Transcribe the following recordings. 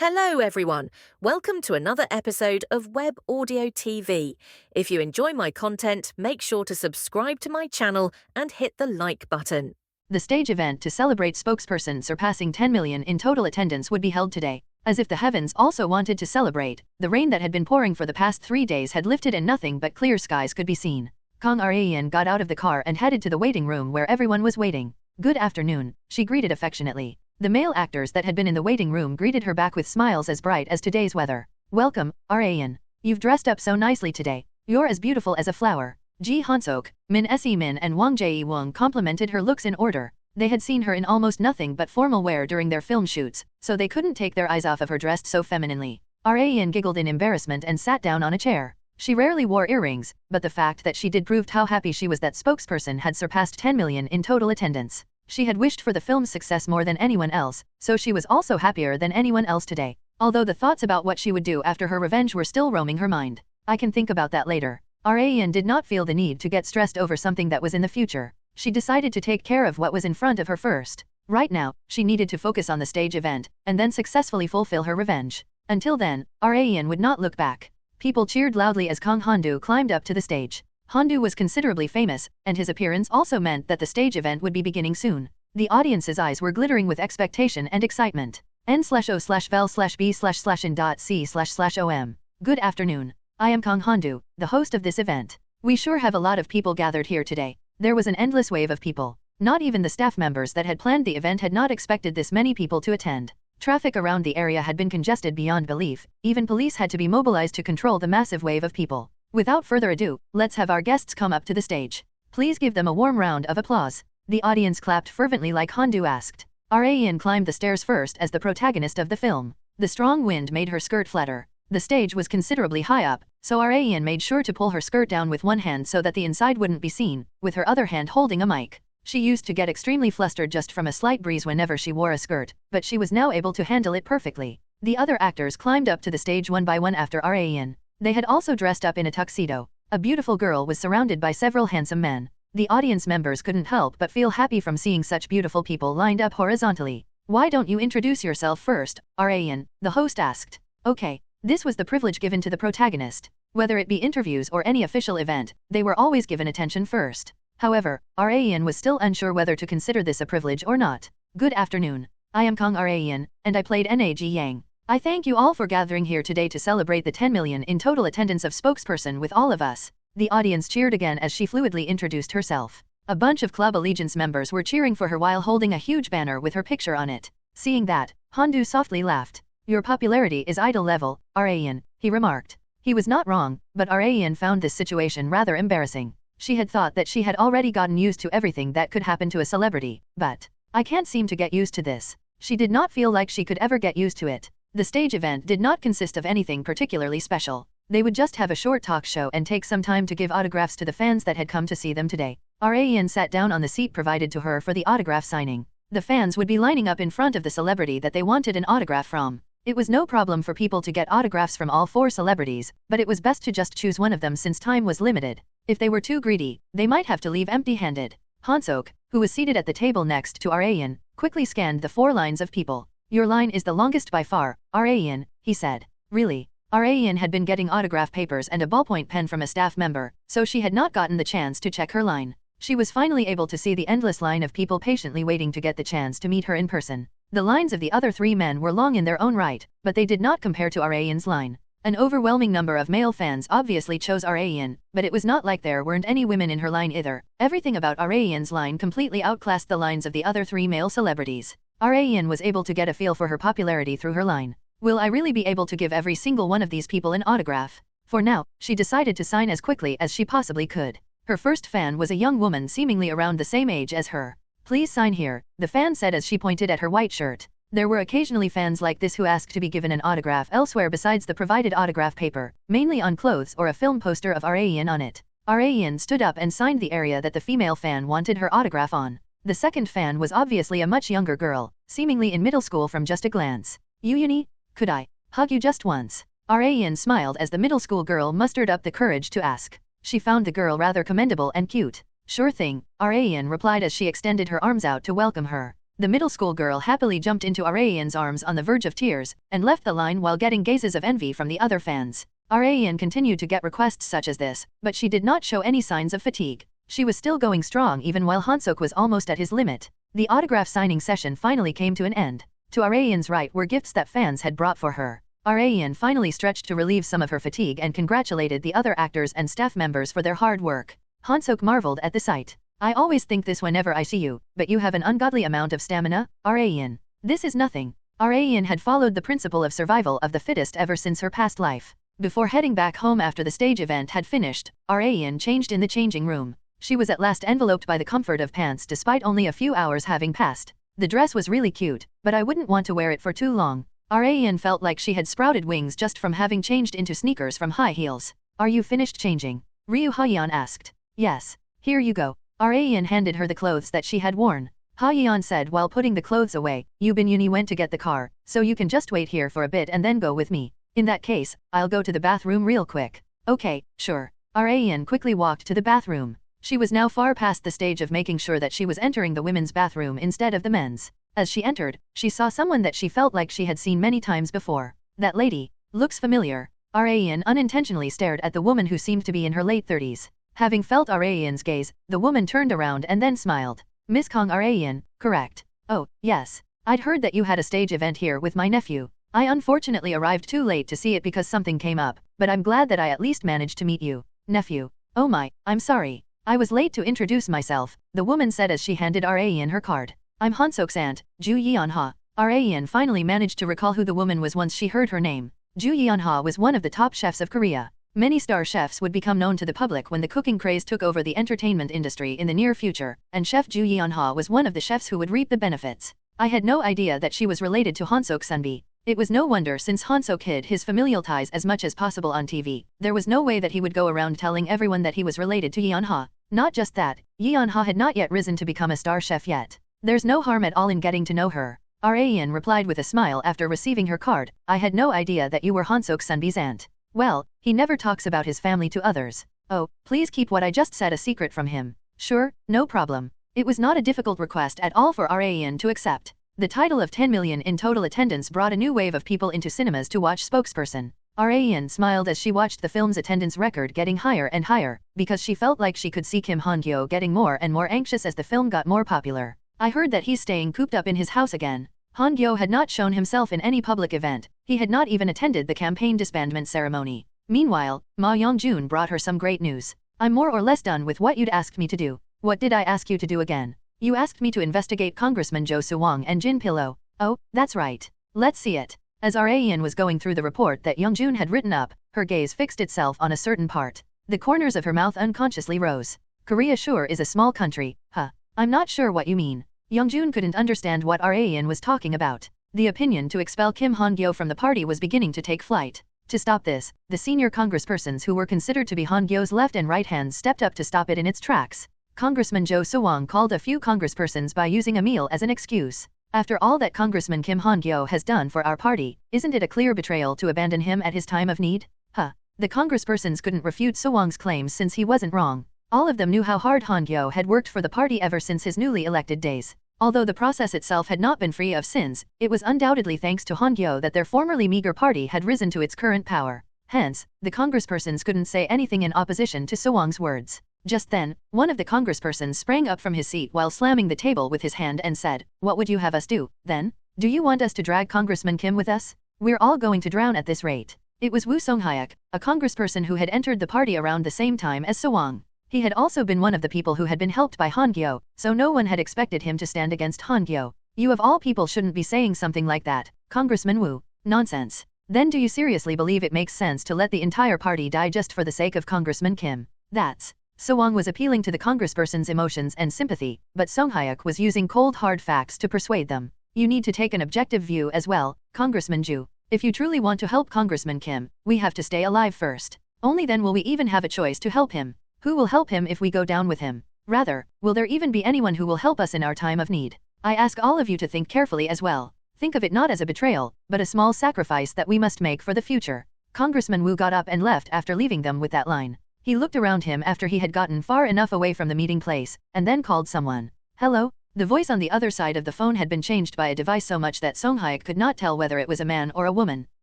Hello, everyone. Welcome to another episode of Web Audio TV. If you enjoy my content, make sure to subscribe to my channel and hit the like button. The stage event to celebrate spokesperson surpassing 10 million in total attendance would be held today. As if the heavens also wanted to celebrate, the rain that had been pouring for the past 3 days had lifted and nothing but clear skies could be seen. Kang Rayan got out of the car and headed to the waiting room where everyone was waiting. "Good afternoon," she greeted affectionately. The male actors that had been in the waiting room greeted her back with smiles as bright as today's weather. "Welcome, Rayan. You've dressed up so nicely today. You're as beautiful as a flower." Ji Hansok, Min Se Min and Wang Jae-woong complimented her looks in order. They had seen her in almost nothing but formal wear during their film shoots, so they couldn't take their eyes off of her dressed so femininely. Rayan giggled in embarrassment and sat down on a chair. She rarely wore earrings, but the fact that she did proved how happy she was that spokesperson had surpassed 10 million in total attendance. She had wished for the film's success more than anyone else, so she was also happier than anyone else today. Although the thoughts about what she would do after her revenge were still roaming her mind. "I can think about that later." Rayan did not feel the need to get stressed over something that was in the future. She decided to take care of what was in front of her first. Right now, she needed to focus on the stage event, and then successfully fulfill her revenge. Until then, Rayan would not look back. People cheered loudly as Kang Han-Gyo climbed up to the stage. Han-Gyo was considerably famous, and his appearance also meant that the stage event would be beginning soon. The audience's eyes were glittering with expectation and excitement. N/O/vel/b/in.c//om. Good afternoon. I am Kang Han-Gyo, the host of this event. We sure have a lot of people gathered here today. There was an endless wave of people. Not even the staff members that had planned the event had not expected this many people to attend. Traffic around the area had been congested beyond belief. Even police had to be mobilized to control the massive wave of people. Without further ado, let's have our guests come up to the stage. Please give them a warm round of applause. The audience clapped fervently like Han-Gyo asked. Rayan climbed the stairs first as the protagonist of the film. The strong wind made her skirt flutter. The stage was considerably high up, so Rayan made sure to pull her skirt down with one hand so that the inside wouldn't be seen, with her other hand holding a mic. She used to get extremely flustered just from a slight breeze whenever she wore a skirt, but she was now able to handle it perfectly. The other actors climbed up to the stage one by one after Rayan. They had also dressed up in a tuxedo. A beautiful girl was surrounded by several handsome men. The audience members couldn't help but feel happy from seeing such beautiful people lined up horizontally. "Why don't you introduce yourself first, Rayan?" the host asked. Okay, this was the privilege given to the protagonist. Whether it be interviews or any official event, they were always given attention first. However, Rayan was still unsure whether to consider this a privilege or not. "Good afternoon. I am Kang Rayan, and I played Nag Yang. I thank you all for gathering here today to celebrate the 10 million in total attendance of spokesperson with all of us." The audience cheered again as she fluidly introduced herself. A bunch of Club Allegiance members were cheering for her while holding a huge banner with her picture on it. Seeing that, Han-Gyo softly laughed. "Your popularity is idol level, Rayan," he remarked. He was not wrong, but Rayan found this situation rather embarrassing. She had thought that she had already gotten used to everything that could happen to a celebrity, but "I can't seem to get used to this." She did not feel like she could ever get used to it. The stage event did not consist of anything particularly special. They would just have a short talk show and take some time to give autographs to the fans that had come to see them today. Rayan sat down on the seat provided to her for the autograph signing. The fans would be lining up in front of the celebrity that they wanted an autograph from. It was no problem for people to get autographs from all 4 celebrities, but it was best to just choose one of them since time was limited. If they were too greedy, they might have to leave empty-handed. Hansok, who was seated at the table next to Rayan, quickly scanned the 4 lines of people. "Your line is the longest by far, Rayan," he said. Really? Rayan had been getting autograph papers and a ballpoint pen from a staff member, so she had not gotten the chance to check her line. She was finally able to see the endless line of people patiently waiting to get the chance to meet her in person. The lines of the other 3 men were long in their own right, but they did not compare to Rayan's line. An overwhelming number of male fans obviously chose Rayan, but it was not like there weren't any women in her line either. Everything about Rayan's line completely outclassed the lines of the other 3 male celebrities. Rayan was able to get a feel for her popularity through her line. "Will I really be able to give every single one of these people an autograph?" For now, she decided to sign as quickly as she possibly could. Her first fan was a young woman seemingly around the same age as her. "Please sign here," the fan said as she pointed at her white shirt. There were occasionally fans like this who asked to be given an autograph elsewhere besides the provided autograph paper, mainly on clothes or a film poster of Rayan on it. Rayan stood up and signed the area that the female fan wanted her autograph on. The second fan was obviously a much younger girl, seemingly in middle school from just a glance. "Yuni, could I hug you just once?" Rayan smiled as the middle school girl mustered up the courage to ask. She found the girl rather commendable and cute. "Sure thing," Rayan replied as she extended her arms out to welcome her. The middle school girl happily jumped into Arayan's arms on the verge of tears, and left the line while getting gazes of envy from the other fans. Arayan continued to get requests such as this, but she did not show any signs of fatigue. She was still going strong even while Han-Sok was almost at his limit. The autograph signing session finally came to an end. To Arayan's right were gifts that fans had brought for her. Arayan finally stretched to relieve some of her fatigue and congratulated the other actors and staff members for their hard work. Han-Sok marveled at the sight. I always think this whenever I see you, but you have an ungodly amount of stamina, Arayan. This is nothing. Arayan had followed the principle of survival of the fittest ever since her past life. Before heading back home after the stage event had finished, Arayan changed in the changing room. She was at last enveloped by the comfort of pants despite only a few hours having passed. The dress was really cute, but I wouldn't want to wear it for too long. Arayan felt like she had sprouted wings just from having changed into sneakers from high heels. Are you finished changing? Ryu Hayan asked. Yes. Here you go. Arayan handed her the clothes that she had worn. Hayan said while putting the clothes away, Yubin Uni went to get the car, so you can just wait here for a bit and then go with me. In that case, I'll go to the bathroom real quick. Okay, sure. Arayan quickly walked to the bathroom. She was now far past the stage of making sure that she was entering the women's bathroom instead of the men's. As she entered, she saw someone that she felt like she had seen many times before. That lady looks familiar. Arayan unintentionally stared at the woman who seemed to be in her late 30s. Having felt Arayan's gaze, the woman turned around and then smiled. Miss Kong Arayan, correct? Oh, yes. I'd heard that you had a stage event here with my nephew. I unfortunately arrived too late to see it because something came up, but I'm glad that I at least managed to meet you. Nephew. Oh my, I'm sorry. I was late to introduce myself, the woman said as she handed Arayan her card. I'm Han-Sok's aunt, Ju Yeon-ha. Arayan finally managed to recall who the woman was once she heard her name. Ju Yeon-ha was one of the top chefs of Korea. Many star chefs would become known to the public when the cooking craze took over the entertainment industry in the near future, and Chef Ju Yeon-ha was one of the chefs who would reap the benefits. I had no idea that she was related to Han-Sok Sunbi. It was no wonder since Han-Sok hid his familial ties as much as possible on TV. There was no way that he would go around telling everyone that he was related to Yeon-ha. Not just that, Yeon-ha had not yet risen to become a star chef yet. There's no harm at all in getting to know her. Arayan replied with a smile after receiving her card. I had no idea that you were Han-Sok Sunbi's aunt. Well, he never talks about his family to others. Oh, please keep what I just said a secret from him. Sure, no problem. It was not a difficult request at all for Arayan to accept. The title of 10 million in total attendance brought a new wave of people into cinemas to watch Spokesperson. Arayan smiled as she watched the film's attendance record getting higher and higher, because she felt like she could see Kim Han-Gyo getting more and more anxious as the film got more popular. I heard that he's staying cooped up in his house again. Han-Gyo had not shown himself in any public event. He had not even attended the campaign disbandment ceremony. Meanwhile, Ma Young-jun brought her some great news. I'm more or less done with what you'd asked me to do. What did I ask you to do again? You asked me to investigate Congressman Jo Soo-wong and Jin Pillow. Oh, that's right. Let's see it. As Arayan was going through the report that Young-jun had written up, her gaze fixed itself on a certain part. The corners of her mouth unconsciously rose. Korea sure is a small country, huh? I'm not sure what you mean. Young-jun couldn't understand what Arayan was talking about. The opinion to expel Kim Han-Gyo from the party was beginning to take flight. To stop this, the senior congresspersons who were considered to be Han-Gyo's left and right hands stepped up to stop it in its tracks. Congressman Jo Soo-wong called a few congresspersons by using a meal as an excuse. After all that Congressman Kim Han-Gyo has done for our party, isn't it a clear betrayal to abandon him at his time of need? Huh. The congresspersons couldn't refute Soo-wong's claims since he wasn't wrong. All of them knew how hard Han-Gyo had worked for the party ever since his newly elected days. Although the process itself had not been free of sins, it was undoubtedly thanks to Han-Gyo that their formerly meager party had risen to its current power. Hence, the congresspersons couldn't say anything in opposition to Soo-wong's words. Just then, one of the congresspersons sprang up from his seat while slamming the table with his hand and said, "What would you have us do, then? Do you want us to drag Congressman Kim with us? We're all going to drown at this rate." It was Woo Sung-hyuk, a congressperson who had entered the party around the same time as Soo-wong. He had also been one of the people who had been helped by Han-Gyo, so no one had expected him to stand against Han-Gyo. You of all people shouldn't be saying something like that, Congressman Woo. Nonsense. Then do you seriously believe it makes sense to let the entire party die just for the sake of Congressman Kim? That's... Soo-wong was appealing to the congressperson's emotions and sympathy, but Sung-hyuk was using cold hard facts to persuade them. You need to take an objective view as well, Congressman Ju. If you truly want to help Congressman Kim, we have to stay alive first. Only then will we even have a choice to help him. Who will help him if we go down with him? Rather, will there even be anyone who will help us in our time of need? I ask all of you to think carefully as well. Think of it not as a betrayal, but a small sacrifice that we must make for the future. Congressman Woo got up and left after leaving them with that line. He looked around him after he had gotten far enough away from the meeting place, and then called someone. Hello, The voice on the other side of the phone had been changed by a device so much that Song-hyuk could not tell whether it was a man or a woman.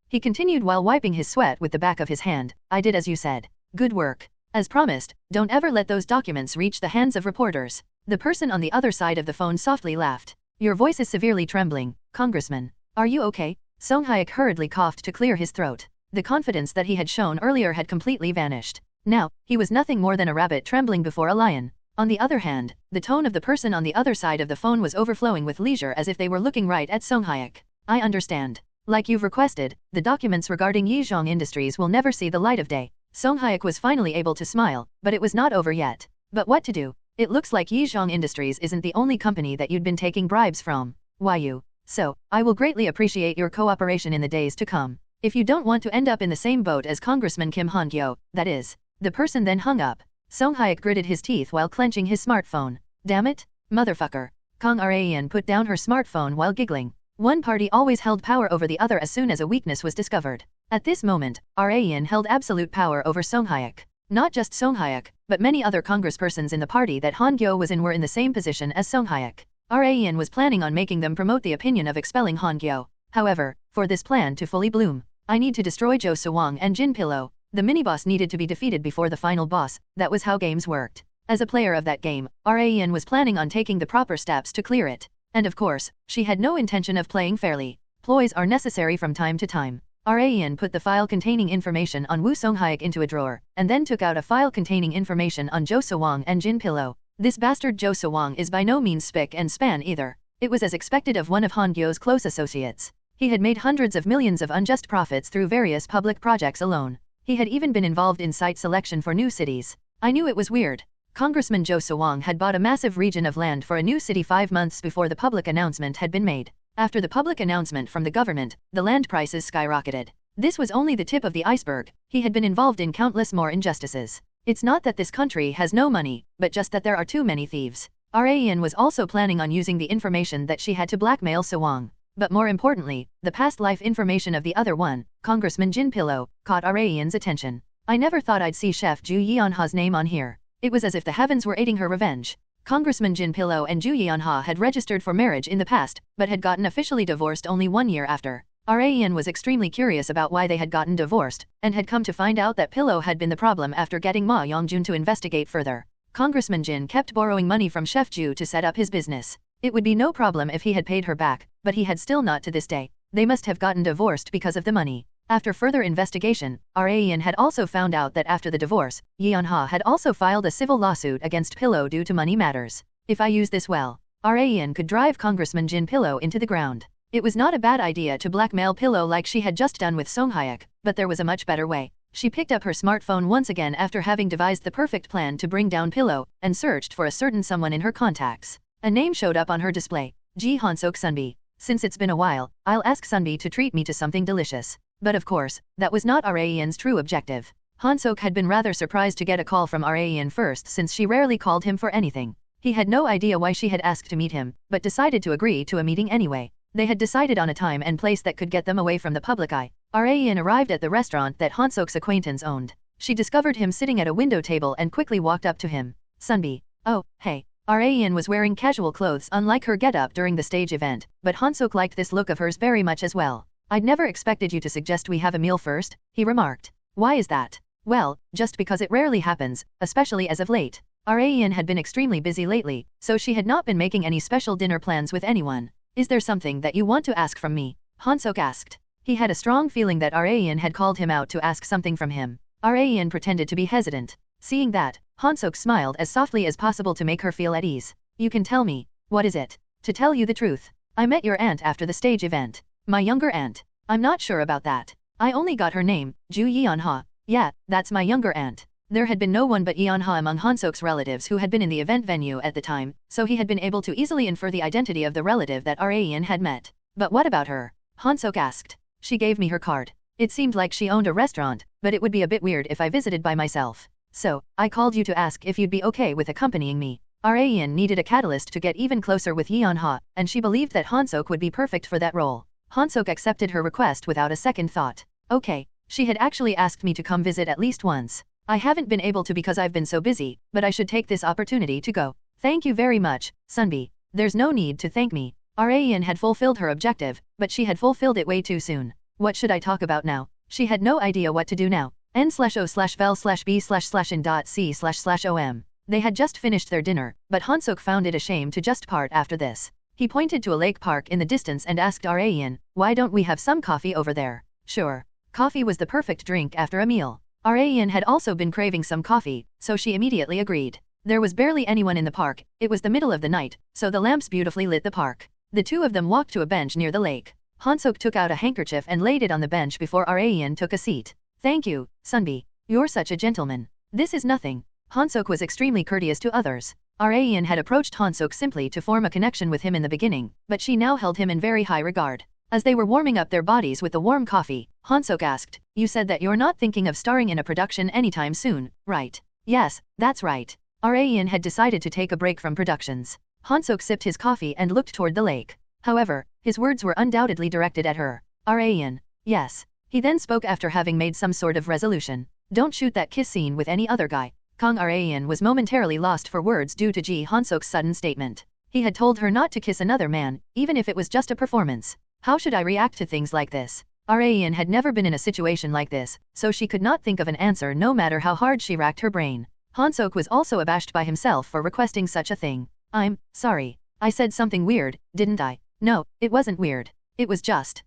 He continued while wiping his sweat with the back of his hand. I did as you said. Good work. As promised, don't ever let those documents reach the hands of reporters. The person on the other side of the phone softly laughed. Your voice is severely trembling, Congressman. Are you okay? Song-hyuk hurriedly coughed to clear his throat. The confidence that he had shown earlier had completely vanished. Now, he was nothing more than a rabbit trembling before a lion. On the other hand, the tone of the person on the other side of the phone was overflowing with leisure as if they were looking right at Song-hyuk. I understand. Like you've requested, the documents regarding Yizhong Industries will never see the light of day. Song-hyuk was finally able to smile, but it was not over yet. But what to do? It looks like Yizhong Industries isn't the only company that you'd been taking bribes from. Why you? So, I will greatly appreciate your cooperation in the days to come. If you don't want to end up in the same boat as Congressman Kim Han-Gyo, that is. The person then hung up. Song-hyuk gritted his teeth while clenching his smartphone. Damn it, motherfucker. Kang Raen put down her smartphone while giggling. One party always held power over the other as soon as a weakness was discovered. At this moment, Raen held absolute power over Song-hyuk. Not just Song-hyuk, but many other congresspersons in the party that Han-Gyo was in were in the same position as Song-hyuk. Raen was planning on making them promote the opinion of expelling Han-Gyo. However, for this plan to fully bloom, I need to destroy Jo Sewang and Jin Pillow. The mini-boss needed to be defeated before the final boss. That was how games worked. As a player of that game, Raen was planning on taking the proper steps to clear it. And of course, she had no intention of playing fairly. Ploys are necessary from time to time. Raen put the file containing information on Woo Song-hyuk into a drawer, and then took out a file containing information on Jo Sewang and Jin Pillow. This bastard Jo Sewang is by no means spick and span either. It was as expected of one of Han-Gyo's close associates. He had made hundreds of millions of unjust profits through various public projects alone. He had even been involved in site selection for new cities. I knew it was weird. Congressman Jo Sewang had bought a massive region of land for a new city 5 months before the public announcement had been made. After the public announcement from the government, the land prices skyrocketed. This was only the tip of the iceberg. He had been involved in countless more injustices. It's not that this country has no money, but just that there are too many thieves. Raen was also planning on using the information that she had to blackmail Sewang. But more importantly, the past life information of the other one, Congressman Jin Pillow, caught Raen's attention. I never thought I'd see Chef Ju Yeonha's name on here. It was as if the heavens were aiding her revenge. Congressman Jin Pillow and Ju Yeonha had registered for marriage in the past, but had gotten officially divorced only 1 year after. Raen was extremely curious about why they had gotten divorced, and had come to find out that Pillow had been the problem after getting Ma Yongjun to investigate further. Congressman Jin kept borrowing money from Chef Ju to set up his business. It would be no problem if he had paid her back, but he had still not to this day. They must have gotten divorced because of the money. After further investigation, Raen had also found out that after the divorce, Yeonha had also filed a civil lawsuit against Pillow due to money matters. If I use this well, Raen could drive Congressman Jin Pillow into the ground. It was not a bad idea to blackmail Pillow like she had just done with Song-hyuk, but there was a much better way. She picked up her smartphone once again after having devised the perfect plan to bring down Pillow, and searched for a certain someone in her contacts. A name showed up on her display. Ji Hansok Sunbi. Since it's been a while, I'll ask Sunbi to treat me to something delicious. But of course, that was not Raen's true objective. Han-Sok had been rather surprised to get a call from Raen first since she rarely called him for anything. He had no idea why she had asked to meet him, but decided to agree to a meeting anyway. They had decided on a time and place that could get them away from the public eye. Raen arrived at the restaurant that Han-Sok's acquaintance owned. She discovered him sitting at a window table and quickly walked up to him. Sunbi. Oh, hey. Raen was wearing casual clothes unlike her get-up during the stage event, but Han-Sok liked this look of hers very much as well. I'd never expected you to suggest we have a meal first, he remarked. Why is that? Well, just because it rarely happens, especially as of late. Raen had been extremely busy lately, so she had not been making any special dinner plans with anyone. Is there something that you want to ask from me? Han-Sok asked. He had a strong feeling that Raen had called him out to ask something from him. Raen pretended to be hesitant. Seeing that, Han-Sok smiled as softly as possible to make her feel at ease. You can tell me. What is it? To tell you the truth, I met your aunt after the stage event. My younger aunt. I'm not sure about that. I only got her name, Ju Yeonha. Yeah, that's my younger aunt. There had been no one but Yeonha among Han-Sok's relatives who had been in the event venue at the time, so he had been able to easily infer the identity of the relative that Raen had met. But what about her? Han-Sok asked. She gave me her card. It seemed like she owned a restaurant, but it would be a bit weird if I visited by myself. So, I called you to ask if you'd be okay with accompanying me. Raen needed a catalyst to get even closer with Yeonha, and she believed that Han-Sok would be perfect for that role. Han-Sok accepted her request without a second thought. Okay, she had actually asked me to come visit at least once. I haven't been able to because I've been so busy, but I should take this opportunity to go. Thank you very much, Sunbi. There's no need to thank me. Rayan had fulfilled her objective, but she had fulfilled it way too soon. What should I talk about now? She had no idea what to do now. n/o/vel/b/in.c//om. They had just finished their dinner, but Han-Sok found it a shame to just part after this. He pointed to a lake park in the distance and asked Rayan, why don't we have some coffee over there? Sure. Coffee was the perfect drink after a meal. Rayan had also been craving some coffee, so she immediately agreed. There was barely anyone in the park, it was the middle of the night, so the lamps beautifully lit the park. The two of them walked to a bench near the lake. Han-Sok took out a handkerchief and laid it on the bench before Rayan took a seat. Thank you, Sunbi. You're such a gentleman. This is nothing. Han-Sok was extremely courteous to others. Rayan had approached Han-Sok simply to form a connection with him in the beginning, but she now held him in very high regard. As they were warming up their bodies with the warm coffee, Han-Sok asked, you said that you're not thinking of starring in a production anytime soon, right? Yes, that's right. Rayan had decided to take a break from productions. Han-Sok sipped his coffee and looked toward the lake. However, his words were undoubtedly directed at her. Rayan. Yes. He then spoke after having made some sort of resolution. Don't shoot that kiss scene with any other guy. Rayan was momentarily lost for words due to Ji Han-Sok's sudden statement. He had told her not to kiss another man, even if it was just a performance. How should I react to things like this? Rayan had never been in a situation like this, so she could not think of an answer no matter how hard she racked her brain. Han-Sok was also abashed by himself for requesting such a thing. I'm sorry. I said something weird, didn't I? No, it wasn't weird. It was just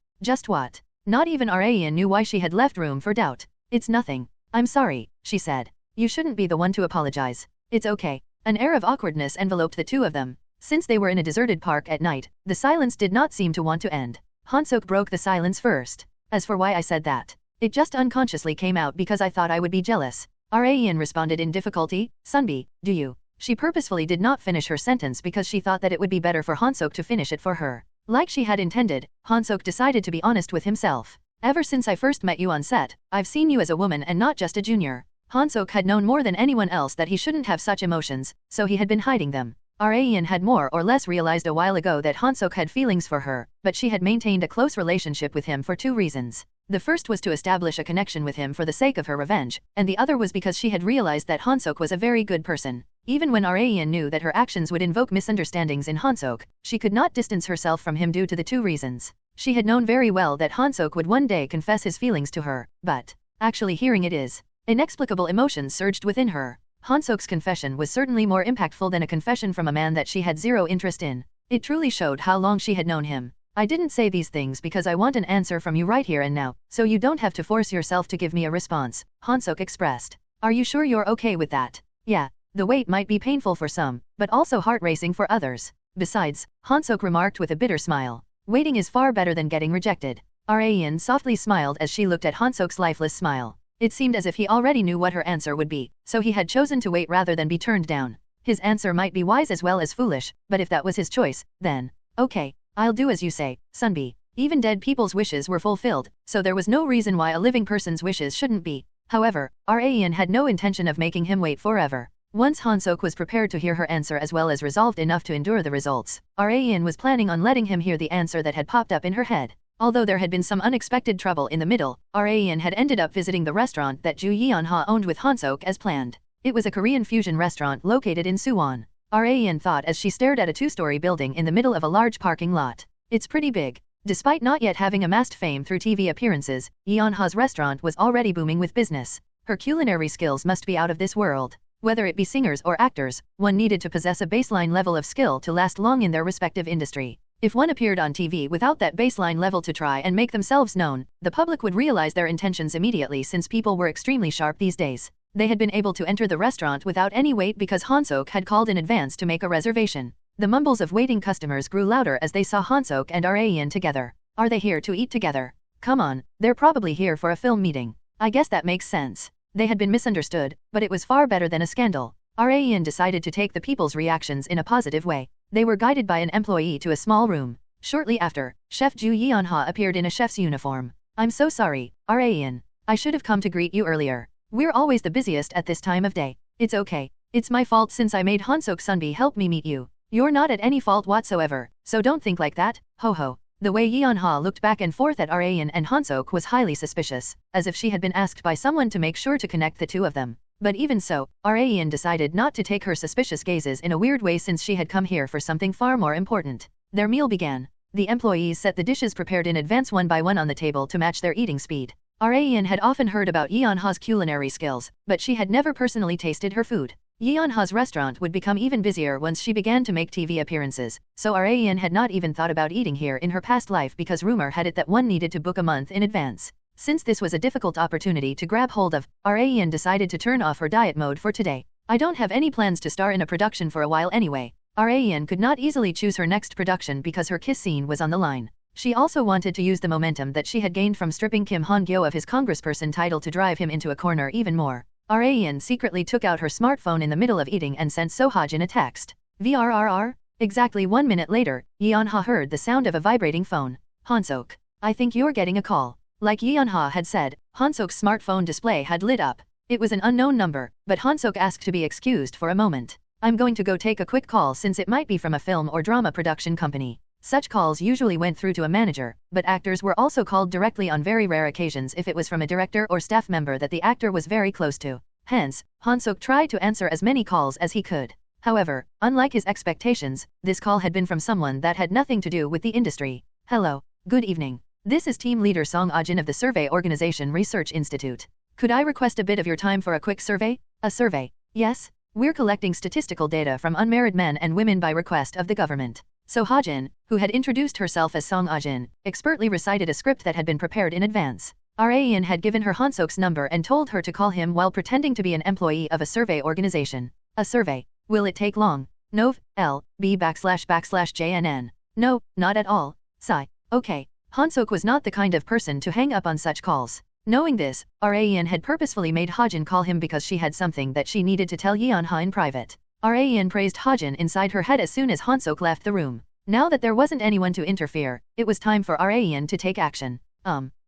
what? Not even Rayan knew why she had left room for doubt. It's nothing. I'm sorry, she said. You shouldn't be the one to apologize. It's okay. An air of awkwardness enveloped the two of them. Since they were in a deserted park at night, the silence did not seem to want to end. Han-Sok broke the silence first. As for why I said that, it just unconsciously came out because I thought I would be jealous. Rayan responded in difficulty, Sunbi, do you? She purposefully did not finish her sentence because she thought that it would be better for Han-Sok to finish it for her. Like she had intended, Han-Sok decided to be honest with himself. Ever since I first met you on set, I've seen you as a woman and not just a junior. Han-Sok had known more than anyone else that he shouldn't have such emotions, so he had been hiding them. Rayan had more or less realized a while ago that Han-Sok had feelings for her, but she had maintained a close relationship with him for two reasons. The first was to establish a connection with him for the sake of her revenge, and the other was because she had realized that Han-Sok was a very good person. Even when Rayan knew that her actions would invoke misunderstandings in Han-Sok, she could not distance herself from him due to the two reasons. She had known very well that Han-Sok would one day confess his feelings to her, but actually hearing it is. Inexplicable emotions surged within her. Han-Sok's confession was certainly more impactful than a confession from a man that she had zero interest in. It truly showed how long she had known him. I didn't say these things because I want an answer from you right here and now, so you don't have to force yourself to give me a response, Han-Sok expressed. Are you sure you're okay with that? Yeah. The wait might be painful for some, but also heart-racing for others. Besides, Han-Sok remarked with a bitter smile. Waiting is far better than getting rejected. Rayan softly smiled as she looked at Han-Sok's lifeless smile. It seemed as if he already knew what her answer would be, so he had chosen to wait rather than be turned down. His answer might be wise as well as foolish, but if that was his choice, then, okay, I'll do as you say, Sunbi. Even dead people's wishes were fulfilled, so there was no reason why a living person's wishes shouldn't be. However, Rayan had no intention of making him wait forever. Once Han-Sok was prepared to hear her answer as well as resolved enough to endure the results, Rayan was planning on letting him hear the answer that had popped up in her head. Although there had been some unexpected trouble in the middle, Rayan had ended up visiting the restaurant that Ju Yeon-ha owned with Han-Sok as planned. It was a Korean fusion restaurant located in Suwon. Rayan thought as she stared at a two-story building in the middle of a large parking lot. It's pretty big. Despite not yet having amassed fame through TV appearances, Yeon-ha's restaurant was already booming with business. Her culinary skills must be out of this world. Whether it be singers or actors, one needed to possess a baseline level of skill to last long in their respective industry. If one appeared on TV without that baseline level to try and make themselves known, the public would realize their intentions immediately since people were extremely sharp these days. They had been able to enter the restaurant without any wait because Han-Sok had called in advance to make a reservation. The mumbles of waiting customers grew louder as they saw Han-Sok and Rayan together. Are they here to eat together? Come on, they're probably here for a film meeting. I guess that makes sense. They had been misunderstood, but it was far better than a scandal. Rayan decided to take the people's reactions in a positive way. They were guided by an employee to a small room. Shortly after, Chef Ju Yeon-ha appeared in a chef's uniform. I'm so sorry, Rayan. I should have come to greet you earlier. We're always the busiest at this time of day. It's okay. It's my fault since I made Han-Sok Sunbi help me meet you. You're not at any fault whatsoever, so don't think like that, ho ho. The way Yeon-ha looked back and forth at Rayan and Han-Sok was highly suspicious, as if she had been asked by someone to make sure to connect the two of them. But even so, Raean decided not to take her suspicious gazes in a weird way since she had come here for something far more important. Their meal began. The employees set the dishes prepared in advance one by one on the table to match their eating speed. Raean had often heard about Yeon-ha's culinary skills, but she had never personally tasted her food. Yeon-ha's restaurant would become even busier once she began to make TV appearances, so Raean had not even thought about eating here in her past life because rumor had it that one needed to book a month in advance. Since this was a difficult opportunity to grab hold of, Raean decided to turn off her diet mode for today. I don't have any plans to star in a production for a while anyway. Raean could not easily choose her next production because her kiss scene was on the line. She also wanted to use the momentum that she had gained from stripping Han-Gyo of his congressperson title to drive him into a corner even more. Raean secretly took out her smartphone in the middle of eating and sent Sohajin a text. VRRR? Exactly 1 minute later, Yeon-ha heard the sound of a vibrating phone. Hansok. I think you're getting a call. Like Yeon-ha had said, Hansok's smartphone display had lit up. It was an unknown number, but Hansok asked to be excused for a moment. I'm going to go take a quick call since it might be from a film or drama production company. Such calls usually went through to a manager, but actors were also called directly on very rare occasions if it was from a director or staff member that the actor was very close to. Hence, Hansok tried to answer as many calls as he could. However, unlike his expectations, this call had been from someone that had nothing to do with the industry. Hello, good evening. This is team leader Song Ajin of the Survey Organization Research Institute. Could I request a bit of your time for a quick survey? A survey? Yes? We're collecting statistical data from unmarried men and women by request of the government. So Hajin, who had introduced herself as Song Ajin, expertly recited a script that had been prepared in advance. Raean had given her Hansok's number and told her to call him while pretending to be an employee of a survey organization. A survey. Will it take long? Nov, L, B // JNN. No, not at all. Sigh. Okay. Hansok was not the kind of person to hang up on such calls. Knowing this, Raean had purposefully made Hajin call him because she had something that she needed to tell Yeon-ha in private. Raean praised Hajin inside her head as soon as Hansok left the room. Now that there wasn't anyone to interfere, it was time for Raean to take action.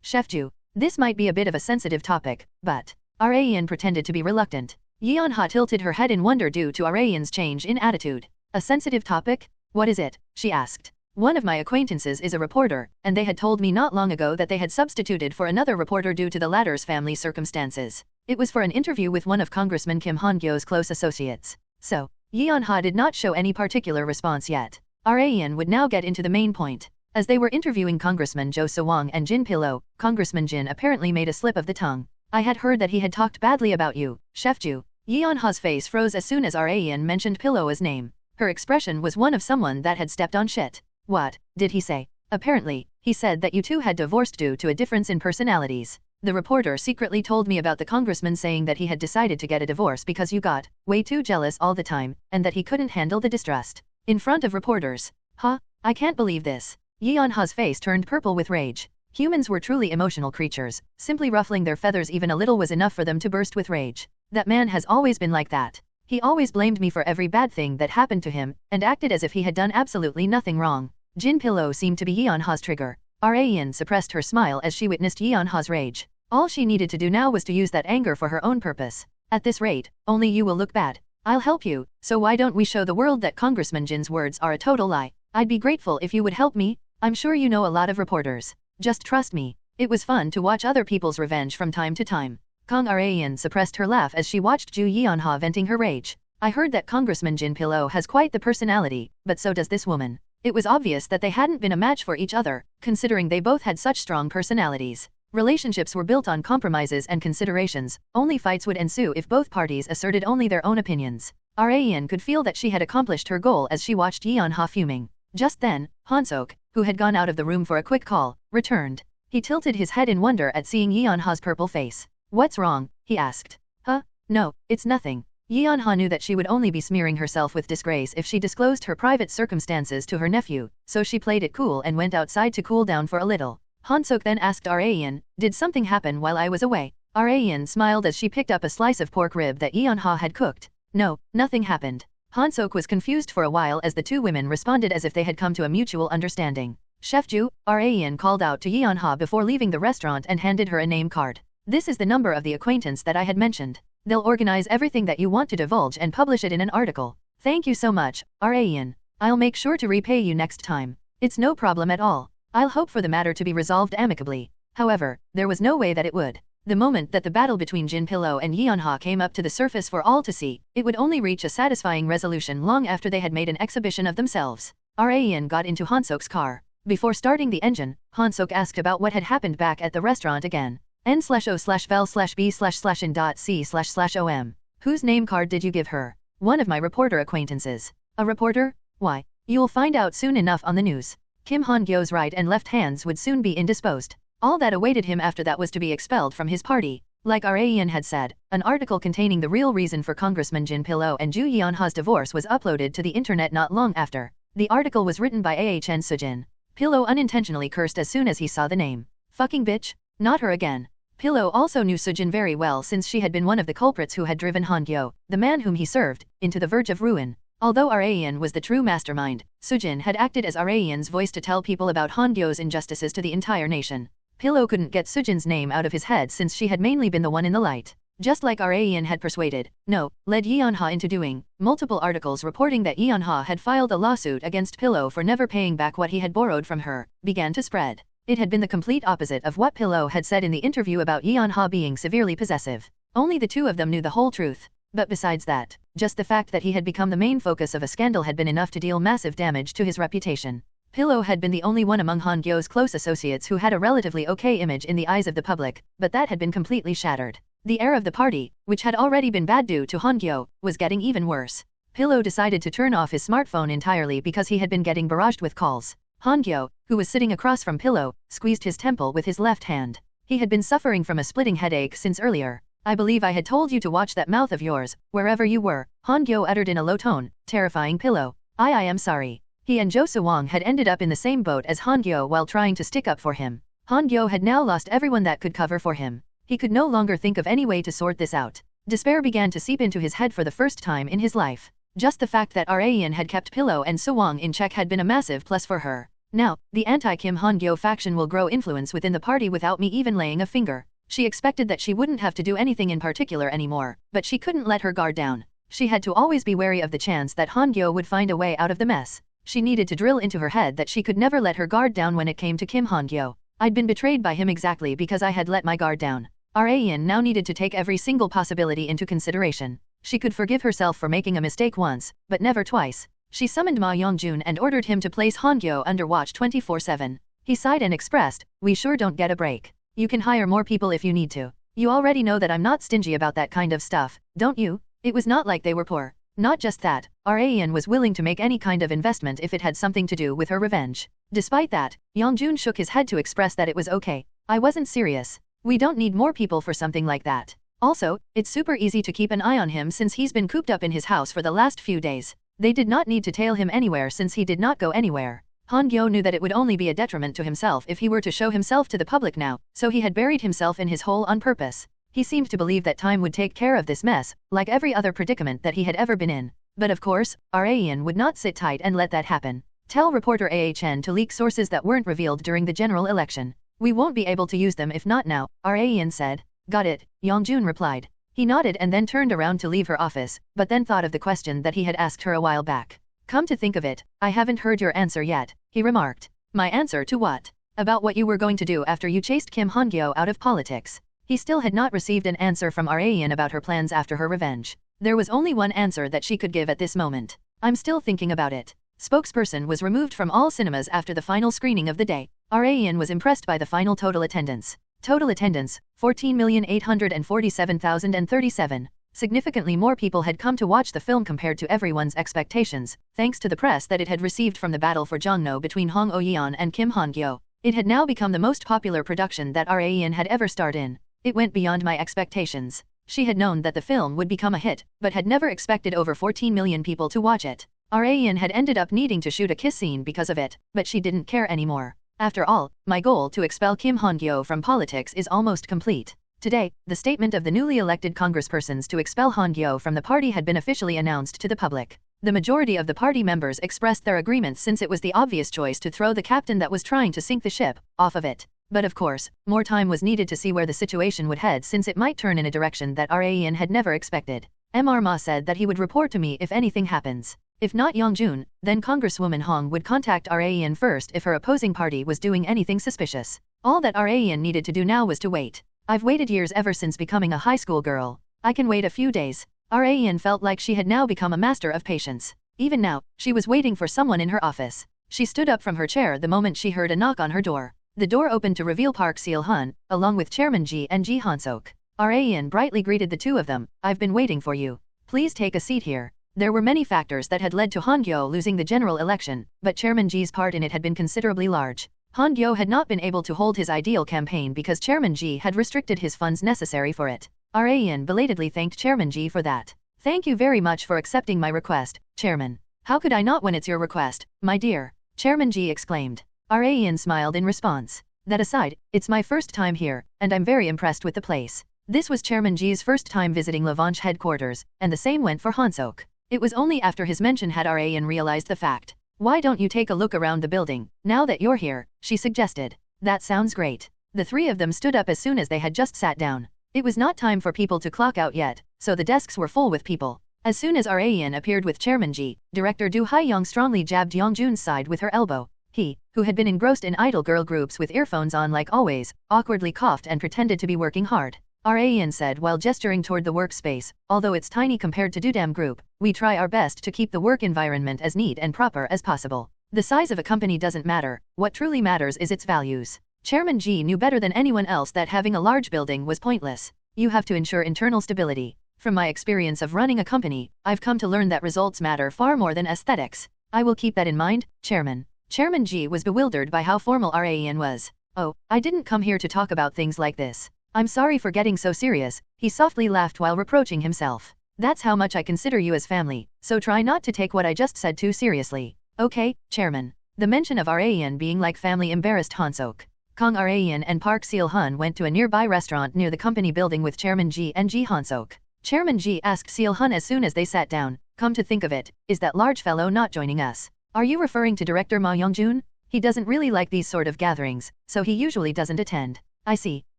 Chef Ju, this might be a bit of a sensitive topic, but... Raean pretended to be reluctant. Yeon-ha tilted her head in wonder due to Raean's change in attitude. A sensitive topic? What is it? She asked. One of my acquaintances is a reporter, and they had told me not long ago that they had substituted for another reporter due to the latter's family circumstances. It was for an interview with one of Congressman Kim Han-Gyo's close associates. So, Yeon-ha did not show any particular response yet. Raean would now get into the main point. As they were interviewing Congressman Jo Sewang and Jin Pilo, Congressman Jin apparently made a slip of the tongue. I had heard that he had talked badly about you, Chef Ju. Yeon-ha's face froze as soon as Raean mentioned Pilo's name. Her expression was one of someone that had stepped on shit. What did he say? Apparently, he said that you two had divorced due to a difference in personalities. The reporter secretly told me about the congressman saying that he had decided to get a divorce because you got way too jealous all the time, and that he couldn't handle the distrust. In front of reporters. Huh? I can't believe this. Yeon-ha's face turned purple with rage. Humans were truly emotional creatures. Simply ruffling their feathers even a little was enough for them to burst with rage. That man has always been like that. He always blamed me for every bad thing that happened to him, and acted as if he had done absolutely nothing wrong. Jin Pilo seemed to be Yeon-ha's trigger. Raean suppressed her smile as she witnessed Yeon-ha's rage. All she needed to do now was to use that anger for her own purpose. At this rate, only you will look bad. I'll help you, so why don't we show the world that Congressman Jin's words are a total lie? I'd be grateful if you would help me. I'm sure you know a lot of reporters. Just trust me. It was fun to watch other people's revenge from time to time. Raean suppressed her laugh as she watched Ju Yeon-ha venting her rage. I heard that Congressman Jin Pilo has quite the personality, but so does this woman. It was obvious that they hadn't been a match for each other, considering they both had such strong personalities. Relationships were built on compromises and considerations. Only fights would ensue if both parties asserted only their own opinions. Raean could feel that she had accomplished her goal as she watched Yeon-ha fuming. Just then, Hansok, who had gone out of the room for a quick call, returned. He tilted his head in wonder at seeing Yeon-ha's purple face. What's wrong? He asked. Huh? No, it's nothing. Yeon-ha knew that she would only be smearing herself with disgrace if she disclosed her private circumstances to her nephew, so she played it cool and went outside to cool down for a little. Hansok then asked Raean, did something happen while I was away? Raean smiled as she picked up a slice of pork rib that Yeon-ha had cooked. No, nothing happened. Hansok was confused for a while as the two women responded as if they had come to a mutual understanding. Chef Ju, Raean called out to Yeon-ha before leaving the restaurant and handed her a name card. This is the number of the acquaintance that I had mentioned. They'll organize everything that you want to divulge and publish it in an article. Thank you so much, Raean. I'll make sure to repay you next time. It's no problem at all. I'll hope for the matter to be resolved amicably. However, there was no way that it would. The moment that the battle between Jin Pillow and Yeon-ha came up to the surface for all to see, it would only reach a satisfying resolution long after they had made an exhibition of themselves. Raen got into Han-Sok's car. Before starting the engine, Han-Sok asked about what had happened back at the restaurant again. N/O/vel/B/in.C//OM. Whose name card did you give her? One of my reporter acquaintances. A reporter? Why? You'll find out soon enough on the news. Kim Han-Gyo's right and left hands would soon be indisposed. All that awaited him after that was to be expelled from his party. Like Raen had said, an article containing the real reason for Congressman Jin Pillow and Ju Yeon-ha's divorce was uploaded to the internet not long after. The article was written by Ahn Sujin. Pillow unintentionally cursed as soon as he saw the name. Fucking bitch. Not her again. Pillow also knew Sujin very well since she had been one of the culprits who had driven Han-Gyo, the man whom he served, into the verge of ruin. Although Raen was the true mastermind, Sujin had acted as Raen's voice to tell people about Han-Gyo's injustices to the entire nation. Pillow couldn't get Sujin's name out of his head since she had mainly been the one in the light. Just like Raen had persuaded, led Yeon-ha into doing, multiple articles reporting that Yeon-ha had filed a lawsuit against Pillow for never paying back what he had borrowed from her, began to spread. It had been the complete opposite of what Pillow had said in the interview about Yeon-ha being severely possessive. Only the two of them knew the whole truth. But besides that, just the fact that he had become the main focus of a scandal had been enough to deal massive damage to his reputation. Pillow had been the only one among Han-Gyo's close associates who had a relatively okay image in the eyes of the public, but that had been completely shattered. The air of the party, which had already been bad due to Han-Gyo, was getting even worse. Pillow decided to turn off his smartphone entirely because he had been getting barraged with calls. Han-Gyo, who was sitting across from Pillow, squeezed his temple with his left hand. He had been suffering from a splitting headache since earlier. I believe I had told you to watch that mouth of yours, wherever you were, Han-Gyo uttered in a low tone, terrifying Pillow. I am sorry. He and Jo Soo-wang had ended up in the same boat as Han-Gyo while trying to stick up for him. Han-Gyo had now lost everyone that could cover for him. He could no longer think of any way to sort this out. Despair began to seep into his head for the first time in his life. Just the fact that Raen had kept Pillow and Soo-wang in check had been a massive plus for her. Now, the anti-Kim Han-Gyo faction will grow influence within the party without me even laying a finger. She expected that she wouldn't have to do anything in particular anymore, but she couldn't let her guard down. She had to always be wary of the chance that Han-Gyo would find a way out of the mess. She needed to drill into her head that she could never let her guard down when it came to Kim Han-Gyo. I'd been betrayed by him exactly because I had let my guard down. Raen now needed to take every single possibility into consideration. She could forgive herself for making a mistake once, but never twice. She summoned Ma Yongjun and ordered him to place Han-Gyo under watch 24/7. He sighed and expressed, "We sure don't get a break. You can hire more people if you need to. You already know that I'm not stingy about that kind of stuff, don't you?" It was not like they were poor. Not just that, Raen was willing to make any kind of investment if it had something to do with her revenge. Despite that, Yongjun shook his head to express that it was okay. I wasn't serious. We don't need more people for something like that. Also, it's super easy to keep an eye on him since he's been cooped up in his house for the last few days. They did not need to tail him anywhere since he did not go anywhere. Han-Gyo knew that it would only be a detriment to himself if he were to show himself to the public now, so he had buried himself in his hole on purpose. He seemed to believe that time would take care of this mess, like every other predicament that he had ever been in. But of course, Raen would not sit tight and let that happen. Tell reporter Ahn to leak sources that weren't revealed during the general election. We won't be able to use them if not now, Raen said. Got it, Yongjun replied. He nodded and then turned around to leave her office, but then thought of the question that he had asked her a while back. Come to think of it, I haven't heard your answer yet, he remarked. My answer to what? About what you were going to do after you chased Kim Han-Gyo out of politics. He still had not received an answer from Raen about her plans after her revenge. There was only one answer that she could give at this moment. I'm still thinking about it. Spokesperson was removed from all cinemas after the final screening of the day. Raen was impressed by the final total attendance. Total attendance, 14,847,037. Significantly more people had come to watch the film compared to everyone's expectations, thanks to the press that it had received from the battle for Jongno between Hong Oh-yeon and Kim Han-Gyo. It had now become the most popular production that Raen had ever starred in. It went beyond my expectations. She had known that the film would become a hit, but had never expected over 14 million people to watch it. Raen had ended up needing to shoot a kiss scene because of it, but she didn't care anymore. After all, my goal to expel Kim Han-Gyo from politics is almost complete. Today, the statement of the newly elected congresspersons to expel Han-Gyo from the party had been officially announced to the public. The majority of the party members expressed their agreement since it was the obvious choice to throw the captain that was trying to sink the ship off of it. But of course, more time was needed to see where the situation would head since it might turn in a direction that Raen had never expected. Mr. Ma said that he would report to me if anything happens. If not Yongjun, then Congresswoman Hong would contact Raen first if her opposing party was doing anything suspicious. All that Raen needed to do now was to wait. I've waited years ever since becoming a high school girl. I can wait a few days. Rayan felt like she had now become a master of patience. Even now, she was waiting for someone in her office. She stood up from her chair the moment she heard a knock on her door. The door opened to reveal Park Seol-hun, along with Chairman Ji and Ji Han-sok. Rayan brightly greeted the two of them. I've been waiting for you. Please take a seat here. There were many factors that had led to Han-Gyo losing the general election, but Chairman Ji's part in it had been considerably large. Han-Gyo had not been able to hold his ideal campaign because Chairman Ji had restricted his funds necessary for it. Rayan belatedly thanked Chairman Ji for that. Thank you very much for accepting my request, Chairman. How could I not when it's your request, my dear? Chairman Ji exclaimed. Rayan smiled in response. That aside, it's my first time here, and I'm very impressed with the place. This was Chairman Ji's first time visiting Lavanche headquarters, and the same went for Han-sok. It was only after his mention had Rayan realized the fact. Why don't you take a look around the building, now that you're here, she suggested. That sounds great. The three of them stood up as soon as they had just sat down. It was not time for people to clock out yet, so the desks were full with people. As soon as Rayan appeared with Chairman Ji, Director Do Hae-young strongly jabbed Young-jun's side with her elbow. He, who had been engrossed in idol girl groups with earphones on like always, awkwardly coughed and pretended to be working hard. Rayan said while gesturing toward the workspace, although it's tiny compared to Dudam Group, we try our best to keep the work environment as neat and proper as possible. The size of a company doesn't matter, what truly matters is its values. Chairman Ji knew better than anyone else that having a large building was pointless. You have to ensure internal stability. From my experience of running a company, I've come to learn that results matter far more than aesthetics. I will keep that in mind, Chairman. Chairman Ji was bewildered by how formal Rayan was. Oh, I didn't come here to talk about things like this. I'm sorry for getting so serious, he softly laughed while reproaching himself. That's how much I consider you as family, so try not to take what I just said too seriously. Okay, Chairman. The mention of Rayan being like family embarrassed Han-sok. Kang Rayan and Park Seol-hun went to a nearby restaurant near the company building with Chairman Ji and Ji Han-sok. Chairman Ji asked Seol-hun as soon as they sat down, come to think of it, is that large fellow not joining us? Are you referring to Director Ma Young-jun? He doesn't really like these sort of gatherings, so he usually doesn't attend. I see.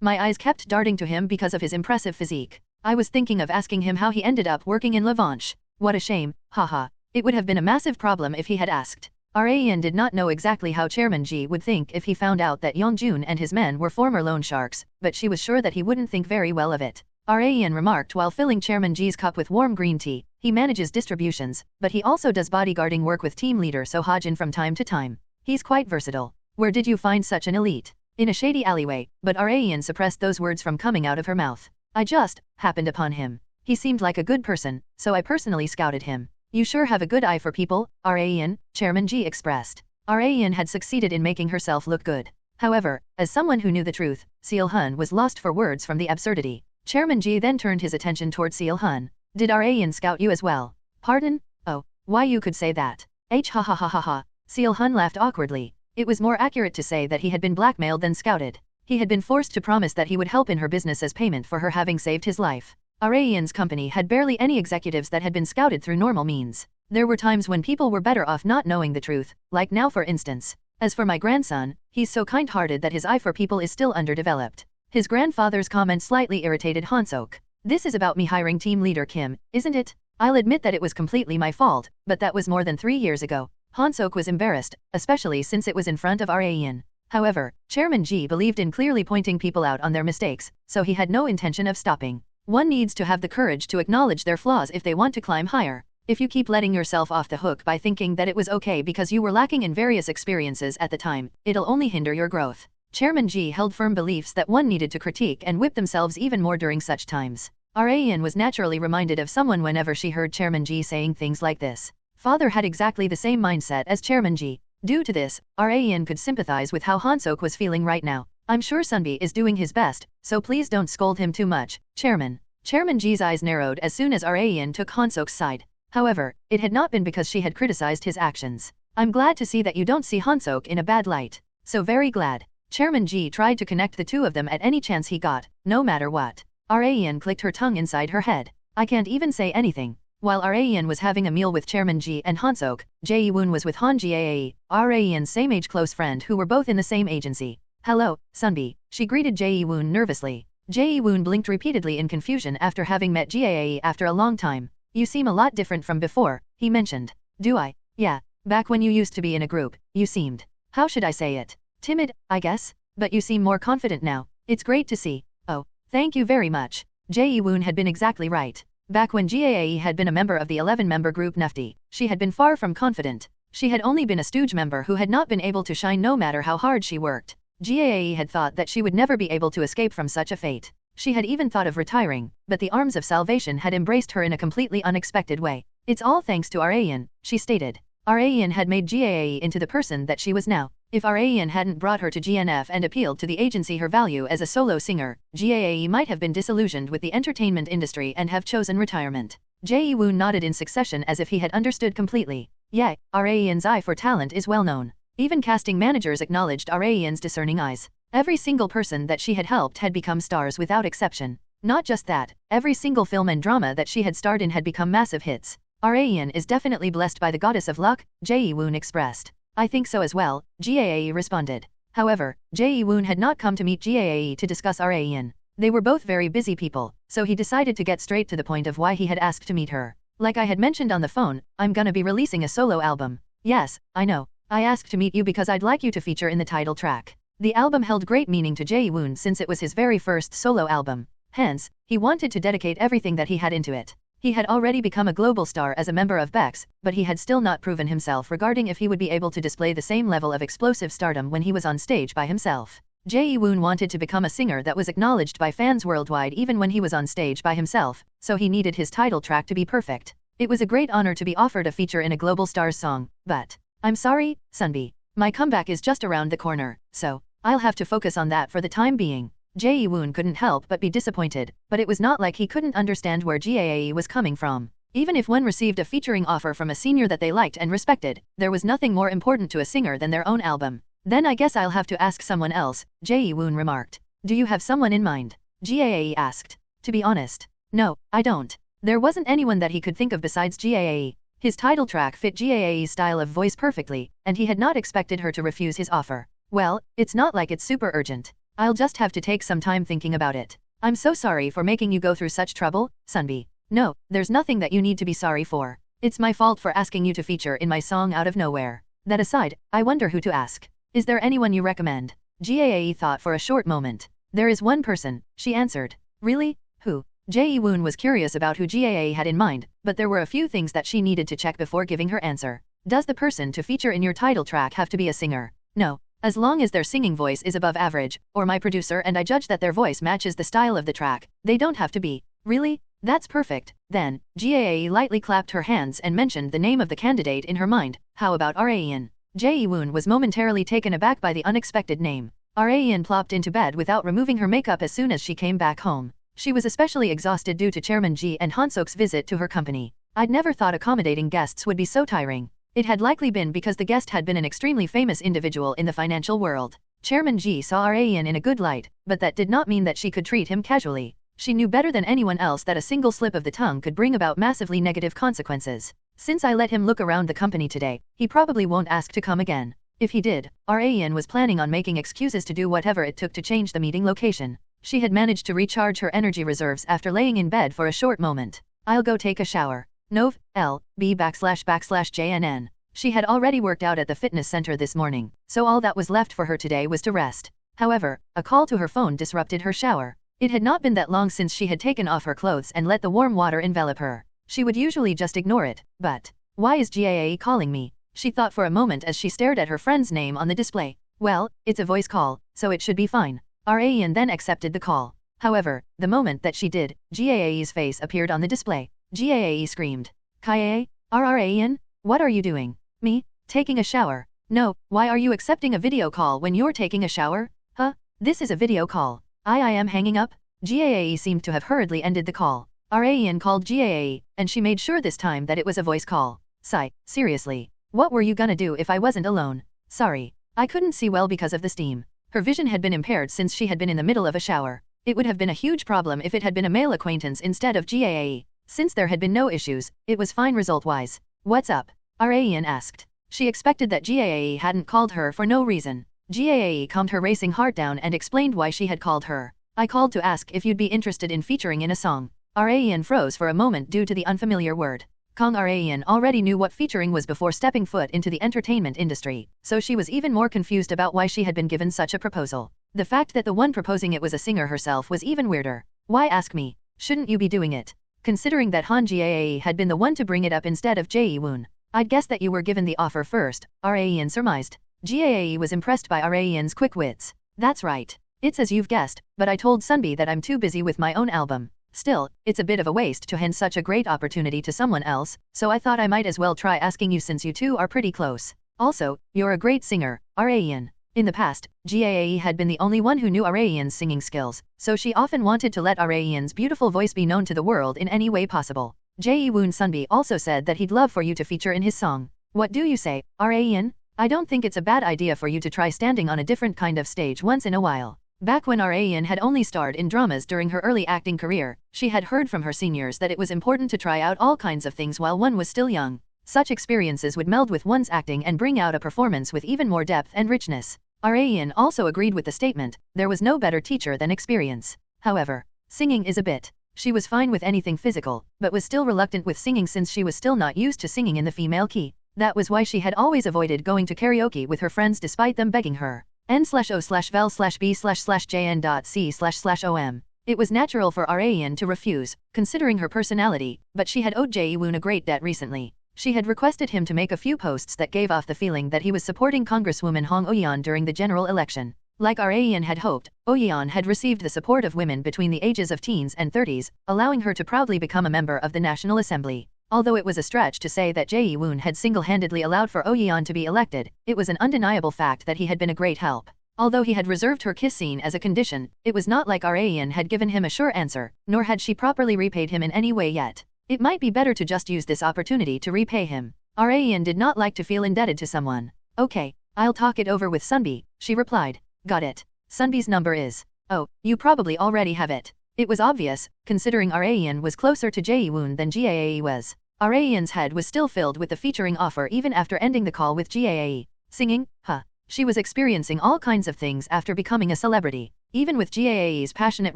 My eyes kept darting to him because of his impressive physique. I was thinking of asking him how he ended up working in Lavanche. What a shame, haha. It would have been a massive problem if he had asked. Rayan did not know exactly how Chairman Ji would think if he found out that Young-jun and his men were former loan sharks, but she was sure that he wouldn't think very well of it. Rayan remarked while filling Chairman Ji's cup with warm green tea. He manages distributions, but he also does bodyguarding work with team leader So Ha-jin from time to time. He's quite versatile. Where did you find such an elite? In a shady alleyway, but Rayan suppressed those words from coming out of her mouth. I just happened upon him. He seemed like a good person, so I personally scouted him. You sure have a good eye for people, Rayan, Chairman Ji expressed. Rayan had succeeded in making herself look good. However, as someone who knew the truth, Seol-hun was lost for words from the absurdity. Chairman Ji then turned his attention toward Seol-hun. Did Rayan scout you as well? Pardon? Oh, why you could say that. Ha ha ha ha ha. Seol-hun laughed awkwardly. It was more accurate to say that he had been blackmailed than scouted. He had been forced to promise that he would help in her business as payment for her having saved his life. Rayan's company had barely any executives that had been scouted through normal means. There were times when people were better off not knowing the truth, like now for instance. As for my grandson, he's so kind-hearted that his eye for people is still underdeveloped. His grandfather's comment slightly irritated Han-sok. This is about me hiring team leader Kim, isn't it? I'll admit that it was completely my fault, but that was more than 3 years ago. Han-sok was embarrassed, especially since it was in front of Rayan. However, Chairman Ji believed in clearly pointing people out on their mistakes, so he had no intention of stopping. One needs to have the courage to acknowledge their flaws if they want to climb higher. If you keep letting yourself off the hook by thinking that it was okay because you were lacking in various experiences at the time, it'll only hinder your growth. Chairman Ji held firm beliefs that one needed to critique and whip themselves even more during such times. Rayan was naturally reminded of someone whenever she heard Chairman Ji saying things like this. Father had exactly the same mindset as Chairman Ji. Due to this, Rayan could sympathize with how Han-sok was feeling right now. I'm sure Sunbi is doing his best, so please don't scold him too much, Chairman. Chairman Ji's eyes narrowed as soon as Rayan took Han-sok's side. However, it had not been because she had criticized his actions. I'm glad to see that you don't see Han-sok in a bad light. So very glad. Chairman Ji tried to connect the two of them at any chance he got, no matter what. Rayan clicked her tongue inside her head. I can't even say anything. While Rayan was having a meal with Chairman Ji and Han-sok, Jae-woon was with Han-Gyo, Rayan's same-age close friend who were both in the same agency. Hello, Sunbi, she greeted Jae-woon nervously. Jae-woon blinked repeatedly in confusion after having met Jae after a long time. You seem a lot different from before, he mentioned. Do I? Yeah, back when you used to be in a group, you seemed, how should I say it? Timid, I guess, but you seem more confident now. It's great to see. Oh, Thank you very much. Jae-woon had been exactly right. Back when Gae had been a member of the 11-member group Nufty, she had been far from confident. She had only been a stooge member who had not been able to shine no matter how hard she worked. Gae had thought that she would never be able to escape from such a fate. She had even thought of retiring, but the arms of salvation had embraced her in a completely unexpected way. It's all thanks to Rayan, she stated. Rayan had made Gae into the person that she was now. If Rayan hadn't brought her to GNF and appealed to the agency her value as a solo singer, Gae might have been disillusioned with the entertainment industry and have chosen retirement. Jae-woon nodded in succession as if he had understood completely. Yeah, Rayan's eye for talent is well known. Even casting managers acknowledged Rayan's discerning eyes. Every single person that she had helped had become stars without exception. Not just that, every single film and drama that she had starred in had become massive hits. Rayan is definitely blessed by the goddess of luck, Jae-woon expressed. I think so as well, Gae responded. However, Jae-woon had not come to meet Gae to discuss Rayan. They were both very busy people, so he decided to get straight to the point of why he had asked to meet her. Like I had mentioned on the phone, I'm gonna be releasing a solo album. Yes, I know. I asked to meet you because I'd like you to feature in the title track. The album held great meaning to Jae-woon since it was his very first solo album. Hence, he wanted to dedicate everything that he had into it. He had already become a global star as a member of Bex, but he had still not proven himself regarding if he would be able to display the same level of explosive stardom when he was on stage by himself. Jae-woon wanted to become a singer that was acknowledged by fans worldwide even when he was on stage by himself, so he needed his title track to be perfect. It was a great honor to be offered a feature in a global star's song, but I'm sorry, Sunbi. My comeback is just around the corner, so I'll have to focus on that for the time being. Jae-woon couldn't help but be disappointed, but it was not like he couldn't understand where Gae was coming from. Even if one received a featuring offer from a senior that they liked and respected, there was nothing more important to a singer than their own album. Then I guess I'll have to ask someone else, Jae-woon remarked. Do you have someone in mind? Gae asked. To be honest, no, I don't. There wasn't anyone that he could think of besides Gae. His title track fit Gae's style of voice perfectly, and he had not expected her to refuse his offer. Well, it's not like it's super urgent. I'll just have to take some time thinking about it. I'm so sorry for making you go through such trouble, Sunbi. No, there's nothing that you need to be sorry for. It's my fault for asking you to feature in my song out of nowhere. That aside, I wonder who to ask. Is there anyone you recommend? Gae thought for a short moment. There is one person, she answered. Really? Who? Jae-woon was curious about who Gae had in mind, but there were a few things that she needed to check before giving her answer. Does the person to feature in your title track have to be a singer? No. As long as their singing voice is above average, or my producer and I judge that their voice matches the style of the track, they don't have to be. Really? That's perfect. Then, Gae lightly clapped her hands and mentioned the name of the candidate in her mind. How about Rayan? Jae-woon was momentarily taken aback by the unexpected name. Rayan plopped into bed without removing her makeup as soon as she came back home. She was especially exhausted due to Chairman Ji and Han-Sok's visit to her company. I'd never thought accommodating guests would be so tiring. It had likely been because the guest had been an extremely famous individual in the financial world. Chairman Ji saw Rayan in a good light, but that did not mean that she could treat him casually. She knew better than anyone else that a single slip of the tongue could bring about massively negative consequences. Since I let him look around the company today, he probably won't ask to come again. If he did, Rayan was planning on making excuses to do whatever it took to change the meeting location. She had managed to recharge her energy reserves after laying in bed for a short moment. I'll go take a shower. Nov. L. B /JNN. She had already worked out at the fitness center this morning, so all that was left for her today was to rest. However, a call to her phone disrupted her shower. It had not been that long since she had taken off her clothes and let the warm water envelop her. She would usually just ignore it, but why is Gae calling me? She thought for a moment as she stared at her friend's name on the display. Well, it's a voice call, so it should be fine. Rayan then accepted the call. However, the moment that she did, Gae's face appeared on the display. Gae screamed. Kae? Rayan? What are you doing? Me? Taking a shower? No, why are you accepting a video call when you're taking a shower? Huh? This is a video call. I am hanging up? Gae seemed to have hurriedly ended the call. Rayan called Gae, and she made sure this time that it was a voice call. Sigh, seriously. What were you gonna do if I wasn't alone? Sorry. I couldn't see well because of the steam. Her vision had been impaired since she had been in the middle of a shower. It would have been a huge problem if it had been a male acquaintance instead of Gae. Since there had been no issues, it was fine result-wise. What's up? Rayan asked. She expected that Gae hadn't called her for no reason. Gae calmed her racing heart down and explained why she had called her. I called to ask if you'd be interested in featuring in a song. Rayan froze for a moment due to the unfamiliar word. Rayan already knew what featuring was before stepping foot into the entertainment industry, so she was even more confused about why she had been given such a proposal. The fact that the one proposing it was a singer herself was even weirder. Why ask me? Shouldn't you be doing it? Considering that Han-Gyo had been the one to bring it up instead of Jae-woon. I'd guess that you were given the offer first, Raeun surmised. Gyo was impressed by Raeun's quick wits. That's right. It's as you've guessed, but I told Sunbi that I'm too busy with my own album. Still, it's a bit of a waste to hand such a great opportunity to someone else, so I thought I might as well try asking you since you two are pretty close. Also, you're a great singer, Raeun. In the past, Gyo had been the only one who knew Raeun's singing skills, so she often wanted to let Raeun's beautiful voice be known to the world in any way possible. Jae-woon Sunbi also said that he'd love for you to feature in his song. What do you say, Raeun? I don't think it's a bad idea for you to try standing on a different kind of stage once in a while. Back when Raeun had only starred in dramas during her early acting career, she had heard from her seniors that it was important to try out all kinds of things while one was still young. Such experiences would meld with one's acting and bring out a performance with even more depth and richness. Raeun also agreed with the statement, there was no better teacher than experience. However, singing is a bit. She was fine with anything physical, but was still reluctant with singing since she was still not used to singing in the female key. That was why she had always avoided going to karaoke with her friends despite them begging her. n/o/vel/b/jn.c//om. It was natural for Raeun to refuse, considering her personality, but she had owed Jae-woon a great debt recently. She had requested him to make a few posts that gave off the feeling that he was supporting Congresswoman Hong Oh-yeon during the general election. Like Raeun had hoped, Oh-yeon had received the support of women between the ages of teens and 30s, allowing her to proudly become a member of the National Assembly. Although it was a stretch to say that Jae-woon had single-handedly allowed for Oh-yeon to be elected, it was an undeniable fact that he had been a great help. Although he had reserved her kiss scene as a condition, it was not like Raeun had given him a sure answer, nor had she properly repaid him in any way yet. It might be better to just use this opportunity to repay him. Raeun did not like to feel indebted to someone. Okay, I'll talk it over with Sunbi, she replied. Got it. Sunbi's number is. Oh, you probably already have it. It was obvious, considering Raeun was closer to Jae-woon than Gyo was. Raeun's head was still filled with the featuring offer even after ending the call with Gyo. Singing? Huh. She was experiencing all kinds of things after becoming a celebrity. Even with Gyo's passionate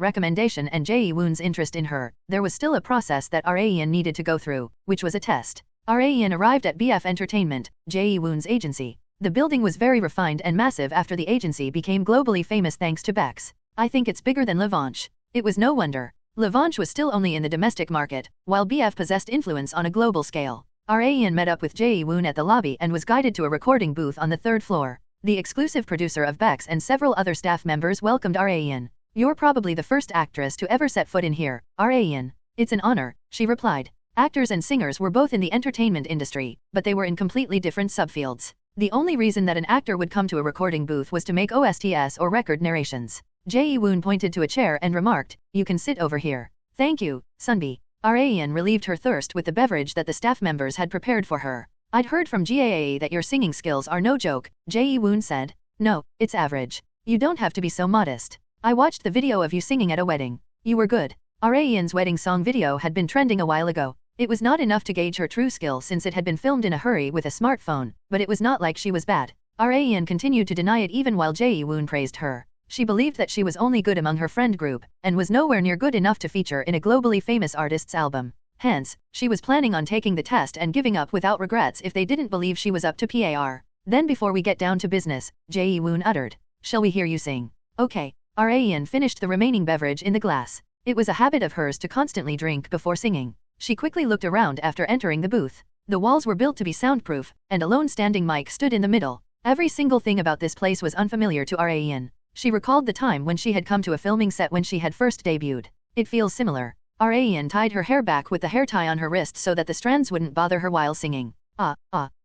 recommendation and Jae-woon's interest in her, there was still a process that Raeun needed to go through, which was a test. Raeun arrived at BF Entertainment, Jae-woon's agency. The building was very refined and massive after the agency became globally famous thanks to Bex. I think it's bigger than Levanche. It was no wonder. Levanche was still only in the domestic market, while BF possessed influence on a global scale. Raeun met up with Jae-woon at the lobby and was guided to a recording booth on the 3rd floor. The exclusive producer of Bex and several other staff members welcomed Raeun. You're probably the first actress to ever set foot in here, Raeun. It's an honor, she replied. Actors and singers were both in the entertainment industry, but they were in completely different subfields. The only reason that an actor would come to a recording booth was to make OSTs or record narrations. Jae-woon pointed to a chair and remarked, you can sit over here. Thank you, Sunbi. Raeun relieved her thirst with the beverage that the staff members had prepared for her. I'd heard from Gyo that your singing skills are no joke, Jae-woon said. No, it's average. You don't have to be so modest. I watched the video of you singing at a wedding. You were good. Raeun's wedding song video had been trending a while ago. It was not enough to gauge her true skill since it had been filmed in a hurry with a smartphone, but it was not like she was bad. Raeun continued to deny it even while Jae-woon praised her. She believed that she was only good among her friend group, and was nowhere near good enough to feature in a globally famous artist's album. Hence, she was planning on taking the test and giving up without regrets if they didn't believe she was up to par. Then before we get down to business, Jae-woon uttered. Shall we hear you sing? Okay. Raeun finished the remaining beverage in the glass. It was a habit of hers to constantly drink before singing. She quickly looked around after entering the booth. The walls were built to be soundproof, and a lone standing mic stood in the middle. Every single thing about this place was unfamiliar to Raeun. She recalled the time when she had come to a filming set when she had first debuted. It feels similar. Raeun tied her hair back with the hair tie on her wrist so that the strands wouldn't bother her while singing.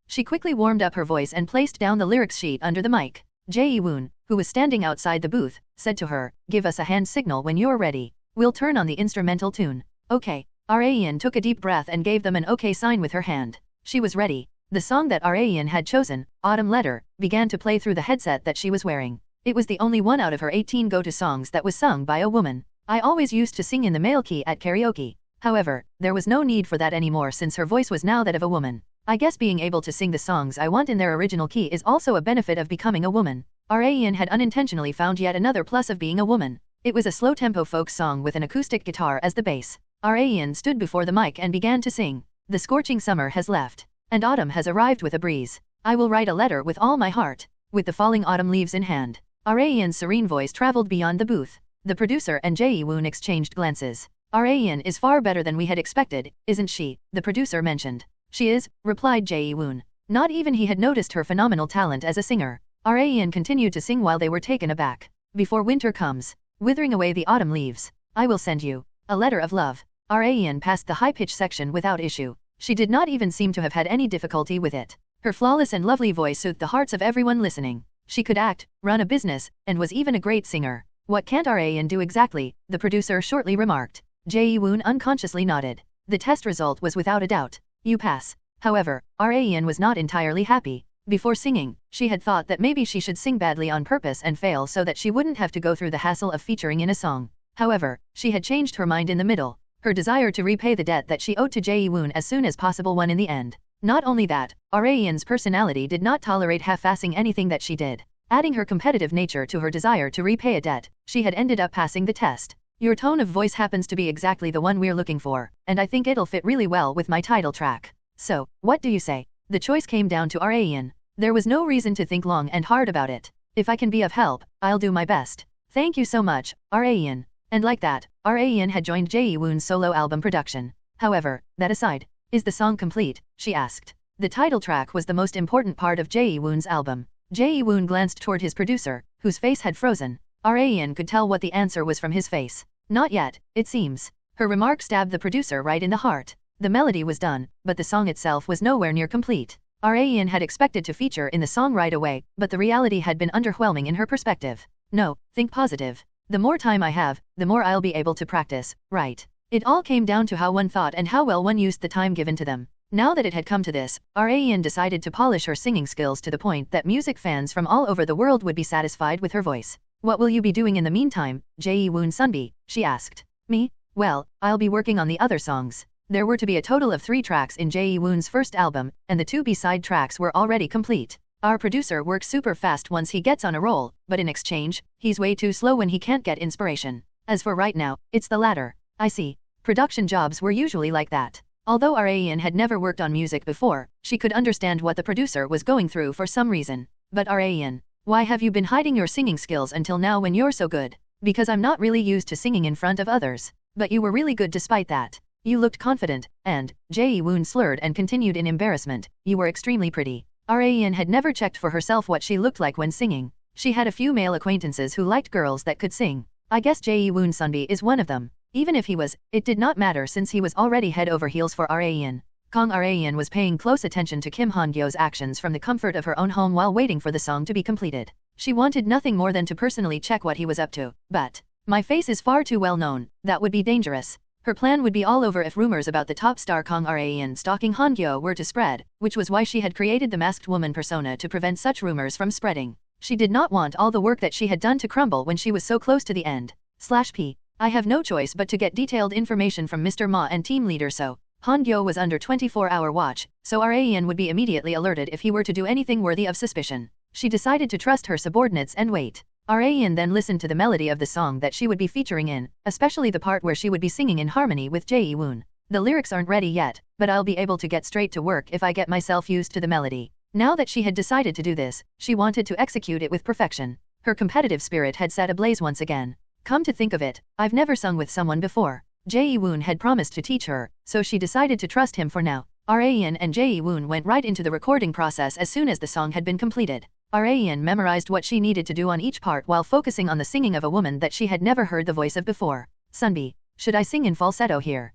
She quickly warmed up her voice and placed down the lyrics sheet under the mic. Jae-woon, who was standing outside the booth, said to her, give us a hand signal when you're ready. We'll turn on the instrumental tune. Okay. Raeun took a deep breath and gave them an okay sign with her hand. She was ready. The song that Raeun had chosen, Autumn Letter, began to play through the headset that she was wearing. It was the only one out of her 18 go-to songs that was sung by a woman. I always used to sing in the male key at karaoke. However, there was no need for that anymore since her voice was now that of a woman. I guess being able to sing the songs I want in their original key is also a benefit of becoming a woman. Raeun had unintentionally found yet another plus of being a woman. It was a slow-tempo folk song with an acoustic guitar as the bass. Raeun stood before the mic and began to sing. The scorching summer has left, and autumn has arrived with a breeze. I will write a letter with all my heart, with the falling autumn leaves in hand. Raeyeon's serene voice traveled beyond the booth. The producer and Jae-woon exchanged glances. Raeyeon is far better than we had expected, isn't she? The producer mentioned. She is, replied Jae-woon. Not even he had noticed her phenomenal talent as a singer. Raeyeon continued to sing while they were taken aback. Before winter comes, withering away the autumn leaves, I will send you a letter of love. Raeyeon passed the high-pitch section without issue. She did not even seem to have had any difficulty with it. Her flawless and lovely voice soothed the hearts of everyone listening. She could act, run a business, and was even a great singer. What can't Raeyeon do exactly? The producer shortly remarked. Jae-woon unconsciously nodded. The test result was without a doubt. You pass. However, Raeyeon was not entirely happy. Before singing, she had thought that maybe she should sing badly on purpose and fail so that she wouldn't have to go through the hassle of featuring in a song. However, she had changed her mind in the middle. Her desire to repay the debt that she owed to Jae-woon as soon as possible won in the end. Not only that, Raeyeon's personality did not tolerate half-assing anything that she did. Adding her competitive nature to her desire to repay a debt, she had ended up passing the test. Your tone of voice happens to be exactly the one we're looking for, and I think it'll fit really well with my title track. So, what do you say? The choice came down to Raeyeon. There was no reason to think long and hard about it. If I can be of help, I'll do my best. Thank you so much, Raeyeon. And like that, Raeyeon had joined Jae-woon's solo album production. However, that aside, is the song complete? She asked. The title track was the most important part of Jae-woon's album. Jae-woon glanced toward his producer, whose face had frozen. Raeyeon could tell what the answer was from his face. Not yet, it seems. Her remark stabbed the producer right in the heart. The melody was done, but the song itself was nowhere near complete. Raeyeon had expected to feature in the song right away, but the reality had been underwhelming in her perspective. No, think positive. The more time I have, the more I'll be able to practice, right? It all came down to how one thought and how well one used the time given to them. Now that it had come to this, Raeyeon decided to polish her singing skills to the point that music fans from all over the world would be satisfied with her voice. What will you be doing in the meantime, Jae-woon Sunbi? She asked. Me? Well, I'll be working on the other songs. There were to be a total of 3 tracks in Jae-woon's first album, and the 2 B-side tracks were already complete. Our producer works super fast once he gets on a roll, but in exchange, he's way too slow when he can't get inspiration. As for right now, it's the latter. I see. Production jobs were usually like that. Although Raeyeon had never worked on music before, she could understand what the producer was going through for some reason. But Raeyeon, why have you been hiding your singing skills until now when you're so good? Because I'm not really used to singing in front of others. But you were really good despite that. You looked confident, and, Jae-woon slurred and continued in embarrassment, you were extremely pretty. Raeyeon had never checked for herself what she looked like when singing. She had a few male acquaintances who liked girls that could sing. I guess Jae-woon Sunbi is one of them. Even if he was, it did not matter since he was already head over heels for Raeyeon. Raeyeon was paying close attention to Kim Han-Gyo's actions from the comfort of her own home while waiting for the song to be completed. She wanted nothing more than to personally check what he was up to, but, my face is far too well known, that would be dangerous. Her plan would be all over if rumors about the top star Raeyeon stalking Han-Gyo were to spread, which was why she had created the masked woman persona to prevent such rumors from spreading. She did not want all the work that she had done to crumble when she was so close to the end. /P. I have no choice but to get detailed information from Mr. Ma and team leader so. Han-Gyo was under 24-hour watch, so Raeyeon would be immediately alerted if he were to do anything worthy of suspicion. She decided to trust her subordinates and wait. Raeyeon then listened to the melody of the song that she would be featuring in, especially the part where she would be singing in harmony with Jae-woon. The lyrics aren't ready yet, but I'll be able to get straight to work if I get myself used to the melody. Now that she had decided to do this, she wanted to execute it with perfection. Her competitive spirit had set ablaze once again. Come to think of it, I've never sung with someone before. Jae-woon had promised to teach her, so she decided to trust him for now. Raeyeon and Jae-woon went right into the recording process as soon as the song had been completed. Raeyeon memorized what she needed to do on each part while focusing on the singing of a woman that she had never heard the voice of before. Sunbi, should I sing in falsetto here?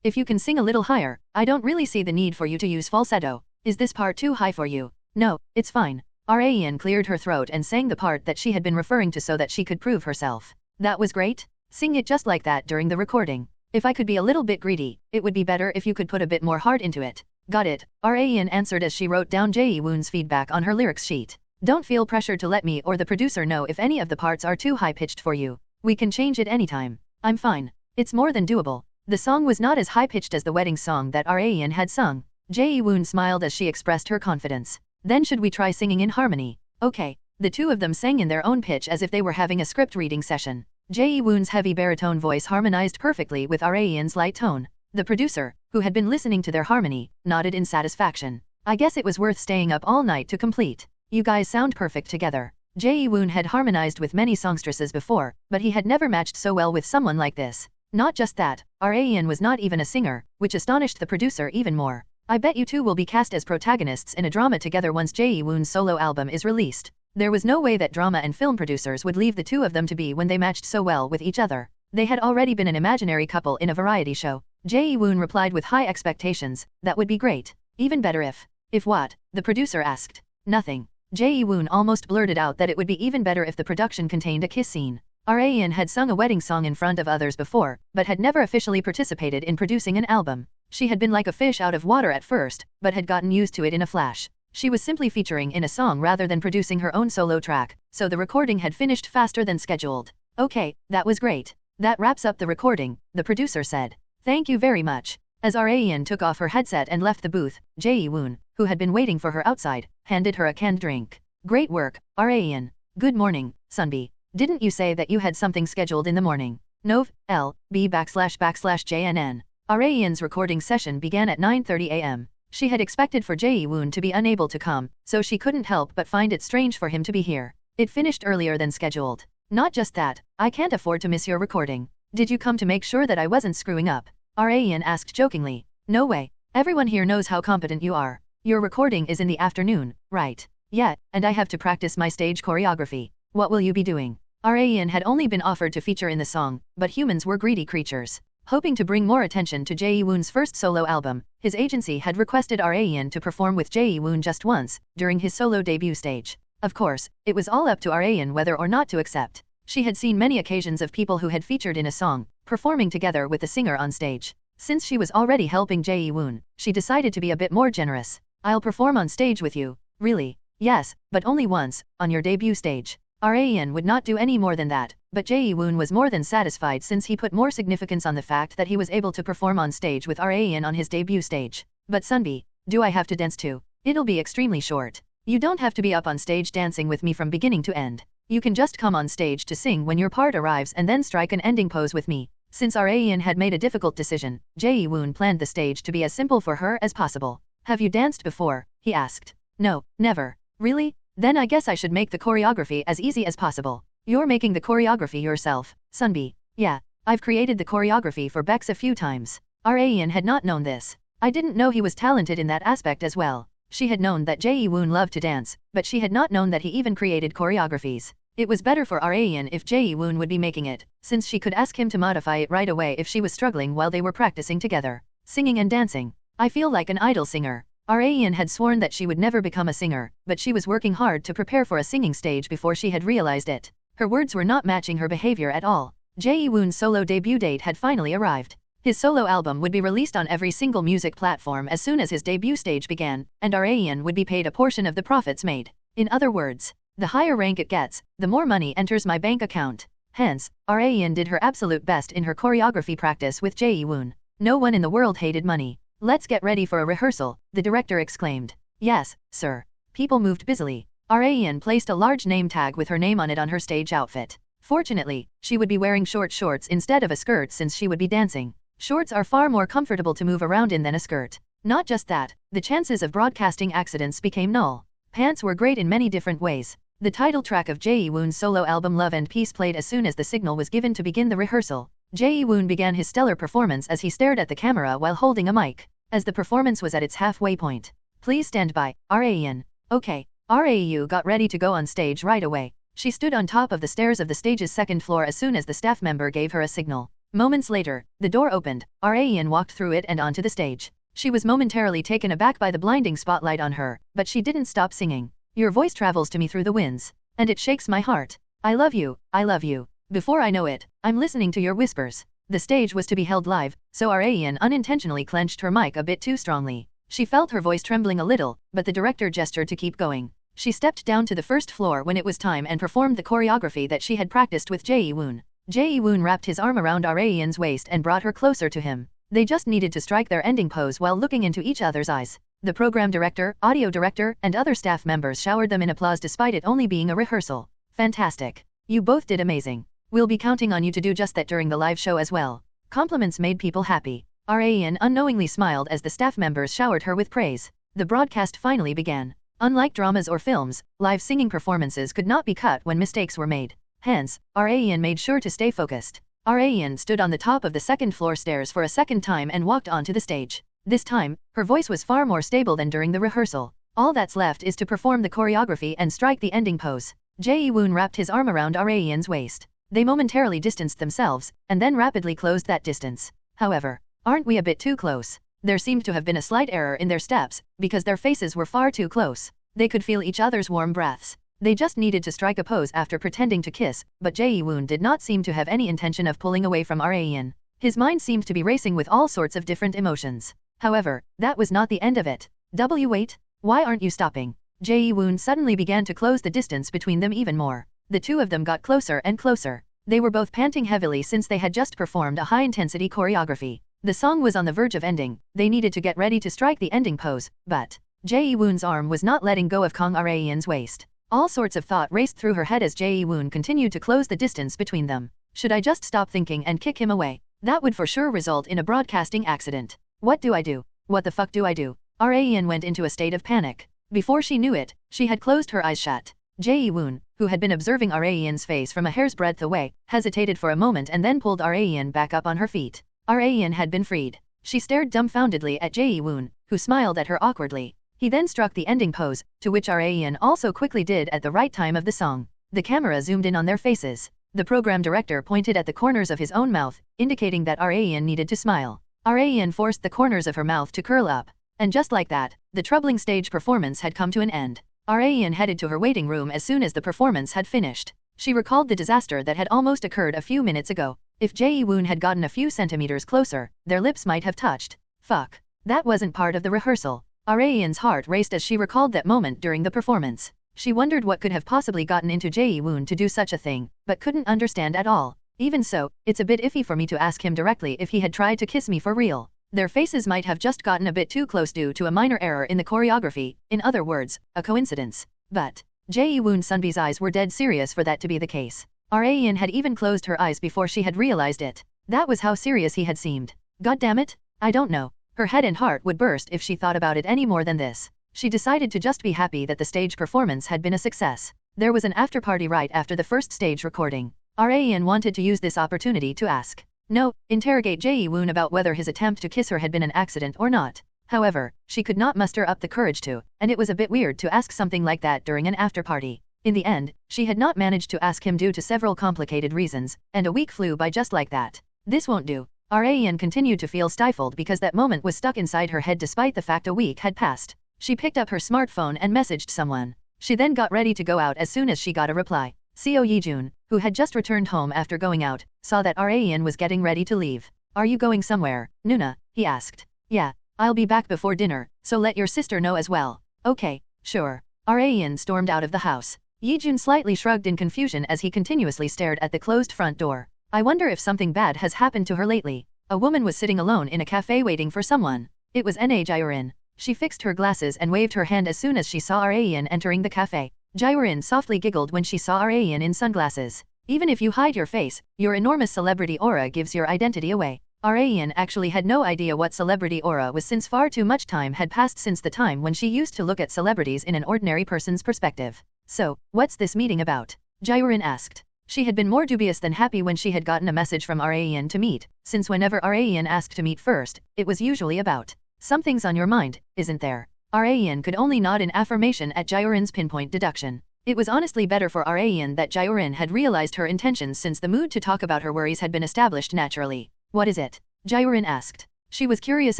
If you can sing a little higher, I don't really see the need for you to use falsetto. Is this part too high for you? No, it's fine. Raeyeon cleared her throat and sang the part that she had been referring to so that she could prove herself. That was great. Sing it just like that during the recording. If I could be a little bit greedy, it would be better if you could put a bit more heart into it. Got it, Raeyeon answered as she wrote down Jae-woon's feedback on her lyrics sheet. Don't feel pressured to let me or the producer know if any of the parts are too high-pitched for you. We can change it anytime. I'm fine. It's more than doable. The song was not as high-pitched as the wedding song that Raeyeon had sung. Jae-woon smiled as she expressed her confidence. Then should we try singing in harmony? Okay. The two of them sang in their own pitch as if they were having a script reading session. Jae-woon's heavy baritone voice harmonized perfectly with Raeyeon's light tone. The producer, who had been listening to their harmony, nodded in satisfaction. I guess it was worth staying up all night to complete. You guys sound perfect together. Jae-woon had harmonized with many songstresses before, but he had never matched so well with someone like this. Not just that, Raeun was not even a singer, which astonished the producer even more. I bet you two will be cast as protagonists in a drama together once Jae-woon's solo album is released. There was no way that drama and film producers would leave the two of them to be when they matched so well with each other. They had already been an imaginary couple in a variety show. Jae-woon replied with high expectations, that would be great. Even better if. If what? The producer asked. Nothing. Jae-woon almost blurted out that it would be even better if the production contained a kiss scene. Raeun had sung a wedding song in front of others before, but had never officially participated in producing an album. She had been like a fish out of water at first, but had gotten used to it in a flash. She was simply featuring in a song rather than producing her own solo track, so the recording had finished faster than scheduled. Okay, that was great. That wraps up the recording, the producer said. Thank you very much. As Raeun took off her headset and left the booth, Jae-woon, who had been waiting for her outside, handed her a canned drink. Great work, Raeun. Good morning, Sunbi. Didn't you say that you had something scheduled in the morning? Nov. L. B//JNN. Raeun's recording session began at 9:30 a.m. She had expected for Jae-woon to be unable to come, so she couldn't help but find it strange for him to be here. It finished earlier than scheduled. Not just that, I can't afford to miss your recording. Did you come to make sure that I wasn't screwing up? Raeun asked jokingly. No way. Everyone here knows how competent you are. Your recording is in the afternoon, right? Yeah, and I have to practice my stage choreography. What will you be doing? Raeun had only been offered to feature in the song, but humans were greedy creatures. Hoping to bring more attention to Jae-woon's first solo album, his agency had requested Raeun to perform with Jae-woon just once, during his solo debut stage. Of course, it was all up to Raeun whether or not to accept. She had seen many occasions of people who had featured in a song, performing together with the singer on stage. Since she was already helping Jae-woon, she decided to be a bit more generous. I'll perform on stage with you. Really? Yes, but only once, on your debut stage. Raeun would not do any more than that, but Jae-woon was more than satisfied since he put more significance on the fact that he was able to perform on stage with Raeun on his debut stage. But Sunbi, do I have to dance too? It'll be extremely short. You don't have to be up on stage dancing with me from beginning to end. You can just come on stage to sing when your part arrives and then strike an ending pose with me. Since Raeun had made a difficult decision, Jae-woon planned the stage to be as simple for her as possible. Have you danced before? He asked. No, never. Really? Then I guess I should make the choreography as easy as possible. You're making the choreography yourself, Sunbi. Yeah, I've created the choreography for Bex a few times. Raeun had not known this. I didn't know he was talented in that aspect as well. She had known that Jae-woon loved to dance, but she had not known that he even created choreographies. It was better for Raeun if Jae-woon would be making it, since she could ask him to modify it right away if she was struggling while they were practicing together. Singing and dancing. I feel like an idol singer. Raeun had sworn that she would never become a singer, but she was working hard to prepare for a singing stage before she had realized it. Her words were not matching her behavior at all. Jae-woon's solo debut date had finally arrived. His solo album would be released on every single music platform as soon as his debut stage began, and Raeun would be paid a portion of the profits made. In other words, the higher rank it gets, the more money enters my bank account. Hence, Raeun did her absolute best in her choreography practice with Jae-woon. No one in the world hated money. Let's get ready for a rehearsal, the director exclaimed. Yes, sir. People moved busily. Raeun placed a large name tag with her name on it on her stage outfit. Fortunately, she would be wearing short shorts instead of a skirt since she would be dancing. Shorts are far more comfortable to move around in than a skirt. Not just that, the chances of broadcasting accidents became null. Pants were great in many different ways. The title track of Jae-woon's solo album Love and Peace played as soon as the signal was given to begin the rehearsal. Jae-woon began his stellar performance as he stared at the camera while holding a mic. As the performance was at its halfway point. Please stand by, Raeun. Okay. Raeun got ready to go on stage right away. She stood on top of the stairs of the stage's second floor as soon as the staff member gave her a signal. Moments later, the door opened. Raeun walked through it and onto the stage. She was momentarily taken aback by the blinding spotlight on her, but she didn't stop singing. Your voice travels to me through the winds, and it shakes my heart. I love you, I love you. Before I know it, I'm listening to your whispers. The stage was to be held live, so Raeun unintentionally clenched her mic a bit too strongly. She felt her voice trembling a little, but the director gestured to keep going. She stepped down to the first floor when it was time and performed the choreography that she had practiced with Jae-woon. Jae-woon wrapped his arm around Raeun's waist and brought her closer to him. They just needed to strike their ending pose while looking into each other's eyes. The program director, audio director, and other staff members showered them in applause despite it only being a rehearsal. Fantastic. You both did amazing. We'll be counting on you to do just that during the live show as well. Compliments made people happy. Raeun unknowingly smiled as the staff members showered her with praise. The broadcast finally began. Unlike dramas or films, live singing performances could not be cut when mistakes were made. Hence, Raeun made sure to stay focused. Raeun stood on the top of the second-floor stairs for a second time and walked onto the stage. This time, her voice was far more stable than during the rehearsal. All that's left is to perform the choreography and strike the ending pose. Jae-woon wrapped his arm around Raeun's waist. They momentarily distanced themselves, and then rapidly closed that distance. However, aren't we a bit too close? There seemed to have been a slight error in their steps, because their faces were far too close. They could feel each other's warm breaths. They just needed to strike a pose after pretending to kiss, but Jae-woon did not seem to have any intention of pulling away from Raeun. His mind seemed to be racing with all sorts of different emotions. However, that was not the end of it. Wait, why aren't you stopping? Jae-woon suddenly began to close the distance between them even more. The two of them got closer and closer. They were both panting heavily since they had just performed a high-intensity choreography. The song was on the verge of ending. They needed to get ready to strike the ending pose, but Jae-woon's arm was not letting go of Kang Raeun's waist. All sorts of thought raced through her head as Jae-woon continued to close the distance between them. Should I just stop thinking and kick him away? That would for sure result in a broadcasting accident. What do I do? What the fuck do I do? Raeun went into a state of panic. Before she knew it, she had closed her eyes shut. Jae-woon, who had been observing Raeun's face from a hair's breadth away, hesitated for a moment and then pulled Raeun back up on her feet. Raeun had been freed. She stared dumbfoundedly at Jae-woon, who smiled at her awkwardly. He then struck the ending pose, to which Raeun also quickly did at the right time of the song. The camera zoomed in on their faces. The program director pointed at the corners of his own mouth, indicating that Raeun needed to smile. Raeun forced the corners of her mouth to curl up. And just like that, the troubling stage performance had come to an end. Raeun headed to her waiting room as soon as the performance had finished. She recalled the disaster that had almost occurred a few minutes ago. If Jae-woon had gotten a few centimeters closer, their lips might have touched. Fuck. That wasn't part of the rehearsal. Raeun's heart raced as she recalled that moment during the performance. She wondered what could have possibly gotten into Jae-woon to do such a thing, but couldn't understand at all. Even so, it's a bit iffy for me to ask him directly if he had tried to kiss me for real. Their faces might have just gotten a bit too close due to a minor error in the choreography, in other words, a coincidence. But Jae-woon Sunbi's eyes were dead serious for that to be the case. Raeun had even closed her eyes before she had realized it. That was how serious he had seemed. God damn it, I don't know. Her head and heart would burst if she thought about it any more than this. She decided to just be happy that the stage performance had been a success. There was an after-party right after the first stage recording. Raeun wanted to use this opportunity to interrogate Jae-woon about whether his attempt to kiss her had been an accident or not. However, she could not muster up the courage to, and it was a bit weird to ask something like that during an after-party. In the end, she had not managed to ask him due to several complicated reasons, and a week flew by just like that. This won't do. Raeun continued to feel stifled because that moment was stuck inside her head despite the fact a week had passed. She picked up her smartphone and messaged someone. She then got ready to go out as soon as she got a reply. Seo Yejun, who had just returned home after going out, saw that Raeun was getting ready to leave. Are you going somewhere, Nuna? He asked. Yeah, I'll be back before dinner, so let your sister know as well. Okay, sure. Raeun stormed out of the house. Yejun slightly shrugged in confusion as he continuously stared at the closed front door. I wonder if something bad has happened to her lately. A woman was sitting alone in a cafe waiting for someone. It was Na Jaerin. She fixed her glasses and waved her hand as soon as she saw Raeun entering the cafe. Jaerin softly giggled when she saw Raeun in sunglasses. Even if you hide your face, your enormous celebrity aura gives your identity away. Raeun actually had no idea what celebrity aura was since far too much time had passed since the time when she used to look at celebrities in an ordinary person's perspective. So, what's this meeting about? Jaerin asked. She had been more dubious than happy when she had gotten a message from Raeun to meet, since whenever Raeun asked to meet first, it was usually about something's on your mind, isn't there? Raeun could only nod in affirmation at Jaerin's pinpoint deduction. It was honestly better for Raeun that Jaerin had realized her intentions since the mood to talk about her worries had been established naturally. What is it? Jaerin asked. She was curious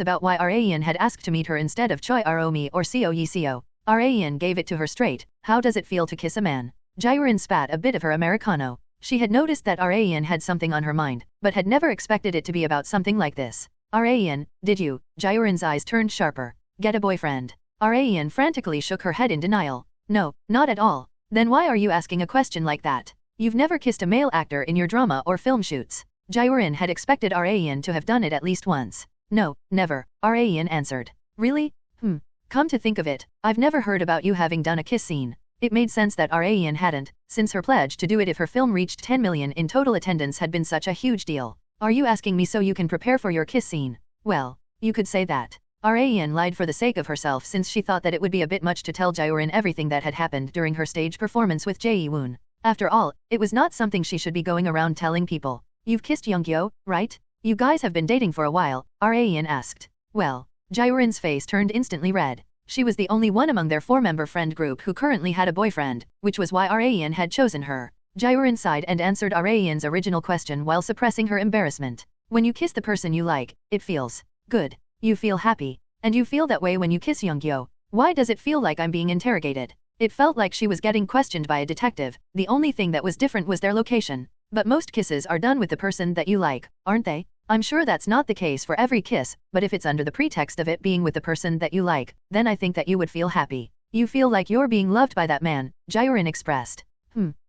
about why Raeun had asked to meet her instead of Choi Aromi or Seo Yiseo. Raeun gave it to her straight. How does it feel to kiss a man? Jaerin spat a bit of her Americano. She had noticed that Raeun had something on her mind, but had never expected it to be about something like this. Raeun, did you? Jaerin's eyes turned sharper. Get a boyfriend. Raeun frantically shook her head in denial. No, not at all. Then why are you asking a question like that? You've never kissed a male actor in your drama or film shoots. Jaerin had expected Raeun to have done it at least once. No, never, Raeun answered. Really? Come to think of it, I've never heard about you having done a kiss scene. It made sense that Raeun hadn't, since her pledge to do it if her film reached 10 million in total attendance had been such a huge deal. Are you asking me so you can prepare for your kiss scene? Well, you could say that. Ra lied for the sake of herself since she thought that it would be a bit much to tell Jae-woon everything that had happened during her stage performance with Jae-woon. After all, it was not something she should be going around telling people. You've kissed Han-Gyo, right? You guys have been dating for a while, Ra asked. Well, Jae-woon's face turned instantly red. She was the only one among their 4-member friend group who currently had a boyfriend, which was why Ra had chosen her. Jae-woon sighed and answered Ra's original question while suppressing her embarrassment. When you kiss the person you like, it feels good. You feel happy. And you feel that way when you kiss Han-Gyo. Why does it feel like I'm being interrogated? It felt like she was getting questioned by a detective. The only thing that was different was their location. But most kisses are done with the person that you like, aren't they? I'm sure that's not the case for every kiss, but if it's under the pretext of it being with the person that you like, then I think that you would feel happy. You feel like you're being loved by that man, Jae-woon expressed.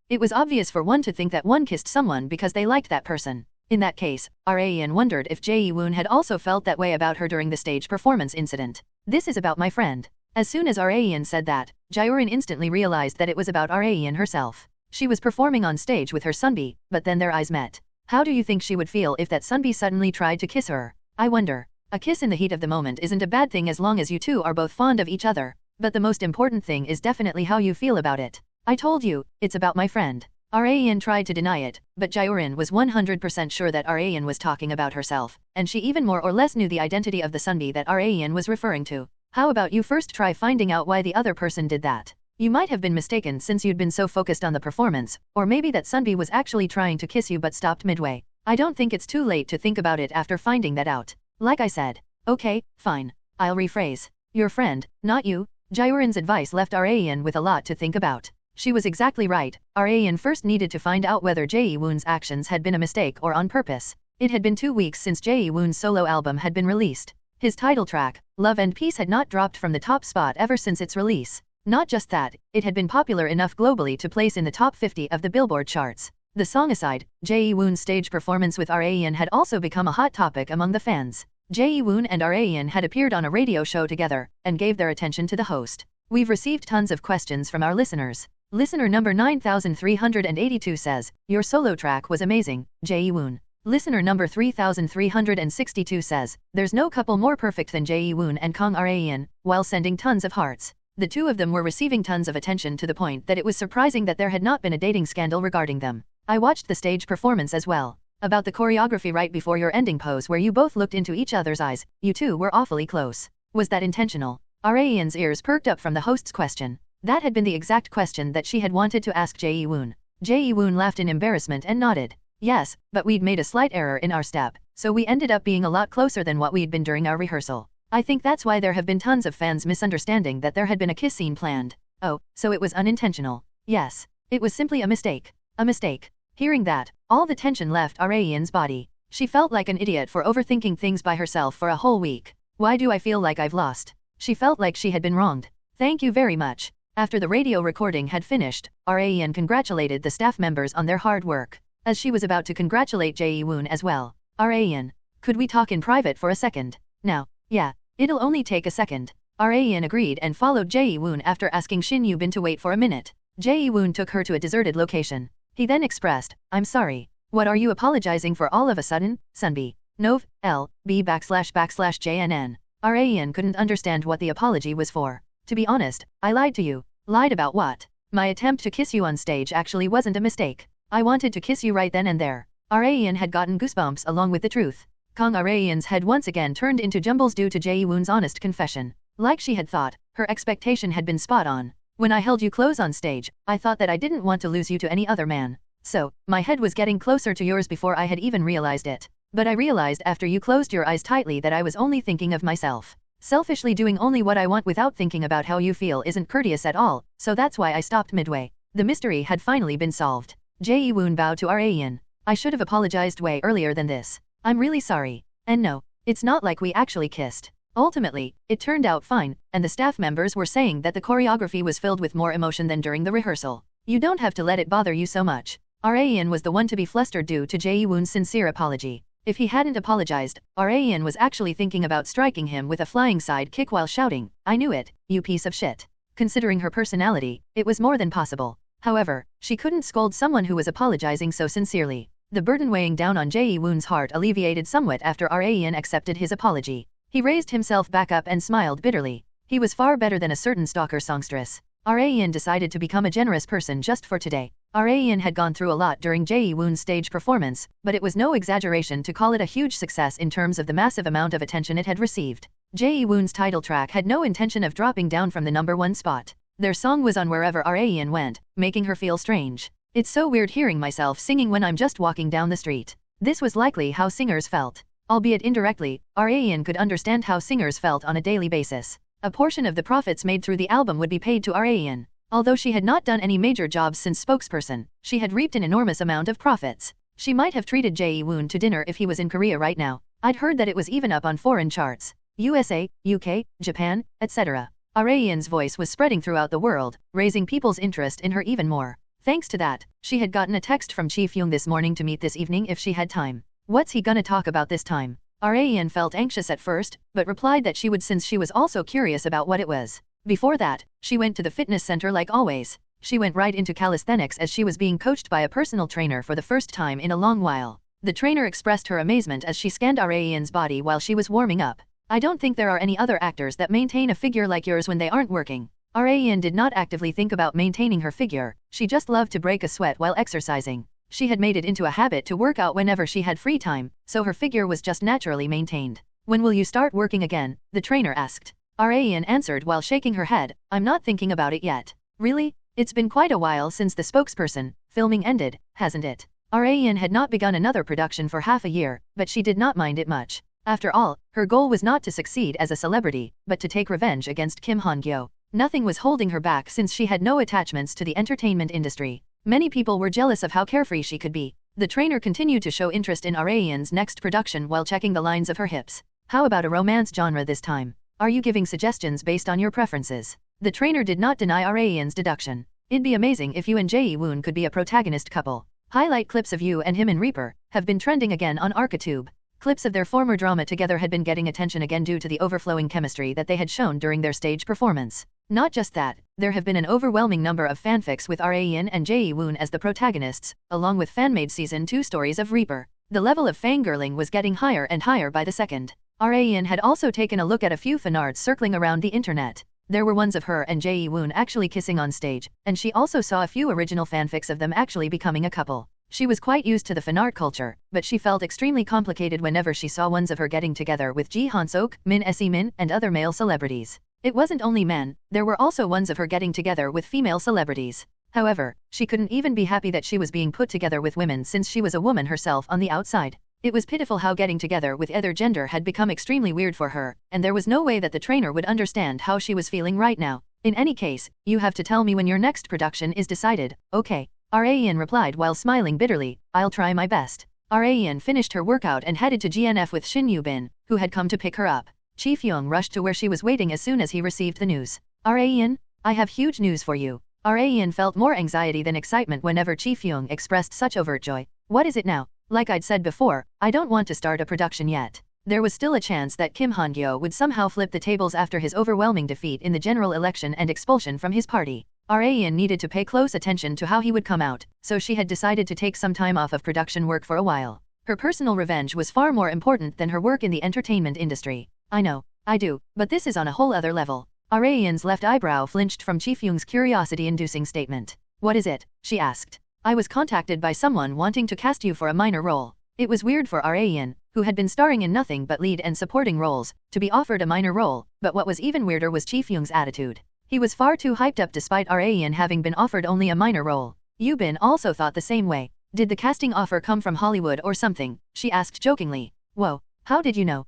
It was obvious for one to think that one kissed someone because they liked that person. In that case, Ra wondered if Jae-woon had also felt that way about her during the stage performance incident. This is about my friend. As soon as Ra said that, Jae-woon instantly realized that it was about Ra herself. She was performing on stage with her Sunbi, but then their eyes met. How do you think she would feel if that Sunbi suddenly tried to kiss her? I wonder. A kiss in the heat of the moment isn't a bad thing as long as you two are both fond of each other. But the most important thing is definitely how you feel about it. I told you, it's about my friend. Ra tried to deny it, but Jae-woon was 100% sure that Ra was talking about herself, and she even more or less knew the identity of the Sunbi that Ra was referring to. How about you first try finding out why the other person did that? You might have been mistaken since you'd been so focused on the performance, or maybe that Sunbi was actually trying to kiss you but stopped midway. I don't think it's too late to think about it after finding that out. Like I said. Okay, fine. I'll rephrase. Your friend, not you. Jae-woon's advice left Ra with a lot to think about. She was exactly right. Ra first needed to find out whether Jae-woon's actions had been a mistake or on purpose. It had been 2 weeks since Jae-woon's solo album had been released. His title track, Love and Peace, had not dropped from the top spot ever since its release. Not just that, it had been popular enough globally to place in the top 50 of the Billboard charts. The song aside, Jae-woon's stage performance with Ra had also become a hot topic among the fans. Jae-woon and Ra had appeared on a radio show together, and gave their attention to the host. We've received tons of questions from our listeners. Listener number 9382 says, your solo track was amazing, Jae-woon. Listener number 3362 says, there's no couple more perfect than Jae-woon and Kang Ra, while sending tons of hearts. The two of them were receiving tons of attention to the point that it was surprising that there had not been a dating scandal regarding them. I watched the stage performance as well. About the choreography right before your ending pose where you both looked into each other's eyes, you two were awfully close. Was that intentional? Ra's ears perked up from the host's question. That had been the exact question that she had wanted to ask Jae-woon. Jae-woon laughed in embarrassment and nodded. Yes, but we'd made a slight error in our step, so we ended up being a lot closer than what we'd been during our rehearsal. I think that's why there have been tons of fans misunderstanding that there had been a kiss scene planned. Oh, so it was unintentional. Yes. It was simply a mistake. A mistake. Hearing that, all the tension left Ra's body. She felt like an idiot for overthinking things by herself for a whole week. Why do I feel like I've lost? She felt like she had been wronged. Thank you very much. After the radio recording had finished, Ra congratulated the staff members on their hard work. As she was about to congratulate Jae-woon as well. Ra, could we talk in private for a second? Now. Yeah, it'll only take a second. Ra agreed and followed Jae-woon after asking Shin Yu-bin to wait for a minute. Jae-woon took her to a deserted location. He then expressed, I'm sorry. What are you apologizing for all of a sudden, Sunbi? Nov, L, B / JNN. Ra couldn't understand what the apology was for. To be honest, I lied to you. Lied about what? My attempt to kiss you on stage actually wasn't a mistake. I wanted to kiss you right then and there. Ra had gotten goosebumps along with the truth. Kang Ra's head once again turned into jumbles due to Jae-woon's honest confession. Like she had thought, her expectation had been spot on. When I held you close on stage, I thought that I didn't want to lose you to any other man. So, my head was getting closer to yours before I had even realized it. But I realized after you closed your eyes tightly that I was only thinking of myself. Selfishly doing only what I want without thinking about how you feel isn't courteous at all, so that's why I stopped midway. The mystery had finally been solved. Jae-woon bowed to Ra. I should have apologized way earlier than this. I'm really sorry. And no, it's not like we actually kissed. Ultimately, it turned out fine, and the staff members were saying that the choreography was filled with more emotion than during the rehearsal. You don't have to let it bother you so much. Ra was the one to be flustered due to Jae-woon's sincere apology. If he hadn't apologized, Ra was actually thinking about striking him with a flying side kick while shouting, I knew it, you piece of shit. Considering her personality, it was more than possible. However, she couldn't scold someone who was apologizing so sincerely. The burden weighing down on Jae-woon's heart alleviated somewhat after Ra accepted his apology. He raised himself back up and smiled bitterly. He was far better than a certain stalker songstress. Rayan decided to become a generous person just for today. Rayan had gone through a lot during Jae-woon's stage performance, but it was no exaggeration to call it a huge success in terms of the massive amount of attention it had received. Jae-woon's title track had no intention of dropping down from the #1 spot. Their song was on wherever Rayan went, making her feel strange. It's so weird hearing myself singing when I'm just walking down the street. This was likely how singers felt. Albeit indirectly, Rayan could understand how singers felt on a daily basis. A portion of the profits made through the album would be paid to Rayan. Although she had not done any major jobs since spokesperson, she had reaped an enormous amount of profits. She might have treated Jae-woon to dinner if he was in Korea right now. I'd heard that it was even up on foreign charts. USA, UK, Japan, etc. Rayan's voice was spreading throughout the world, raising people's interest in her even more. Thanks to that, she had gotten a text from Chi-Fyung this morning to meet this evening if she had time. What's he gonna talk about this time? Rayan felt anxious at first, but replied that she would since she was also curious about what it was. Before that, she went to the fitness center like always. She went right into calisthenics as she was being coached by a personal trainer for the first time in a long while. The trainer expressed her amazement as she scanned Rayan's body while she was warming up. I don't think there are any other actors that maintain a figure like yours when they aren't working. Rayan did not actively think about maintaining her figure, she just loved to break a sweat while exercising. She had made it into a habit to work out whenever she had free time, so her figure was just naturally maintained. When will you start working again? The trainer asked. Rayan answered while shaking her head, I'm not thinking about it yet. Really? It's been quite a while since the spokesperson filming ended, hasn't it? Rayan had not begun another production for half a year, but she did not mind it much. After all, her goal was not to succeed as a celebrity, but to take revenge against Kim Han-Gyo. Nothing was holding her back since she had no attachments to the entertainment industry. Many people were jealous of how carefree she could be. The trainer continued to show interest in Rayan's next production while checking the lines of her hips. How about a romance genre this time? Are you giving suggestions based on your preferences? The trainer did not deny Rayan's deduction. It'd be amazing if you and Jae-woon could be a protagonist couple. Highlight clips of you and him in Reaper have been trending again on ArcaTube. Clips of their former drama together had been getting attention again due to the overflowing chemistry that they had shown during their stage performance. Not just that, there have been an overwhelming number of fanfics with Rayan and Jae-woon as the protagonists, along with fan-made Season 2 stories of Reaper. The level of fangirling was getting higher and higher by the second. Rayan had also taken a look at a few fanarts circling around the internet. There were ones of her and Jae-woon actually kissing on stage, and she also saw a few original fanfics of them actually becoming a couple. She was quite used to the fanart culture, but she felt extremely complicated whenever she saw ones of her getting together with Ji Han-seok, Min Se-min, and other male celebrities. It wasn't only men, there were also ones of her getting together with female celebrities. However, she couldn't even be happy that she was being put together with women since she was a woman herself on the outside. It was pitiful how getting together with either gender had become extremely weird for her, and there was no way that the trainer would understand how she was feeling right now. In any case, you have to tell me when your next production is decided, okay? Rayan replied while smiling bitterly, I'll try my best. Rayan finished her workout and headed to GNF with Shin Yoo-bin, who had come to pick her up. Chi-Fyung rushed to where she was waiting as soon as he received the news. Rayan, I have huge news for you. Rayan felt more anxiety than excitement whenever Chi-Fyung expressed such overt joy. What is it now? Like I'd said before, I don't want to start a production yet. There was still a chance that Kim Han-Gyo would somehow flip the tables after his overwhelming defeat in the general election and expulsion from his party. Rayan needed to pay close attention to how he would come out, so she had decided to take some time off of production work for a while. Her personal revenge was far more important than her work in the entertainment industry. I know, I do, but this is on a whole other level. Rayan's left eyebrow flinched from Chi-Fyung's curiosity-inducing statement. What is it? She asked. I was contacted by someone wanting to cast you for a minor role. It was weird for Rayan, who had been starring in nothing but lead and supporting roles, to be offered a minor role, but what was even weirder was Chi-Fyung's attitude. He was far too hyped up despite Rayan having been offered only a minor role. Yoo-bin also thought the same way. Did the casting offer come from Hollywood or something? She asked jokingly. Whoa, how did you know?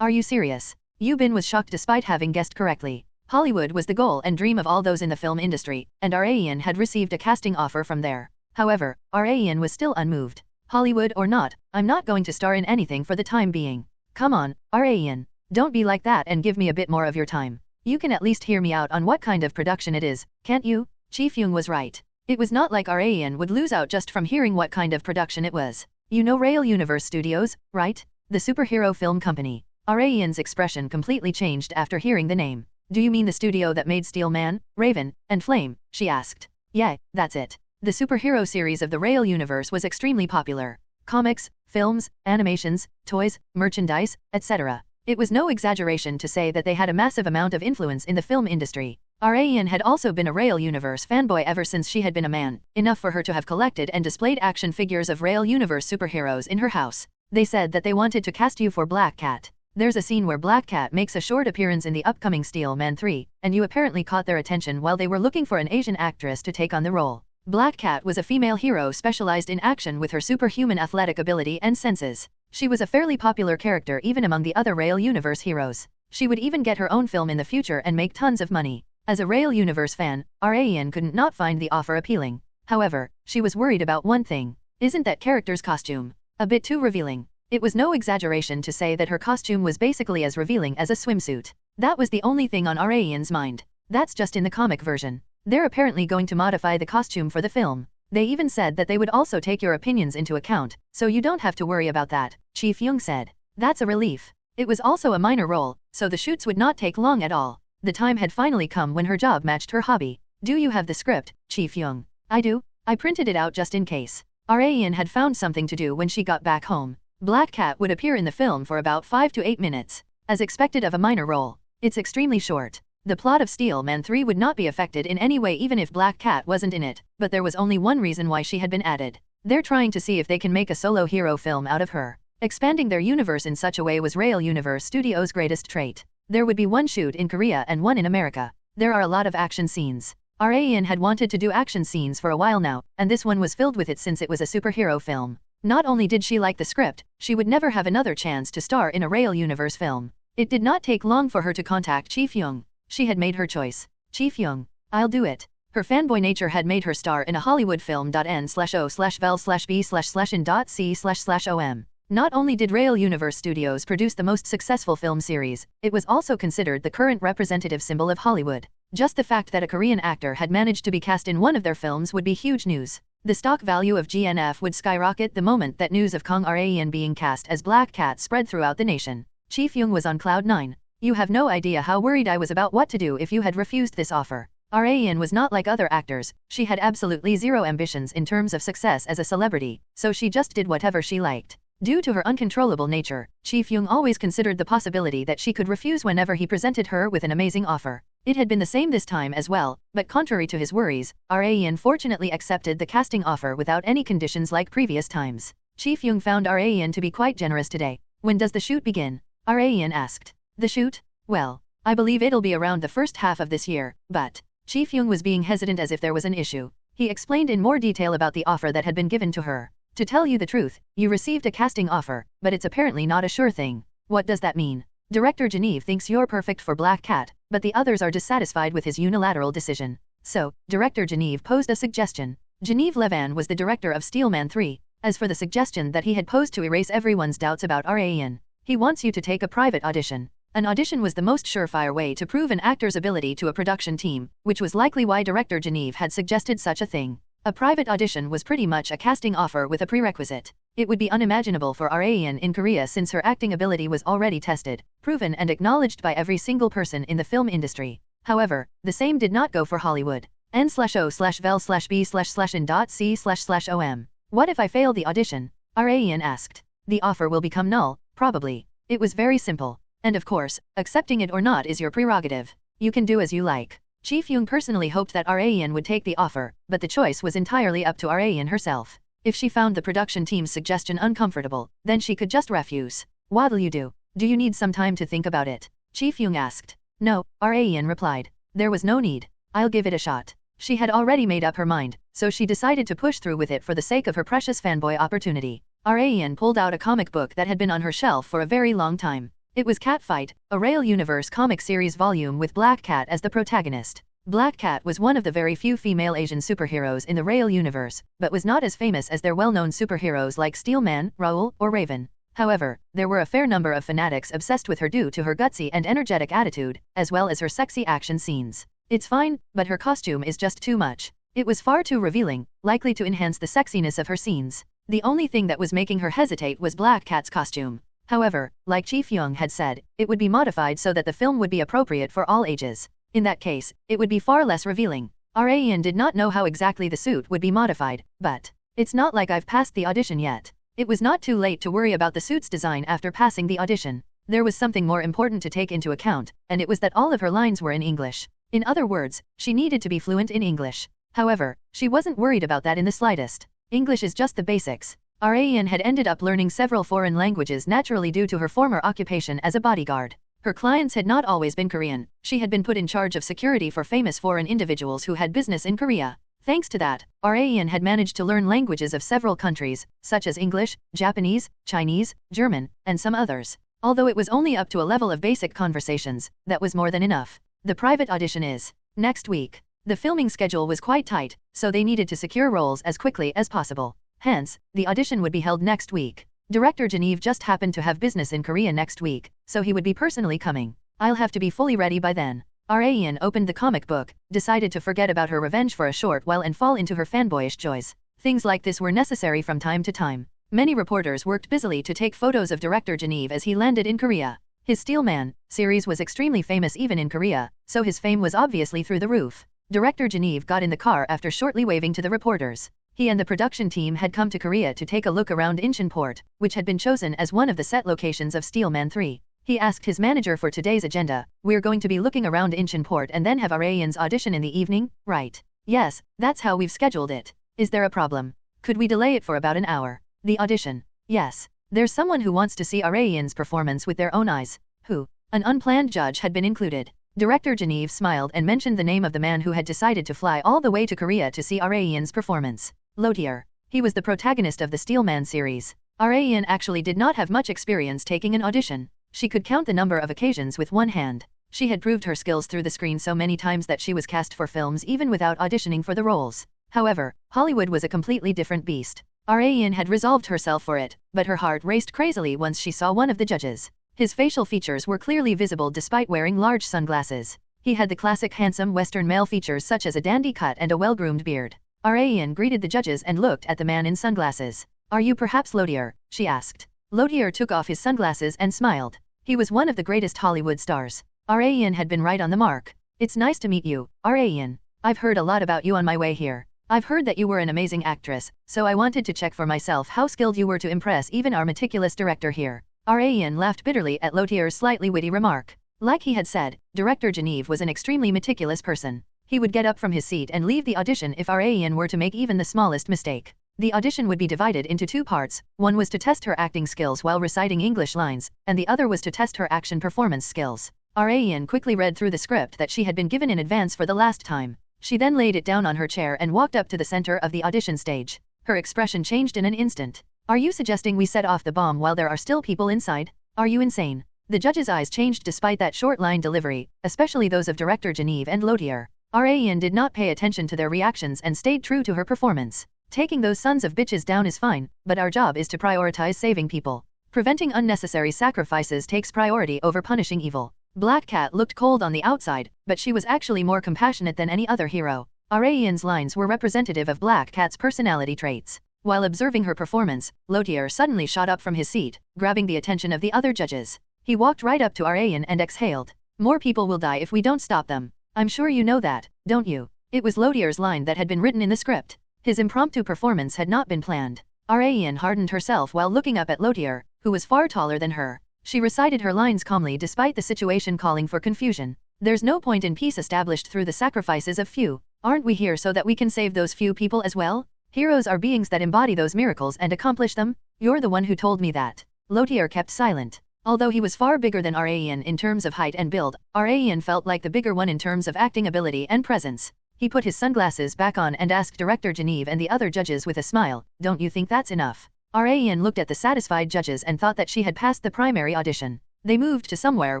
Are you serious? Yoo-bin was shocked despite having guessed correctly. Hollywood was the goal and dream of all those in the film industry, and Rayan had received a casting offer from there. However, Rayan was still unmoved. Hollywood or not, I'm not going to star in anything for the time being. Come on, Rayan. Don't be like that and give me a bit more of your time. You can at least hear me out on what kind of production it is, can't you? Chi-Fyung was right. It was not like Rayan would lose out just from hearing what kind of production it was. You know Rail Universe Studios, right? The superhero film company. Rayan's expression completely changed after hearing the name. Do you mean the studio that made Steel Man, Raven, and Flame? She asked. Yeah, that's it. The superhero series of the Rail Universe was extremely popular. Comics, films, animations, toys, merchandise, etc. It was no exaggeration to say that they had a massive amount of influence in the film industry. Rayan had also been a Rail Universe fanboy ever since she had been a man, enough for her to have collected and displayed action figures of Rail Universe superheroes in her house. They said that they wanted to cast you for Black Cat. There's a scene where Black Cat makes a short appearance in the upcoming Steel Man 3, and you apparently caught their attention while they were looking for an Asian actress to take on the role. Black Cat was a female hero specialized in action with her superhuman athletic ability and senses. She was a fairly popular character even among the other Rail Universe heroes. She would even get her own film in the future and make tons of money. As a Rail Universe fan, Rayan couldn't not find the offer appealing. However, she was worried about one thing. Isn't that character's costume a bit too revealing? It was no exaggeration to say that her costume was basically as revealing as a swimsuit. That was the only thing on Rayan's mind. That's just in the comic version. They're apparently going to modify the costume for the film. They even said that they would also take your opinions into account, so you don't have to worry about that, Chief Young said. That's a relief. It was also a minor role, so the shoots would not take long at all. The time had finally come when her job matched her hobby. Do you have the script, Chief Young? I do. I printed it out just in case. Rayan had found something to do when she got back home. Black Cat would appear in the film for about 5 to 8 minutes. As expected of a minor role, it's extremely short. The plot of Steel Man 3 would not be affected in any way even if Black Cat wasn't in it, but there was only one reason why she had been added. They're trying to see if they can make a solo hero film out of her. Expanding their universe in such a way was Rail Universe Studios' greatest trait. There would be one shoot in Korea and one in America. There are a lot of action scenes. Rayan had wanted to do action scenes for a while now, and this one was filled with it since it was a superhero film. Not only did she like the script, she would never have another chance to star in a Rail Universe film. It did not take long for her to contact Chief Young. She had made her choice. Chief Young, I'll do it. Her fanboy nature had made her star in a Hollywood film. N/O/vel/b/in.c//om. Not only did Rail Universe Studios produce the most successful film series, it was also considered the current representative symbol of Hollywood. Just the fact that a Korean actor had managed to be cast in one of their films would be huge news. The stock value of GNF would skyrocket the moment that news of Kang Rayan being cast as Black Cat spread throughout the nation. Chief Young was on cloud 9. You have no idea how worried I was about what to do if you had refused this offer. Rayan was not like other actors. She had absolutely zero ambitions in terms of success as a celebrity, so she just did whatever she liked. Due to her uncontrollable nature, Chief Young always considered the possibility that she could refuse whenever he presented her with an amazing offer. It had been the same this time as well, but contrary to his worries, Rayan fortunately accepted the casting offer without any conditions like previous times. Chief Young found Rayan to be quite generous today. When does the shoot begin? Rayan asked. The shoot? Well, I believe it'll be around the first half of this year, but... Chief Young was being hesitant as if there was an issue. He explained in more detail about the offer that had been given to her. To tell you the truth, you received a casting offer, but it's apparently not a sure thing. What does that mean? Director Genevieve thinks you're perfect for Black Cat, but the others are dissatisfied with his unilateral decision. So, Director Genevieve posed a suggestion. Genevieve Levan was the director of Steel Man 3. As for the suggestion that he had posed to erase everyone's doubts about Rayan, he wants you to take a private audition. An audition was the most surefire way to prove an actor's ability to a production team, which was likely why Director Genevieve had suggested such a thing. A private audition was pretty much a casting offer with a prerequisite. It would be unimaginable for Rayan in Korea since her acting ability was already tested, proven and acknowledged by every single person in the film industry. However, the same did not go for Hollywood. N/O/vel/b/in.c//om. What if I fail the audition? Rayan asked. The offer will become null, probably. It was very simple. And of course, accepting it or not is your prerogative. You can do as you like. Chief Young personally hoped that Rayan would take the offer, but the choice was entirely up to Rayan herself. If she found the production team's suggestion uncomfortable, then she could just refuse. What'll you do? Do you need some time to think about it? Chief Young asked. No, Rayan replied. There was no need. I'll give it a shot. She had already made up her mind, so she decided to push through with it for the sake of her precious fanboy opportunity. Rayan pulled out a comic book that had been on her shelf for a very long time. It was Catfight, a Rail Universe comic series volume with Black Cat as the protagonist. Black Cat was one of the very few female Asian superheroes in the Rail Universe, but was not as famous as their well-known superheroes like Steel Man, Raoul, or Raven. However, there were a fair number of fanatics obsessed with her due to her gutsy and energetic attitude, as well as her sexy action scenes. It's fine, but her costume is just too much. It was far too revealing, likely to enhance the sexiness of her scenes. The only thing that was making her hesitate was Black Cat's costume. However, like Chief Young had said, it would be modified so that the film would be appropriate for all ages. In that case, it would be far less revealing. Rayan did not know how exactly the suit would be modified, but it's not like I've passed the audition yet. It was not too late to worry about the suit's design after passing the audition. There was something more important to take into account, and it was that all of her lines were in English. In other words, she needed to be fluent in English. However, she wasn't worried about that in the slightest. English is just the basics. Rayan had ended up learning several foreign languages naturally due to her former occupation as a bodyguard. Her clients had not always been Korean. She had been put in charge of security for famous foreign individuals who had business in Korea. Thanks to that, Rayan had managed to learn languages of several countries, such as English, Japanese, Chinese, German, and some others. Although it was only up to a level of basic conversations, that was more than enough. The private audition is next week. The filming schedule was quite tight, so they needed to secure roles as quickly as possible. Hence, the audition would be held next week. Director Geon-Woo just happened to have business in Korea next week, so he would be personally coming. I'll have to be fully ready by then. Rayan opened the comic book, decided to forget about her revenge for a short while and fall into her fanboyish joys. Things like this were necessary from time to time. Many reporters worked busily to take photos of Director Geon-Woo as he landed in Korea. His Steel Man series was extremely famous even in Korea, so his fame was obviously through the roof. Director Geon-Woo got in the car after shortly waving to the reporters. He and the production team had come to Korea to take a look around Incheonport, which had been chosen as one of the set locations of Steel Man 3. He asked his manager for today's agenda. We're going to be looking around Incheonport and then have Rayan's audition in the evening, right? Yes, that's how we've scheduled it. Is there a problem? Could we delay it for about an hour? The audition. Yes. There's someone who wants to see Rayan's performance with their own eyes. Who? An unplanned judge had been included. Director Geon-Woo smiled and mentioned the name of the man who had decided to fly all the way to Korea to see Rayan's performance. Lotier. He was the protagonist of the Steel Man series. Rayan actually did not have much experience taking an audition. She could count the number of occasions with one hand. She had proved her skills through the screen so many times that she was cast for films even without auditioning for the roles. However, Hollywood was a completely different beast. Rayan had resolved herself for it, but her heart raced crazily once she saw one of the judges. His facial features were clearly visible despite wearing large sunglasses. He had the classic handsome Western male features such as a dandy cut and a well-groomed beard. Rayan greeted the judges and looked at the man in sunglasses. Are you perhaps Lotier? She asked. Lotier took off his sunglasses and smiled. He was one of the greatest Hollywood stars. Rayan had been right on the mark. It's nice to meet you, Rayan. I've heard a lot about you on my way here. I've heard that you were an amazing actress, so I wanted to check for myself how skilled you were to impress even our meticulous director here. Rayan laughed bitterly at Lotier's slightly witty remark. Like he had said, Director Geon-Woo was an extremely meticulous person. He would get up from his seat and leave the audition if Rayan were to make even the smallest mistake. The audition would be divided into two parts. One was to test her acting skills while reciting English lines, and the other was to test her action performance skills. Rayan quickly read through the script that she had been given in advance for the last time. She then laid it down on her chair and walked up to the center of the audition stage. Her expression changed in an instant. Are you suggesting we set off the bomb while there are still people inside? Are you insane? The judge's eyes changed despite that short line delivery, especially those of Director Geon-Woo and Lotier. Rayan did not pay attention to their reactions and stayed true to her performance. Taking those sons of bitches down is fine, but our job is to prioritize saving people. Preventing unnecessary sacrifices takes priority over punishing evil. Black Cat looked cold on the outside, but she was actually more compassionate than any other hero. Rayan's lines were representative of Black Cat's personality traits. While observing her performance, Lotier suddenly shot up from his seat, grabbing the attention of the other judges. He walked right up to Rayan and exhaled. More people will die if we don't stop them. I'm sure you know that, don't you? It was Lotier's line that had been written in the script. His impromptu performance had not been planned. Rayan hardened herself while looking up at Lotier, who was far taller than her. She recited her lines calmly despite the situation calling for confusion. There's no point in peace established through the sacrifices of few. Aren't we here so that we can save those few people as well? Heroes are beings that embody those miracles and accomplish them. You're the one who told me that. Lotier kept silent. Although he was far bigger than Rayan in terms of height and build, Rayan felt like the bigger one in terms of acting ability and presence. He put his sunglasses back on and asked Director Geon-Woo and the other judges with a smile, don't you think that's enough? Rayan looked at the satisfied judges and thought that she had passed the primary audition. They moved to somewhere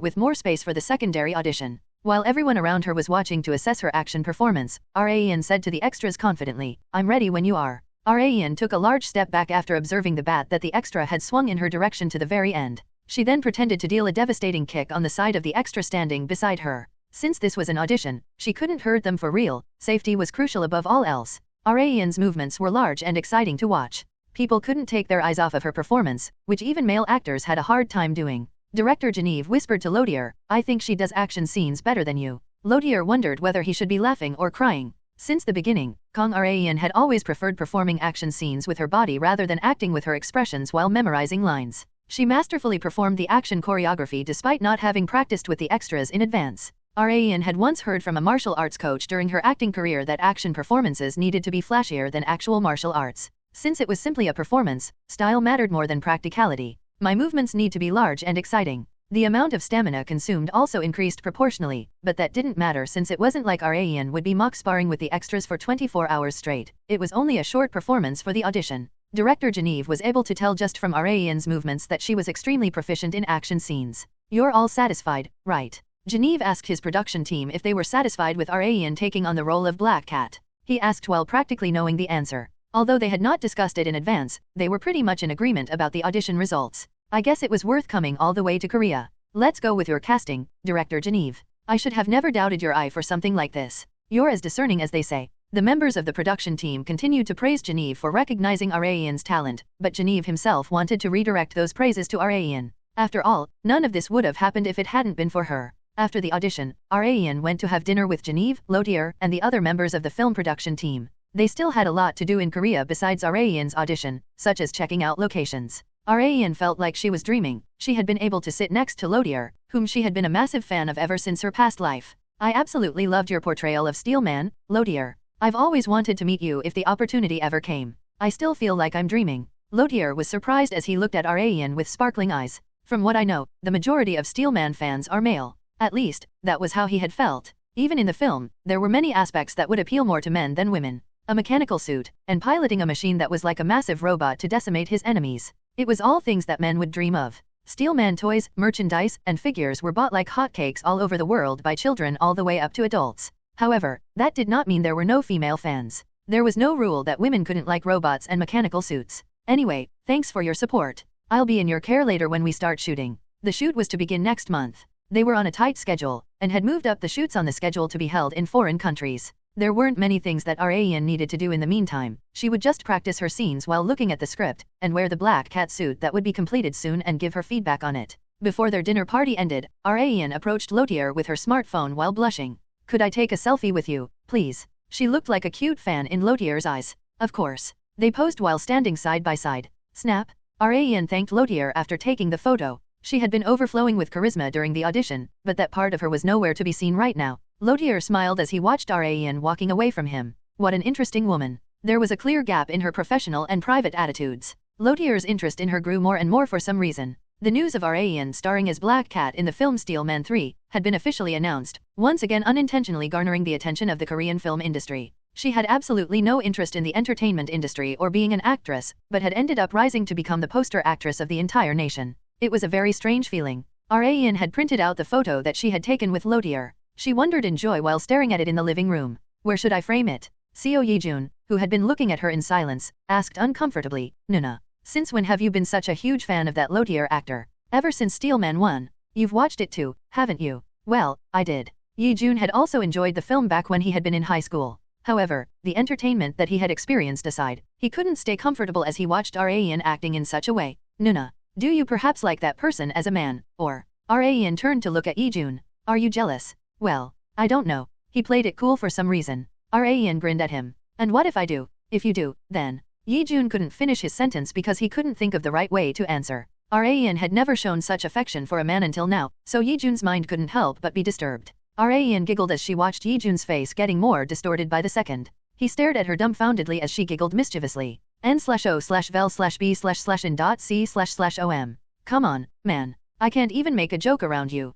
with more space for the secondary audition. While everyone around her was watching to assess her action performance, Rayan said to the extras confidently, I'm ready when you are. Rayan took a large step back after observing the bat that the extra had swung in her direction to the very end. She then pretended to deal a devastating kick on the side of the extra standing beside her. Since this was an audition, she couldn't hurt them for real. Safety was crucial above all else. Rayan's movements were large and exciting to watch. People couldn't take their eyes off of her performance, which even male actors had a hard time doing. Director Geon-Woo whispered to Lotier, I think she does action scenes better than you. Lotier wondered whether he should be laughing or crying. Since the beginning, Rayan had always preferred performing action scenes with her body rather than acting with her expressions while memorizing lines. She masterfully performed the action choreography despite not having practiced with the extras in advance. Raeun had once heard from a martial arts coach during her acting career that action performances needed to be flashier than actual martial arts. Since it was simply a performance, style mattered more than practicality. My movements need to be large and exciting. The amount of stamina consumed also increased proportionally, but that didn't matter since it wasn't like Raeun would be mock sparring with the extras for 24 hours straight. It was only a short performance for the audition. Director Genevieve was able to tell just from Raeun's movements that she was extremely proficient in action scenes. You're all satisfied, right? Genevieve asked his production team if they were satisfied with Raeun taking on the role of Black Cat. He asked while practically knowing the answer. Although they had not discussed it in advance, they were pretty much in agreement about the audition results. I guess it was worth coming all the way to Korea. Let's go with your casting, Director Genevieve. I should have never doubted your eye for something like this. You're as discerning as they say. The members of the production team continued to praise Genevieve for recognizing Raeun's talent, but Genevieve himself wanted to redirect those praises to Raeun. After all, none of this would have happened if it hadn't been for her. After the audition, Raeun went to have dinner with Genevieve, Lotier, and the other members of the film production team. They still had a lot to do in Korea besides Raeun's audition, such as checking out locations. Raeun felt like she was dreaming. She had been able to sit next to Lotier, whom she had been a massive fan of ever since her past life. I absolutely loved your portrayal of Steelman, Lotier. I've always wanted to meet you if the opportunity ever came. I still feel like I'm dreaming. Lotier was surprised as he looked at Raeun with sparkling eyes. From what I know, the majority of Steelman fans are male. At least, that was how he had felt. Even in the film, there were many aspects that would appeal more to men than women. A mechanical suit, and piloting a machine that was like a massive robot to decimate his enemies. It was all things that men would dream of. Steelman toys, merchandise, and figures were bought like hotcakes all over the world by children all the way up to adults. However, that did not mean there were no female fans. There was no rule that women couldn't like robots and mechanical suits. Anyway, thanks for your support. I'll be in your care later when we start shooting. The shoot was to begin next month. They were on a tight schedule, and had moved up the shoots on the schedule to be held in foreign countries. There weren't many things that Raeun needed to do in the meantime. She would just practice her scenes while looking at the script, and wear the black cat suit that would be completed soon and give her feedback on it. Before their dinner party ended, Raeun approached Lotier with her smartphone while blushing. Could I take a selfie with you, please? She looked like a cute fan in Lotier's eyes. Of course. They posed while standing side by side. Snap. Raeun thanked Lotier after taking the photo. She had been overflowing with charisma during the audition, but that part of her was nowhere to be seen right now. Lotier smiled as he watched Raeun walking away from him. What an interesting woman. There was a clear gap in her professional and private attitudes. Lotier's interest in her grew more and more for some reason. The news of Raeun starring as Black Cat in the film Steelman 3 had been officially announced, once again unintentionally garnering the attention of the Korean film industry. She had absolutely no interest in the entertainment industry or being an actress, but had ended up rising to become the poster actress of the entire nation. It was a very strange feeling. Raeun had printed out the photo that she had taken with Lotier. She wondered in joy while staring at it in the living room. Where should I frame it? Seo Yejun, who had been looking at her in silence, asked uncomfortably, Nuna. Since when have you been such a huge fan of that Lotier actor? Ever since Steelman 1. You've watched it too, haven't you? Well, I did. Yejun had also enjoyed the film back when he had been in high school. However, the entertainment that he had experienced aside, he couldn't stay comfortable as he watched Raeun acting in such a way. Nuna, do you perhaps like that person as a man, or? Raeun turned to look at Yejun. Are you jealous? Well, I don't know. He played it cool for some reason. Raeun grinned at him. And what if I do? If you do, then. Yejun couldn't finish his sentence because he couldn't think of the right way to answer. Raeun had never shown such affection for a man until now, so Yejun's mind couldn't help but be disturbed. Raeun giggled as she watched Yejun's face getting more distorted by the second. He stared at her dumbfoundedly as she giggled mischievously. n/o/vel/b/in.c//om. Come on, man. I can't even make a joke around you.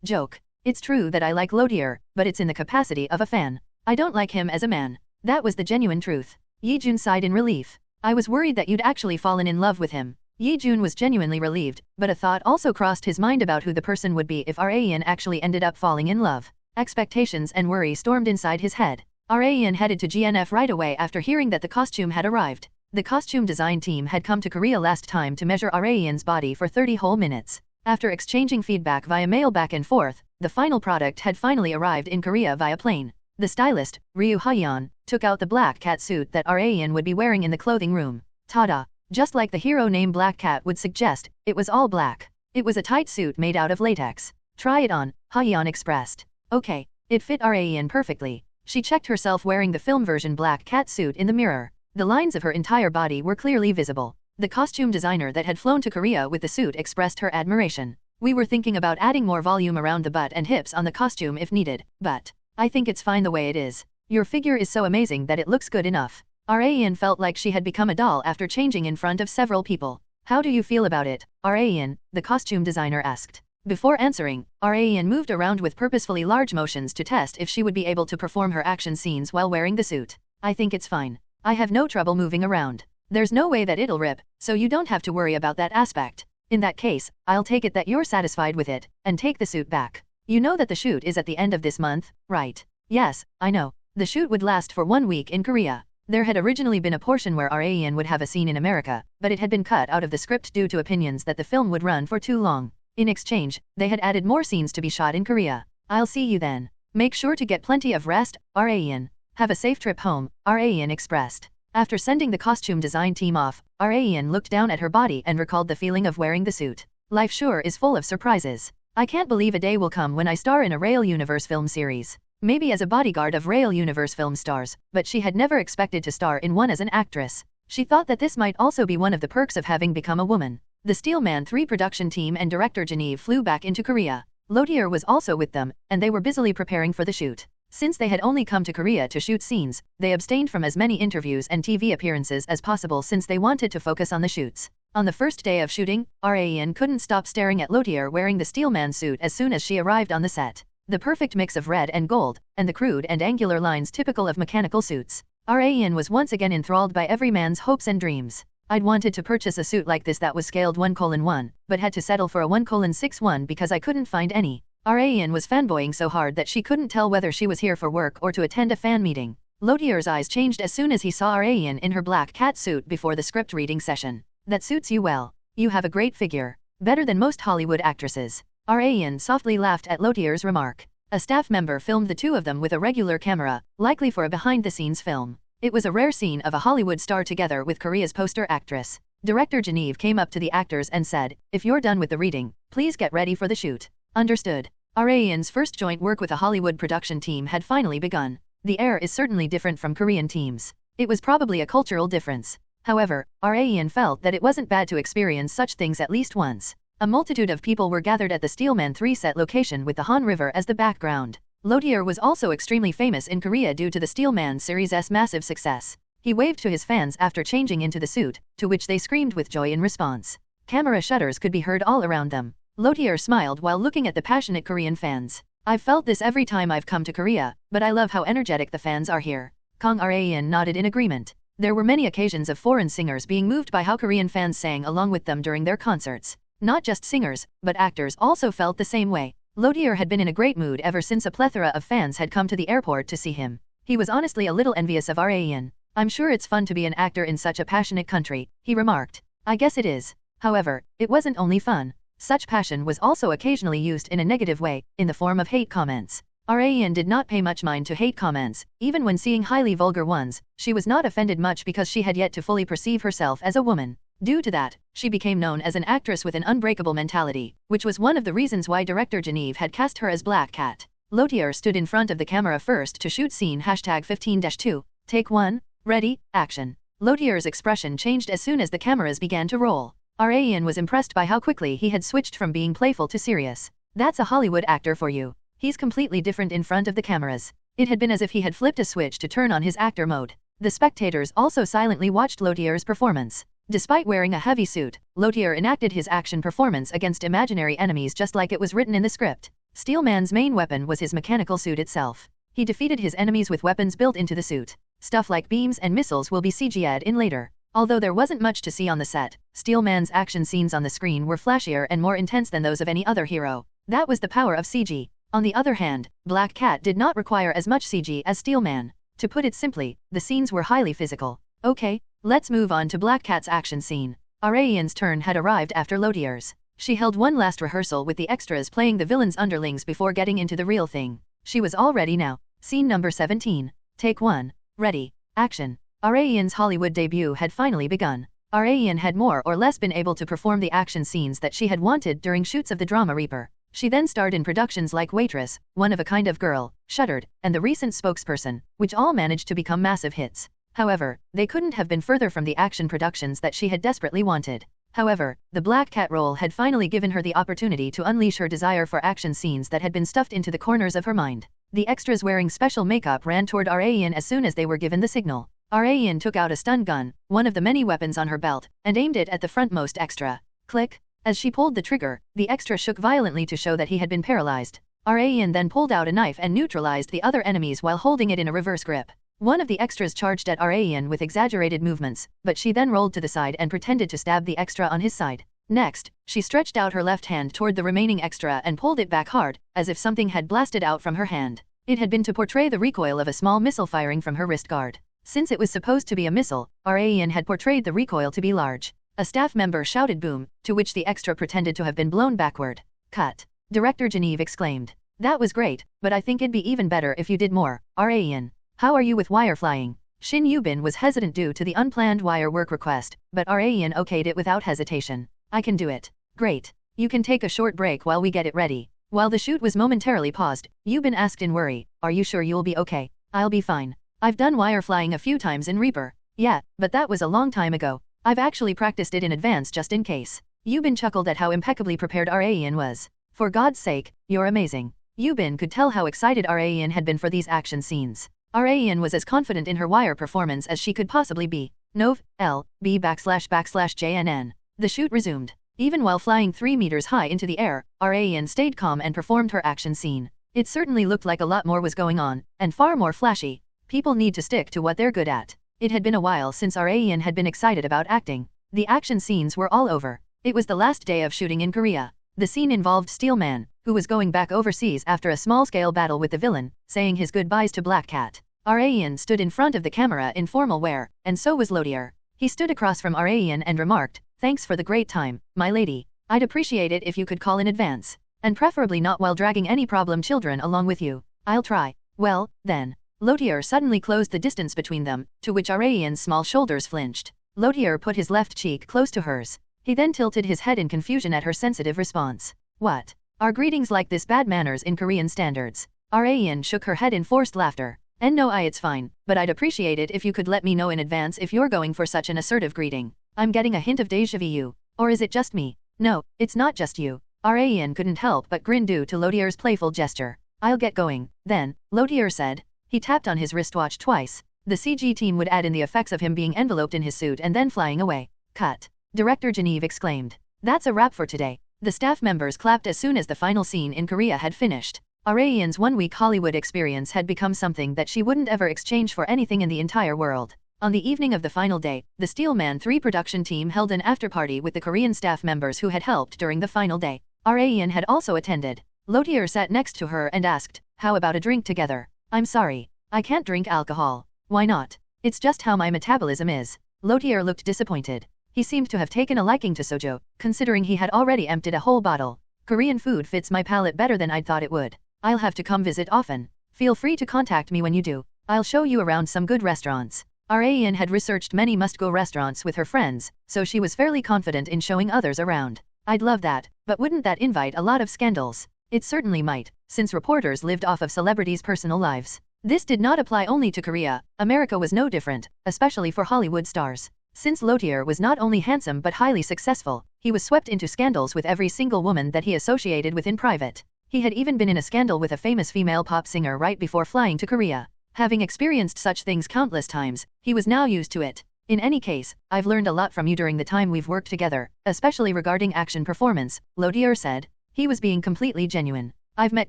Joke. It's true that I like Lotier, but it's in the capacity of a fan. I don't like him as a man. That was the genuine truth. Yejun sighed in relief. I was worried that you'd actually fallen in love with him. Yejun was genuinely relieved, but a thought also crossed his mind about who the person would be if Raeun actually ended up falling in love. Expectations and worry stormed inside his head. Raeun headed to GNF right away after hearing that the costume had arrived. The costume design team had come to Korea last time to measure Raeun's body for 30 whole minutes. After exchanging feedback via mail back and forth, the final product had finally arrived in Korea via plane. The stylist, Ryu Haeyeon, took out the black cat suit that Raeun would be wearing in the clothing room. Ta-da! Just like the hero name Black Cat would suggest, it was all black. It was a tight suit made out of latex. Try it on, Haeyeon expressed. Okay, it fit Raeun perfectly. She checked herself wearing the film version Black Cat suit in the mirror. The lines of her entire body were clearly visible. The costume designer that had flown to Korea with the suit expressed her admiration. We were thinking about adding more volume around the butt and hips on the costume if needed, but I think it's fine the way it is. Your figure is so amazing that it looks good enough. Rayan felt like she had become a doll after changing in front of several people. How do you feel about it, Rayan? The costume designer asked. Before answering, Rayan moved around with purposefully large motions to test if she would be able to perform her action scenes while wearing the suit. I think it's fine. I have no trouble moving around. There's no way that it'll rip, so you don't have to worry about that aspect. In that case, I'll take it that you're satisfied with it, and take the suit back. You know that the shoot is at the end of this month, right? Yes, I know. The shoot would last for 1 week in Korea. There had originally been a portion where Rayan would have a scene in America, but it had been cut out of the script due to opinions that the film would run for too long. In exchange, they had added more scenes to be shot in Korea. I'll see you then. Make sure to get plenty of rest, Rayan. Have a safe trip home, Rayan expressed. After sending the costume design team off, Rayan looked down at her body and recalled the feeling of wearing the suit. Life sure is full of surprises. I can't believe a day will come when I star in a Rail Universe film series. Maybe as a bodyguard of Rail Universe film stars, but she had never expected to star in one as an actress. She thought that this might also be one of the perks of having become a woman. The Steelman 3 production team and director Geon-Woo flew back into Korea. Lotier was also with them, and they were busily preparing for the shoot. Since they had only come to Korea to shoot scenes, they abstained from as many interviews and TV appearances as possible since they wanted to focus on the shoots. On the first day of shooting, Rayan couldn't stop staring at Lotier wearing the Steelman suit as soon as she arrived on the set. The perfect mix of red and gold, and the crude and angular lines typical of mechanical suits. Rayan was once again enthralled by every man's hopes and dreams. I'd wanted to purchase a suit like this that was scaled 1:1, but had to settle for a 1:6:1 because I couldn't find any. Rayan was fanboying so hard that she couldn't tell whether she was here for work or to attend a fan meeting. Lotier's eyes changed as soon as he saw Rayan in her black cat suit before the script reading session. That suits you well. You have a great figure. Better than most Hollywood actresses. Rayan softly laughed at Lotier's remark. A staff member filmed the two of them with a regular camera, likely for a behind-the-scenes film. It was a rare scene of a Hollywood star together with Korea's poster actress. Director Geon-Woo came up to the actors and said, "If you're done with the reading, please get ready for the shoot." Understood. Rayan's first joint work with a Hollywood production team had finally begun. The air is certainly different from Korean teams. It was probably a cultural difference. However, Rayan felt that it wasn't bad to experience such things at least once. A multitude of people were gathered at the Steelman 3 set location with the Han River as the background. Lotier was also extremely famous in Korea due to the Steelman series' massive success. He waved to his fans after changing into the suit, to which they screamed with joy in response. Camera shutters could be heard all around them. Lotier smiled while looking at the passionate Korean fans. "I've felt this every time I've come to Korea, but I love how energetic the fans are here." Rayan nodded in agreement. There were many occasions of foreign singers being moved by how Korean fans sang along with them during their concerts. Not just singers, but actors also felt the same way. Lotier had been in a great mood ever since a plethora of fans had come to the airport to see him. He was honestly a little envious of Rayan. "I'm sure it's fun to be an actor in such a passionate country," he remarked. "I guess it is." However, it wasn't only fun. Such passion was also occasionally used in a negative way, in the form of hate comments. Rayan did not pay much mind to hate comments, even when seeing highly vulgar ones. She was not offended much because she had yet to fully perceive herself as a woman. Due to that, she became known as an actress with an unbreakable mentality, which was one of the reasons why director Geon-Woo had cast her as Black Cat. Lotier stood in front of the camera first to shoot scene #15-2. Take 1, ready, action. Lotier's expression changed as soon as the cameras began to roll. Rayan was impressed by how quickly he had switched from being playful to serious. That's a Hollywood actor for you. He's completely different in front of the cameras. It had been as if he had flipped a switch to turn on his actor mode. The spectators also silently watched Lotier's performance. Despite wearing a heavy suit, Lotier enacted his action performance against imaginary enemies just like it was written in the script. Steelman's main weapon was his mechanical suit itself. He defeated his enemies with weapons built into the suit. Stuff like beams and missiles will be CG'd in later. Although there wasn't much to see on the set, Steelman's action scenes on the screen were flashier and more intense than those of any other hero. That was the power of CG. On the other hand, Black Cat did not require as much CG as Steelman. To put it simply, the scenes were highly physical. Okay, let's move on to Black Cat's action scene. Rayan's turn had arrived after Lotier's. She held one last rehearsal with the extras playing the villain's underlings before getting into the real thing. She was all ready now. Scene number 17. Take 1. Ready. Action. Rayan's Hollywood debut had finally begun. Rayan had more or less been able to perform the action scenes that she had wanted during shoots of the drama Reaper. She then starred in productions like Waitress, One of a Kind of Girl, Shuttered, and The Recent Spokesperson, which all managed to become massive hits. However, they couldn't have been further from the action productions that she had desperately wanted. However, the Black Cat role had finally given her the opportunity to unleash her desire for action scenes that had been stuffed into the corners of her mind. The extras wearing special makeup ran toward Rayan as soon as they were given the signal. Rayan took out a stun gun, one of the many weapons on her belt, and aimed it at the frontmost extra. Click! As she pulled the trigger, the extra shook violently to show that he had been paralyzed. Rayan then pulled out a knife and neutralized the other enemies while holding it in a reverse grip. One of the extras charged at Rayan with exaggerated movements, but she then rolled to the side and pretended to stab the extra on his side. Next, she stretched out her left hand toward the remaining extra and pulled it back hard, as if something had blasted out from her hand. It had been to portray the recoil of a small missile firing from her wrist guard. Since it was supposed to be a missile, Rayan had portrayed the recoil to be large. A staff member shouted boom, to which the extra pretended to have been blown backward. Cut. Director Genevieve exclaimed. That was great, but I think it'd be even better if you did more, Rayan. How are you with wire flying? Shin Yubin was hesitant due to the unplanned wire work request, but Rayan okayed it without hesitation. I can do it. Great. You can take a short break while we get it ready. While the shoot was momentarily paused, Yubin asked in worry, are you sure you'll be okay? I'll be fine. I've done wire flying a few times in Reaper. Yeah, but that was a long time ago. I've actually practiced it in advance just in case. Yubin chuckled at how impeccably prepared Rayan was. For God's sake, you're amazing. Yubin could tell how excited Rayan had been for these action scenes. Rayan was as confident in her wire performance as she could possibly be. Nov. L. B /JNN. The shoot resumed. Even while flying 3 meters high into the air, Rayan stayed calm and performed her action scene. It certainly looked like a lot more was going on, and far more flashy. People need to stick to what they're good at. It had been a while since Rayan had been excited about acting. The action scenes were all over. It was the last day of shooting in Korea. The scene involved Steelman, who was going back overseas after a small-scale battle with the villain, saying his goodbyes to Black Cat. Rayan stood in front of the camera in formal wear, and so was Lotier. He stood across from Rayan and remarked, thanks for the great time, my lady. I'd appreciate it if you could call in advance. And preferably not while dragging any problem children along with you. I'll try. Well, then. Lotier suddenly closed the distance between them, to which Rayan's small shoulders flinched. Lotier put his left cheek close to hers. He then tilted his head in confusion at her sensitive response. What? Are greetings like this bad manners in Korean standards? Rayan shook her head in forced laughter. No, it's fine, but I'd appreciate it if you could let me know in advance if you're going for such an assertive greeting. I'm getting a hint of déjà vu. Or is it just me? No, it's not just you. Rayan couldn't help but grin due to Lotier's playful gesture. I'll get going, then, Lotier said. He tapped on his wristwatch twice. The CG team would add in the effects of him being enveloped in his suit and then flying away. Cut. Director Genevieve exclaimed. That's a wrap for today. The staff members clapped as soon as the final scene in Korea had finished. Rayan's one-week Hollywood experience had become something that she wouldn't ever exchange for anything in the entire world. On the evening of the final day, the Steelman 3 production team held an after-party with the Korean staff members who had helped during the final day. Rayan had also attended. Lotier sat next to her and asked, how about a drink together? I'm sorry. I can't drink alcohol. Why not? It's just how my metabolism is. Lotier looked disappointed. He seemed to have taken a liking to soju, considering he had already emptied a whole bottle. Korean food fits my palate better than I'd thought it would. I'll have to come visit often. Feel free to contact me when you do. I'll show you around some good restaurants. Rayan had researched many must-go restaurants with her friends, so she was fairly confident in showing others around. I'd love that, but wouldn't that invite a lot of scandals? It certainly might, since reporters lived off of celebrities' personal lives. This did not apply only to Korea. America was no different, especially for Hollywood stars. Since Lotier was not only handsome but highly successful, he was swept into scandals with every single woman that he associated with in private. He had even been in a scandal with a famous female pop singer right before flying to Korea. Having experienced such things countless times, he was now used to it. In any case, I've learned a lot from you during the time we've worked together, especially regarding action performance, Lotier said. He was being completely genuine. I've met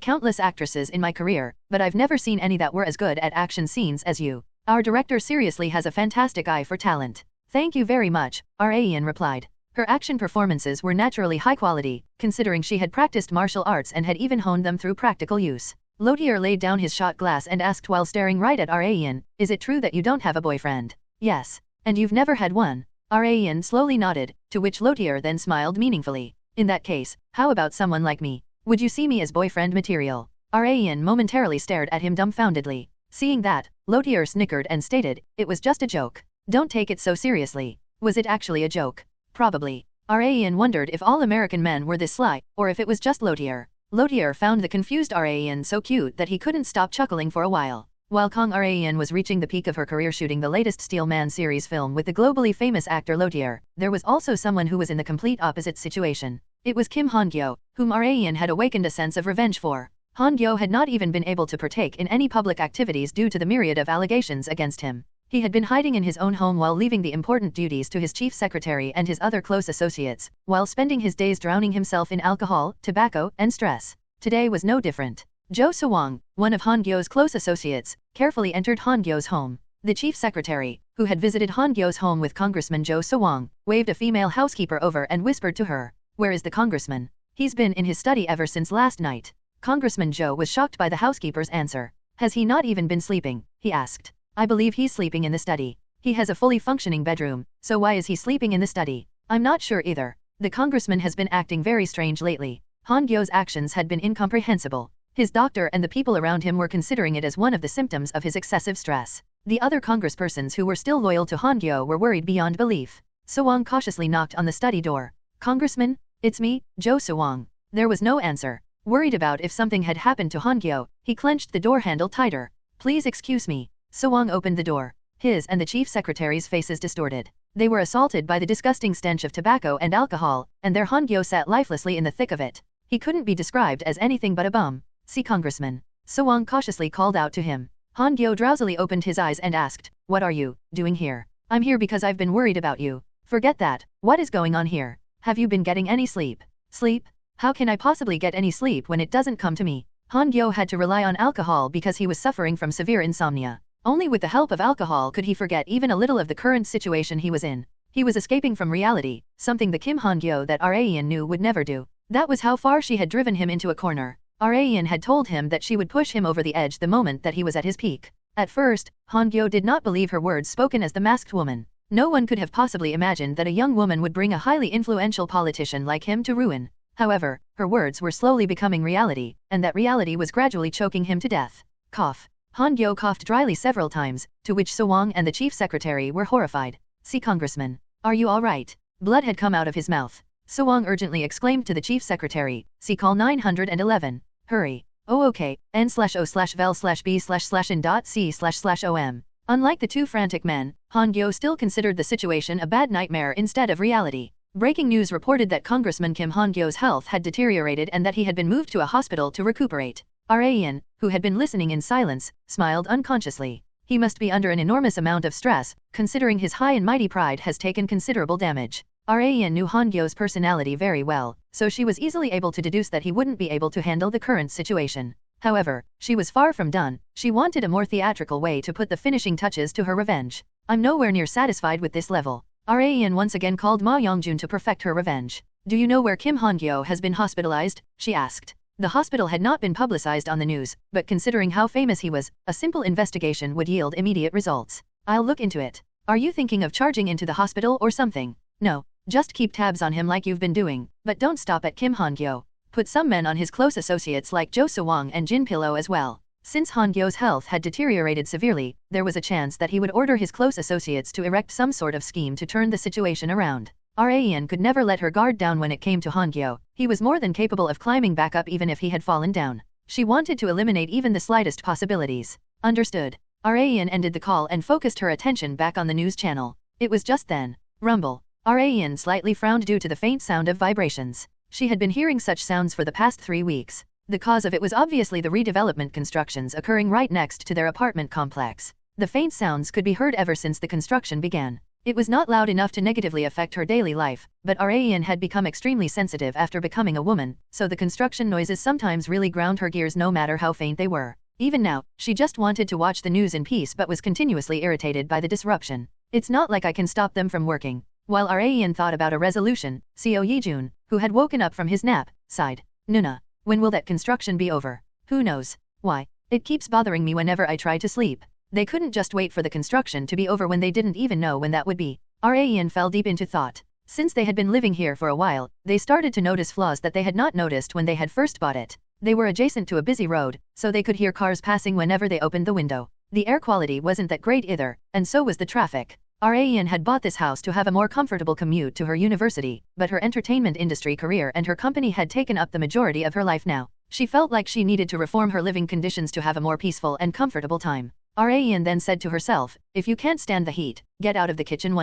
countless actresses in my career, but I've never seen any that were as good at action scenes as you. Our director seriously has a fantastic eye for talent. Thank you very much, Rayan replied. Her action performances were naturally high quality, considering she had practiced martial arts and had even honed them through practical use. Lotier laid down his shot glass and asked while staring right at Rayan, is it true that you don't have a boyfriend? Yes. And you've never had one? Rayan slowly nodded, to which Lotier then smiled meaningfully. In that case, how about someone like me? Would you see me as boyfriend material? Rayan momentarily stared at him dumbfoundedly. Seeing that, Lotier snickered and stated, it was just a joke. Don't take it so seriously. Was it actually a joke? Probably. Rayan wondered if all American men were this sly, or if it was just Lotier. Lotier found the confused Rayan so cute that he couldn't stop chuckling for a while. While Kang Raen was reaching the peak of her career shooting the latest Steel Man series film with the globally famous actor Lotier, there was also someone who was in the complete opposite situation. It was Kim Han-Gyo, whom Raen had awakened a sense of revenge for. Han-Gyo had not even been able to partake in any public activities due to the myriad of allegations against him. He had been hiding in his own home while leaving the important duties to his chief secretary and his other close associates, while spending his days drowning himself in alcohol, tobacco, and stress. Today was no different. Jo Sewang, one of Han-Gyo's close associates, carefully entered Han-Gyo's home. The chief secretary, who had visited Han-Gyo's home with Congressman Jo Sewang, waved a female housekeeper over and whispered to her, "Where is the congressman? He's been in his study ever since last night." Congressman Jo was shocked by the housekeeper's answer. "Has he not even been sleeping?" he asked. "I believe he's sleeping in the study. He has a fully functioning bedroom, so why is he sleeping in the study?" "I'm not sure either. The congressman has been acting very strange lately." Han-Gyo's actions had been incomprehensible. His doctor and the people around him were considering it as one of the symptoms of his excessive stress. The other congresspersons who were still loyal to Han-Gyo were worried beyond belief. Sewang cautiously knocked on the study door. "Congressman, it's me, Jo Sewang." There was no answer. Worried about if something had happened to Han-Gyo, he clenched the door handle tighter. "Please excuse me." Sewang opened the door. His and the chief secretary's faces distorted. They were assaulted by the disgusting stench of tobacco and alcohol, and their Han-Gyo sat lifelessly in the thick of it. He couldn't be described as anything but a bum. "See, Congressman." Sewang cautiously called out to him. Han-Gyo drowsily opened his eyes and asked, "What are you doing here?" "I'm here because I've been worried about you." "Forget that. What is going on here? Have you been getting any sleep?" "Sleep? How can I possibly get any sleep when it doesn't come to me?" Han-Gyo had to rely on alcohol because he was suffering from severe insomnia. Only with the help of alcohol could he forget even a little of the current situation he was in. He was escaping from reality, something the Kim Han-Gyo that Raen knew would never do. That was how far she had driven him into a corner. Raen had told him that she would push him over the edge the moment that he was at his peak. At first, Han-Gyo did not believe her words spoken as the masked woman. No one could have possibly imagined that a young woman would bring a highly influential politician like him to ruin. However, her words were slowly becoming reality, and that reality was gradually choking him to death. Cough. Han-Gyo coughed dryly several times, to which Sewang and the chief secretary were horrified. "See, Congressman. Are you all right?" Blood had come out of his mouth. Sewang urgently exclaimed to the chief secretary, "See call 911. Hurry." "Oh okay, n/o/vel/b/in.c//om." Unlike the two frantic men, Han-Gyo still considered the situation a bad nightmare instead of reality. Breaking news reported that Congressman Kim Han-Gyo's health had deteriorated and that he had been moved to a hospital to recuperate. Raen, who had been listening in silence, smiled unconsciously. He must be under an enormous amount of stress, considering his high and mighty pride has taken considerable damage. Raen knew Han-Gyo's personality very well, so she was easily able to deduce that he wouldn't be able to handle the current situation. However, she was far from done. She wanted a more theatrical way to put the finishing touches to her revenge. "I'm nowhere near satisfied with this level." Raen once again called Ma Yongjun to perfect her revenge. "Do you know where Kim Han-Gyo has been hospitalized?" she asked. The hospital had not been publicized on the news, but considering how famous he was, a simple investigation would yield immediate results. "I'll look into it." "Are you thinking of charging into the hospital or something?" "No. Just keep tabs on him like you've been doing, but don't stop at Kim Han-Gyo. Put some men on his close associates like Jo Sewang and Jin Pillow as well." Since Han-Gyo's health had deteriorated severely, there was a chance that he would order his close associates to erect some sort of scheme to turn the situation around. Raen could never let her guard down when it came to Han-Gyo. He was more than capable of climbing back up even if he had fallen down. She wanted to eliminate even the slightest possibilities. "Understood." Raen ended the call and focused her attention back on the news channel. It was just then. Rumble. Raen slightly frowned due to the faint sound of vibrations. She had been hearing such sounds for the past 3 weeks. The cause of it was obviously the redevelopment constructions occurring right next to their apartment complex. The faint sounds could be heard ever since the construction began. It was not loud enough to negatively affect her daily life, but Raen had become extremely sensitive after becoming a woman, so the construction noises sometimes really ground her gears no matter how faint they were. Even now, she just wanted to watch the news in peace but was continuously irritated by the disruption. "It's not like I can stop them from working." While Raen thought about a resolution, Seo Yejun, who had woken up from his nap, sighed. "Nuna, when will that construction be over?" "Who knows? Why? It keeps bothering me whenever I try to sleep." They couldn't just wait for the construction to be over when they didn't even know when that would be. Raen fell deep into thought. Since they had been living here for a while, they started to notice flaws that they had not noticed when they had first bought it. They were adjacent to a busy road, so they could hear cars passing whenever they opened the window. The air quality wasn't that great either, and so was the traffic. Raen had bought this house to have a more comfortable commute to her university, but her entertainment industry career and her company had taken up the majority of her life now. She felt like she needed to reform her living conditions to have a more peaceful and comfortable time. Rayan then said to herself, if you can't stand the heat, get out of the kitchen.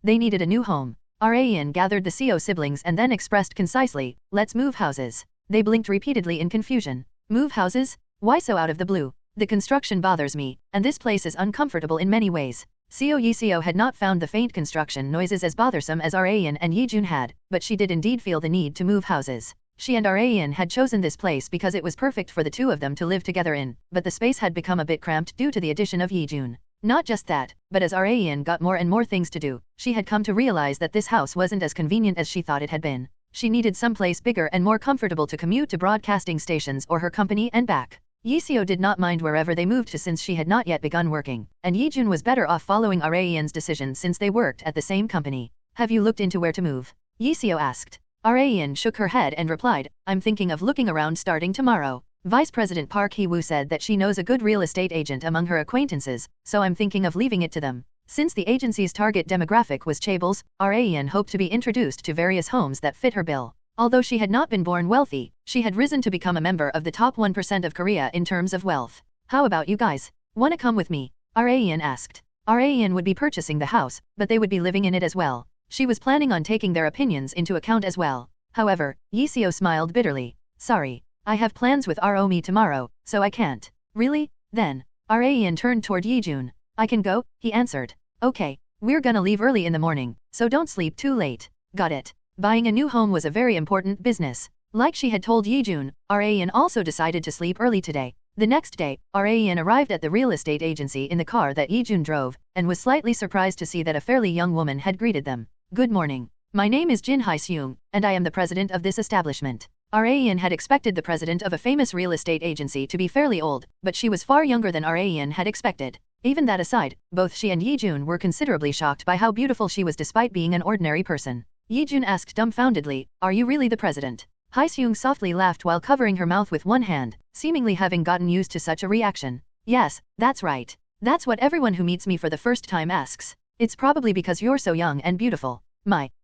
They needed a new home. Rayan gathered the CO siblings and then expressed concisely, let's move houses. They blinked repeatedly in confusion. Move houses? Why so out of the blue? The construction bothers me, and this place is uncomfortable in many ways. Yiseo had not found the faint construction noises as bothersome as Rayan and Yijun had, but she did indeed feel the need to move houses. She and Rayan had chosen this place because it was perfect for the two of them to live together in, but the space had become a bit cramped due to the addition of Yijun. Not just that, but as Rayan got more and more things to do, she had come to realize that this house wasn't as convenient as she thought it had been. She needed some place bigger and more comfortable to commute to broadcasting stations or her company and back. Yiseo did not mind wherever they moved to since she had not yet begun working, and Yijun was better off following Rayan's decision since they worked at the same company. Have you looked into where to move? Yiseo asked. Rayan shook her head and replied, I'm thinking of looking around starting tomorrow. Vice President Park Hee-woo said that she knows a good real estate agent among her acquaintances, so I'm thinking of leaving it to them. Since the agency's target demographic was chaebols, Rayan hoped to be introduced to various homes that fit her bill. Although she had not been born wealthy, she had risen to become a member of the top 1% of Korea in terms of wealth. How about you guys? Wanna come with me? Rayan asked. Rayan would be purchasing the house, but they would be living in it as well. She was planning on taking their opinions into account as well. However, Yiseo smiled bitterly. Sorry, I have plans with me tomorrow, so I can't. Really? Then. Rayan turned toward Yijun. I can go, he answered. Okay, we're gonna leave early in the morning, so don't sleep too late. Got it. Buying a new home was a very important business. Like she had told Yijun, Rayan also decided to sleep early today. The next day, Rayan arrived at the real estate agency in the car that Yijun drove, and was slightly surprised to see that a fairly young woman had greeted them. Good morning. My name is Jin Hae-seung, and I am the president of this establishment. Rayan had expected the president of a famous real estate agency to be fairly old, but she was far younger than Rayan had expected. Even that aside, both she and Yijun were considerably shocked by how beautiful she was despite being an ordinary person. Yijun asked dumbfoundedly, are you really the president? Hae-seung softly laughed while covering her mouth with one hand, seemingly having gotten used to such a reaction. Yes, that's right. That's what everyone who meets me for the first time asks. It's probably because you're so young and beautiful.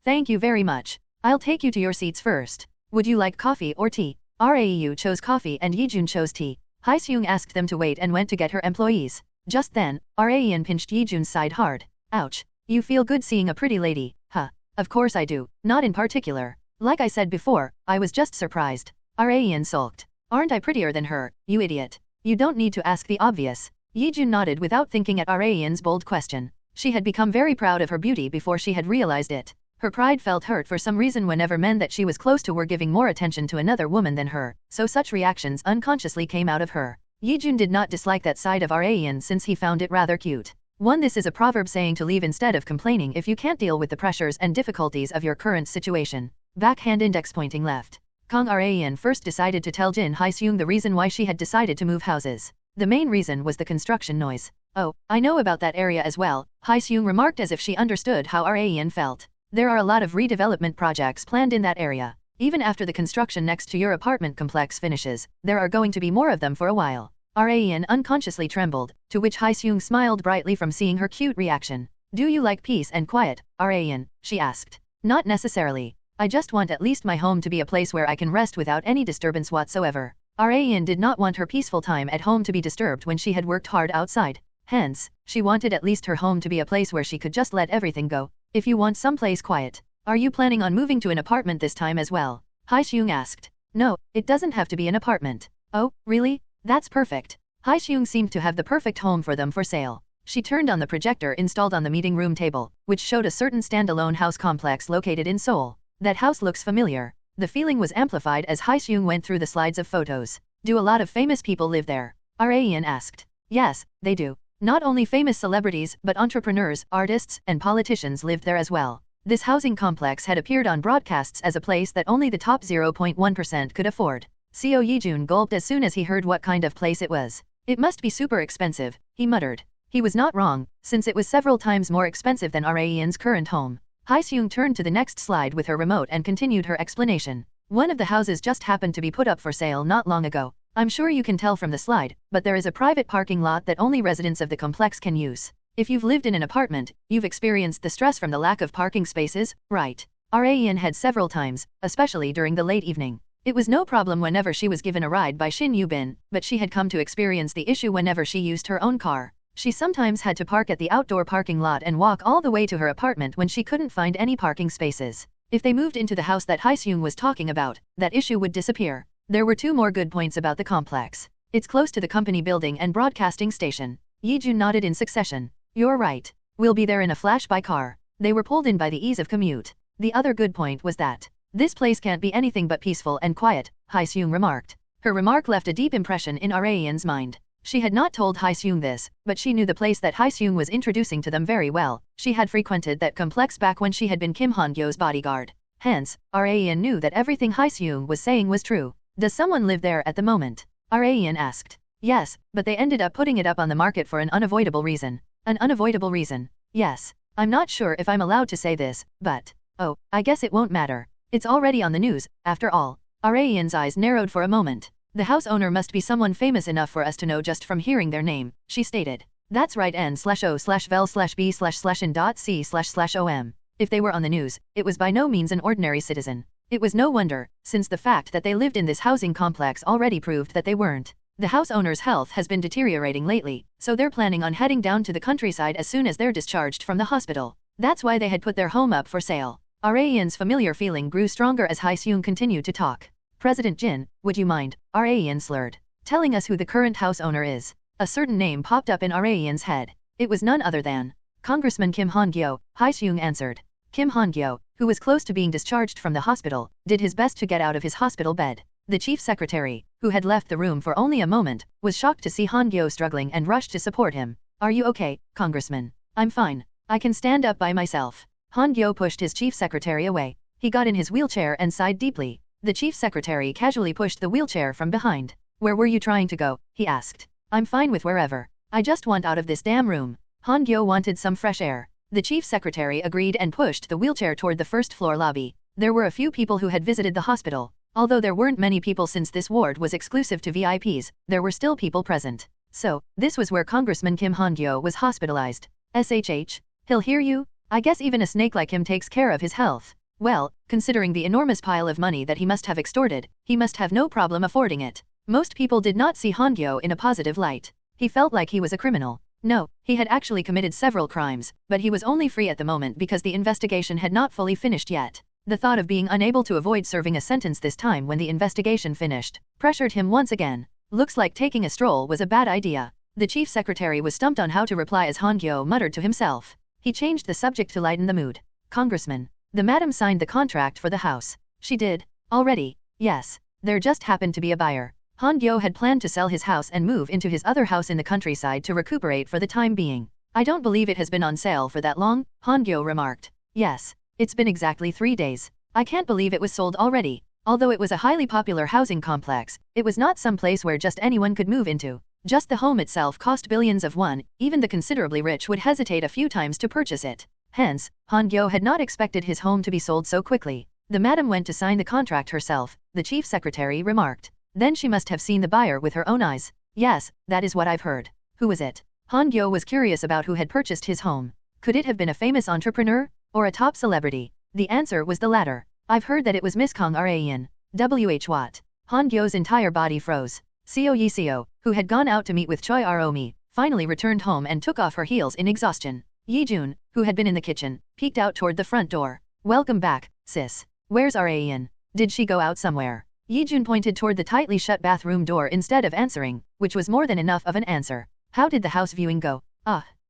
Thank you very much. I'll take you to your seats first. Would you like coffee or tea? Rau chose coffee and Yijun chose tea. Hae-seung asked them to wait and went to get her employees. Just then, Rayan pinched Yijun's side hard. Ouch. You feel good seeing a pretty lady, huh? Of course I do, not in particular. Like I said before, I was just surprised. Rayan sulked. Aren't I prettier than her, you idiot? You don't need to ask the obvious. Yijun nodded without thinking at Rayan's bold question. She had become very proud of her beauty before she had realized it. Her pride felt hurt for some reason whenever men that she was close to were giving more attention to another woman than her, so such reactions unconsciously came out of her. Yijun did not dislike that side of Rayan since he found it rather cute. This is a proverb saying to leave instead of complaining if you can't deal with the pressures and difficulties of your current situation. Backhand index pointing left. Rayan first decided to tell Jin Hae-seung the reason why she had decided to move houses. The main reason was the construction noise. Oh, I know about that area as well, Hae-seung remarked as if she understood how Rayan felt. There are a lot of redevelopment projects planned in that area. Even after the construction next to your apartment complex finishes, there are going to be more of them for a while. Rayan unconsciously trembled, to which Hae-seung smiled brightly from seeing her cute reaction. Do you like peace and quiet, Rayan? She asked. Not necessarily. I just want at least my home to be a place where I can rest without any disturbance whatsoever. Rayan did not want her peaceful time at home to be disturbed when she had worked hard outside. Hence, she wanted at least her home to be a place where she could just let everything go. If you want someplace quiet, are you planning on moving to an apartment this time as well? Hae-seung asked. No, it doesn't have to be an apartment. Oh, really? That's perfect. Hae-seung seemed to have the perfect home for them for sale. She turned on the projector installed on the meeting room table, which showed a certain standalone house complex located in Seoul. That house looks familiar. The feeling was amplified as Hae-seung went through the slides of photos. Do a lot of famous people live there? Rayan asked. Yes, they do. Not only famous celebrities but entrepreneurs, artists, and politicians lived there as well. This housing complex had appeared on broadcasts as a place that only the top 0.1% could afford. Co Yijun gulped as soon as he heard what kind of place it was. It must be super expensive, he muttered. He was not wrong, since it was several times more expensive than Rayan's current home. Hae-seung turned to the next slide with her remote and continued her explanation. One of the houses just happened to be put up for sale not long ago. I'm sure you can tell from the slide, but there is a private parking lot that only residents of the complex can use. If you've lived in an apartment, you've experienced the stress from the lack of parking spaces, right? Rayan had several times, especially during the late evening. It was no problem whenever she was given a ride by Shin Yu-bin, but she had come to experience the issue whenever she used her own car. She sometimes had to park at the outdoor parking lot and walk all the way to her apartment when she couldn't find any parking spaces. If they moved into the house that Hae-seung was talking about, that issue would disappear. There were two more good points about the complex. It's close to the company building and broadcasting station. Yi-jun nodded in succession. You're right. We'll be there in a flash by car. They were pulled in by the ease of commute. The other good point was that this place can't be anything but peaceful and quiet, Hae-seung remarked. Her remark left a deep impression in Raeyeon's mind. She had not told Hae-seung this, but she knew the place that Hae-seung was introducing to them very well. She had frequented that complex back when she had been Kim Han-gyo's bodyguard. Hence, Raeyeon knew that everything Hae-seung was saying was true. Does someone live there at the moment? Raeyeon asked. Yes, but they ended up putting it up on the market for an unavoidable reason. An unavoidable reason? Yes. I'm not sure if I'm allowed to say this, but... oh, I guess it won't matter. It's already on the news, after all. Raeyeon's eyes narrowed for a moment. The house owner must be someone famous enough for us to know just from hearing their name, she stated. That's right n/o/vel/b/in.c//om. If they were on the news, it was by no means an ordinary citizen. It was no wonder, since the fact that they lived in this housing complex already proved that they weren't. The house owner's health has been deteriorating lately, so they're planning on heading down to the countryside as soon as they're discharged from the hospital. That's why they had put their home up for sale. Raeyeon's familiar feeling grew stronger as Hae-seung continued to talk. President Jin, would you mind, Raeyeon slurred, telling us who the current house owner is? A certain name popped up in Raeyeon's head. It was none other than Congressman Kim Han-Gyo, Hae-seung answered. Kim Han-Gyo, who was close to being discharged from the hospital, did his best to get out of his hospital bed. The chief secretary, who had left the room for only a moment, was shocked to see Han-Gyo struggling and rushed to support him. Are you okay, Congressman? I'm fine. I can stand up by myself. Han-Gyo pushed his chief secretary away. He got in his wheelchair and sighed deeply. The chief secretary casually pushed the wheelchair from behind. Where were you trying to go? He asked. I'm fine with wherever. I just want out of this damn room. Han-Gyo wanted some fresh air. The chief secretary agreed and pushed the wheelchair toward the first-floor lobby. There were a few people who had visited the hospital. Although there weren't many people since this ward was exclusive to VIPs, there were still people present. So, this was where Congressman Kim Han-gyo was hospitalized. SHH. He'll hear you? I guess even a snake like him takes care of his health. Well, considering the enormous pile of money that he must have extorted, he must have no problem affording it. Most people did not see Han-gyo in a positive light. He felt like he was a criminal. No, he had actually committed several crimes, but he was only free at the moment because the investigation had not fully finished yet. The thought of being unable to avoid serving a sentence this time when the investigation finished pressured him once again. Looks like taking a stroll was a bad idea. The chief secretary was stumped on how to reply as Han-gyo muttered to himself. He changed the subject to lighten the mood. Congressman, the madam signed the contract for the house. She did? Already? Yes. There just happened to be a buyer. Han-gyo had planned to sell his house and move into his other house in the countryside to recuperate for the time being. I don't believe it has been on sale for that long, Han-gyo remarked. Yes. It's been exactly 3 days. I can't believe it was sold already. Although it was a highly popular housing complex, it was not some place where just anyone could move into. Just the home itself cost billions of won, even the considerably rich would hesitate a few times to purchase it. Hence, Han-gyo had not expected his home to be sold so quickly. The madam went to sign the contract herself, the chief secretary remarked. Then she must have seen the buyer with her own eyes. Yes, that is what I've heard. Who was it? Han-gyo was curious about who had purchased his home. Could it have been a famous entrepreneur? Or a top celebrity? The answer was the latter. I've heard that it was Miss Kang Raeyeon. WH what? Han-gyo's entire body froze. Seo Yi-seo, who had gone out to meet with Choi Aromi, finally returned home and took off her heels in exhaustion. Yi-jun, who had been in the kitchen, peeked out toward the front door. Welcome back, sis. Where's Raeyeon? Did she go out somewhere? Yi-jun pointed toward the tightly shut bathroom door instead of answering, which was more than enough of an answer. How did the house viewing go?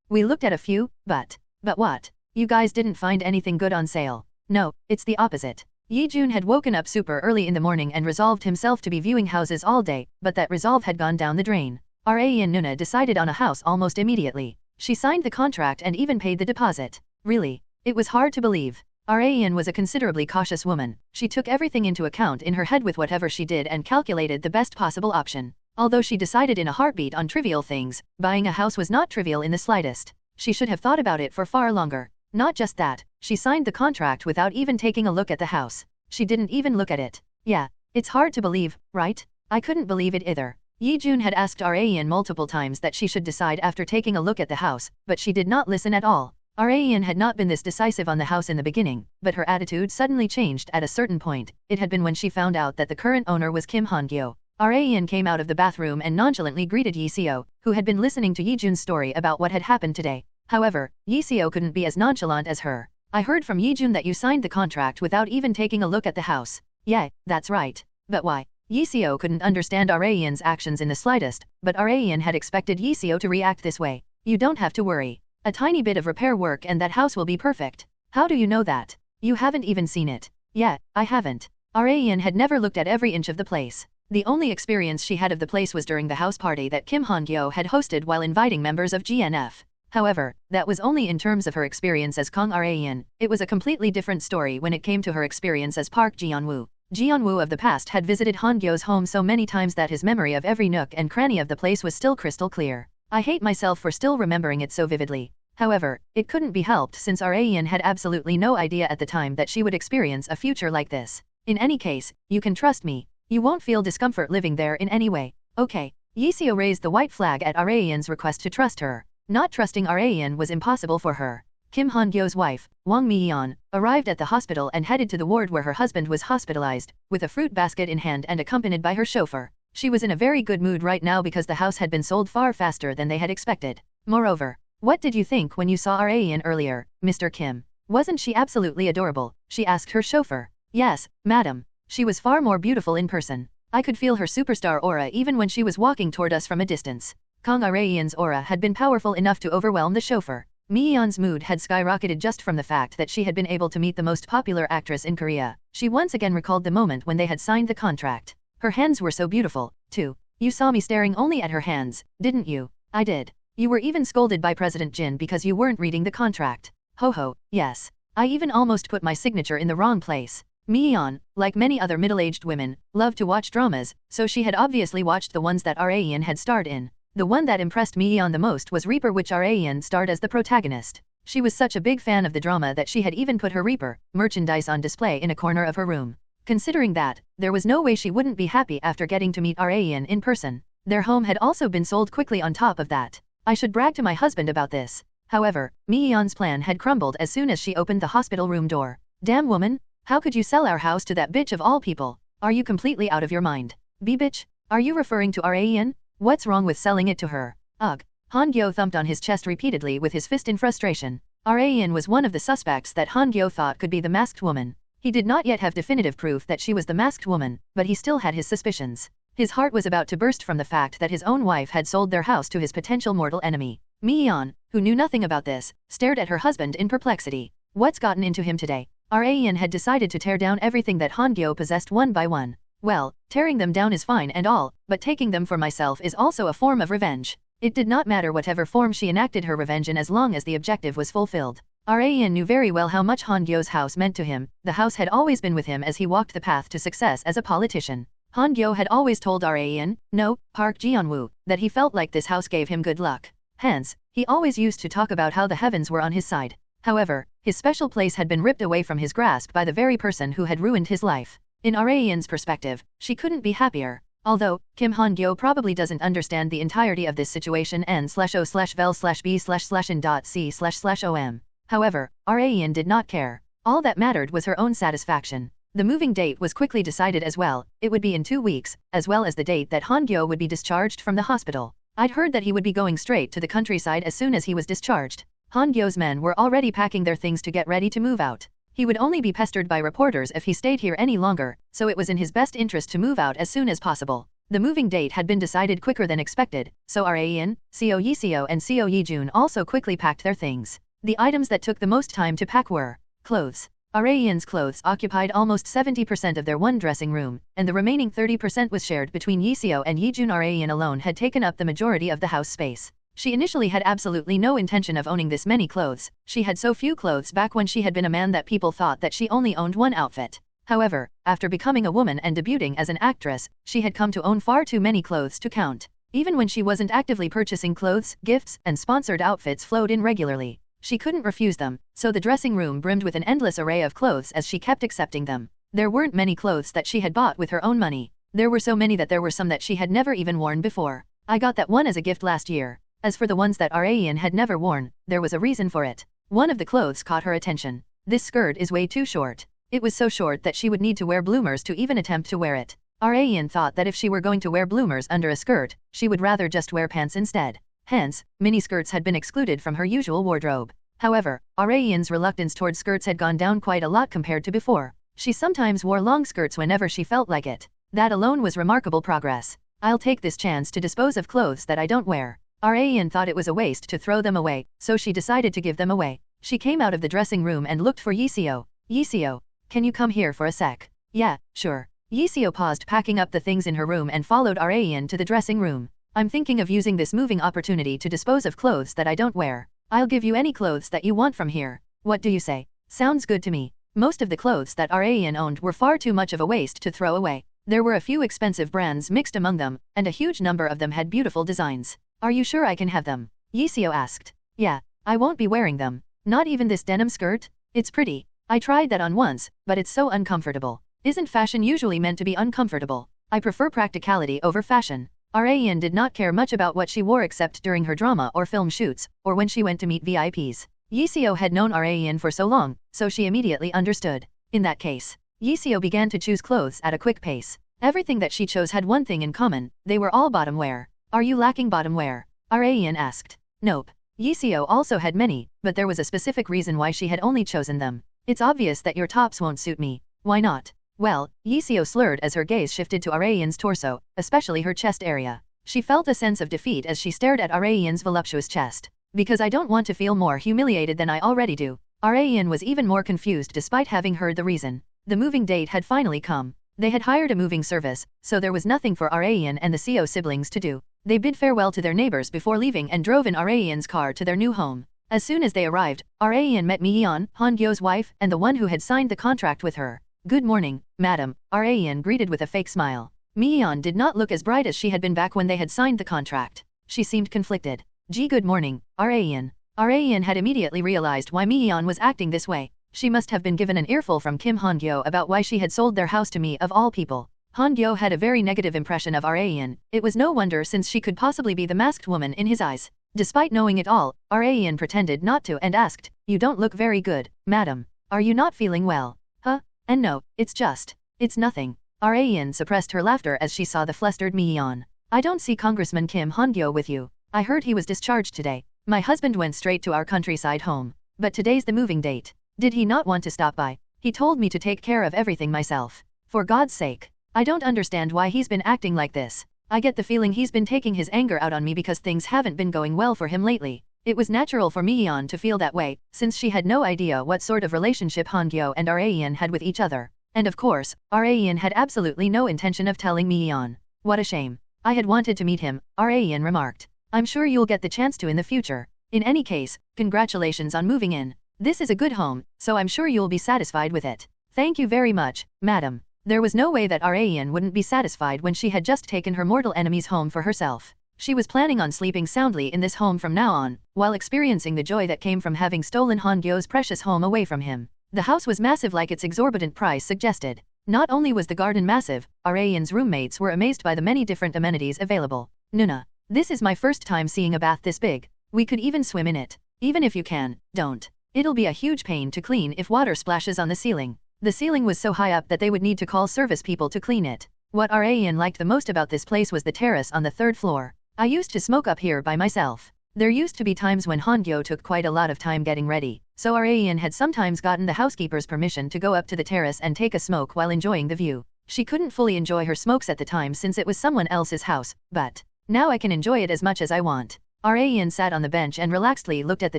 We looked at a few, but what? You guys didn't find anything good on sale. No, it's the opposite. Yi-jun had woken up super early in the morning and resolved himself to be viewing houses all day, but that resolve had gone down the drain. Raeyeon Nuna decided on a house almost immediately. She signed the contract and even paid the deposit. Really? It was hard to believe. Raeyeon was a considerably cautious woman. She took everything into account in her head with whatever she did and calculated the best possible option. Although she decided in a heartbeat on trivial things, buying a house was not trivial in the slightest. She should have thought about it for far longer. Not just that, she signed the contract without even taking a look at the house. She didn't even look at it. Yeah, it's hard to believe, right? I couldn't believe it either. Yi-jun had asked Raeyeon multiple times that she should decide after taking a look at the house, but she did not listen at all. Raeyeon had not been this decisive on the house in the beginning, but her attitude suddenly changed at a certain point. It had been when she found out that the current owner was Kim Han-gyo. Rayan came out of the bathroom and nonchalantly greeted Yi Seo, who had been listening to Yi Jun's story about what had happened today. However, Yi Seo couldn't be as nonchalant as her. I heard from Yi Jun that you signed the contract without even taking a look at the house. Yeah, that's right. But why? Yi Seo couldn't understand Rayan's actions in the slightest, but Rayan had expected Yi Seo to react this way. You don't have to worry. A tiny bit of repair work and that house will be perfect. How do you know that? You haven't even seen it. Yeah, I haven't. Rayan had never looked at every inch of the place. The only experience she had of the place was during the house party that Kim Han-Gyo had hosted while inviting members of GNF. However, that was only in terms of her experience as Kang Rayan. It was a completely different story when it came to her experience as Park Geon-Woo. Geon-Woo of the past had visited Han-Gyo's home so many times that his memory of every nook and cranny of the place was still crystal clear. I hate myself for still remembering it so vividly. However, it couldn't be helped since Rayan had absolutely no idea at the time that she would experience a future like this. In any case, you can trust me. You won't feel discomfort living there in any way. Okay. Yi Seo raised the white flag at Rayan's request to trust her. Not trusting Rayan was impossible for her. Kim Han-Gyo's wife, Wang Mi-yeon, arrived at the hospital and headed to the ward where her husband was hospitalized, with a fruit basket in hand and accompanied by her chauffeur. She was in a very good mood right now because the house had been sold far faster than they had expected. Moreover, what did you think when you saw Rayan earlier, Mr. Kim? Wasn't she absolutely adorable? She asked her chauffeur. Yes, madam. She was far more beautiful in person. I could feel her superstar aura even when she was walking toward us from a distance. Kang Rayan's aura had been powerful enough to overwhelm the chauffeur. Mi-yeon's mood had skyrocketed just from the fact that she had been able to meet the most popular actress in Korea. She once again recalled the moment when they had signed the contract. Her hands were so beautiful, too. You saw me staring only at her hands, didn't you? I did. You were even scolded by President Jin because you weren't reading the contract. Ho ho, yes. I even almost put my signature in the wrong place. Mi-yeon, like many other middle-aged women, loved to watch dramas, so she had obviously watched the ones that Rayan had starred in. The one that impressed Mi-yeon the most was Reaper, which Rayan starred as the protagonist. She was such a big fan of the drama that she had even put her Reaper merchandise on display in a corner of her room. Considering that, there was no way she wouldn't be happy after getting to meet Rayan in person. Their home had also been sold quickly on top of that. I should brag to my husband about this. However, Mi-yeon's plan had crumbled as soon as she opened the hospital room door. Damn woman! How could you sell our house to that bitch of all people? Are you completely out of your mind? B-bitch? Are you referring to Rayan? What's wrong with selling it to her? Ugh. Han-Gyo thumped on his chest repeatedly with his fist in frustration. Rayan was one of the suspects that Han-Gyo thought could be the masked woman. He did not yet have definitive proof that she was the masked woman, but he still had his suspicions. His heart was about to burst from the fact that his own wife had sold their house to his potential mortal enemy. Mi-yeon, who knew nothing about this, stared at her husband in perplexity. What's gotten into him today? Rayan had decided to tear down everything that Han-Gyo possessed one by one. Well, tearing them down is fine and all, but taking them for myself is also a form of revenge. It did not matter whatever form she enacted her revenge in as long as the objective was fulfilled. Rayan knew very well how much Han-Gyo's house meant to him. The house had always been with him as he walked the path to success as a politician. Han-Gyo had always told Rayan, no, Park Geon-Woo, that he felt like this house gave him good luck. Hence, he always used to talk about how the heavens were on his side. However, his special place had been ripped away from his grasp by the very person who had ruined his life. In Rayan's perspective, she couldn't be happier. Although, Kim Han-Gyo probably doesn't understand the entirety of this situation n/o/vel/b/in.c//om. However, Rayan did not care. All that mattered was her own satisfaction. The moving date was quickly decided as well. It would be in 2 weeks, as well as the date that Han-Gyo would be discharged from the hospital. I'd heard that he would be going straight to the countryside as soon as he was discharged. Han-Gyo's men were already packing their things to get ready to move out. He would only be pestered by reporters if he stayed here any longer, so it was in his best interest to move out as soon as possible. The moving date had been decided quicker than expected, so Rayan, Seo Yi Seo and Seo Yi Jun also quickly packed their things. The items that took the most time to pack were clothes. Rayan's clothes occupied almost 70% of their one dressing room, and the remaining 30% was shared between Yi Seo and Yi Jun. Rayan alone had taken up the majority of the house space. She initially had absolutely no intention of owning this many clothes. She had so few clothes back when she had been a man that people thought that she only owned one outfit. However, after becoming a woman and debuting as an actress, she had come to own far too many clothes to count. Even when she wasn't actively purchasing clothes, gifts, and sponsored outfits flowed in regularly. She couldn't refuse them, so the dressing room brimmed with an endless array of clothes as she kept accepting them. There weren't many clothes that she had bought with her own money. There were so many that there were some that she had never even worn before. I got that one as a gift last year. As for the ones that Rayan had never worn, there was a reason for it. One of the clothes caught her attention. This skirt is way too short. It was so short that she would need to wear bloomers to even attempt to wear it. Rayan thought that if she were going to wear bloomers under a skirt, she would rather just wear pants instead. Hence, miniskirts had been excluded from her usual wardrobe. However, Rayan's reluctance towards skirts had gone down quite a lot compared to before. She sometimes wore long skirts whenever she felt like it. That alone was remarkable progress. I'll take this chance to dispose of clothes that I don't wear. Rayan thought it was a waste to throw them away, so she decided to give them away. She came out of the dressing room and looked for Yiseo. Yiseo, can you come here for a sec? Yeah, sure. Yiseo paused packing up the things in her room and followed Rayan to the dressing room. I'm thinking of using this moving opportunity to dispose of clothes that I don't wear. I'll give you any clothes that you want from here. What do you say? Sounds good to me. Most of the clothes that Rayan owned were far too much of a waste to throw away. There were a few expensive brands mixed among them, and a huge number of them had beautiful designs. Are you sure I can have them? Yiseo asked. Yeah, I won't be wearing them. Not even this denim skirt? It's pretty. I tried that on once, but it's so uncomfortable. Isn't fashion usually meant to be uncomfortable? I prefer practicality over fashion. Rayan did not care much about what she wore except during her drama or film shoots, or when she went to meet VIPs. Yiseo had known Rayan for so long, so she immediately understood. In that case, Yiseo began to choose clothes at a quick pace. Everything that she chose had one thing in common, they were all bottom wear. Are you lacking bottom wear? Rayan asked. Nope. Yiseo also had many, but there was a specific reason why she had only chosen them. It's obvious that your tops won't suit me. Why not? Well, Yiseo slurred as her gaze shifted to Rayan's torso, especially her chest area. She felt a sense of defeat as she stared at Rayan's voluptuous chest. Because I don't want to feel more humiliated than I already do. Rayan was even more confused despite having heard the reason. The moving date had finally come. They had hired a moving service, so there was nothing for Rayan and the Seo siblings to do. They bid farewell to their neighbors before leaving and drove in Rayan's car to their new home. As soon as they arrived, Rayan met Miyeon, Han-Gyo's wife, and the one who had signed the contract with her. Good morning, madam, Rayan greeted with a fake smile. Miyeon did not look as bright as she had been back when they had signed the contract. She seemed conflicted. Gee, good morning, Rayan. Rayan had immediately realized why Miyeon was acting this way. She must have been given an earful from Kim Han-Gyo about why she had sold their house to me of all people. Han-Gyo had a very negative impression of Rayan. It was no wonder since she could possibly be the masked woman in his eyes. Despite knowing it all, Rayan pretended not to and asked, "You don't look very good, madam. Are you not feeling well?" Huh? And no, it's nothing. Rayan suppressed her laughter as she saw the flustered Miyeon. I don't see Congressman Kim Han-Gyo with you. I heard he was discharged today. My husband went straight to our countryside home. But today's the moving date. Did he not want to stop by? He told me to take care of everything myself. For God's sake. I don't understand why he's been acting like this. I get the feeling he's been taking his anger out on me because things haven't been going well for him lately. It was natural for Miyeon to feel that way, since she had no idea what sort of relationship Han-Gyo and Rayan had with each other. And of course, Rayan had absolutely no intention of telling Miyeon. What a shame. I had wanted to meet him, Rayan remarked. I'm sure you'll get the chance to in the future. In any case, congratulations on moving in. This is a good home, so I'm sure you'll be satisfied with it. Thank you very much, madam. There was no way that Rayan wouldn't be satisfied when she had just taken her mortal enemy's home for herself. She was planning on sleeping soundly in this home from now on, while experiencing the joy that came from having stolen Han-Gyo's precious home away from him. The house was massive like its exorbitant price suggested. Not only was the garden massive, Rayan's roommates were amazed by the many different amenities available. Nuna, this is my first time seeing a bath this big. We could even swim in it. Even if you can, don't. It'll be a huge pain to clean if water splashes on the ceiling. The ceiling was so high up that they would need to call service people to clean it. What Rayan liked the most about this place was the terrace on the third floor. I used to smoke up here by myself. There used to be times when Han-Gyo took quite a lot of time getting ready, so Rayan had sometimes gotten the housekeeper's permission to go up to the terrace and take a smoke while enjoying the view. She couldn't fully enjoy her smokes at the time since it was someone else's house, but now I can enjoy it as much as I want. Rayan sat on the bench and relaxedly looked at the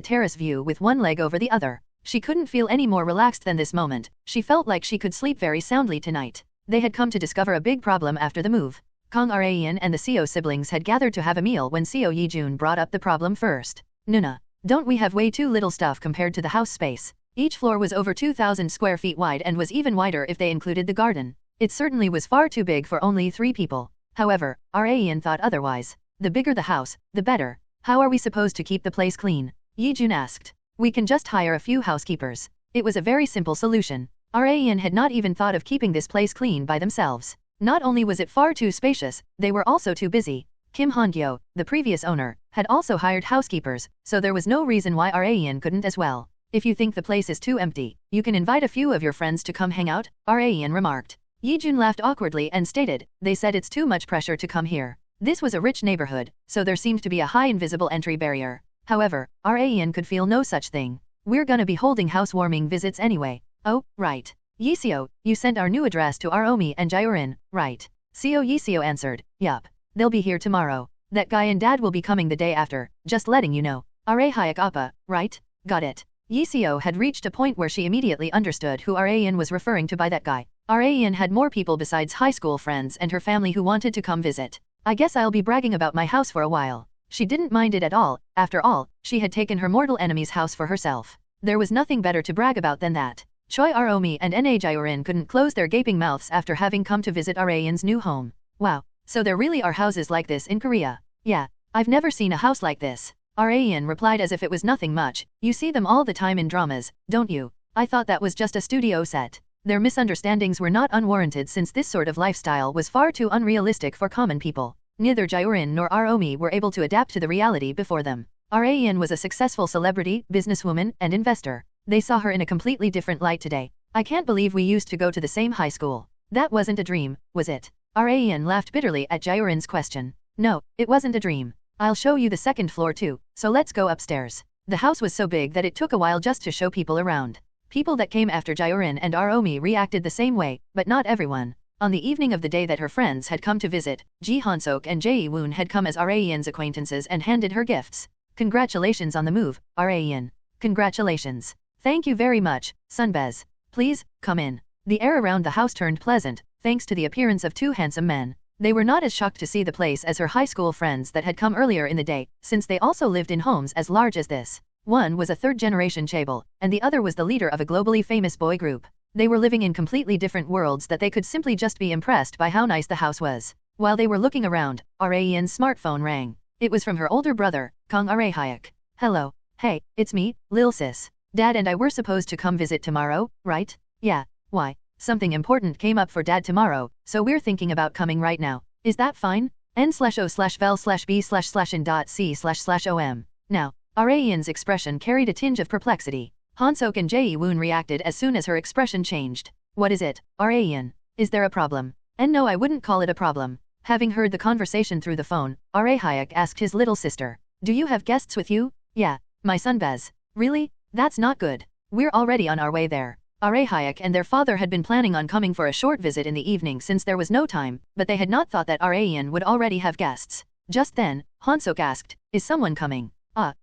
terrace view with one leg over the other. She couldn't feel any more relaxed than this moment. She felt like she could sleep very soundly tonight. They had come to discover a big problem after the move. Kang Rayan and the Seo siblings had gathered to have a meal when Seo Yejun brought up the problem first. Nuna, don't we have way too little stuff compared to the house space? Each floor was over 2,000 square feet wide and was even wider if they included the garden. It certainly was far too big for only 3 people. However, Rayan thought otherwise. The bigger the house, the better. How are we supposed to keep the place clean? Yejun asked. We can just hire a few housekeepers. It was a very simple solution. Rayan had not even thought of keeping this place clean by themselves. Not only was it far too spacious, they were also too busy. Kim Han-Gyo, the previous owner, had also hired housekeepers, so there was no reason why Rayan couldn't as well. If you think the place is too empty, you can invite a few of your friends to come hang out, Rayan remarked. Yijun laughed awkwardly and stated, they said it's too much pressure to come here. This was a rich neighborhood, so there seemed to be a high invisible entry barrier. However, Raen could feel no such thing. We're gonna be holding housewarming visits anyway. Oh, right. Yiseo, you sent our new address to Aomi and Jiorin, right? Yiseo answered, yup. They'll be here tomorrow. That guy and dad will be coming the day after, just letting you know. Hayak Appa, right? Got it. Yiseo had reached a point where she immediately understood who Raen was referring to by that guy. Raen had more people besides high school friends and her family who wanted to come visit. I guess I'll be bragging about my house for a while. She didn't mind it at all. After all, she had taken her mortal enemy's house for herself. There was nothing better to brag about than that. Choi Aomi and Na Jiorin couldn't close their gaping mouths after having come to visit Raen's new home. Wow, so there really are houses like this in Korea? Yeah, I've never seen a house like this. Raen replied as if it was nothing much. You see them all the time in dramas, don't you? I thought that was just a studio set. Their misunderstandings were not unwarranted since this sort of lifestyle was far too unrealistic for common people. Neither Jiorin nor Aomi were able to adapt to the reality before them. Raen was a successful celebrity, businesswoman, and investor. They saw her in a completely different light today. I can't believe we used to go to the same high school. That wasn't a dream, was it? Raen laughed bitterly at Jiorin's question. No, it wasn't a dream. I'll show you the second floor too, so let's go upstairs. The house was so big that it took a while just to show people around. People that came after Jiorin and Aomi reacted the same way, but not everyone. On the evening of the day that her friends had come to visit, Ji Hansok and Jae-woon had come as Raen's acquaintances and handed her gifts. Congratulations on the move, Raen. Congratulations. Thank you very much, Sunbez. Please, come in. The air around the house turned pleasant, thanks to the appearance of two handsome men. They were not as shocked to see the place as her high school friends that had come earlier in the day, since they also lived in homes as large as this. One was a third-generation chaebol, and the other was the leader of a globally famous boy group. They were living in completely different worlds that they could simply just be impressed by how nice the house was. While they were looking around, Raen's smartphone rang. It was from her older brother, Kang Hayak. Hello. Hey, it's me, Lil Sis. Dad and I were supposed to come visit tomorrow, right? Yeah, why? Something important came up for Dad tomorrow, so we're thinking about coming right now. Is that fine? n/o/vel/b/in.c//om. Now, Raen's expression carried a tinge of perplexity. Hansok and Jae-woon reacted as soon as her expression changed. What is it, Raen? Is there a problem? And no, I wouldn't call it a problem. Having heard the conversation through the phone, Hayak asked his little sister. Do you have guests with you? Yeah, my son Bez. Really? That's not good. We're already on our way there. Hayak and their father had been planning on coming for a short visit in the evening since there was no time, but they had not thought that Raen would already have guests. Just then, Hansok asked, is someone coming?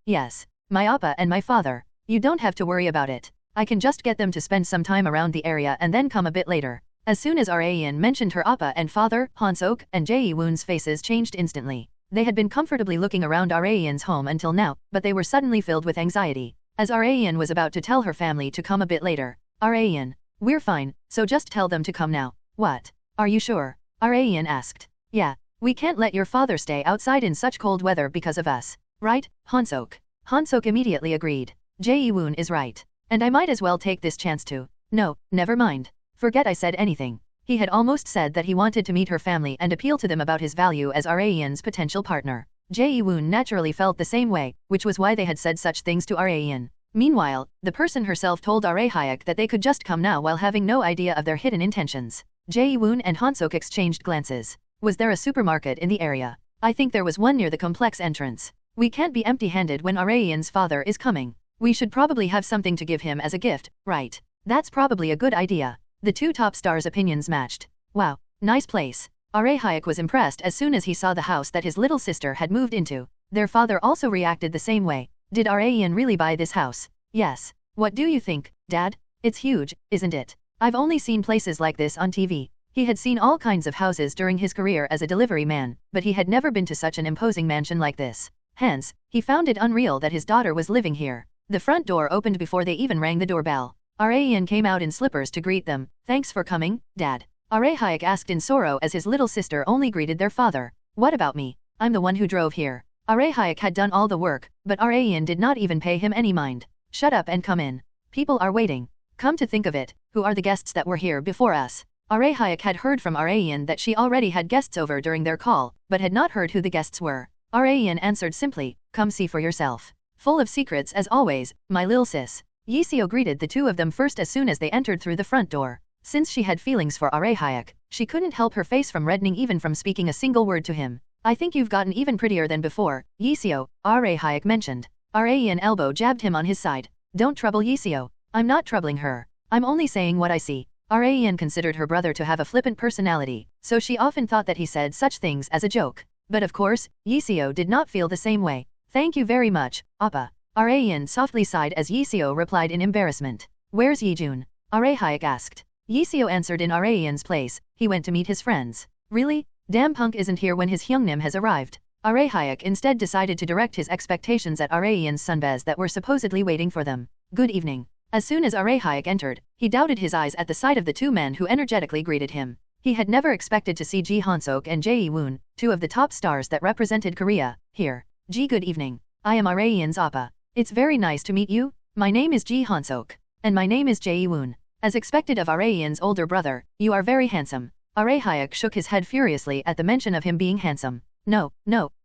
Yes. My appa and my father. You don't have to worry about it. I can just get them to spend some time around the area and then come a bit later. As soon as Raen mentioned her appa and father, Hansok and Jae-woon's faces changed instantly. They had been comfortably looking around Raen's home until now, but they were suddenly filled with anxiety. As Raen was about to tell her family to come a bit later. Raen, we're fine, so just tell them to come now. What? Are you sure? Raen asked. Yeah, we can't let your father stay outside in such cold weather because of us. Right, Hansok? Hansok immediately agreed. Jae-woon is right. And I might as well take this chance to. No, never mind. Forget I said anything. He had almost said that he wanted to meet her family and appeal to them about his value as Raen's potential partner. Jae-woon naturally felt the same way, which was why they had said such things to Raen. Meanwhile, the person herself told Hayak that they could just come now while having no idea of their hidden intentions. Jae-woon and Hansok exchanged glances. Was there a supermarket in the area? I think there was one near the complex entrance. We can't be empty-handed when Raen's father is coming. We should probably have something to give him as a gift, right? That's probably a good idea. The two top stars' opinions matched. Wow, nice place. Hayak was impressed as soon as he saw the house that his little sister had moved into. Their father also reacted the same way. Did Raen really buy this house? Yes. What do you think, Dad? It's huge, isn't it? I've only seen places like this on TV. He had seen all kinds of houses during his career as a delivery man, but he had never been to such an imposing mansion like this. Hence, he found it unreal that his daughter was living here. The front door opened before they even rang the doorbell. Raen came out in slippers to greet them. Thanks for coming, Dad. Hayak asked in sorrow as his little sister only greeted their father. What about me? I'm the one who drove here. Hayak had done all the work, but Raen did not even pay him any mind. Shut up and come in. People are waiting. Come to think of it, who are the guests that were here before us? Hayak had heard from Raen that she already had guests over during their call, but had not heard who the guests were. Raen answered simply, come see for yourself. Full of secrets as always, my lil sis. Yiseo greeted the two of them first as soon as they entered through the front door. Since she had feelings for Hayek, she couldn't help her face from reddening even from speaking a single word to him. I think you've gotten even prettier than before, Yiseo, Hayek mentioned. Ian elbow jabbed him on his side. Don't trouble Yiseo. I'm not troubling her. I'm only saying what I see. Ian considered her brother to have a flippant personality, so she often thought that he said such things as a joke. But of course, Yiseo did not feel the same way. Thank you very much, Appa. Ian softly sighed as Yiseo replied in embarrassment. Where's Yijun? Hayek asked. Yiseo answered in Ian's place. He went to meet his friends. Really? Damn punk isn't here when his Hyungnim has arrived. Hayek instead decided to direct his expectations at Ian's sunbaes that were supposedly waiting for them. Good evening. As soon as Hayek entered, he doubted his eyes at the sight of the two men who energetically greeted him. He had never expected to see Ji Han-sok and Jae-woon, two of the top stars that represented Korea, here. Ji, good evening. I am Ian's Appa. It's very nice to meet you. My name is Ji Han-sok. And my name is Jae-woon. As expected of Ian's older brother, you are very handsome. Hayek shook his head furiously at the mention of him being handsome. No,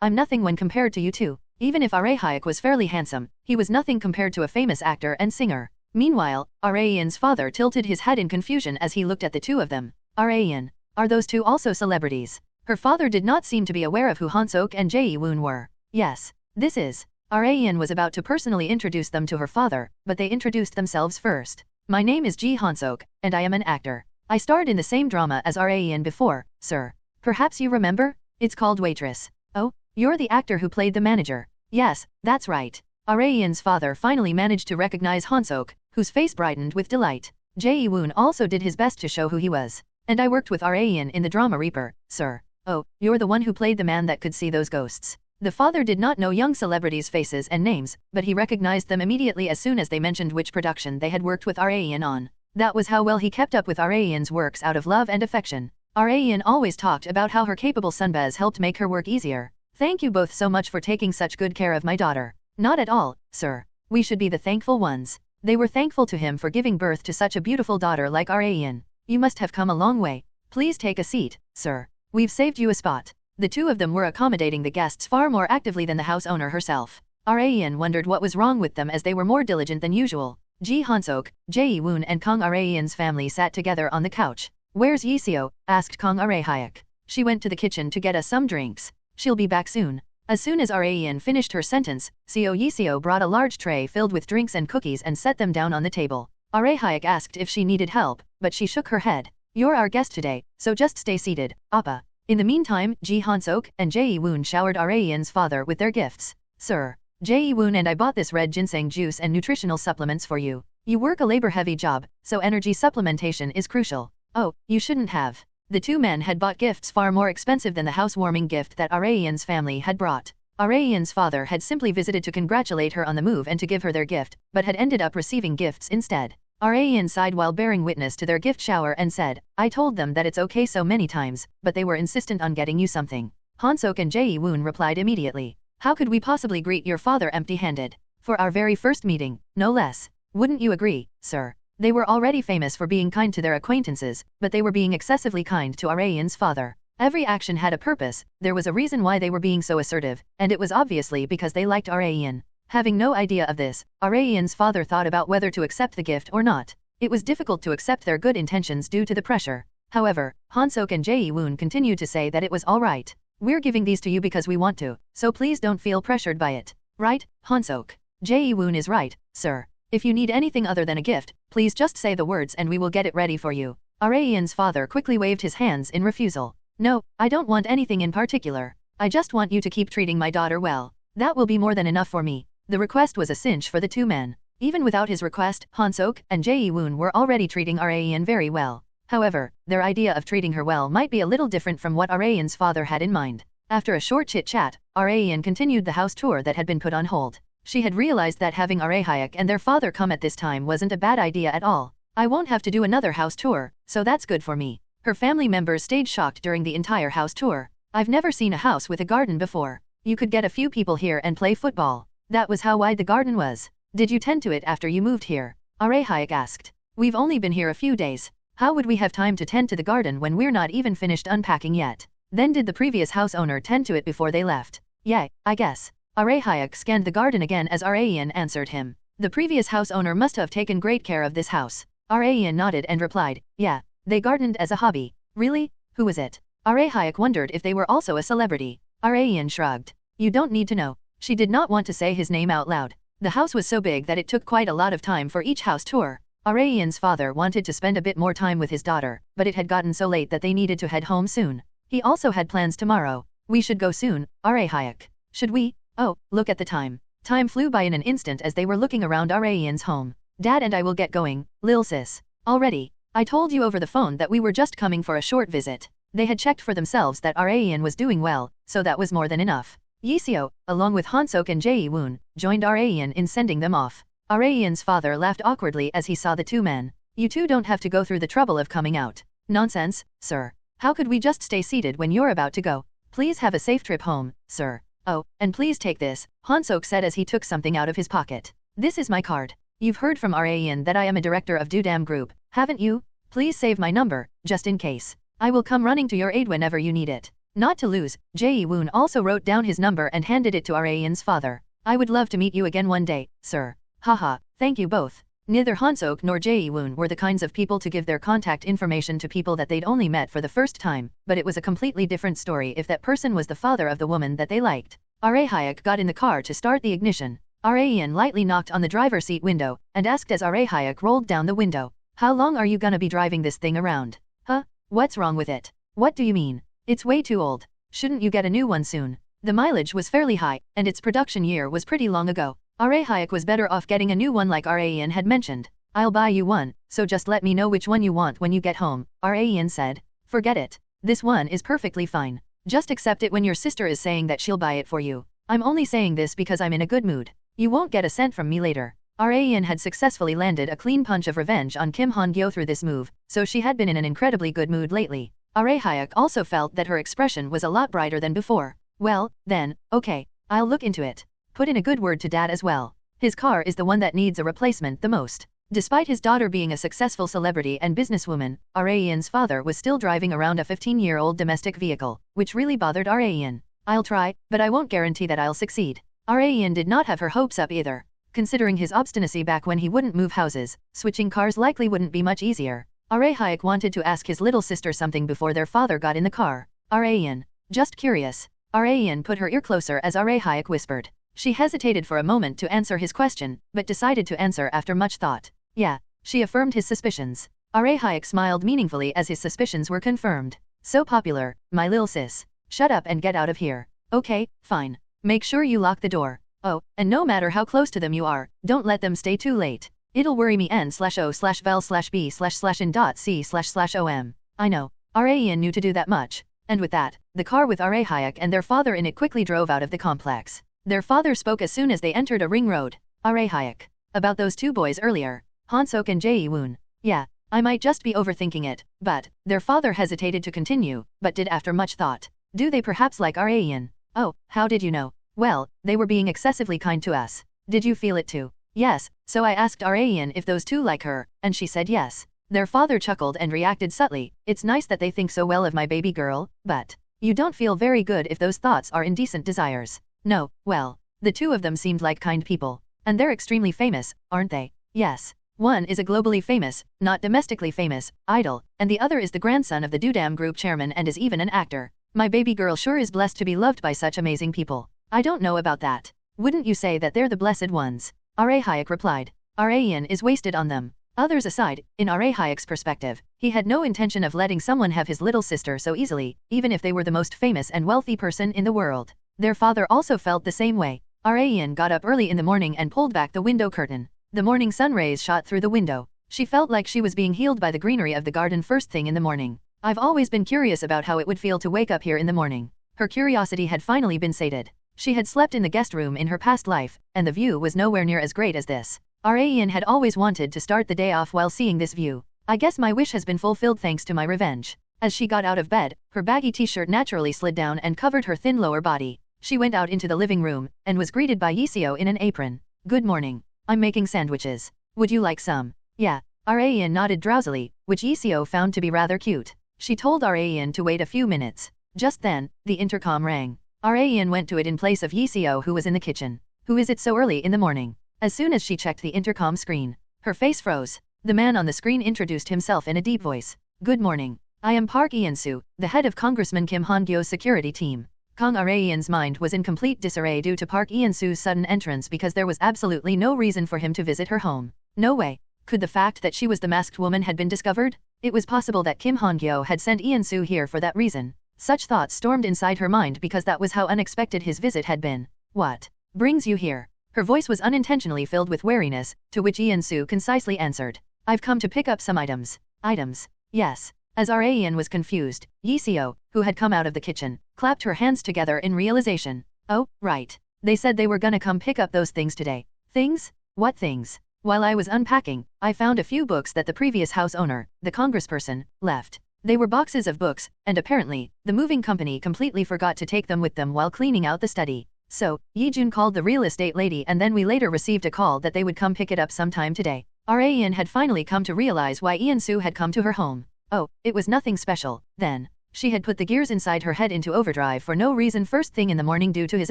I'm nothing when compared to you two. Even if Hayek was fairly handsome, he was nothing compared to a famous actor and singer. Meanwhile, Ian's father tilted his head in confusion as he looked at the two of them. Ian, are those two also celebrities? Her father did not seem to be aware of who Han-sok and Jae-woon were. Yes, this is. Ian was about to personally introduce them to her father, but they introduced themselves first. My name is Ji Han-sok, and I am an actor. I starred in the same drama as Ian before, sir. Perhaps you remember? It's called Waitress. Oh, you're the actor who played the manager. Yes, that's right. Ian's father finally managed to recognize Han-sok, whose face brightened with delight. Jae-woon also did his best to show who he was. And I worked with Ian in the drama Reaper, sir. Oh, you're the one who played the man that could see those ghosts. The father did not know young celebrities' faces and names, but he recognized them immediately as soon as they mentioned which production they had worked with Ian on. That was how well he kept up with Ian's works out of love and affection. Ian always talked about how her capable sunbaes helped make her work easier. Thank you both so much for taking such good care of my daughter. Not at all, sir. We should be the thankful ones. They were thankful to him for giving birth to such a beautiful daughter like Ian. You must have come a long way. Please take a seat, sir. We've saved you a spot. The two of them were accommodating the guests far more actively than the house owner herself. Ian wondered what was wrong with them as they were more diligent than usual. Ji Han-sok, Jae-woon and Kang Ian's family sat together on the couch. Where's Yiseo? Asked Kang Hayek. She went to the kitchen to get us some drinks. She'll be back soon. As soon as Ian finished her sentence, Yiseo brought a large tray filled with drinks and cookies and set them down on the table. Hayek asked if she needed help, but she shook her head. You're our guest today, so just stay seated, Appa. In the meantime, Ji Han-sok and Jae-woon showered Ian's father with their gifts. Sir, Jae-woon and I bought this red ginseng juice and nutritional supplements for you. You work a labor-heavy job, so energy supplementation is crucial. Oh, you shouldn't have. The two men had bought gifts far more expensive than the housewarming gift that Ian's family had brought. Ian's father had simply visited to congratulate her on the move and to give her their gift, but had ended up receiving gifts instead. Ian sighed while bearing witness to their gift shower and said, I told them that it's okay so many times, but they were insistent on getting you something. Han-sok and Jae-woon replied immediately. How could we possibly greet your father empty-handed? For our very first meeting, no less. Wouldn't you agree, sir? They were already famous for being kind to their acquaintances, but they were being excessively kind to Ian's father. Every action had a purpose, there was a reason why they were being so assertive, and it was obviously because they liked Ian. Having no idea of this, Ian's father thought about whether to accept the gift or not. It was difficult to accept their good intentions due to the pressure. However, Han-sok and Jae-woon continued to say that it was all right. We're giving these to you because we want to, so please don't feel pressured by it. Right, Han-sok? Jae-woon is right, sir. If you need anything other than a gift, please just say the words and we will get it ready for you. Ian's father quickly waved his hands in refusal. No, I don't want anything in particular. I just want you to keep treating my daughter well. That will be more than enough for me. The request was a cinch for the two men. Even without his request, Han-sok and Jae-woon were already treating Ian very well. However, their idea of treating her well might be a little different from what Ian's father had in mind. After a short chit-chat, Ian continued the house tour that had been put on hold. She had realized that having Hayek and their father come at this time wasn't a bad idea at all. I won't have to do another house tour, so that's good for me. Her family members stayed shocked during the entire house tour. I've never seen a house with a garden before. You could get a few people here and play football. That was how wide the garden was. Did you tend to it after you moved here? Hayek asked. We've only been here a few days. How would we have time to tend to the garden when we're not even finished unpacking yet? Then did the previous house owner tend to it before they left? Yeah, I guess. Hayek scanned the garden again as Ian answered him. The previous house owner must have taken great care of this house. Ra nodded and replied, yeah, they gardened as a hobby. Really? Who was it? Ra Hayek wondered if they were also a celebrity. Ra shrugged. You don't need to know. She did not want to say his name out loud. The house was so big that it took quite a lot of time for each house tour. Ra-Ian's father wanted to spend a bit more time with his daughter, but it had gotten so late that they needed to head home soon. He also had plans tomorrow. We should go soon, Ra Hayek. Should we? Oh, look at the time. Time flew by in an instant as they were looking around Ra-Ian's home. Dad and I will get going, lil sis. Already. I told you over the phone that we were just coming for a short visit. They had checked for themselves that Ra-Ian was doing well, so that was more than enough. Yiseo, along with Han-Sok and Jae-woon, joined Ra-Ian in sending them off. Ra-Ian's father laughed awkwardly as he saw the two men. You two don't have to go through the trouble of coming out. Nonsense, sir. How could we just stay seated when you're about to go? Please have a safe trip home, sir. Oh, and please take this, Han-Sok said as he took something out of his pocket. This is my card. You've heard from Ra-Ian that I am a director of Dudam Group, haven't you? Please save my number, just in case. I will come running to your aid whenever you need it. Not to lose, Jae-woon also wrote down his number and handed it to Ra-Ian's father. I would love to meet you again one day, sir. Haha, thank you both. Neither Han-Sok nor Jae-woon were the kinds of people to give their contact information to people that they'd only met for the first time, but it was a completely different story if that person was the father of the woman that they liked. Ra Hayek got in the car to start the ignition. Ra-Ian lightly knocked on the driver's seat window and asked as Ra Hayek rolled down the window. How long are you gonna be driving this thing around? Huh? What's wrong with it? What do you mean? It's way too old. Shouldn't you get a new one soon? The mileage was fairly high, and its production year was pretty long ago. Ra Hayek was better off getting a new one like Ra-Ian had mentioned. I'll buy you one, so just let me know which one you want when you get home, Ra-Ian said. Forget it. This one is perfectly fine. Just accept it when your sister is saying that she'll buy it for you. I'm only saying this because I'm in a good mood. You won't get a cent from me later. Ra-Ian had successfully landed a clean punch of revenge on Kim Han-Gyo through this move, so she had been in an incredibly good mood lately. Ra Hayek also felt that her expression was a lot brighter than before. Well, then, okay, I'll look into it. Put in a good word to Dad as well. His car is the one that needs a replacement the most. Despite his daughter being a successful celebrity and businesswoman, Ra-Ian's father was still driving around a 15-year-old domestic vehicle, which really bothered Ra-Ian. I'll try, but I won't guarantee that I'll succeed. Ra-Ian did not have her hopes up either. Considering his obstinacy back when he wouldn't move houses, switching cars likely wouldn't be much easier. Ra Hayek wanted to ask his little sister something before their father got in the car. Ra-Ian. Just curious. Ra-Ian put her ear closer as Ra Hayek whispered. She hesitated for a moment to answer his question, but decided to answer after much thought. Yeah, she affirmed his suspicions. Ra Hayek smiled meaningfully as his suspicions were confirmed. So popular, my lil sis. Shut up and get out of here. Okay, fine. Make sure you lock the door. Oh, and no matter how close to them you are, don't let them stay too late. It'll worry me n/o/vel/b/in.c//om. I know. Ra-Ian knew to do that much. And with that, the car with Ra Hayek and their father in it quickly drove out of the complex. Their father spoke as soon as they entered a ring road. Ra Hayek. About those two boys earlier. Han-Sok and Jae-woon. Yeah, I might just be overthinking it, but, their father hesitated to continue, but did after much thought. Do they perhaps like Ra-Ian? Oh, how did you know? Well, they were being excessively kind to us. Did you feel it too? Yes, so I asked Ra-Ian if those two like her, and she said yes. Their father chuckled and reacted subtly. It's nice that they think so well of my baby girl, but you don't feel very good if those thoughts are indecent desires. No, well, the two of them seemed like kind people. And they're extremely famous, aren't they? Yes. One is a globally famous, not domestically famous, idol, and the other is the grandson of the Dudam Group chairman and is even an actor. My baby girl sure is blessed to be loved by such amazing people. I don't know about that. Wouldn't you say that they're the blessed ones? Ra Hayek replied. Ra-Ian is wasted on them. Others aside, in Ra Hayek's perspective, he had no intention of letting someone have his little sister so easily, even if they were the most famous and wealthy person in the world. Their father also felt the same way. Ra-Ian got up early in the morning and pulled back the window curtain. The morning sun rays shot through the window. She felt like she was being healed by the greenery of the garden first thing in the morning. I've always been curious about how it would feel to wake up here in the morning. Her curiosity had finally been sated. She had slept in the guest room in her past life, and the view was nowhere near as great as this. Ra-Ian had always wanted to start the day off while seeing this view. I guess my wish has been fulfilled thanks to my revenge. As she got out of bed, her baggy t-shirt naturally slid down and covered her thin lower body. She went out into the living room, and was greeted by Yiseo in an apron. Good morning. I'm making sandwiches. Would you like some? Yeah. Ra-Ian nodded drowsily, which Yiseo found to be rather cute. She told Ra-Ian to wait a few minutes. Just then, the intercom rang. Ra-Ian went to it in place of Yiseo who was in the kitchen. Who is it so early in the morning? As soon as she checked the intercom screen, her face froze. The man on the screen introduced himself in a deep voice. Good morning. I am Park Ian-soo, the head of Congressman Kim Han-Gyo's security team. Kang Arayan's mind was in complete disarray due to Park Ian-soo's sudden entrance because there was absolutely no reason for him to visit her home. No way. Could the fact that she was the masked woman had been discovered? It was possible that Kim Han-Gyo had sent Ian-soo here for that reason. Such thoughts stormed inside her mind because that was how unexpected his visit had been. What brings you here? Her voice was unintentionally filled with wariness, to which Ian-soo concisely answered. I've come to pick up some items. Items? Yes. As Arayan was confused, Yi-seo, who had come out of the kitchen, clapped her hands together in realization. Oh, right. They said they were gonna come pick up those things today. Things? What things? While I was unpacking, I found a few books that the previous house owner, the congressperson, left. They were boxes of books, and apparently, the moving company completely forgot to take them with them while cleaning out the study. So, Yi-jun called the real estate lady and then we later received a call that they would come pick it up sometime today. Arayan had finally come to realize why Ian-soo had come to her home. Oh, it was nothing special, then. She had put the gears inside her head into overdrive for no reason first thing in the morning due to his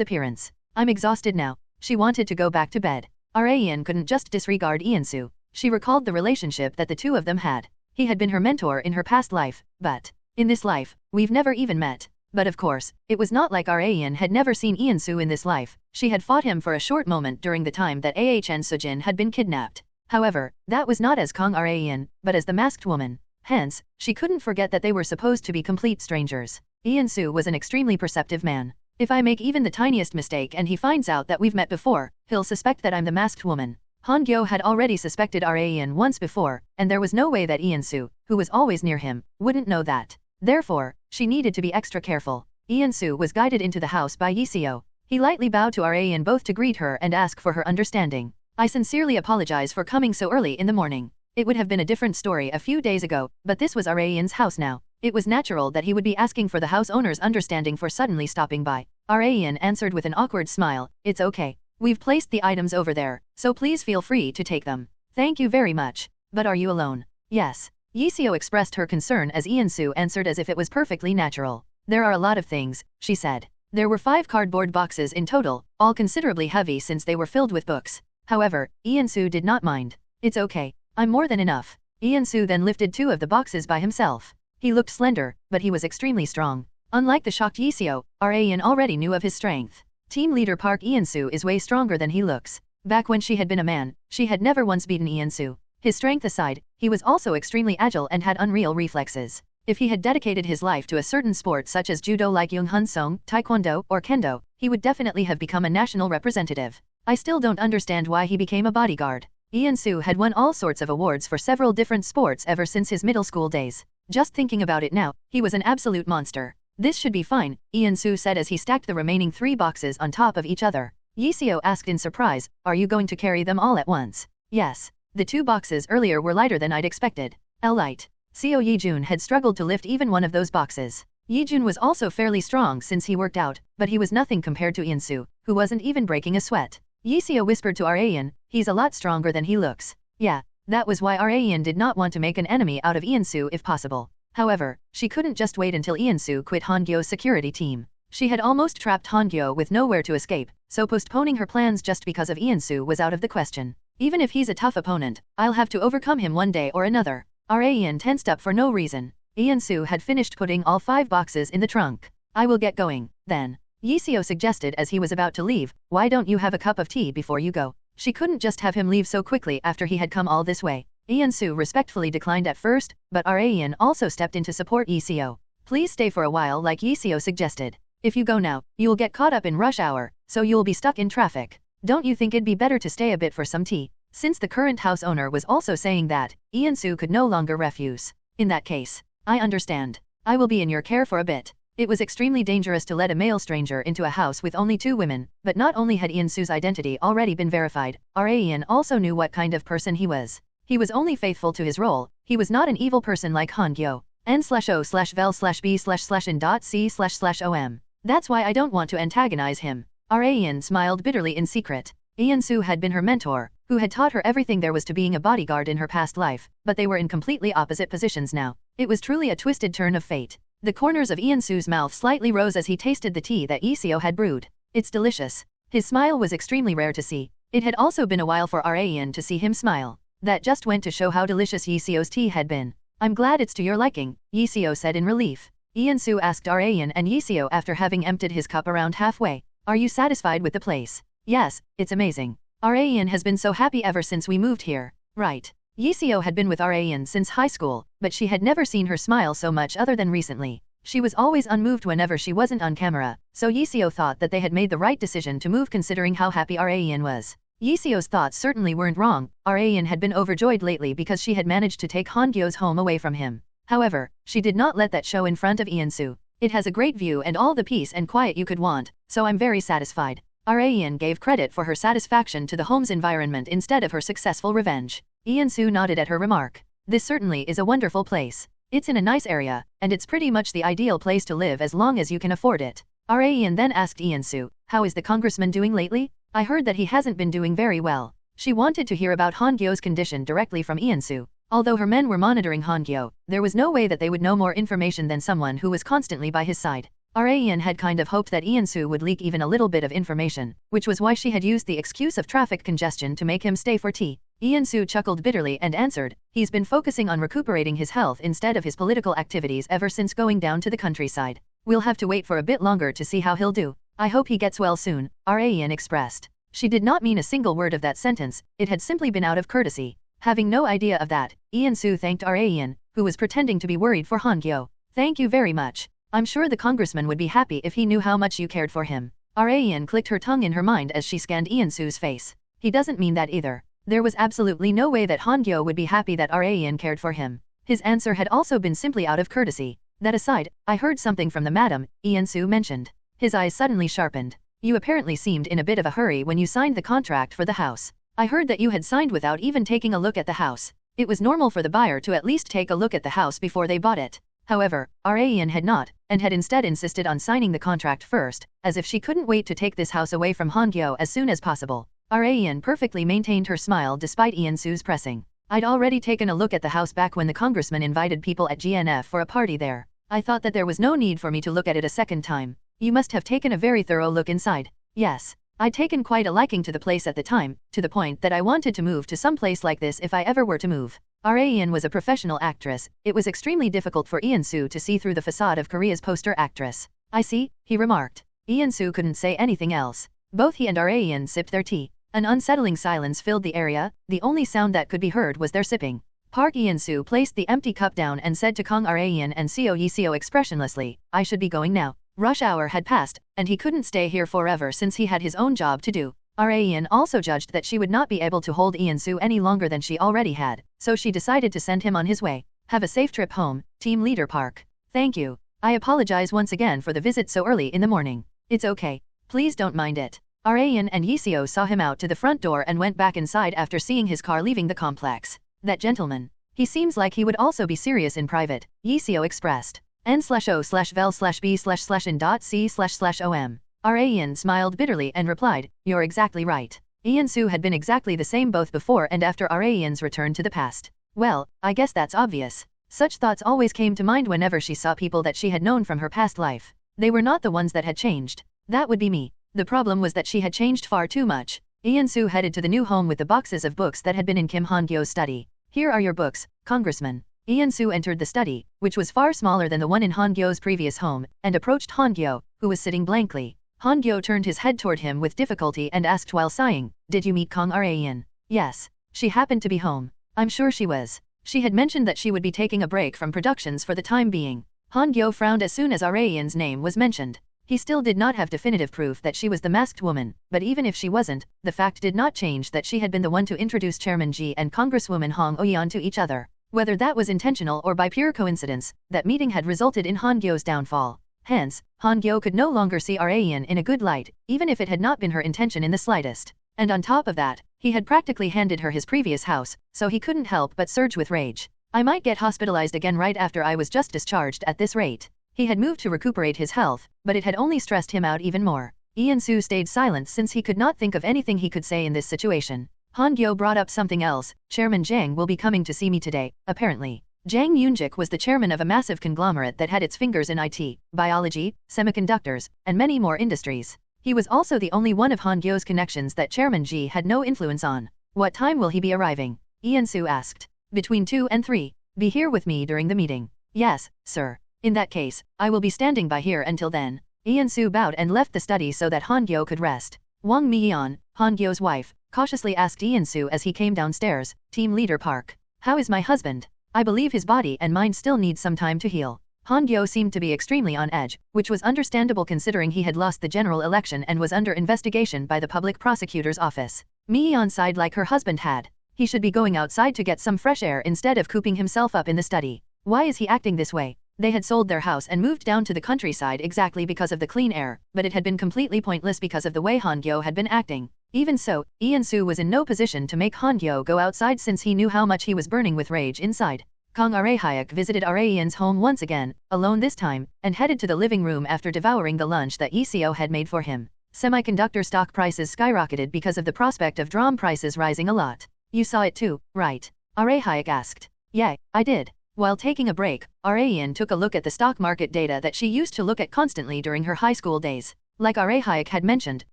appearance. I'm exhausted now. She wanted to go back to bed. Arayan couldn't just disregard Ian-soo. She recalled the relationship that the two of them had. He had been her mentor in her past life, but in this life, we've never even met. But of course, it was not like Arayan had never seen Ian-soo in this life. She had fought him for a short moment during the time that Ahn Sujin had been kidnapped. However, that was not as Kang Arayan, but as the masked woman. Hence, she couldn't forget that they were supposed to be complete strangers. Ian-soo was an extremely perceptive man. If I make even the tiniest mistake and he finds out that we've met before, he'll suspect that I'm the masked woman. Han-Gyo had already suspected Arayan once before, and there was no way that Ian-soo, who was always near him, wouldn't know that. Therefore, she needed to be extra careful. Ian-soo was guided into the house by Yi-seo. He lightly bowed to Arayan both to greet her and ask for her understanding. I sincerely apologize for coming so early in the morning. It would have been a different story a few days ago, but this was Arayan's house now. It was natural that he would be asking for the house owner's understanding for suddenly stopping by. Arayan answered with an awkward smile, it's okay. We've placed the items over there, so please feel free to take them. Thank you very much. But are you alone? Yes. Yi-seo expressed her concern as Ian-soo answered as if it was perfectly natural. There are a lot of things, she said. There were 5 cardboard boxes in total, all considerably heavy since they were filled with books. However, Ian-soo did not mind. It's okay. I'm more than enough. Ian-soo then lifted 2 of the boxes by himself. He looked slender, but he was extremely strong. Unlike the shocked Yi-seo, Arayan already knew of his strength. Team leader Park Ian-soo is way stronger than he looks. Back when she had been a man, she had never once beaten Ian-soo. His strength aside, he was also extremely agile and had unreal reflexes. If he had dedicated his life to a certain sport such as judo like Yung-hun Song, taekwondo, or kendo, he would definitely have become a national representative. I still don't understand why he became a bodyguard. Ian-soo had won all sorts of awards for several different sports ever since his middle school days. Just thinking about it now, he was an absolute monster. This should be fine, Ian-soo said as he stacked the remaining 3 boxes on top of each other. Yi-seo asked in surprise, are you going to carry them all at once? Yes. The 2 boxes earlier were lighter than I'd expected. Light. Seo Yi-jun had struggled to lift even one of those boxes. Yi-jun was also fairly strong since he worked out, but he was nothing compared to Ian-soo, who wasn't even breaking a sweat. Yi-seo whispered to Arayan, he's a lot stronger than he looks. Yeah, that was why Arayan did not want to make an enemy out of Ian-soo if possible. However, she couldn't just wait until Ian-soo quit Han-Gyo's security team. She had almost trapped Han-Gyo with nowhere to escape, so postponing her plans just because of Ian-soo was out of the question. Even if he's a tough opponent, I'll have to overcome him one day or another. Arayan tensed up for no reason. Ian-soo had finished putting all 5 boxes in the trunk. I will get going, then. Yi-seo suggested as he was about to leave, why don't you have a cup of tea before you go? She couldn't just have him leave so quickly after he had come all this way. Ian-soo respectfully declined at first, but Arayan also stepped in to support Yi-seo. Please stay for a while like Yi-seo suggested. If you go now, you'll get caught up in rush hour, so you'll be stuck in traffic. Don't you think it'd be better to stay a bit for some tea? Since the current house owner was also saying that, Ian-soo could no longer refuse. In that case, I understand. I will be in your care for a bit. It was extremely dangerous to let a male stranger into a house with only 2 women, but not only had Ian-soo's identity already been verified, Arayan also knew what kind of person he was. He was only faithful to his role, he was not an evil person like Han-Gyo. N/O/vel/b/in.c//om. That's why I don't want to antagonize him. Arayan smiled bitterly in secret. Ian-soo had been her mentor, who had taught her everything there was to being a bodyguard in her past life, but they were in completely opposite positions now. It was truly a twisted turn of fate. The corners of Ian-soo's mouth slightly rose as he tasted the tea that Yi-seo had brewed. It's delicious. His smile was extremely rare to see. It had also been a while for Arayan to see him smile. That just went to show how delicious Yiseo's tea had been. I'm glad it's to your liking, Yiseo said in relief. Ian-su asked Rayan and Yiseo after having emptied his cup around halfway. Are you satisfied with the place? Yes, it's amazing. Rayan has been so happy ever since we moved here. Right. Yiseo had been with Rayan since high school, but she had never seen her smile so much other than recently. She was always unmoved whenever she wasn't on camera, so Yiseo thought that they had made the right decision to move considering how happy Rayan was. Yiseo's thoughts certainly weren't wrong. Rayan had been overjoyed lately because she had managed to take Han-Gyo's home away from him. However, she did not let that show in front of Ian-su. It has a great view and all the peace and quiet you could want, so I'm very satisfied. Rayan gave credit for her satisfaction to the home's environment instead of her successful revenge. Ian-su nodded at her remark. This certainly is a wonderful place. It's in a nice area, and it's pretty much the ideal place to live as long as you can afford it. Rayan then asked Ian-su, how is the congressman doing lately? I heard that he hasn't been doing very well. She wanted to hear about Han-Gyo's condition directly from Ian-su. Although her men were monitoring Han-Gyo, there was no way that they would know more information than someone who was constantly by his side. Rayan had kind of hoped that Ian-su would leak even a little bit of information, which was why she had used the excuse of traffic congestion to make him stay for tea. Ian-su chuckled bitterly and answered, he's been focusing on recuperating his health instead of his political activities ever since going down to the countryside. We'll have to wait for a bit longer to see how he'll do. I hope he gets well soon, Rayan expressed. She did not mean a single word of that sentence, it had simply been out of courtesy. Having no idea of that, Ian-su thanked Rayan, who was pretending to be worried for Han-Gyo. Thank you very much. I'm sure the congressman would be happy if he knew how much you cared for him. Rayan clicked her tongue in her mind as she scanned Ian-su's face. He doesn't mean that either. There was absolutely no way that Han-Gyo would be happy that Rayan cared for him. His answer had also been simply out of courtesy. That aside, I heard something from the madam, Ian-su mentioned. His eyes suddenly sharpened. You apparently seemed in a bit of a hurry when you signed the contract for the house. I heard that you had signed without even taking a look at the house. It was normal for the buyer to at least take a look at the house before they bought it. However, Rayan had not, and had instead insisted on signing the contract first, as if she couldn't wait to take this house away from Han-Gyo as soon as possible. Rayan perfectly maintained her smile despite Ian-su's pressing. I'd already taken a look at the house back when the congressman invited people at GNF for a party there. I thought that there was no need for me to look at it a second time. You must have taken a very thorough look inside. Yes. I'd taken quite a liking to the place at the time, to the point that I wanted to move to some place like this if I ever were to move. Rayan was a professional actress. It was extremely difficult for Ian-su to see through the facade of Korea's poster actress. I see, he remarked. Ian-su couldn't say anything else. Both he and Rayan sipped their tea. An unsettling silence filled the area, the only sound that could be heard was their sipping. Park Ian-su placed the empty cup down and said to Kang Rayan and Seo Yiseo expressionlessly, I should be going now. Rush hour had passed, and he couldn't stay here forever since he had his own job to do. Rayan also judged that she would not be able to hold Ian-su any longer than she already had, so she decided to send him on his way. Have a safe trip home, Team Leader Park. Thank you. I apologize once again for the visit so early in the morning. It's okay. Please don't mind it. Rayan and Yiseo saw him out to the front door and went back inside after seeing his car leaving the complex. That gentleman. He seems like he would also be serious in private, Yiseo expressed. n/o/vel/b/in.c//om. Rayan smiled bitterly and replied, you're exactly right. Ian-su had been exactly the same both before and after Rayan's return to the past. Well, I guess that's obvious. Such thoughts always came to mind whenever she saw people that she had known from her past life. They were not the ones that had changed. That would be me. The problem was that she had changed far too much. Ian-su headed to the new home with the boxes of books that had been in Kim Han-Gyo's study. Here are your books, Congressman. Ian-su entered the study, which was far smaller than the one in Han-Gyo's previous home, and approached Han-Gyo, who was sitting blankly. Han-Gyo turned his head toward him with difficulty and asked while sighing, did you meet Kang Rayan? Yes. She happened to be home. I'm sure she was. She had mentioned that she would be taking a break from productions for the time being. Han-Gyo frowned as soon as Rayan's name was mentioned. He still did not have definitive proof that she was the masked woman, but even if she wasn't, the fact did not change that she had been the one to introduce Chairman Ji and Congresswoman Hong Oyeon to each other. Whether that was intentional or by pure coincidence, that meeting had resulted in Han-Gyo's downfall. Hence, Han-Gyo could no longer see Rayan in a good light, even if it had not been her intention in the slightest. And on top of that, he had practically handed her his previous house, so he couldn't help but surge with rage. I might get hospitalized again right after I was just discharged at this rate. He had moved to recuperate his health, but it had only stressed him out even more. Ian-su stayed silent since he could not think of anything he could say in this situation. Han-Gyo brought up something else. Chairman Jang will be coming to see me today, apparently. Jang Yoonjik was the chairman of a massive conglomerate that had its fingers in IT, biology, semiconductors, and many more industries. He was also the only one of Han-Gyo's connections that Chairman Ji had no influence on. What time will he be arriving? Ian-soo asked. Between 2 and 3. Be here with me during the meeting. Yes, sir. In that case, I will be standing by here until then. Ian-soo bowed and left the study so that Han-Gyo could rest. Wang Mi-yeon, Han-Gyo's wife, cautiously asked Ian-soo as he came downstairs, Team Leader Park. How is my husband? I believe his body and mind still need some time to heal. Han-Gyo seemed to be extremely on edge, which was understandable considering he had lost the general election and was under investigation by the public prosecutor's office. Mi-yeon sighed like her husband had. He should be going outside to get some fresh air instead of cooping himself up in the study. Why is he acting this way? They had sold their house and moved down to the countryside exactly because of the clean air, but it had been completely pointless because of the way Han-Gyo had been acting. Even so, Ian-soo was in no position to make Han-Gyo go outside since he knew how much he was burning with rage inside. Kang Arehyuk visited Areian's home once again, alone this time, and headed to the living room after devouring the lunch that Iseo had made for him. Semiconductor stock prices skyrocketed because of the prospect of DRAM prices rising a lot. You saw it too, right? Arehyuk asked. Yeah, I did. While taking a break, Areian took a look at the stock market data that she used to look at constantly during her high school days. Like Arehyuk had mentioned,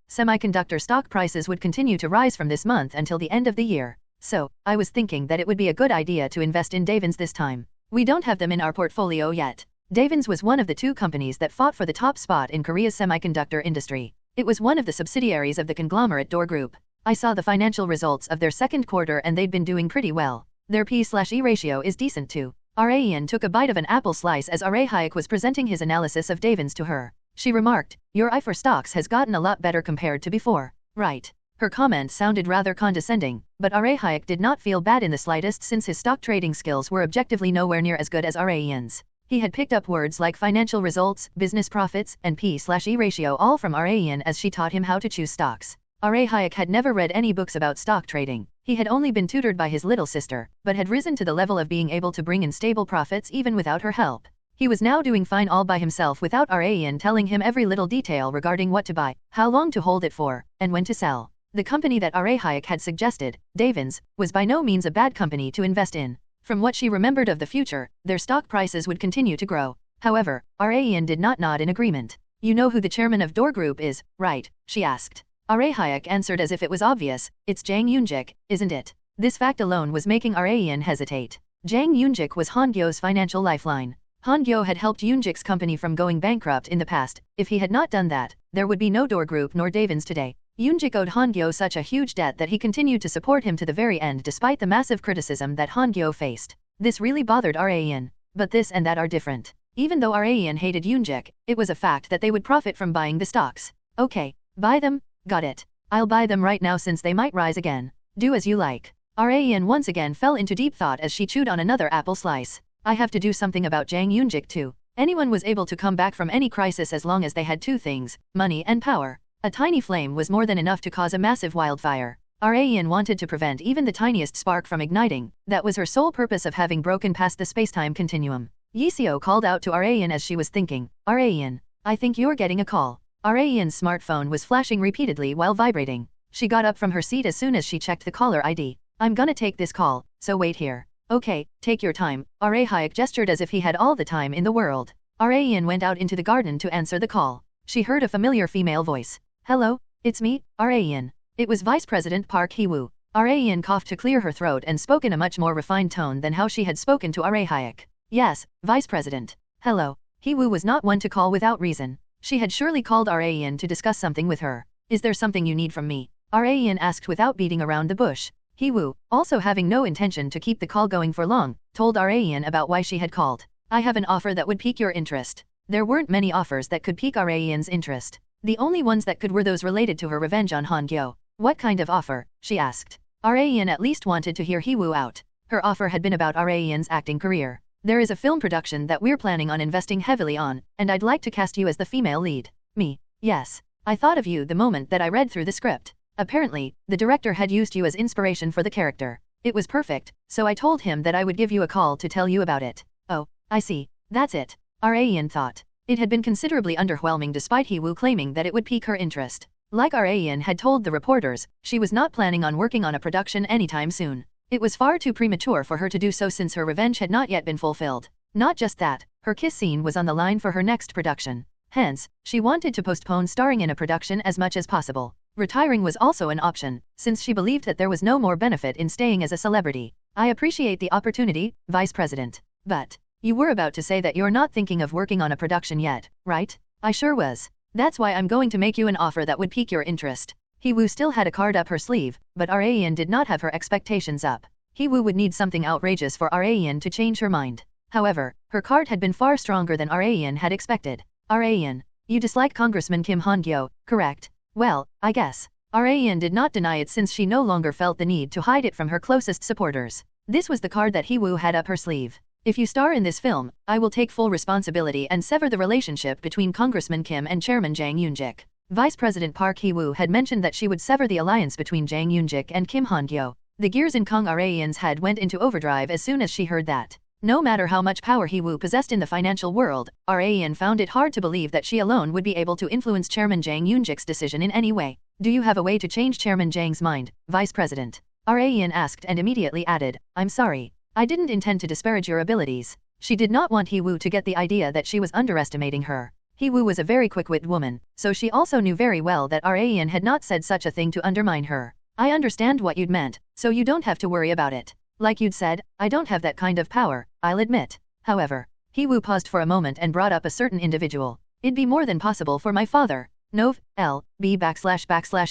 semiconductor stock prices would continue to rise from this month until the end of the year. So, I was thinking that it would be a good idea to invest in Davins this time. We don't have them in our portfolio yet. Davins was one of the two companies that fought for the top spot in Korea's semiconductor industry. It was one of the subsidiaries of the conglomerate Door Group. I saw the financial results of their second quarter and they'd been doing pretty well. Their P/E ratio is decent too. Areian took a bite of an apple slice as Arehyuk was presenting his analysis of Davins to her. She remarked, your eye for stocks has gotten a lot better compared to before. Right. Her comment sounded rather condescending, but Arehyuk did not feel bad in the slightest since his stock trading skills were objectively nowhere near as good as Areian's. He had picked up words like financial results, business profits, and P/E ratio all from Areian as she taught him how to choose stocks. Arehyuk had never read any books about stock trading. He had only been tutored by his little sister, but had risen to the level of being able to bring in stable profits even without her help. He was now doing fine all by himself without Areian telling him every little detail regarding what to buy, how long to hold it for, and when to sell. The company that Arehyuk had suggested, Davins, was by no means a bad company to invest in. From what she remembered of the future, their stock prices would continue to grow. However, Areian did not nod in agreement. You know who the chairman of Door Group is, right? She asked. Arehyuk answered as if it was obvious, it's Jang Yoonjik, isn't it? This fact alone was making Areian hesitate. Jang Yoonjik was Han-Gyo's financial lifeline. Han-Gyo had helped Yoonjik's company from going bankrupt in the past. If he had not done that, there would be no Door Group nor Davins today. Yoonjik owed Han-Gyo such a huge debt that he continued to support him to the very end despite the massive criticism that Han-Gyo faced. This really bothered Areian. But this and that are different. Even though Areian hated Yoonjik, it was a fact that they would profit from buying the stocks. Okay, buy them? Got it. I'll buy them right now since they might rise again. Do as you like. Areian once again fell into deep thought as she chewed on another apple slice. I have to do something about Jang Yoonjik too. Anyone was able to come back from any crisis as long as they had two things, money and power. A tiny flame was more than enough to cause a massive wildfire. Areian wanted to prevent even the tiniest spark from igniting. That was her sole purpose of having broken past the spacetime continuum. Yiseo called out to Areian as she was thinking, Areian, I think you're getting a call. Areian's smartphone was flashing repeatedly while vibrating. She got up from her seat as soon as she checked the caller ID. I'm gonna take this call, so wait here. Okay, take your time. Arehyuk gestured as if he had all the time in the world. Areian went out into the garden to answer the call. She heard a familiar female voice. Hello, it's me, Areian. It was Vice President Park Hee-woo. Areian coughed to clear her throat and spoke in a much more refined tone than how she had spoken to Arehyuk. Yes, Vice President. Hello. Hee-woo was not one to call without reason. She had surely called Areian to discuss something with her. Is there something you need from me? Areian asked without beating around the bush. Hee-woo, also having no intention to keep the call going for long, told Areian about why she had called. I have an offer that would pique your interest. There weren't many offers that could pique Areian's interest. The only ones that could were those related to her revenge on Han-Gyo. What kind of offer? She asked. Areian at least wanted to hear Hee-woo out. Her offer had been about Areian's acting career. There is a film production that we're planning on investing heavily on, and I'd like to cast you as the female lead. Me? Yes. I thought of you the moment that I read through the script. Apparently, the director had used you as inspiration for the character. It was perfect, so I told him that I would give you a call to tell you about it. Oh, I see. That's it. Areian thought. It had been considerably underwhelming despite Hee-woo claiming that it would pique her interest. Like Areian had told the reporters, she was not planning on working on a production anytime soon. It was far too premature for her to do so since her revenge had not yet been fulfilled. Not just that, her kiss scene was on the line for her next production. Hence, she wanted to postpone starring in a production as much as possible. Retiring was also an option, since she believed that there was no more benefit in staying as a celebrity. I appreciate the opportunity, Vice President. But you were about to say that you're not thinking of working on a production yet, right? I sure was. That's why I'm going to make you an offer that would pique your interest. Hee-woo still had a card up her sleeve, but Rayan did not have her expectations up. Hee-woo would need something outrageous for Rayan to change her mind. However, her card had been far stronger than Rayan had expected. Rayan, you dislike Congressman Kim Han-Gyo, correct? Well, I guess. Rayan did not deny it since she no longer felt the need to hide it from her closest supporters. This was the card that Hee-woo had up her sleeve. If you star in this film, I will take full responsibility and sever the relationship between Congressman Kim and Chairman Jang Yoon-jik. Vice President Park Hee-woo had mentioned that she would sever the alliance between Jang Yoon-jik and Kim Han-gyo. The gears in Kang Rayan's head went into overdrive as soon as she heard that. No matter how much power Hee-woo possessed in the financial world, Rayan found it hard to believe that she alone would be able to influence Chairman Jang Yoon-jik's decision in any way. Do you have a way to change Chairman Jang's mind, Vice President? Rayan asked and immediately added, I'm sorry. I didn't intend to disparage your abilities. She did not want Hee-woo to get the idea that she was underestimating her. Hee-woo was a very quick-witted woman, so she also knew very well that Rayan had not said such a thing to undermine her. I understand what you'd meant, so you don't have to worry about it. Like you'd said, I don't have that kind of power, I'll admit. However, Hee-woo paused for a moment and brought up a certain individual. It'd be more than possible for my father.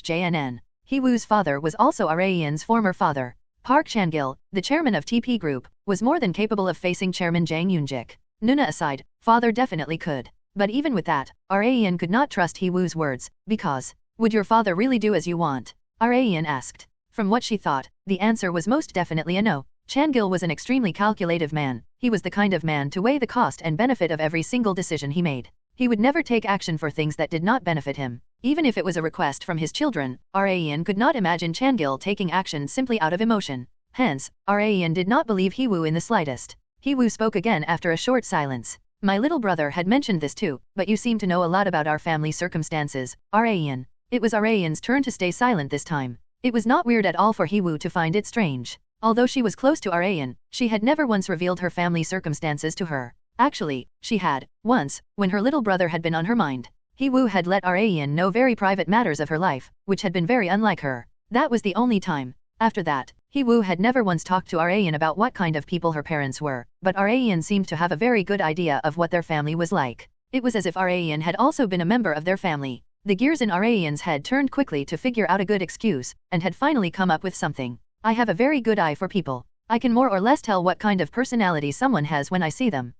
JNN. Hee-woo's father was also Rayan's former father. Park Chan-gil, the chairman of TP Group, was more than capable of facing Chairman Jang Yoon-jik. Nuna aside, father definitely could. But even with that, Rayan could not trust Hee-woo's words, because, would your father really do as you want? Rayan asked. From what she thought, the answer was most definitely a no. Chan-gil was an extremely calculative man. He was the kind of man to weigh the cost and benefit of every single decision he made. He would never take action for things that did not benefit him. Even if it was a request from his children, Rayan could not imagine Chan-gil taking action simply out of emotion. Hence, Rayan did not believe Hee-woo in the slightest. Hee-woo spoke again after a short silence. My little brother had mentioned this too, but you seem to know a lot about our family circumstances, Rayan. It was Rayan's turn to stay silent this time. It was not weird at all for Hee-woo to find it strange. Although she was close to Rayan, she had never once revealed her family circumstances to her. Actually, she had, once, when her little brother had been on her mind. Hee-woo had let Rayan know very private matters of her life, which had been very unlike her. That was the only time. After that, Hee-woo had never once talked to Rayan about what kind of people her parents were, but Rayan seemed to have a very good idea of what their family was like. It was as if Rayan had also been a member of their family. The gears in Rayan's head turned quickly to figure out a good excuse, and had finally come up with something. I have a very good eye for people. I can more or less tell what kind of personality someone has when I see them.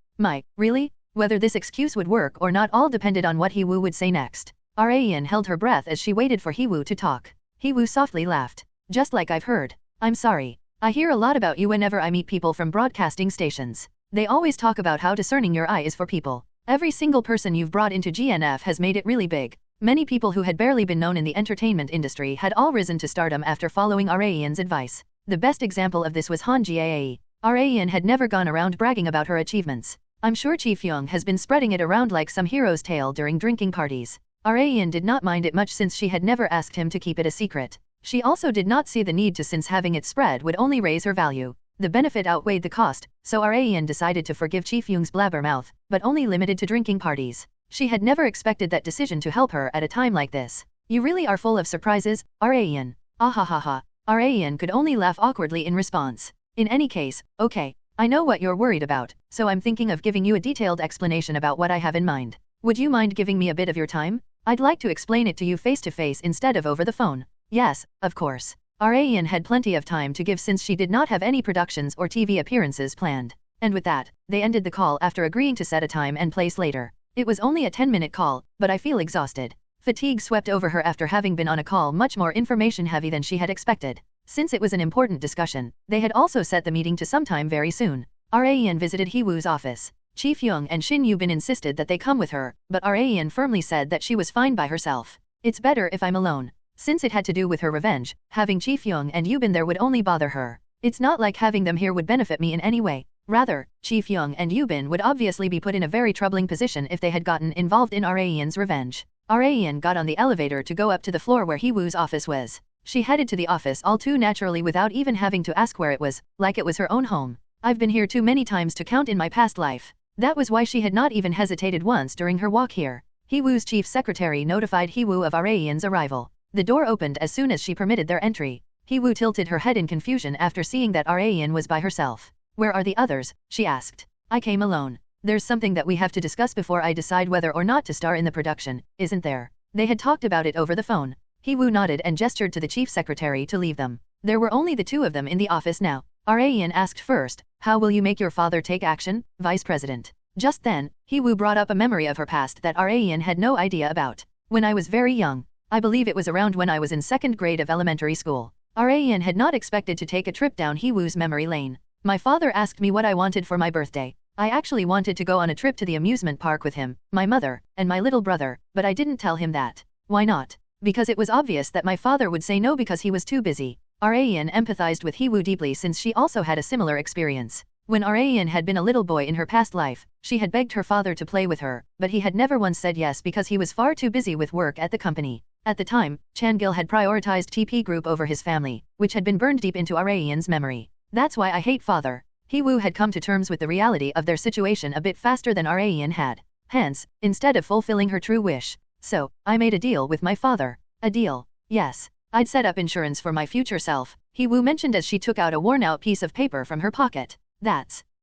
Really? Whether this excuse would work or not all depended on what Hee-woo would say next. Rayan held her breath as she waited for Hee-woo to talk. Hee-woo softly laughed. Just like I've heard. I'm sorry. I hear a lot about you whenever I meet people from broadcasting stations. They always talk about how discerning your eye is for people. Every single person you've brought into GNF has made it really big. Many people who had barely been known in the entertainment industry had all risen to stardom after following Rayan's advice. The best example of this was Han-Gyo. Rayan had never gone around bragging about her achievements. I'm sure Chi Fyung has been spreading it around like some hero's tale during drinking parties. Rayan did not mind it much since she had never asked him to keep it a secret. She also did not see the need to since having it spread would only raise her value. The benefit outweighed the cost, so Rayan decided to forgive Chi Fyung's blabbermouth, but only limited to drinking parties. She had never expected that decision to help her at a time like this. You really are full of surprises, Rayan. Ahahaha. Rayan could only laugh awkwardly in response. In any case, okay. I know what you're worried about, so I'm thinking of giving you a detailed explanation about what I have in mind. Would you mind giving me a bit of your time? I'd like to explain it to you face to face instead of over the phone. Yes, of course. Rayan had plenty of time to give since she did not have any productions or TV appearances planned. And with that, they ended the call after agreeing to set a time and place later. It was only a 10-minute call, but I feel exhausted. Fatigue swept over her after having been on a call much more information-heavy than she had expected. Since it was an important discussion, they had also set the meeting to sometime very soon. Rayan visited Hee-woo's office. Chi Fyung and Shin Yubin insisted that they come with her, but Rayan firmly said that she was fine by herself. It's better if I'm alone. Since it had to do with her revenge, having Chi Fyung and Yubin there would only bother her. It's not like having them here would benefit me in any way. Rather, Chi Fyung and Yubin would obviously be put in a very troubling position if they had gotten involved in Rayan's revenge. Rayan got on the elevator to go up to the floor where Hee-woo's office was. She headed to the office all too naturally without even having to ask where it was, like it was her own home. I've been here too many times to count in my past life. That was why she had not even hesitated once during her walk here. Hee-woo's chief secretary notified Hee-woo of Rayan's arrival. The door opened as soon as she permitted their entry. Hee-woo tilted her head in confusion after seeing that Raeun was by herself. Where are the others? She asked. I came alone. There's something that we have to discuss before I decide whether or not to star in the production, isn't there? They had talked about it over the phone. Hee-woo nodded and gestured to the chief secretary to leave them. There were only the two of them in the office now. Raeun asked first, how will you make your father take action, Vice President? Just then, Hee-woo brought up a memory of her past that Raeun had no idea about. When I was very young, I believe it was around when I was in 2nd grade of elementary school. Raeun had not expected to take a trip down Hee-woo's memory lane. My father asked me what I wanted for my birthday. I actually wanted to go on a trip to the amusement park with him, my mother, and my little brother, but I didn't tell him that. Why not? Because it was obvious that my father would say no because he was too busy. Raeun empathized with Hee-woo deeply since she also had a similar experience. When Raeun had been a little boy in her past life, she had begged her father to play with her, but he had never once said yes because he was far too busy with work at the company. At the time, Han-Gyo had prioritized TP Group over his family, which had been burned deep into Raeun's memory. That's why I hate father. Hee-woo had come to terms with the reality of their situation a bit faster than Raeun had. Hence, instead of fulfilling her true wish. So, I made a deal with my father. A deal? Yes. I'd set up insurance for my future self, Hee-woo mentioned as she took out a worn-out piece of paper from her pocket.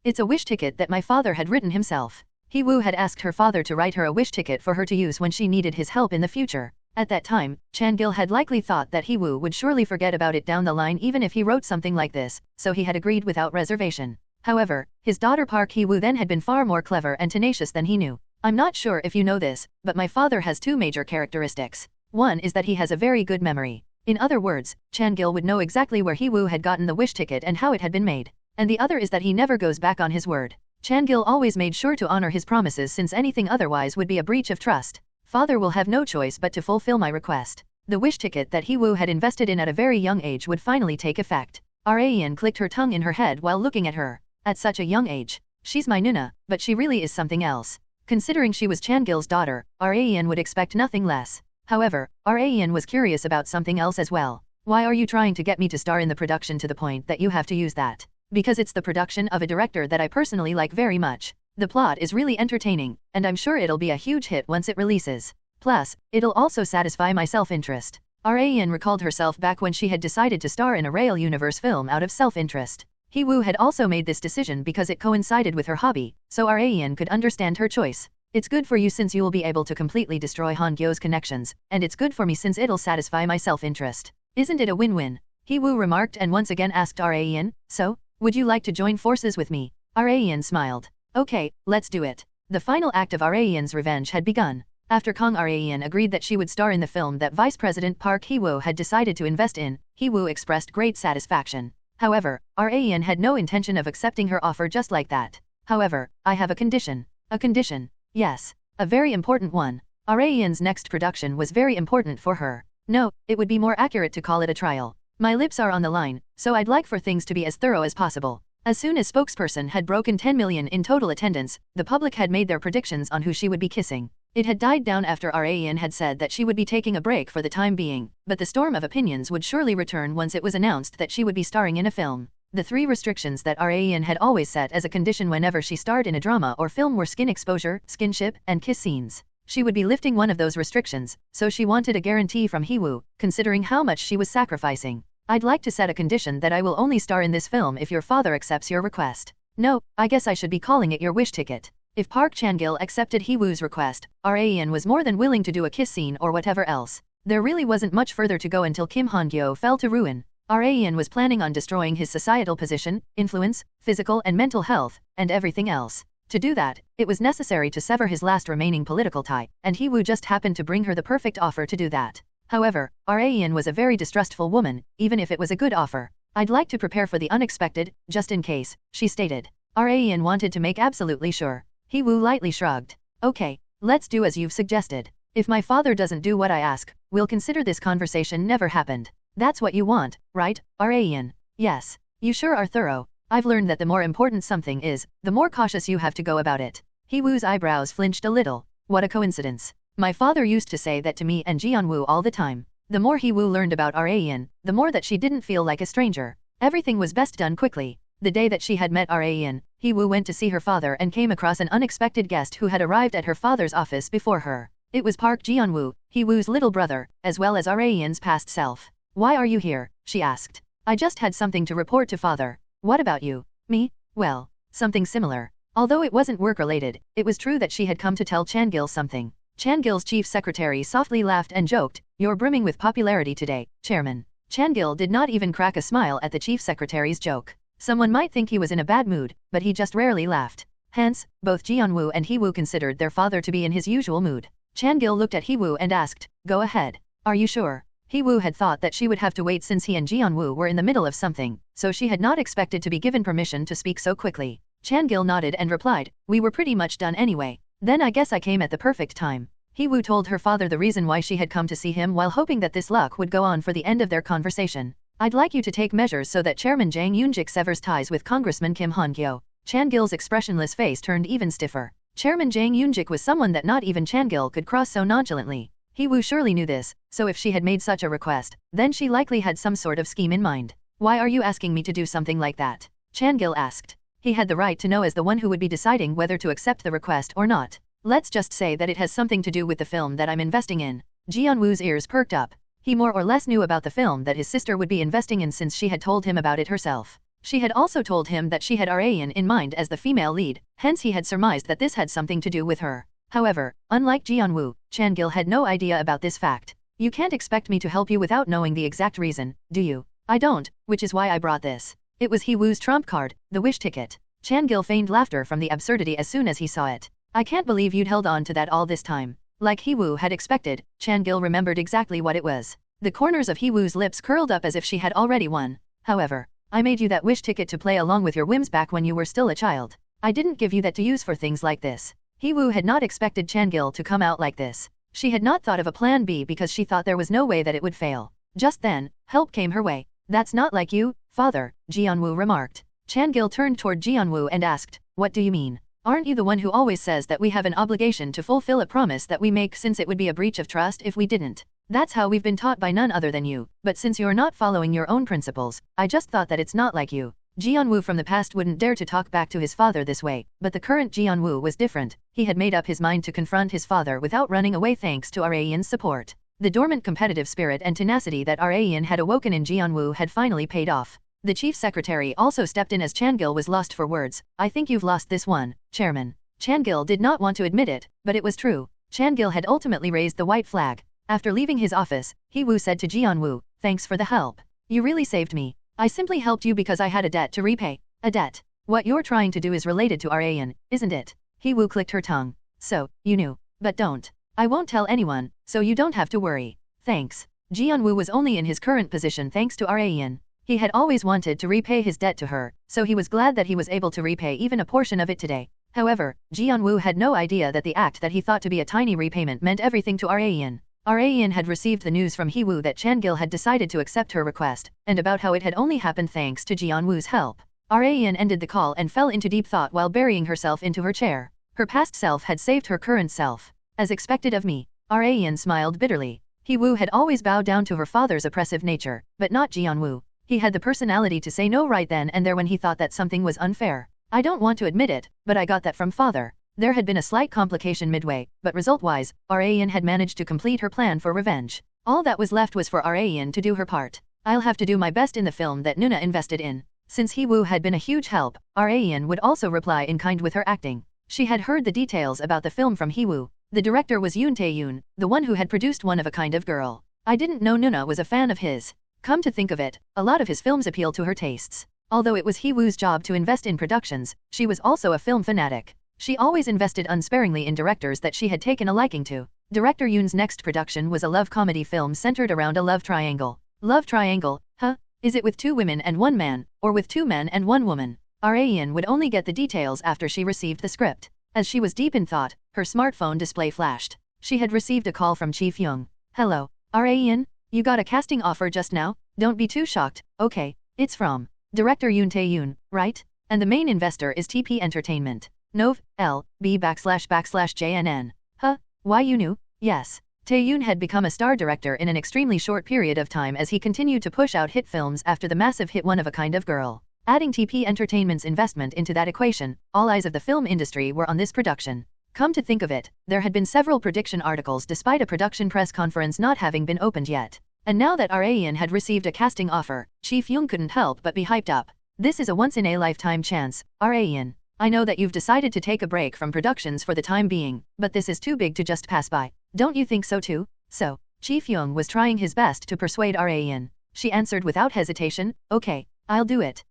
It's a wish ticket that my father had written himself. Hee-woo had asked her father to write her a wish ticket for her to use when she needed his help in the future. At that time, Han-Gyo had likely thought that Hee-woo would surely forget about it down the line even if he wrote something like this, so he had agreed without reservation. However, his daughter Park Hee-woo then had been far more clever and tenacious than he knew. I'm not sure if you know this, but my father has two major characteristics. One is that he has a very good memory. In other words, Han-Gyo would know exactly where Hee-woo had gotten the wish ticket and how it had been made. And the other is that he never goes back on his word. Han-Gyo always made sure to honor his promises since anything otherwise would be a breach of trust. Father will have no choice but to fulfill my request. The wish ticket that Hee-woo had invested in at a very young age would finally take effect. Raeun clicked her tongue in her head while looking at her. At such a young age. She's my Nuna, but she really is something else. Considering she was Han-Gyo's daughter, Raeun would expect nothing less. However, Raeun was curious about something else as well. Why are you trying to get me to star in the production to the point that you have to use that? Because it's the production of a director that I personally like very much. The plot is really entertaining, and I'm sure it'll be a huge hit once it releases. Plus, it'll also satisfy my self-interest. Raeun recalled herself back when she had decided to star in a Real Universe film out of self-interest. Hee-woo had also made this decision because it coincided with her hobby, so Raeun could understand her choice. It's good for you since you will be able to completely destroy Han-Gyo's connections, and it's good for me since it'll satisfy my self-interest. Isn't it a win-win? Hee-woo remarked and once again asked Raeun, so, would you like to join forces with me? Raeun smiled. Okay, let's do it. The final act of Raeun's revenge had begun. After Raeun agreed that she would star in the film that Vice President Park Hee-woo had decided to invest in, Hee-woo expressed great satisfaction. However, Raeun had no intention of accepting her offer just like that. However, I have a condition. A condition? Yes, a very important one. Raeun's next production was very important for her. No, it would be more accurate to call it a trial. My lips are on the line, so I'd like for things to be as thorough as possible. As soon as spokesperson had broken 10 million in total attendance, the public had made their predictions on who she would be kissing. It had died down after Raeun had said that she would be taking a break for the time being, but the storm of opinions would surely return once it was announced that she would be starring in a film. The three restrictions that Raeun had always set as a condition whenever she starred in a drama or film were skin exposure, skinship, and kiss scenes. She would be lifting one of those restrictions, so she wanted a guarantee from Hee-woo, considering how much she was sacrificing. I'd like to set a condition that I will only star in this film if your father accepts your request. No, I guess I should be calling it your wish ticket. If Park Chan-gil accepted Hee-woo's request, Raeun was more than willing to do a kiss scene or whatever else. There really wasn't much further to go until Kim Han-gyo fell to ruin. Raeun was planning on destroying his societal position, influence, physical and mental health, and everything else. To do that, it was necessary to sever his last remaining political tie, and Hee-woo just happened to bring her the perfect offer to do that. However, Raeun was a very distrustful woman, even if it was a good offer. I'd like to prepare for the unexpected, just in case, she stated. Raeun wanted to make absolutely sure. Hee-woo lightly shrugged. Okay, let's do as you've suggested. If my father doesn't do what I ask, we'll consider this conversation never happened. That's what you want, right, Raeun? Yes. You sure are thorough. I've learned that the more important something is, the more cautious you have to go about it. Hee-woo's eyebrows flinched a little. What a coincidence. My father used to say that to me and Geon-Woo all the time. The more Hee-woo learned about Raeun, the more that she didn't feel like a stranger. Everything was best done quickly. The day that she had met Raeun, Hee-woo went to see her father and came across an unexpected guest who had arrived at her father's office before her. It was Park Geon-Woo, Hee-woo's little brother, as well as Raeun's past self. Why are you here? she asked. I just had something to report to father. What about you? Me? Well, something similar. Although it wasn't work-related, it was true that she had come to tell Chan-Gil something. Chan-Gil's chief secretary softly laughed and joked, "You're brimming with popularity today, Chairman." Chan-Gil did not even crack a smile at the chief secretary's joke. Someone might think he was in a bad mood, but he just rarely laughed. Hence, both Geon-Woo and Hee-Woo considered their father to be in his usual mood. Chan-Gil looked at Hee-Woo and asked, "Go ahead. Are you sure?" Hee-Woo had thought that she would have to wait since he and Geon-Woo were in the middle of something, so she had not expected to be given permission to speak so quickly. Chan-Gil nodded and replied, "We were pretty much done anyway. Then I guess I came at the perfect time." Hee-Woo told her father the reason why she had come to see him while hoping that this luck would go on for the end of their conversation. "I'd like you to take measures so that Chairman Jang Yoon-jik severs ties with Congressman Kim Han-Gyo." Chan-Gil's expressionless face turned even stiffer. Chairman Jang Yoon-jik was someone that not even Chan-Gil could cross so nonchalantly. Hee-Woo surely knew this, so if she had made such a request, then she likely had some sort of scheme in mind. "Why are you asking me to do something like that?" Chan-Gil asked. He had the right to know as the one who would be deciding whether to accept the request or not. "Let's just say that it has something to do with the film that I'm investing in." Geon-Woo's ears perked up. He more or less knew about the film that his sister would be investing in since she had told him about it herself. She had also told him that she had Rayan in mind as the female lead, hence he had surmised that this had something to do with her. However, unlike Geon-Woo, Chan-Gil had no idea about this fact. "You can't expect me to help you without knowing the exact reason, do you?" "I don't, which is why I brought this." It was Hee-Woo's trump card, the wish ticket. Chan-Gil feigned laughter from the absurdity as soon as he saw it. "I can't believe you'd held on to that all this time." Like Hee-Woo had expected, Chan-Gil remembered exactly what it was. The corners of Hee-Woo's lips curled up as if she had already won. "However, I made you that wish ticket to play along with your whims back when you were still a child. I didn't give you that to use for things like this." Hee-Woo had not expected Chan-Gil to come out like this. She had not thought of a plan B because she thought there was no way that it would fail. Just then, help came her way. "That's not like you, father," Geon-Woo remarked. Chan-Gil turned toward Geon-Woo and asked, "What do you mean? Aren't you the one who always says that we have an obligation to fulfill a promise that we make since it would be a breach of trust if we didn't? That's how we've been taught by none other than you, but since you're not following your own principles, I just thought that it's not like you." Geon-Woo from the past wouldn't dare to talk back to his father this way, but the current Geon-Woo was different. He had made up his mind to confront his father without running away thanks to Rayan's support. The dormant competitive spirit and tenacity that Rayan had awoken in Geon-Woo had finally paid off. The chief secretary also stepped in as Chan-Gil was lost for words. "I think you've lost this one, Chairman." Chan-Gil did not want to admit it, but it was true. Chan-Gil had ultimately raised the white flag. After leaving his office, Hee-Woo said to Geon-Woo, "Thanks for the help. You really saved me. I simply helped you because I had a debt to repay." "A debt? What you're trying to do is related to Rayan, isn't it?" Hee-Woo clicked her tongue. "So, you knew. But don't. I won't tell anyone, so you don't have to worry." "Thanks." Geon-Woo was only in his current position thanks to Rayan. He had always wanted to repay his debt to her, so he was glad that he was able to repay even a portion of it today. However, Geon-Woo had no idea that the act that he thought to be a tiny repayment meant everything to Rayan. Rayan had received the news from Hee-Woo that Chan-Gil had decided to accept her request, and about how it had only happened thanks to Geon-Woo's help. Rayan ended the call and fell into deep thought while burying herself into her chair. Her past self had saved her current self. "As expected of me." Rayan smiled bitterly. Hee-Woo had always bowed down to her father's oppressive nature, but not Geon-Woo. He had the personality to say no right then and there when he thought that something was unfair. "I don't want to admit it, but I got that from father." There had been a slight complication midway, but result-wise, Rayan had managed to complete her plan for revenge. All that was left was for Rayan to do her part. "I'll have to do my best in the film that Nuna invested in." Since Hee-Woo had been a huge help, Rayan would also reply in kind with her acting. She had heard the details about the film from Hee-Woo. The director was Yoon Tae-yoon, the one who had produced One of a Kind of Girl. "I didn't know Nuna was a fan of his." Come to think of it, a lot of his films appeal to her tastes. Although it was Hee-Woo's job to invest in productions, she was also a film fanatic. She always invested unsparingly in directors that she had taken a liking to. Director Yoon's next production was a love comedy film centered around a love triangle. Love triangle, huh? Is it with 2 women and 1 man, or with 2 men and 1 woman? Rayan would only get the details after she received the script. As she was deep in thought, her smartphone display flashed. She had received a call from Chief Young. "Hello, Rayan? You got a casting offer just now? Don't be too shocked, okay? It's from Director Yoon Tae-yoon, right? And the main investor is TP Entertainment. Nov. L. B//JNN. Huh? Why you knew?" Yes. Tae-yoon had become a star director in an extremely short period of time as he continued to push out hit films after the massive hit One of a Kind of Girl. Adding TP Entertainment's investment into that equation, all eyes of the film industry were on this production. Come to think of it, there had been several prediction articles despite a production press conference not having been opened yet. And now that Rayan had received a casting offer, Chief Young couldn't help but be hyped up. This is a once-in-a-lifetime chance, Rayan. I know that you've decided to take a break from productions for the time being, but this is too big to just pass by. Don't you think so too? So, Chief Young was trying his best to persuade Rayan. She answered without hesitation, okay, I'll do it.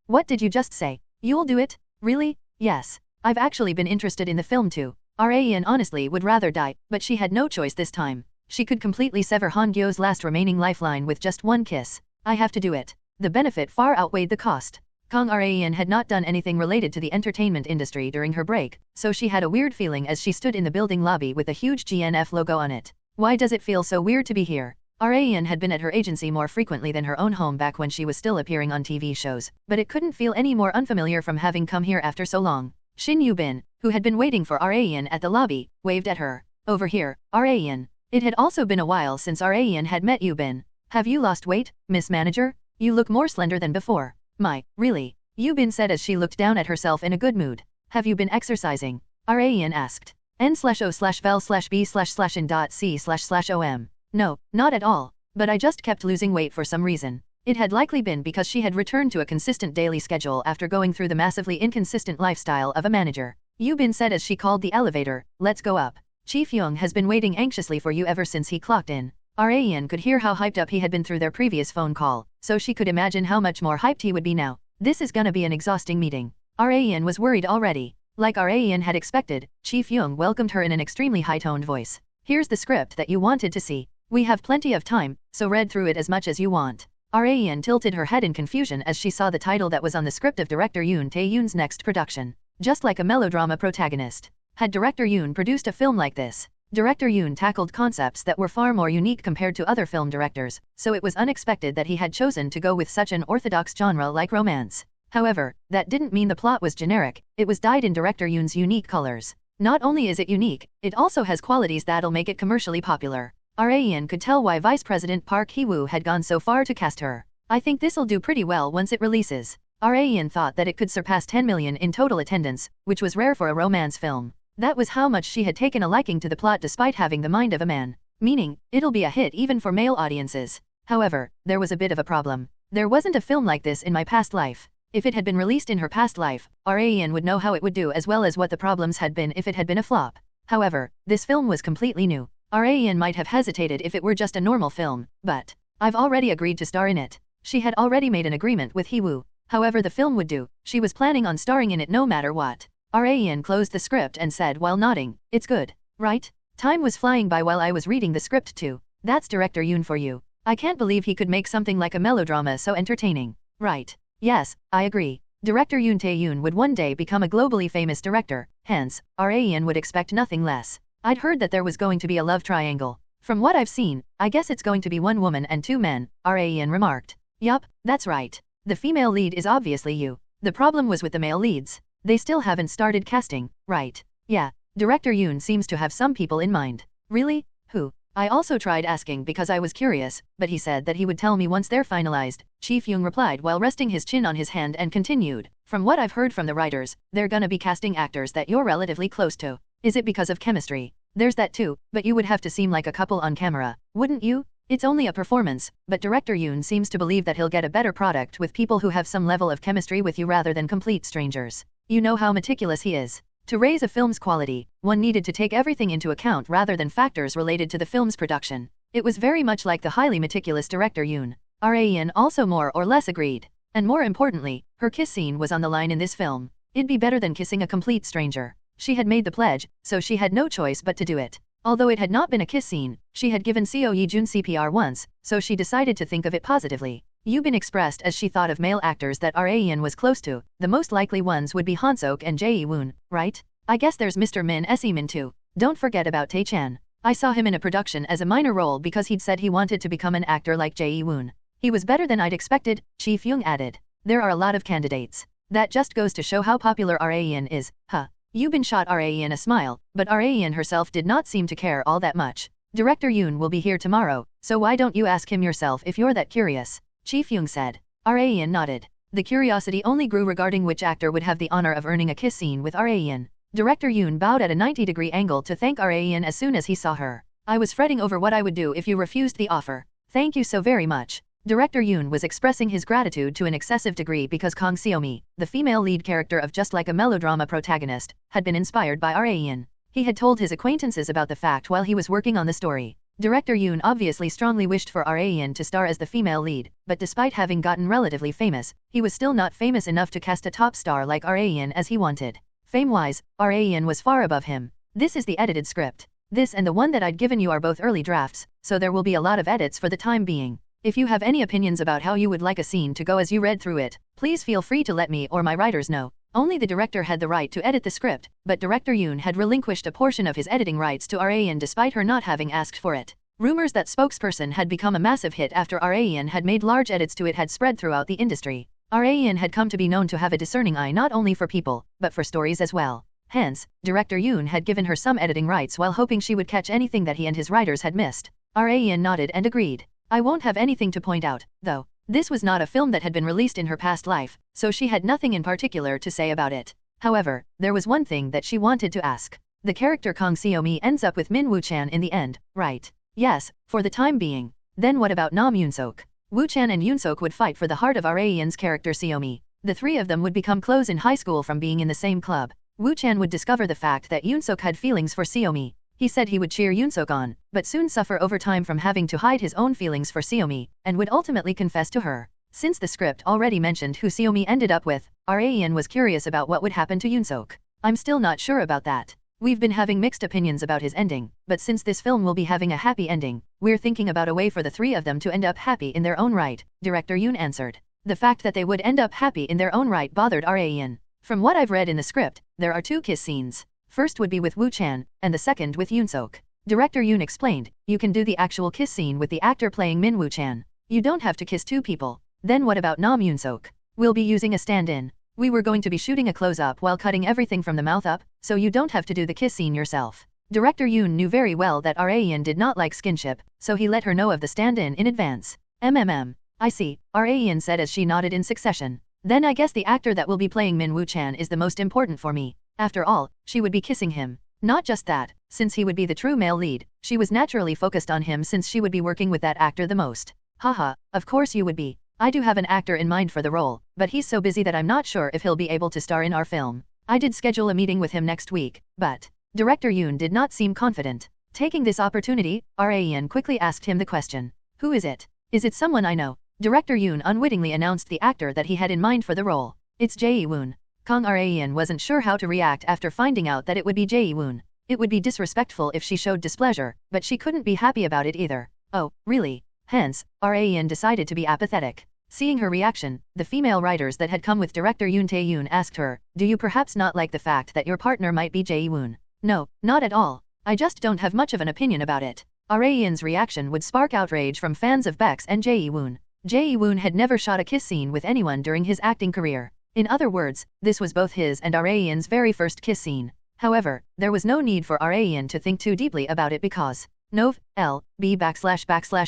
What did you just say? You'll do it? Really? Yes. I've actually been interested in the film too. Rayan honestly would rather die, but she had no choice this time. She could completely sever Han-Gyo's last remaining lifeline with just one kiss. I have to do it. The benefit far outweighed the cost. Rayan had not done anything related to the entertainment industry during her break, so she had a weird feeling as she stood in the building lobby with a huge GNF logo on it. Why does it feel so weird to be here? Rayan had been at her agency more frequently than her own home back when she was still appearing on TV shows, but it couldn't feel any more unfamiliar from having come here after so long. Shin Yu-bin, who had been waiting for Rayan at the lobby, waved at her. Over here, Rayan. It had also been a while since Rayan had met Yu-bin. Have you lost weight, Miss Manager? You look more slender than before. My, really? Yu-bin said as she looked down at herself in a good mood. Have you been exercising? Rayan asked. N/O/vel/b//in.c//om. No, not at all. But I just kept losing weight for some reason. It had likely been because she had returned to a consistent daily schedule after going through the massively inconsistent lifestyle of a manager. Yu-bin said as she called the elevator, let's go up. Chief Young has been waiting anxiously for you ever since he clocked in. Rayan could hear how hyped up he had been through their previous phone call, so she could imagine how much more hyped he would be now. This is gonna be an exhausting meeting. Rayan was worried already. Like Rayan had expected, Chief Young welcomed her in an extremely high-toned voice. Here's the script that you wanted to see. We have plenty of time, so read through it as much as you want. Rayan tilted her head in confusion as she saw the title that was on the script of director Yoon Tae-yoon's next production. Just like a melodrama protagonist. Had director Yoon produced a film like this? Director Yoon tackled concepts that were far more unique compared to other film directors, so it was unexpected that he had chosen to go with such an orthodox genre like romance. However, that didn't mean the plot was generic, it was dyed in director Yoon's unique colors. Not only is it unique, it also has qualities that'll make it commercially popular. Rayan could tell why Vice President Park Hee-woo had gone so far to cast her. I think this'll do pretty well once it releases. Rayan thought that it could surpass 10 million in total attendance, which was rare for a romance film. That was how much she had taken a liking to the plot despite having the mind of a man. Meaning, it'll be a hit even for male audiences. However, there was a bit of a problem. There wasn't a film like this in my past life. If it had been released in her past life, Rayan would know how it would do as well as what the problems had been if it had been a flop. However, this film was completely new. Rayan might have hesitated if it were just a normal film, but I've already agreed to star in it. She had already made an agreement with Hee-woo. However the film would do, she was planning on starring in it no matter what. Rayan closed the script and said while nodding, it's good, right? Time was flying by while I was reading the script too. That's director Yoon for you. I can't believe he could make something like a melodrama so entertaining. Right. Yes, I agree. Director Yoon Tae-yoon would one day become a globally famous director, hence, Rayan would expect nothing less. I'd heard that there was going to be a love triangle. From what I've seen, I guess it's going to be one woman and two men, Rayan remarked. Yup, that's right. The female lead is obviously you. The problem was with the male leads. They still haven't started casting, right? Yeah, director Yoon seems to have some people in mind. Really? Who? I also tried asking because I was curious, but he said that he would tell me once they're finalized. Chief Young replied while resting his chin on his hand and continued. From what I've heard from the writers, they're gonna be casting actors that you're relatively close to. Is it because of chemistry? There's that too, but you would have to seem like a couple on camera, wouldn't you? It's only a performance, but director Yoon seems to believe that he'll get a better product with people who have some level of chemistry with you rather than complete strangers. You know how meticulous he is. To raise a film's quality, one needed to take everything into account rather than factors related to the film's production. It was very much like the highly meticulous director Yoon. Rayan also more or less agreed. And more importantly, her kiss scene was on the line in this film. It'd be better than kissing a complete stranger. She had made the pledge, so she had no choice but to do it. Although it had not been a kiss scene, she had given Seo Ye-jun CPR once, so she decided to think of it positively. Yubin expressed as she thought of male actors that Rayan was close to. The most likely ones would be Han-sok and Jae-woon, right? I guess there's Mr. Min Se-min too. Don't forget about Tae-chan. I saw him in a production as a minor role because he'd said he wanted to become an actor like Jae-woon. He was better than I'd expected, Chief Young added. There are a lot of candidates. That just goes to show how popular Rayan is, huh? Yubin shot Rayan a smile, but Rayan herself did not seem to care all that much. Director Yoon will be here tomorrow, so why don't you ask him yourself if you're that curious? Chief Young said. Rayan nodded. The curiosity only grew regarding which actor would have the honor of earning a kiss scene with Rayan. Director Yoon bowed at a 90-degree angle to thank Rayan as soon as he saw her. I was fretting over what I would do if you refused the offer. Thank you so very much. Director Yoon was expressing his gratitude to an excessive degree because Kang Seo-mi, the female lead character of Just Like a Melodrama protagonist, had been inspired by Raeun. He had told his acquaintances about the fact while he was working on the story. Director Yoon obviously strongly wished for Raeun to star as the female lead, but despite having gotten relatively famous, he was still not famous enough to cast a top star like Raeun as he wanted. Fame-wise, Raeun was far above him. This is the edited script. This and the one that I'd given you are both early drafts, so there will be a lot of edits for the time being. If you have any opinions about how you would like a scene to go as you read through it, please feel free to let me or my writers know. Only the director had the right to edit the script, but Director Yoon had relinquished a portion of his editing rights to Raeun despite her not having asked for it. Rumors that Spokesperson had become a massive hit after Raeun had made large edits to it had spread throughout the industry. Raeun had come to be known to have a discerning eye not only for people, but for stories as well. Hence, Director Yoon had given her some editing rights while hoping she would catch anything that he and his writers had missed. Raeun nodded and agreed. I won't have anything to point out, though. This was not a film that had been released in her past life, so she had nothing in particular to say about it. However, there was one thing that she wanted to ask. The character Kang Seo-mi ends up with Min Woo-chan in the end, right? Yes, for the time being. Then what about Nam Yoon-sok? Woo-chan and Yoon-sok would fight for the heart of Raeun's character Seo-mi. The three of them would become close in high school from being in the same club. Woo-chan would discover the fact that Yoon-sok had feelings for Seo-mi. He said he would cheer Yoon-sok on, but soon suffer over time from having to hide his own feelings for Seo-mi, and would ultimately confess to her. Since the script already mentioned who Seo-mi ended up with, Raeun was curious about what would happen to Yoon-sok. I'm still not sure about that. We've been having mixed opinions about his ending, but since this film will be having a happy ending, we're thinking about a way for the three of them to end up happy in their own right, Director Yoon answered. The fact that they would end up happy in their own right bothered Raeun. From what I've read in the script, there are two kiss scenes. First would be with Woo-chan, and the second with Yoon-sok. Director Yoon explained, you can do the actual kiss scene with the actor playing Min Woo-chan. You don't have to kiss two people. Then what about Nam Yoon-sok? We'll be using a stand-in. We were going to be shooting a close-up while cutting everything from the mouth up, so you don't have to do the kiss scene yourself. Director Yoon knew very well that Raeun did not like skinship, so he let her know of the stand-in in advance. I see, Raeun said as she nodded in succession. Then I guess the actor that will be playing Min Woo-chan is the most important for me. After all, she would be kissing him. Not just that, since he would be the true male lead, she was naturally focused on him since she would be working with that actor the most. Haha, of course you would be. I do have an actor in mind for the role, but he's so busy that I'm not sure if he'll be able to star in our film. I did schedule a meeting with him next week, but Director Yoon did not seem confident. Taking this opportunity, Raeun quickly asked him the question. Who is it? Is it someone I know? Director Yoon unwittingly announced the actor that he had in mind for the role. It's Jae-woon. Kang Raeun wasn't sure how to react after finding out that it would be Jae-woon. It would be disrespectful if she showed displeasure, but she couldn't be happy about it either. Oh, really? Hence, Raeun decided to be apathetic. Seeing her reaction, the female writers that had come with director Yoon Tae-yoon asked her, do you perhaps not like the fact that your partner might be Jae-woon? No, not at all. I just don't have much of an opinion about it. Raeun's reaction would spark outrage from fans of Bex and Jae-woon. Jae-woon had never shot a kiss scene with anyone during his acting career. In other words, this was both his and Raeun's very first kiss scene. However, there was no need for Raeun to think too deeply about it because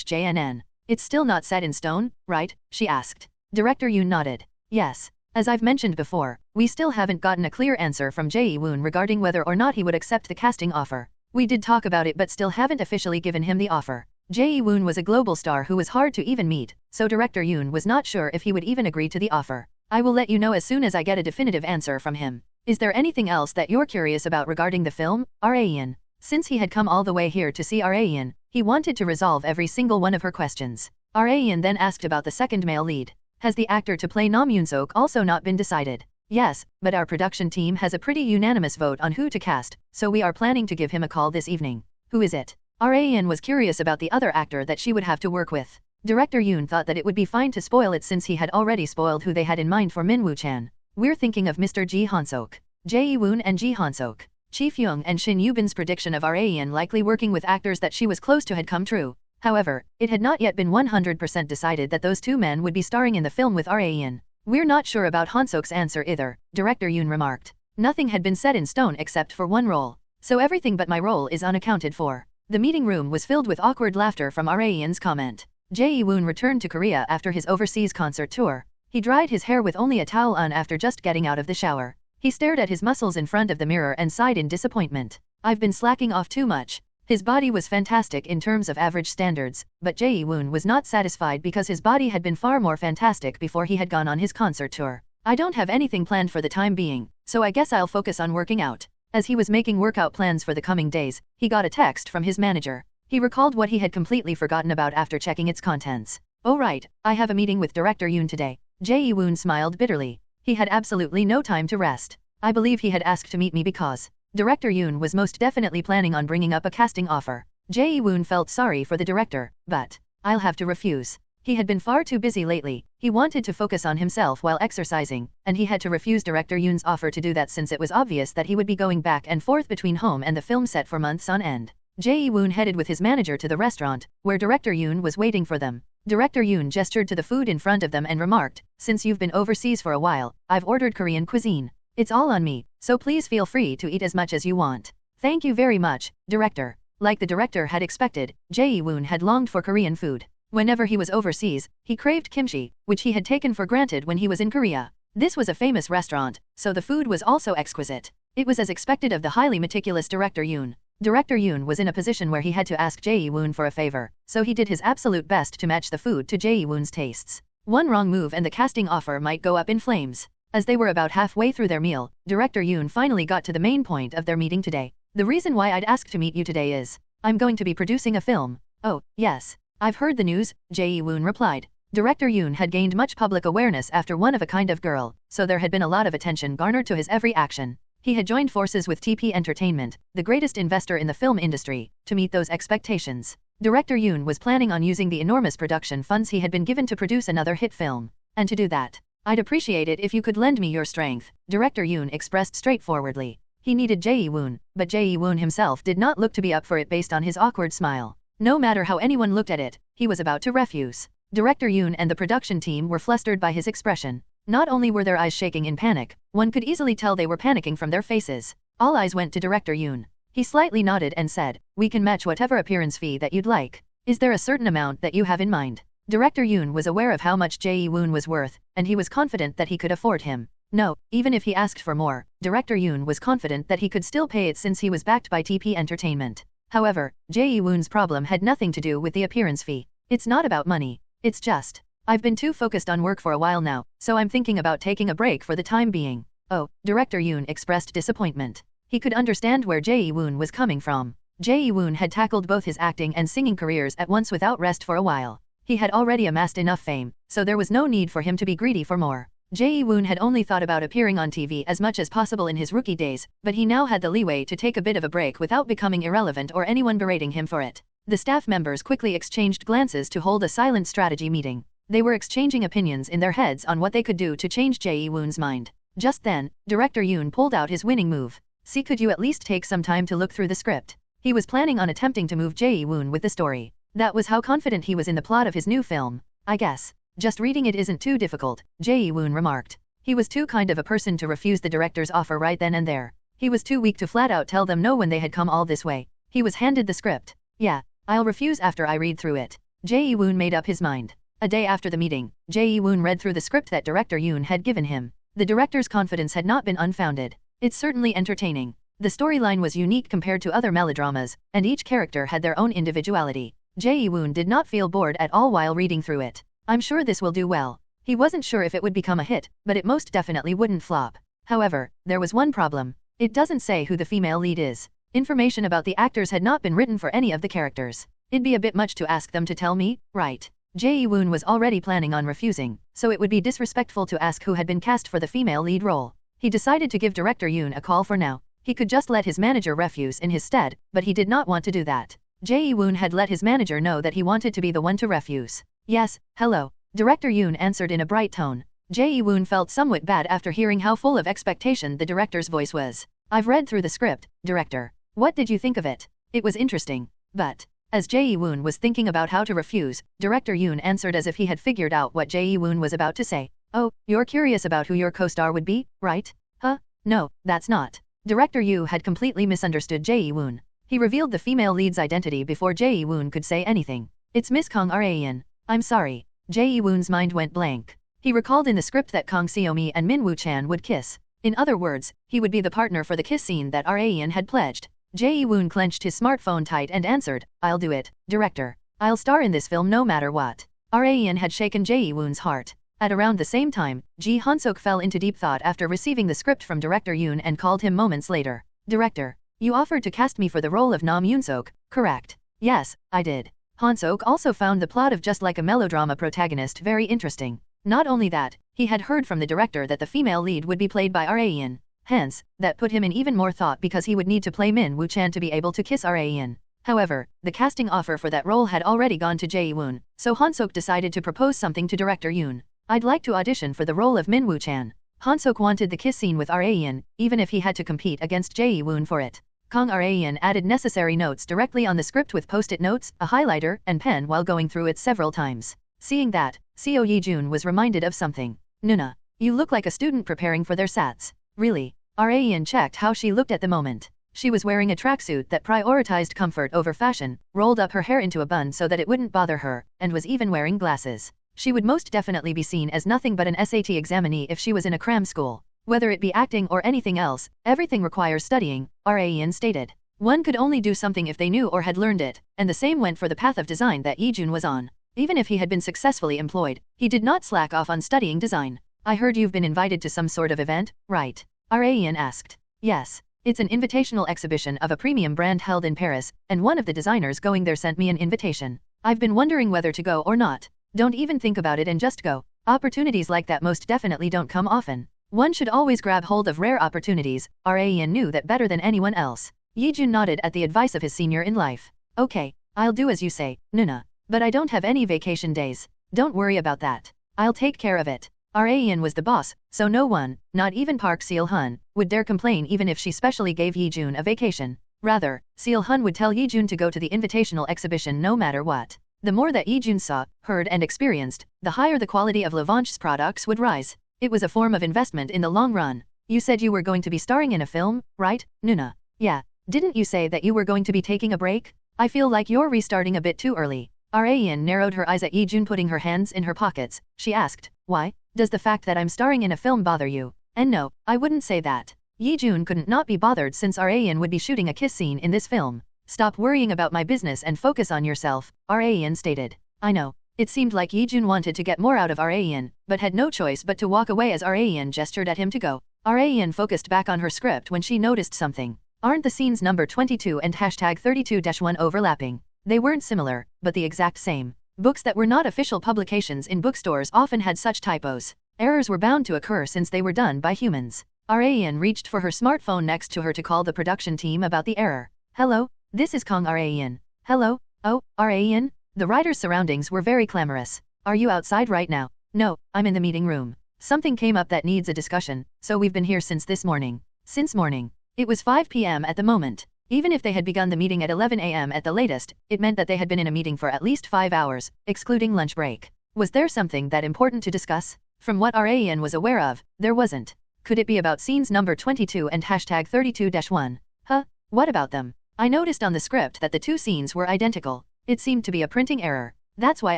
JNN. It's still not set in stone, right? She asked. Director Yoon nodded. Yes. As I've mentioned before, we still haven't gotten a clear answer from Jae-woon regarding whether or not he would accept the casting offer. We did talk about it but still haven't officially given him the offer. Jae-woon was a global star who was hard to even meet, so Director Yoon was not sure if he would even agree to the offer. I will let you know as soon as I get a definitive answer from him. Is there anything else that you're curious about regarding the film, Raeun? Since he had come all the way here to see Raeun, he wanted to resolve every single one of her questions. Raeun then asked about the second male lead. Has the actor to play Nam Yoon-sok also not been decided? Yes, but our production team has a pretty unanimous vote on who to cast, so we are planning to give him a call this evening. Who is it? Raeun was curious about the other actor that she would have to work with. Director Yoon thought that it would be fine to spoil it since he had already spoiled who they had in mind for Min Woo-chan. We're thinking of Mr. Ji Han-sok. Jae-woon and Ji Han-sok. Chi Fyung and Shin Yubin's prediction of Raeun likely working with actors that she was close to had come true. However, it had not yet been 100% decided that those two men would be starring in the film with Raeun. We're not sure about Han-sok's answer either, Director Yoon remarked. Nothing had been set in stone except for one role. So everything but my role is unaccounted for. The meeting room was filled with awkward laughter from Raeun's comment. Jae-woon returned to Korea after his overseas concert tour. He dried his hair with only a towel on after just getting out of the shower. He stared at his muscles in front of the mirror and sighed in disappointment. I've been slacking off too much. His body was fantastic in terms of average standards, but Jae-woon was not satisfied because his body had been far more fantastic before he had gone on his concert tour. I don't have anything planned for the time being, so I guess I'll focus on working out. As he was making workout plans for the coming days, he got a text from his manager. He recalled what he had completely forgotten about after checking its contents. Oh right, I have a meeting with Director Yoon today. Jae-woon smiled bitterly. He had absolutely no time to rest. I believe he had asked to meet me because Director Yoon was most definitely planning on bringing up a casting offer. Jae-woon felt sorry for the director, but I'll have to refuse. He had been far too busy lately. He wanted to focus on himself while exercising, and he had to refuse Director Yoon's offer to do that since it was obvious that he would be going back and forth between home and the film set for months on end. Jae-woon headed with his manager to the restaurant, where Director Yoon was waiting for them. Director Yoon gestured to the food in front of them and remarked, "Since you've been overseas for a while, I've ordered Korean cuisine. It's all on me, so please feel free to eat as much as you want." "Thank you very much, Director." Like the director had expected, Jae-woon had longed for Korean food. Whenever he was overseas, he craved kimchi, which he had taken for granted when he was in Korea. This was a famous restaurant, so the food was also exquisite. It was as expected of the highly meticulous Director Yoon. Director Yoon was in a position where he had to ask Jae-woon for a favor, so he did his absolute best to match the food to Jae-woon's tastes. One wrong move and the casting offer might go up in flames. As they were about halfway through their meal, Director Yoon finally got to the main point of their meeting today. "The reason why I'd asked to meet you today is, I'm going to be producing a film." "Oh, yes. I've heard the news," Jae-woon replied. Director Yoon had gained much public awareness after One of a Kind of Girl, so there had been a lot of attention garnered to his every action. He had joined forces with TP Entertainment, the greatest investor in the film industry, to meet those expectations. Director Yoon was planning on using the enormous production funds he had been given to produce another hit film. And to do that, "I'd appreciate it if you could lend me your strength," Director Yoon expressed straightforwardly. He needed Jae-woon, but Jae-woon himself did not look to be up for it based on his awkward smile. No matter how anyone looked at it, he was about to refuse. Director Yoon and the production team were flustered by his expression. Not only were their eyes shaking in panic, one could easily tell they were panicking from their faces. All eyes went to Director Yoon. He slightly nodded and said, "We can match whatever appearance fee that you'd like. Is there a certain amount that you have in mind?" Director Yoon was aware of how much Jae-woon was worth, and he was confident that he could afford him. No, even if he asked for more, Director Yoon was confident that he could still pay it since he was backed by TP Entertainment. However, Jae-woon's problem had nothing to do with the appearance fee. "It's not about money. It's just, I've been too focused on work for a while now, so I'm thinking about taking a break for the time being." "Oh," Director Yoon expressed disappointment. He could understand where Jae-woon was coming from. Jae-woon had tackled both his acting and singing careers at once without rest for a while. He had already amassed enough fame, so there was no need for him to be greedy for more. Jae-woon had only thought about appearing on TV as much as possible in his rookie days, but he now had the leeway to take a bit of a break without becoming irrelevant or anyone berating him for it. The staff members quickly exchanged glances to hold a silent strategy meeting. They were exchanging opinions in their heads on what they could do to change Jae-woon's mind. Just then, Director Yoon pulled out his winning move. "See, could you at least take some time to look through the script?" He was planning on attempting to move Jae-woon with the story. That was how confident he was in the plot of his new film. "I guess just reading it isn't too difficult," Jae-woon remarked. He was too kind of a person to refuse the director's offer right then and there. He was too weak to flat out tell them no when they had come all this way. He was handed the script. "Yeah, I'll refuse after I read through it." Jae-woon made up his mind. A day after the meeting, Jae-woon read through the script that Director Yoon had given him. The director's confidence had not been unfounded. It's certainly entertaining. The storyline was unique compared to other melodramas, and each character had their own individuality. Jae-woon did not feel bored at all while reading through it. "I'm sure this will do well." He wasn't sure if it would become a hit, but it most definitely wouldn't flop. However, there was one problem. It doesn't say who the female lead is. Information about the actors had not been written for any of the characters. It'd be a bit much to ask them to tell me, right? Jae-woon was already planning on refusing, so it would be disrespectful to ask who had been cast for the female lead role. He decided to give Director Yoon a call for now. He could just let his manager refuse in his stead, but he did not want to do that. Jae-woon had let his manager know that he wanted to be the one to refuse. "Yes, hello." Director Yoon answered in a bright tone. Jae-woon felt somewhat bad after hearing how full of expectation the director's voice was. "I've read through the script, Director. What did you think of it?" "It was interesting, but..." As Jae-woon was thinking about how to refuse, Director Yoon answered as if he had figured out what Jae-woon was about to say. "Oh, you're curious about who your co-star would be, right?" "Huh? No, that's not." Director Yoon had completely misunderstood Jae-woon. He revealed the female lead's identity before Jae-woon could say anything. "It's Miss Kang Raeun." "I'm sorry." Jae-woon's mind went blank. He recalled in the script that Kang Seomi and Min Woo-chan would kiss. In other words, he would be the partner for the kiss scene that Raeun had pledged. Jae-woon clenched his smartphone tight and answered, "I'll do it, director. I'll star in this film no matter what." Raeun had shaken Jae-woon's heart. At around the same time, Ji Han-sok fell into deep thought after receiving the script from director Yoon and called him moments later. "Director, you offered to cast me for the role of Nam Yoon-sok, correct?" "Yes, I did." Han-sok also found the plot of Just Like a Melodrama protagonist very interesting. Not only that, he had heard from the director that the female lead would be played by Raeun. Hence, that put him in even more thought because he would need to play Min Woo-chan to be able to kiss Raeun. However, the casting offer for that role had already gone to Jae-woon, so Han-sok decided to propose something to director Yoon. "I'd like to audition for the role of Min Woo-chan." Han-sok wanted the kiss scene with Raeun, even if he had to compete against Jae-woon for it. Kang Raeun added necessary notes directly on the script with post-it notes, a highlighter, and pen while going through it several times. Seeing that, Seo Ye-jun was reminded of something. "Nuna, you look like a student preparing for their SATs." "Really?" Raeun checked how she looked at the moment. She was wearing a tracksuit that prioritized comfort over fashion, rolled up her hair into a bun so that it wouldn't bother her, and was even wearing glasses. She would most definitely be seen as nothing but an SAT examinee if she was in a cram school. "Whether it be acting or anything else, everything requires studying," Raeun stated. One could only do something if they knew or had learned it, and the same went for the path of design that Ye-jun was on. Even if he had been successfully employed, he did not slack off on studying design. "I heard you've been invited to some sort of event, right?" Raeun asked. "Yes. It's an invitational exhibition of a premium brand held in Paris, and one of the designers going there sent me an invitation. I've been wondering whether to go or not." "Don't even think about it and just go. Opportunities like that most definitely don't come often. One should always grab hold of rare opportunities." Raeun knew that better than anyone else. Ye-jun nodded at the advice of his senior in life. "Okay, I'll do as you say, Nuna. But I don't have any vacation days." "Don't worry about that. I'll take care of it." Raeun was the boss, so no one, not even Park Seol-hun, would dare complain even if she specially gave Ye-jun a vacation. Rather, Seol-hun would tell Ye-jun to go to the invitational exhibition no matter what. The more that Ye-jun saw, heard and experienced, the higher the quality of Levanche's products would rise. It was a form of investment in the long run. "You said you were going to be starring in a film, right, Nuna?" "Yeah. Didn't you say that you were going to be taking a break?" "I feel like you're restarting a bit too early." Raeun narrowed her eyes at Ye-jun putting her hands in her pockets. She asked, "Why? Does the fact that I'm starring in a film bother you?" "And no, I wouldn't say that." Ye-jun couldn't not be bothered since Raeun would be shooting a kiss scene in this film. "Stop worrying about my business and focus on yourself," Raeun stated. "I know." It seemed like Ye-jun wanted to get more out of Raeun, but had no choice but to walk away as Raeun gestured at him to go. Raeun focused back on her script when she noticed something. Aren't the scenes number 22 and #32-1 overlapping? They weren't similar, but the exact same. Books that were not official publications in bookstores often had such typos. Errors were bound to occur since they were done by humans. Raeun reached for her smartphone next to her to call the production team about the error. "Hello, this is Kang Raeun." "Hello? Oh, Raeun?" The writer's surroundings were very clamorous. "Are you outside right now?" "No, I'm in the meeting room. Something came up that needs a discussion, so we've been here since this morning." Since morning. It was 5 p.m. at the moment. Even if they had begun the meeting at 11 a.m. at the latest, it meant that they had been in a meeting for at least 5 hours, excluding lunch break. Was there something that important to discuss? From what Raeun was aware of, there wasn't. Could it be about scenes number 22 and #32-1? Huh? What about them? I noticed on the script that the two scenes were identical. It seemed to be a printing error. That's why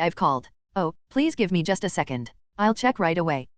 I've called. Oh, please give me just a second. I'll check right away.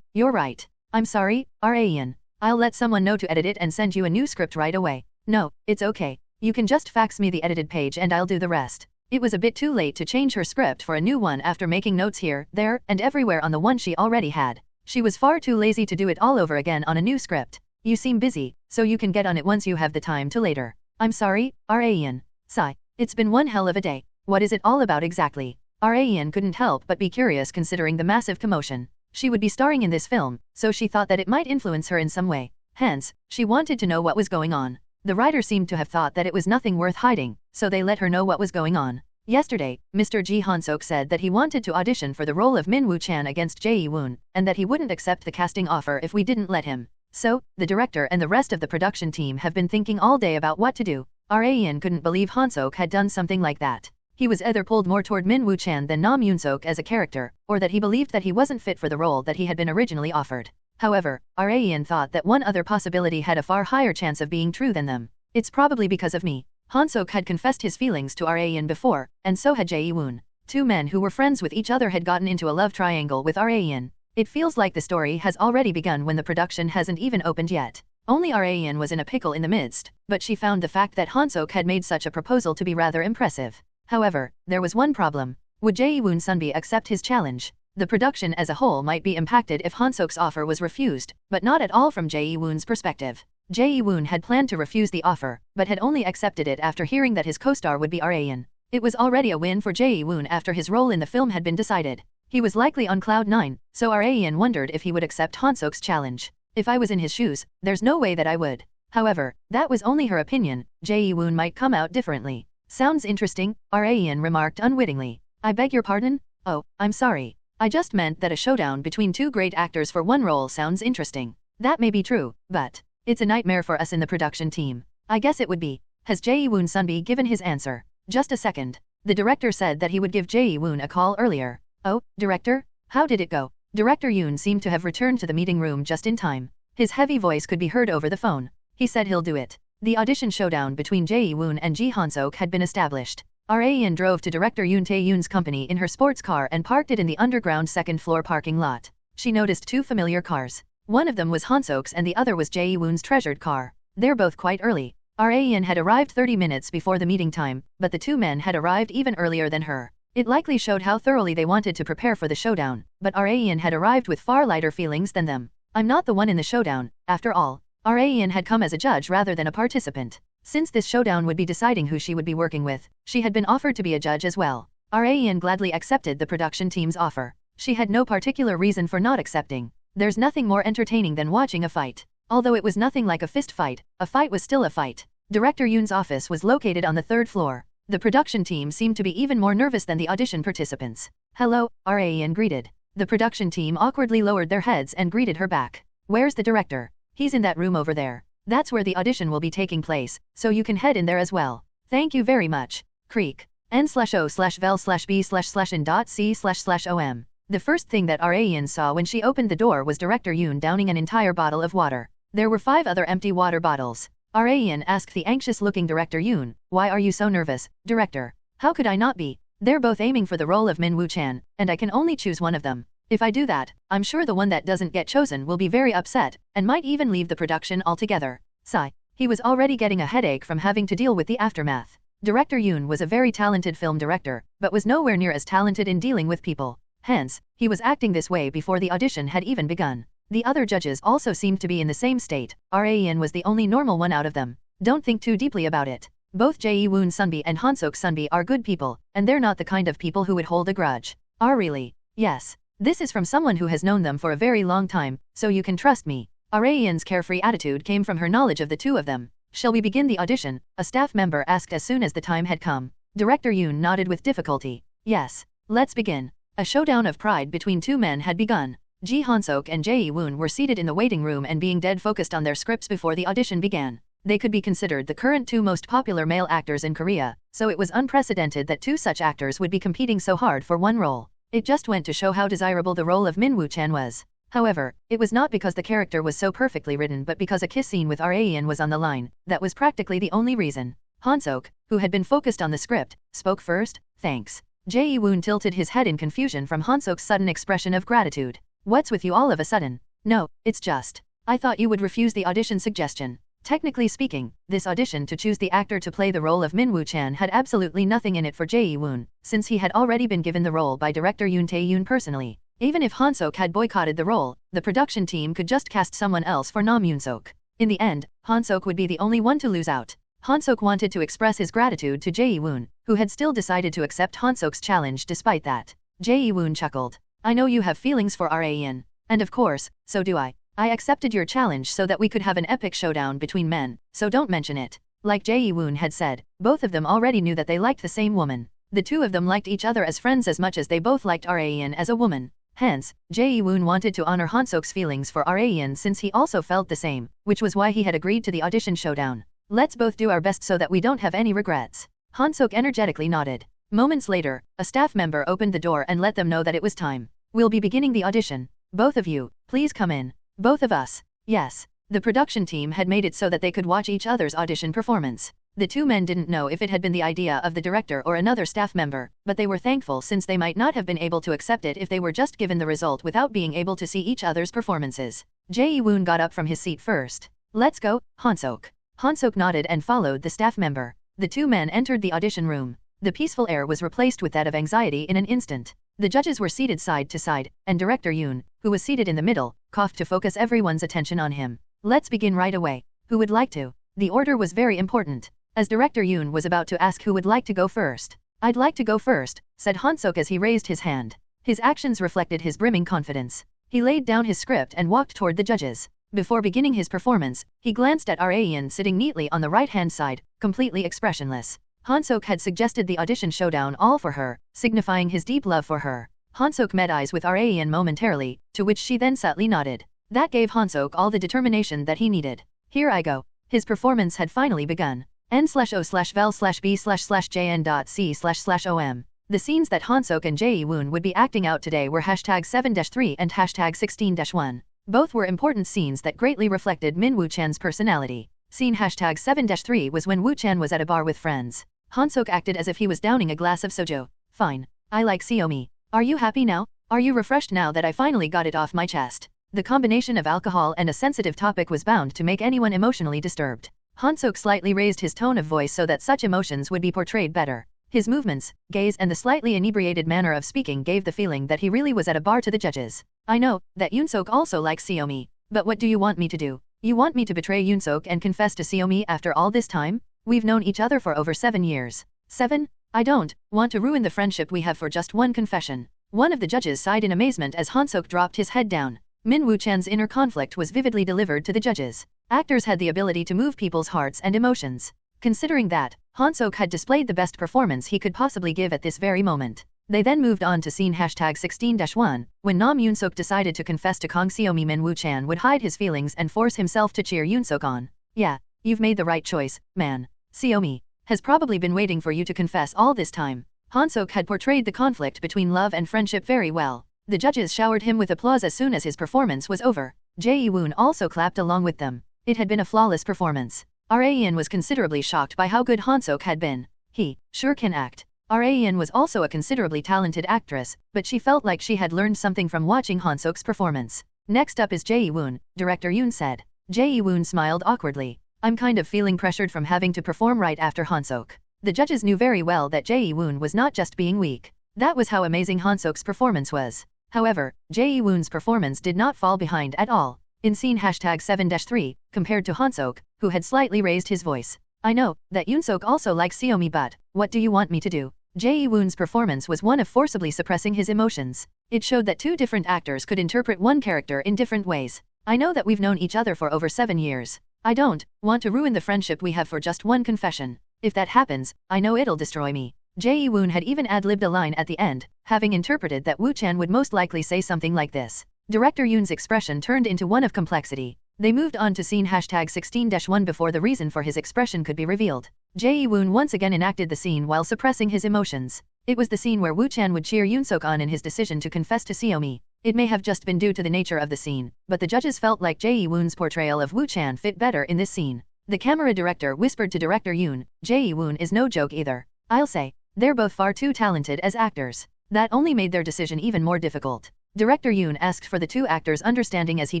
You're right. I'm sorry, Raeun. I'll let someone know to edit it and send you a new script right away. No, it's okay. You can just fax me the edited page and I'll do the rest. It was a bit too late to change her script for a new one after making notes here, there, and everywhere on the one she already had. She was far too lazy to do it all over again on a new script. You seem busy, so you can get on it once you have the time to later. I'm sorry, Raeun. Sigh. It's been one hell of a day. What is it all about exactly? Raeun couldn't help but be curious considering the massive commotion. She would be starring in this film, so she thought that it might influence her in some way. Hence, she wanted to know what was going on. The writer seemed to have thought that it was nothing worth hiding, so they let her know what was going on. Yesterday, Mr. Ji Han-sok said that he wanted to audition for the role of Min Woo-chan against Jae-woon, and that he wouldn't accept the casting offer if we didn't let him. So, the director and the rest of the production team have been thinking all day about what to do. Raeun couldn't believe Han-sok had done something like that. He was either pulled more toward Min Woo-chan than Nam Yoon-sok as a character, or that he believed that he wasn't fit for the role that he had been originally offered. However, Raeun thought that one other possibility had a far higher chance of being true than them. It's probably because of me. Han-sok had confessed his feelings to Raeun before, and so had Jae-woon. Two men who were friends with each other had gotten into a love triangle with Raeun. It feels like the story has already begun when the production hasn't even opened yet. Only Rayan was in a pickle in the midst, but she found the fact that Han-Sok had made such a proposal to be rather impressive. However, there was one problem. Would Jae-woon Sunbi accept his challenge? The production as a whole might be impacted if Han-Sok's offer was refused, but not at all from Jae-woon's perspective. Jae-woon had planned to refuse the offer, but had only accepted it after hearing that his co-star would be Rayan. It was already a win for Jae-woon after his role in the film had been decided. He was likely on cloud 9, so Rayan wondered if he would accept Han-Sok's challenge. If I was in his shoes, there's no way that I would. However, that was only her opinion. Jae-woon might come out differently. Sounds interesting, Rayan remarked unwittingly. I beg your pardon? Oh, I'm sorry. I just meant that a showdown between two great actors for one role sounds interesting. That may be true, but it's a nightmare for us in the production team. I guess it would be. Has Jae-woon Sunbi given his answer? Just a second. The director said that he would give Jae-woon a call earlier. Oh, director? How did it go? Director Yoon seemed to have returned to the meeting room just in time. His heavy voice could be heard over the phone. He said he'll do it. The audition showdown between Jae-woon and Ji Han-sok had been established. Rayan drove to director Yoon Tae-yoon's company in her sports car and parked it in the underground second-floor parking lot. She noticed two familiar cars. One of them was Han-sok's and the other was Jae-woon's treasured car. They're both quite early. Rayan had arrived 30 minutes before the meeting time, but the two men had arrived even earlier than her. It likely showed how thoroughly they wanted to prepare for the showdown, but Rayan had arrived with far lighter feelings than them. I'm not the one in the showdown, after all. Rayan had come as a judge rather than a participant. Since this showdown would be deciding who she would be working with, she had been offered to be a judge as well. Rayan gladly accepted the production team's offer. She had no particular reason for not accepting. There's nothing more entertaining than watching a fight. Although it was nothing like a fist fight, a fight was still a fight. Director Yoon's office was located on the third floor. The production team seemed to be even more nervous than the audition participants. Hello, Rayan greeted. The production team awkwardly lowered their heads and greeted her back. Where's the director? He's in that room over there. That's where the audition will be taking place, so you can head in there as well. Thank you very much. Creek. N/O/vel/B/in.C//OM. The first thing that Rayan saw when she opened the door was Director Yoon downing an entire bottle of water. There were 5 other empty water bottles. Rayan asked the anxious-looking Director Yoon, "Why are you so nervous, Director?" "How could I not be? They're both aiming for the role of Min Woo-chan, and I can only choose one of them. If I do that, I'm sure the one that doesn't get chosen will be very upset, and might even leave the production altogether." Sigh. He was already getting a headache from having to deal with the aftermath. Director Yoon was a very talented film director, but was nowhere near as talented in dealing with people. Hence, he was acting this way before the audition had even begun. The other judges also seemed to be in the same state. Rayan was the only normal one out of them. Don't think too deeply about it. Both Jae-woon Sunbi and Han-Sok Sunbi are good people, and they're not the kind of people who would hold a grudge. Really? Yes. This is from someone who has known them for a very long time, so you can trust me. Rayan's carefree attitude came from her knowledge of the two of them. Shall we begin the audition? A staff member asked as soon as the time had come. Director Yoon nodded with difficulty. Yes. Let's begin. A showdown of pride between two men had begun. Ji Han-sok and Jae-woon were seated in the waiting room and being dead focused on their scripts before the audition began. They could be considered the current 2 most popular male actors in Korea, so it was unprecedented that 2 such actors would be competing so hard for one role. It just went to show how desirable the role of Min Woo-chan was. However, it was not because the character was so perfectly written but because a kiss scene with Rayan was on the line. That was practically the only reason. Han-sok, who had been focused on the script, spoke first. Thanks. Jae-woon tilted his head in confusion from Han-sok's sudden expression of gratitude. What's with you all of a sudden? No, it's just. I thought you would refuse the audition suggestion. Technically speaking, this audition to choose the actor to play the role of Min Woo-chan had absolutely nothing in it for Jae-woon, since he had already been given the role by director Yoon Tae-yoon personally. Even if Han-sok had boycotted the role, the production team could just cast someone else for Nam Yoon-sok. In the end, Han-sok would be the only one to lose out. Han-sok wanted to express his gratitude to Jae-woon, who had still decided to accept Han-sok's challenge despite that. Jae-woon chuckled. I know you have feelings for Rayan. And of course, so do I. I accepted your challenge so that we could have an epic showdown between men, so don't mention it. Like Jae-woon had said, both of them already knew that they liked the same woman. The two of them liked each other as friends as much as they both liked Rayan as a woman. Hence, Jae-woon wanted to honor Han-sok's feelings for Rayan since he also felt the same, which was why he had agreed to the audition showdown. Let's both do our best so that we don't have any regrets. Han-sok energetically nodded. Moments later, a staff member opened the door and let them know that it was time. We'll be beginning the audition. Both of you, please come in. Both of us. Yes. The production team had made it so that they could watch each other's audition performance. The two men didn't know if it had been the idea of the director or another staff member, but they were thankful since they might not have been able to accept it if they were just given the result without being able to see each other's performances. Jae-woon got up from his seat first. Let's go, Han-Sok. Han-Sok nodded and followed the staff member. The two men entered the audition room. The peaceful air was replaced with that of anxiety in an instant. The judges were seated side to side, and Director Yoon, who was seated in the middle, coughed to focus everyone's attention on him. Let's begin right away. Who would like to? The order was very important. As Director Yoon was about to ask who would like to go first. I'd like to go first, said Han-Sok as he raised his hand. His actions reflected his brimming confidence. He laid down his script and walked toward the judges. Before beginning his performance, he glanced at Rayan sitting neatly on the right-hand side, completely expressionless. Han-Sok had suggested the audition showdown all for her, signifying his deep love for her. Han-Sok met eyes with Rayan momentarily, to which she then subtly nodded. That gave Han-Sok all the determination that he needed. Here I go. His performance had finally begun. N/O/vel/B/jn.C//OM. The scenes that Han-Sok and Jae-woon would be acting out today were #7-3 and #16-1. Both were important scenes that greatly reflected Min Woo-chan's personality. Scene #7-3 was when Woo-chan was at a bar with friends. Han-Sok acted as if he was downing a glass of soju. Fine. I like Seomi. Are you happy now? Are you refreshed now that I finally got it off my chest? The combination of alcohol and a sensitive topic was bound to make anyone emotionally disturbed. Han-Sok slightly raised his tone of voice so that such emotions would be portrayed better. His movements, gaze and the slightly inebriated manner of speaking gave the feeling that he really was at a bar to the judges. I know that Yoon-Sok also likes Seomi. But what do you want me to do? You want me to betray Yoon-Sok and confess to Seomi after all this time? We've known each other for over 7 years. 7? I don't want to ruin the friendship we have for just one confession. One of the judges sighed in amazement as Han-Sok dropped his head down. Min Woo-chan's inner conflict was vividly delivered to the judges. Actors had the ability to move people's hearts and emotions. Considering that, Han-Sok had displayed the best performance he could possibly give at this very moment. They then moved on to scene #16-1, when Nam Yoon-Sok decided to confess to Kang Seomi. Min Woo-chan would hide his feelings and force himself to cheer Yoon-Sok on. Yeah, you've made the right choice, man. Seomi has probably been waiting for you to confess all this time. Han-Sok had portrayed the conflict between love and friendship very well. The judges showered him with applause as soon as his performance was over. Jae-woon also clapped along with them. It had been a flawless performance. Rayan was considerably shocked by how good Han-Sok had been. He sure can act. Rayan was also a considerably talented actress, but she felt like she had learned something from watching Han-Sok's performance. Next up is Jae-woon, Director Yoon said. Jae-woon smiled awkwardly. I'm kind of feeling pressured from having to perform right after Han-Sok. The judges knew very well that Jae-woon was not just being weak. That was how amazing Han-Sok's performance was. However, Jae-woon's performance did not fall behind at all. In scene #7-3, compared to Han-Sok, who had slightly raised his voice. I know that Yoon-Sok also likes Seomi, but what do you want me to do? Jae-woon's performance was one of forcibly suppressing his emotions. It showed that two different actors could interpret one character in different ways. I know that we've known each other for over 7 years. I don't want to ruin the friendship we have for just one confession. If that happens, I know it'll destroy me. Jae-woon had even ad-libbed a line at the end, having interpreted that Woo-chan would most likely say something like this. Director Yoon's expression turned into one of complexity. They moved on to scene #16-1 before the reason for his expression could be revealed. Jae-woon once again enacted the scene while suppressing his emotions. It was the scene where Woo-chan would cheer Yoon-Sok on in his decision to confess to Seomi. It may have just been due to the nature of the scene, but the judges felt like Jae-woon's portrayal of Woo-chan fit better in this scene. The camera director whispered to Director Yoon, Jae-woon is no joke either. I'll say, they're both far too talented as actors. That only made their decision even more difficult. Director Yoon asked for the two actors' understanding as he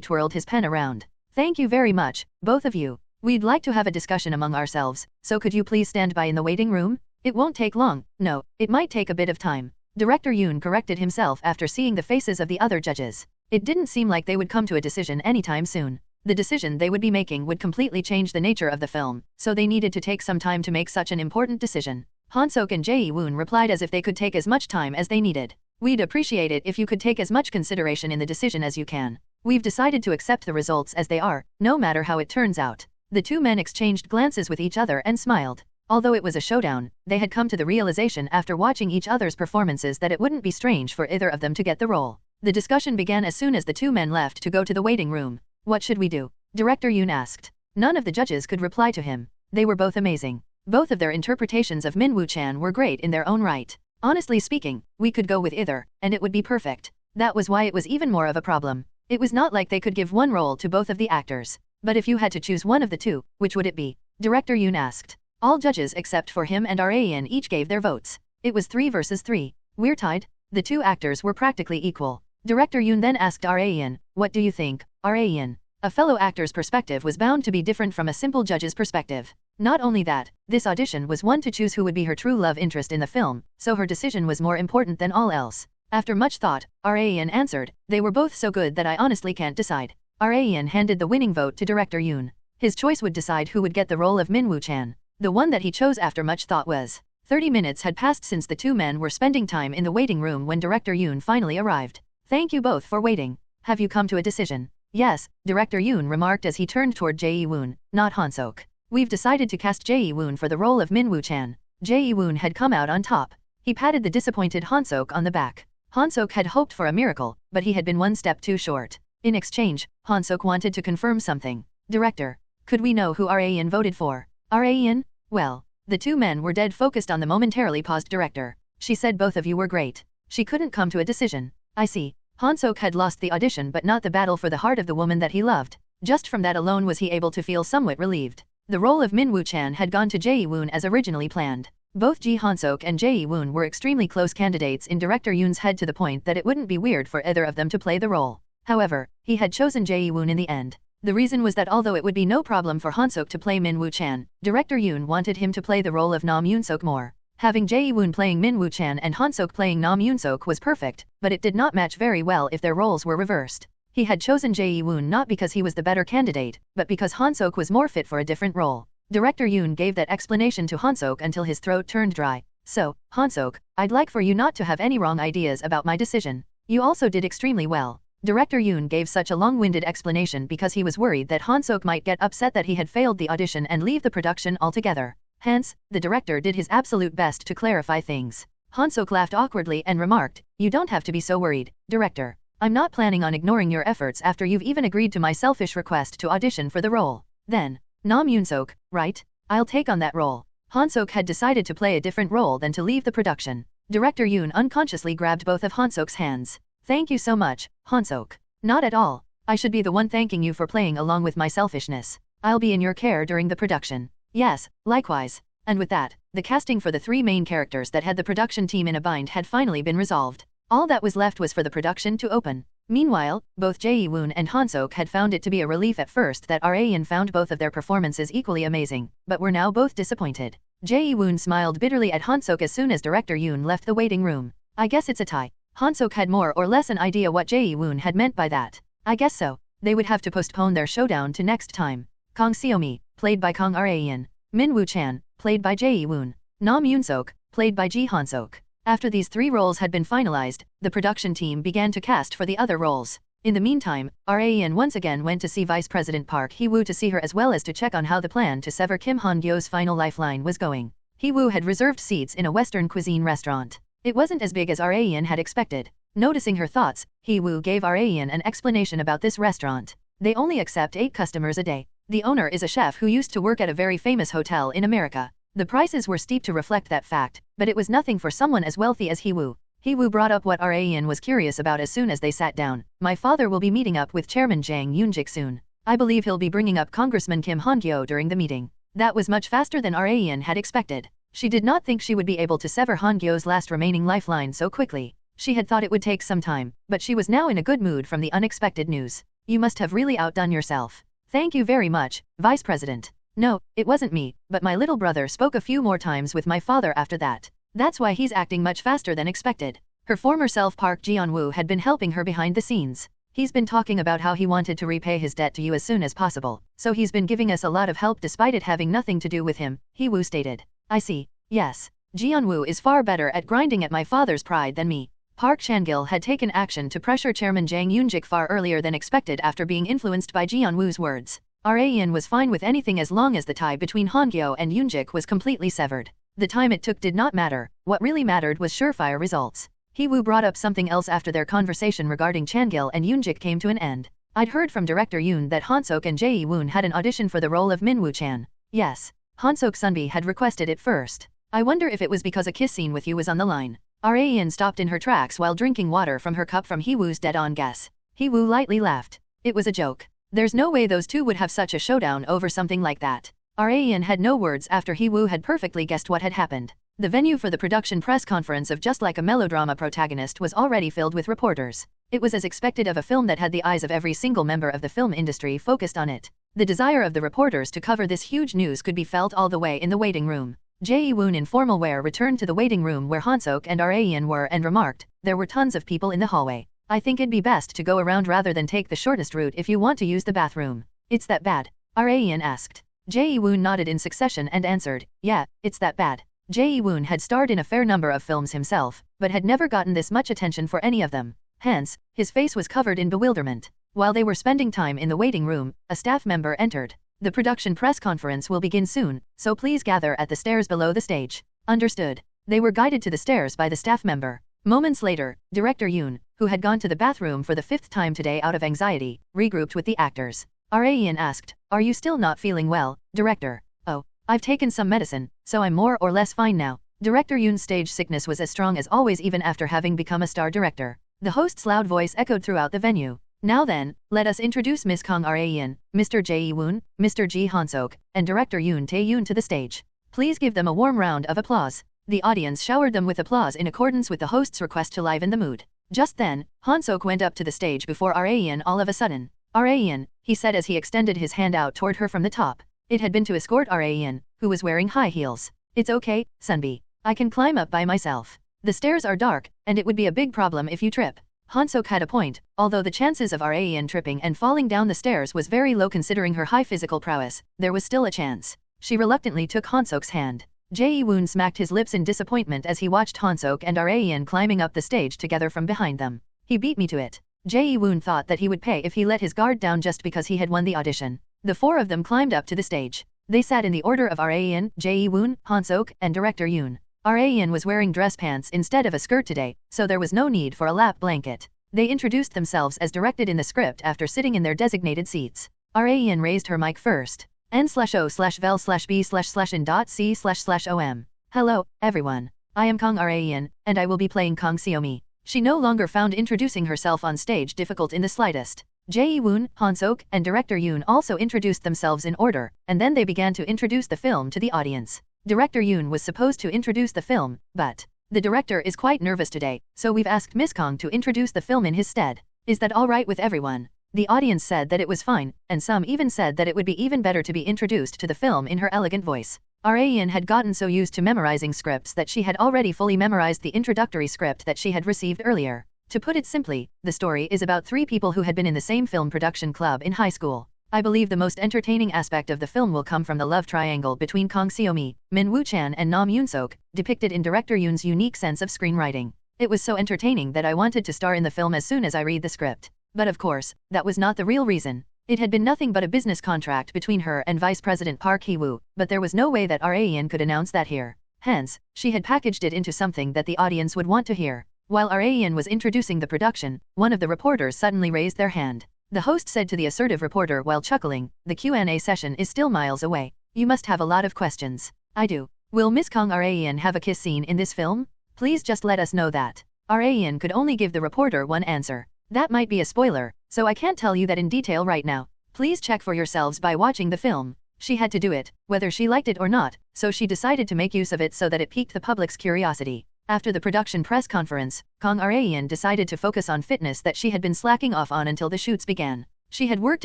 twirled his pen around. Thank you very much, both of you. We'd like to have a discussion among ourselves, so could you please stand by in the waiting room? It won't take long. No, it might take a bit of time. Director Yoon corrected himself after seeing the faces of the other judges. It didn't seem like they would come to a decision anytime soon. The decision they would be making would completely change the nature of the film, so they needed to take some time to make such an important decision. Han-Sok and Jae-woon replied as if they could take as much time as they needed. We'd appreciate it if you could take as much consideration in the decision as you can. We've decided to accept the results as they are, no matter how it turns out. The two men exchanged glances with each other and smiled. Although it was a showdown, they had come to the realization after watching each other's performances that it wouldn't be strange for either of them to get the role. The discussion began as soon as the two men left to go to the waiting room. What should we do? Director Yoon asked. None of the judges could reply to him. They were both amazing. Both of their interpretations of Min Woo-chan were great in their own right. Honestly speaking, we could go with either, and it would be perfect. That was why it was even more of a problem. It was not like they could give one role to both of the actors. But if you had to choose one of the two, which would it be? Director Yoon asked. All judges except for him and Rayan each gave their votes. It was 3 versus 3. We're tied? The two actors were practically equal. Director Yoon then asked Rayan, what do you think, Rayan? A fellow actor's perspective was bound to be different from a simple judge's perspective. Not only that, this audition was one to choose who would be her true love interest in the film, so her decision was more important than all else. After much thought, Ian answered, "They were both so good that I honestly can't decide." Ian handed the winning vote to director Yoon. His choice would decide who would get the role of Min-woo-chan. The one that he chose after much thought was. 30 minutes had passed since the two men were spending time in the waiting room when director Yoon finally arrived. "Thank you both for waiting. Have you come to a decision?" "Yes," director Yoon remarked as he turned toward Jae-woon, not Han-sok. "We've decided to cast Jae-woon for the role of Min-woo-chan." Jae-woon had come out on top. He patted the disappointed Han-sok on the back. Han-sok had hoped for a miracle, but he had been one step too short. In exchange, Han-sok wanted to confirm something. "Director, could we know who Ian voted for?" "Ian? Well." The two men were dead focused on the momentarily paused director. "She said both of you were great. She couldn't come to a decision." "I see." Han-sok had lost the audition but not the battle for the heart of the woman that he loved. Just from that alone was he able to feel somewhat relieved. The role of Min-woo-chan had gone to Jae-woon as originally planned. Both Han-sok and Jae-woon were extremely close candidates in director Yoon's head to the point that it wouldn't be weird for either of them to play the role. However, he had chosen Jae-woon in the end. The reason was that although it would be no problem for Han-sok to play Min-woo-chan, director Yoon wanted him to play the role of Nam Yoon-sok more. Having Jae-woon playing Min-woo-chan and Han-sok playing Nam Yoon-sok was perfect, but it did not match very well if their roles were reversed. He had chosen Jae-woon not because he was the better candidate, but because Han-sok was more fit for a different role. Director Yoon gave that explanation to Han-sok until his throat turned dry. "So, Han-sok, I'd like for you not to have any wrong ideas about my decision. You also did extremely well." Director Yoon gave such a long-winded explanation because he was worried that Han-sok might get upset that he had failed the audition and leave the production altogether. Hence, the director did his absolute best to clarify things. Han-sok laughed awkwardly and remarked, "You don't have to be so worried, director. I'm not planning on ignoring your efforts after you've even agreed to my selfish request to audition for the role. Then, Nam Yoon-sok, right? I'll take on that role." Han-sok had decided to play a different role than to leave the production. Director Yoon unconsciously grabbed both of Han-sok's hands. "Thank you so much, Han-sok." "Not at all. I should be the one thanking you for playing along with my selfishness. I'll be in your care during the production." "Yes, likewise." And with that, the casting for the three main characters that had the production team in a bind had finally been resolved. All that was left was for the production to open. Meanwhile, both Jae-woon and Han-sok had found it to be a relief at first that Ian found both of their performances equally amazing, but were now both disappointed. Jae-woon smiled bitterly at Han-sok as soon as director Yoon left the waiting room. "I guess it's a tie." Han-sok had more or less an idea what Jae-woon had meant by that. "I guess so. They would have to postpone their showdown to next time." Kang Seo-mi, played by Kang Ian. Min-woo-chan, played by Jae-woon. Nam Yoon-sok, played by Ji Han-sok. After these three roles had been finalized, the production team began to cast for the other roles. In the meantime, Ian once again went to see Vice President Park Hee-woo to see her as well as to check on how the plan to sever Kim Han-gyo's final lifeline was going. Hee-woo had reserved seats in a Western cuisine restaurant. It wasn't as big as Ian had expected. Noticing her thoughts, Hee-woo gave Ian an explanation about this restaurant. "They only accept 8 customers a day. The owner is a chef who used to work at a very famous hotel in America. The prices were steep to reflect that fact, but it was nothing for someone as wealthy as Hee-woo." Hee-woo brought up what Ian was curious about as soon as they sat down. "My father will be meeting up with Chairman Jang Yoon-jik soon. I believe he'll be bringing up Congressman Kim Han-gyo during the meeting." That was much faster than Ian had expected. She did not think she would be able to sever Han-gyo's last remaining lifeline so quickly. She had thought it would take some time, but she was now in a good mood from the unexpected news. "You must have really outdone yourself." "Thank you very much, Vice President." "No, it wasn't me, but my little brother spoke a few more times with my father after that. That's why he's acting much faster than expected." Her former self Park Geon-Woo had been helping her behind the scenes. "He's been talking about how he wanted to repay his debt to you as soon as possible, so he's been giving us a lot of help despite it having nothing to do with him," Hee-woo stated. "I see. Yes. Geon-Woo is far better at grinding at my father's pride than me." Park Chan-gil had taken action to pressure Chairman Jang Yoon-jik far earlier than expected after being influenced by Geon-Woo's words. Ian was fine with anything as long as the tie between Han-gyo and Yoon-jik was completely severed. The time it took did not matter. What really mattered was surefire results. Hee-woo brought up something else after their conversation regarding Chan-gil and Yoon-jik came to an end. "I'd heard from director Yoon that Han-sok and Jae-woon had an audition for the role of Min-woo-chan." "Yes. Han-sok Sunbi had requested it first. I wonder if it was because a kiss scene with you was on the line." Ian stopped in her tracks while drinking water from her cup from Hee-woo's dead-on guess. Hee-woo lightly laughed. "It was a joke. There's no way those two would have such a showdown over something like that." Ian had no words after Hee-woo had perfectly guessed what had happened. The venue for the production press conference of Just Like a Melodrama protagonist was already filled with reporters. It was as expected of a film that had the eyes of every single member of the film industry focused on it. The desire of the reporters to cover this huge news could be felt all the way in the waiting room. Jae-woon in formal wear returned to the waiting room where Han-Sok and Raeun were and remarked, "There were tons of people in the hallway. I think it'd be best to go around rather than take the shortest route if you want to use the bathroom." "It's that bad?" Raeun asked. Jae-woon nodded in succession and answered, "Yeah, it's that bad." Jae-woon had starred in a fair number of films himself, but had never gotten this much attention for any of them. Hence, his face was covered in bewilderment. While they were spending time in the waiting room, a staff member entered. "The production press conference will begin soon, so please gather at the stairs below the stage." Understood. They were guided to the stairs by the staff member. Moments later, Director Yoon, who had gone to the bathroom for the 5th time today out of anxiety, regrouped with the actors. Raeun asked, "Are you still not feeling well, Director?" "Oh, I've taken some medicine, so I'm more or less fine now." Director Yoon's stage sickness was as strong as always even after having become a star director. The host's loud voice echoed throughout the venue. "Now then, let us introduce Miss Kang Raeun, Mr. Jae-woon, Mr. Ji Han-Sok, and Director Yoon Tae-yoon to the stage. Please give them a warm round of applause." The audience showered them with applause in accordance with the host's request to liven the mood. Just then, Han-Sok went up to the stage before Raeun all of a sudden. "Raeun," he said as he extended his hand out toward her from the top. It had been to escort Raeun, who was wearing high heels. "It's okay, Sunbi. I can climb up by myself. The stairs are dark, and it would be a big problem if you trip." Han-Sok had a point, although the chances of Raeun tripping and falling down the stairs was very low considering her high physical prowess, there was still a chance. She reluctantly took Han-Sok's hand. Jae-woon smacked his lips in disappointment as he watched Han-Sok and Raeun climbing up the stage together from behind them. "He beat me to it." Jae-woon thought that he would pay if he let his guard down just because he had won the audition. The 4 of them climbed up to the stage. They sat in the order of Raeun, Jae-woon, Han-Sok, and Director Yoon. Raeun was wearing dress pants instead of a skirt today, so there was no need for a lap blanket. They introduced themselves as directed in the script after sitting in their designated seats. Raeun raised her mic first. N/O/vel/b/in.c//om. "Hello, everyone. I am Kang Raeun, and I will be playing Kang Seomi." She no longer found introducing herself on stage difficult in the slightest. Jae-woon, Han-Sok, and Director Yoon also introduced themselves in order, and then they began to introduce the film to the audience. Director Yoon was supposed to introduce the film, but the director is quite nervous today, so we've asked Miss Kang to introduce the film in his stead. Is that all right with everyone? The audience said that it was fine, and some even said that it would be even better to be introduced to the film in her elegant voice. Raeun had gotten so used to memorizing scripts that she had already fully memorized the introductory script that she had received earlier. To put it simply, the story is about 3 people who had been in the same film production club in high school. I believe the most entertaining aspect of the film will come from the love triangle between Kang Seomi, Min Woo-chan and Nam Yoon-sok, depicted in Director Yoon's unique sense of screenwriting. It was so entertaining that I wanted to star in the film as soon as I read the script. But of course, that was not the real reason. It had been nothing but a business contract between her and Vice President Park Hee-woo, but there was no way that Raeun could announce that here. Hence, she had packaged it into something that the audience would want to hear. While Raeun was introducing the production, one of the reporters suddenly raised their hand. The host said to the assertive reporter while chuckling, "The Q&A session is still miles away. You must have a lot of questions." "I do. Will Miss Kang Raeun have a kiss scene in this film? Please just let us know that." Raeun could only give the reporter one answer. "That might be a spoiler, so I can't tell you that in detail right now. Please check for yourselves by watching the film." She had to do it, whether she liked it or not, so she decided to make use of it so that it piqued the public's curiosity. After the production press conference, Kang Raeun decided to focus on fitness that she had been slacking off on until the shoots began. She had worked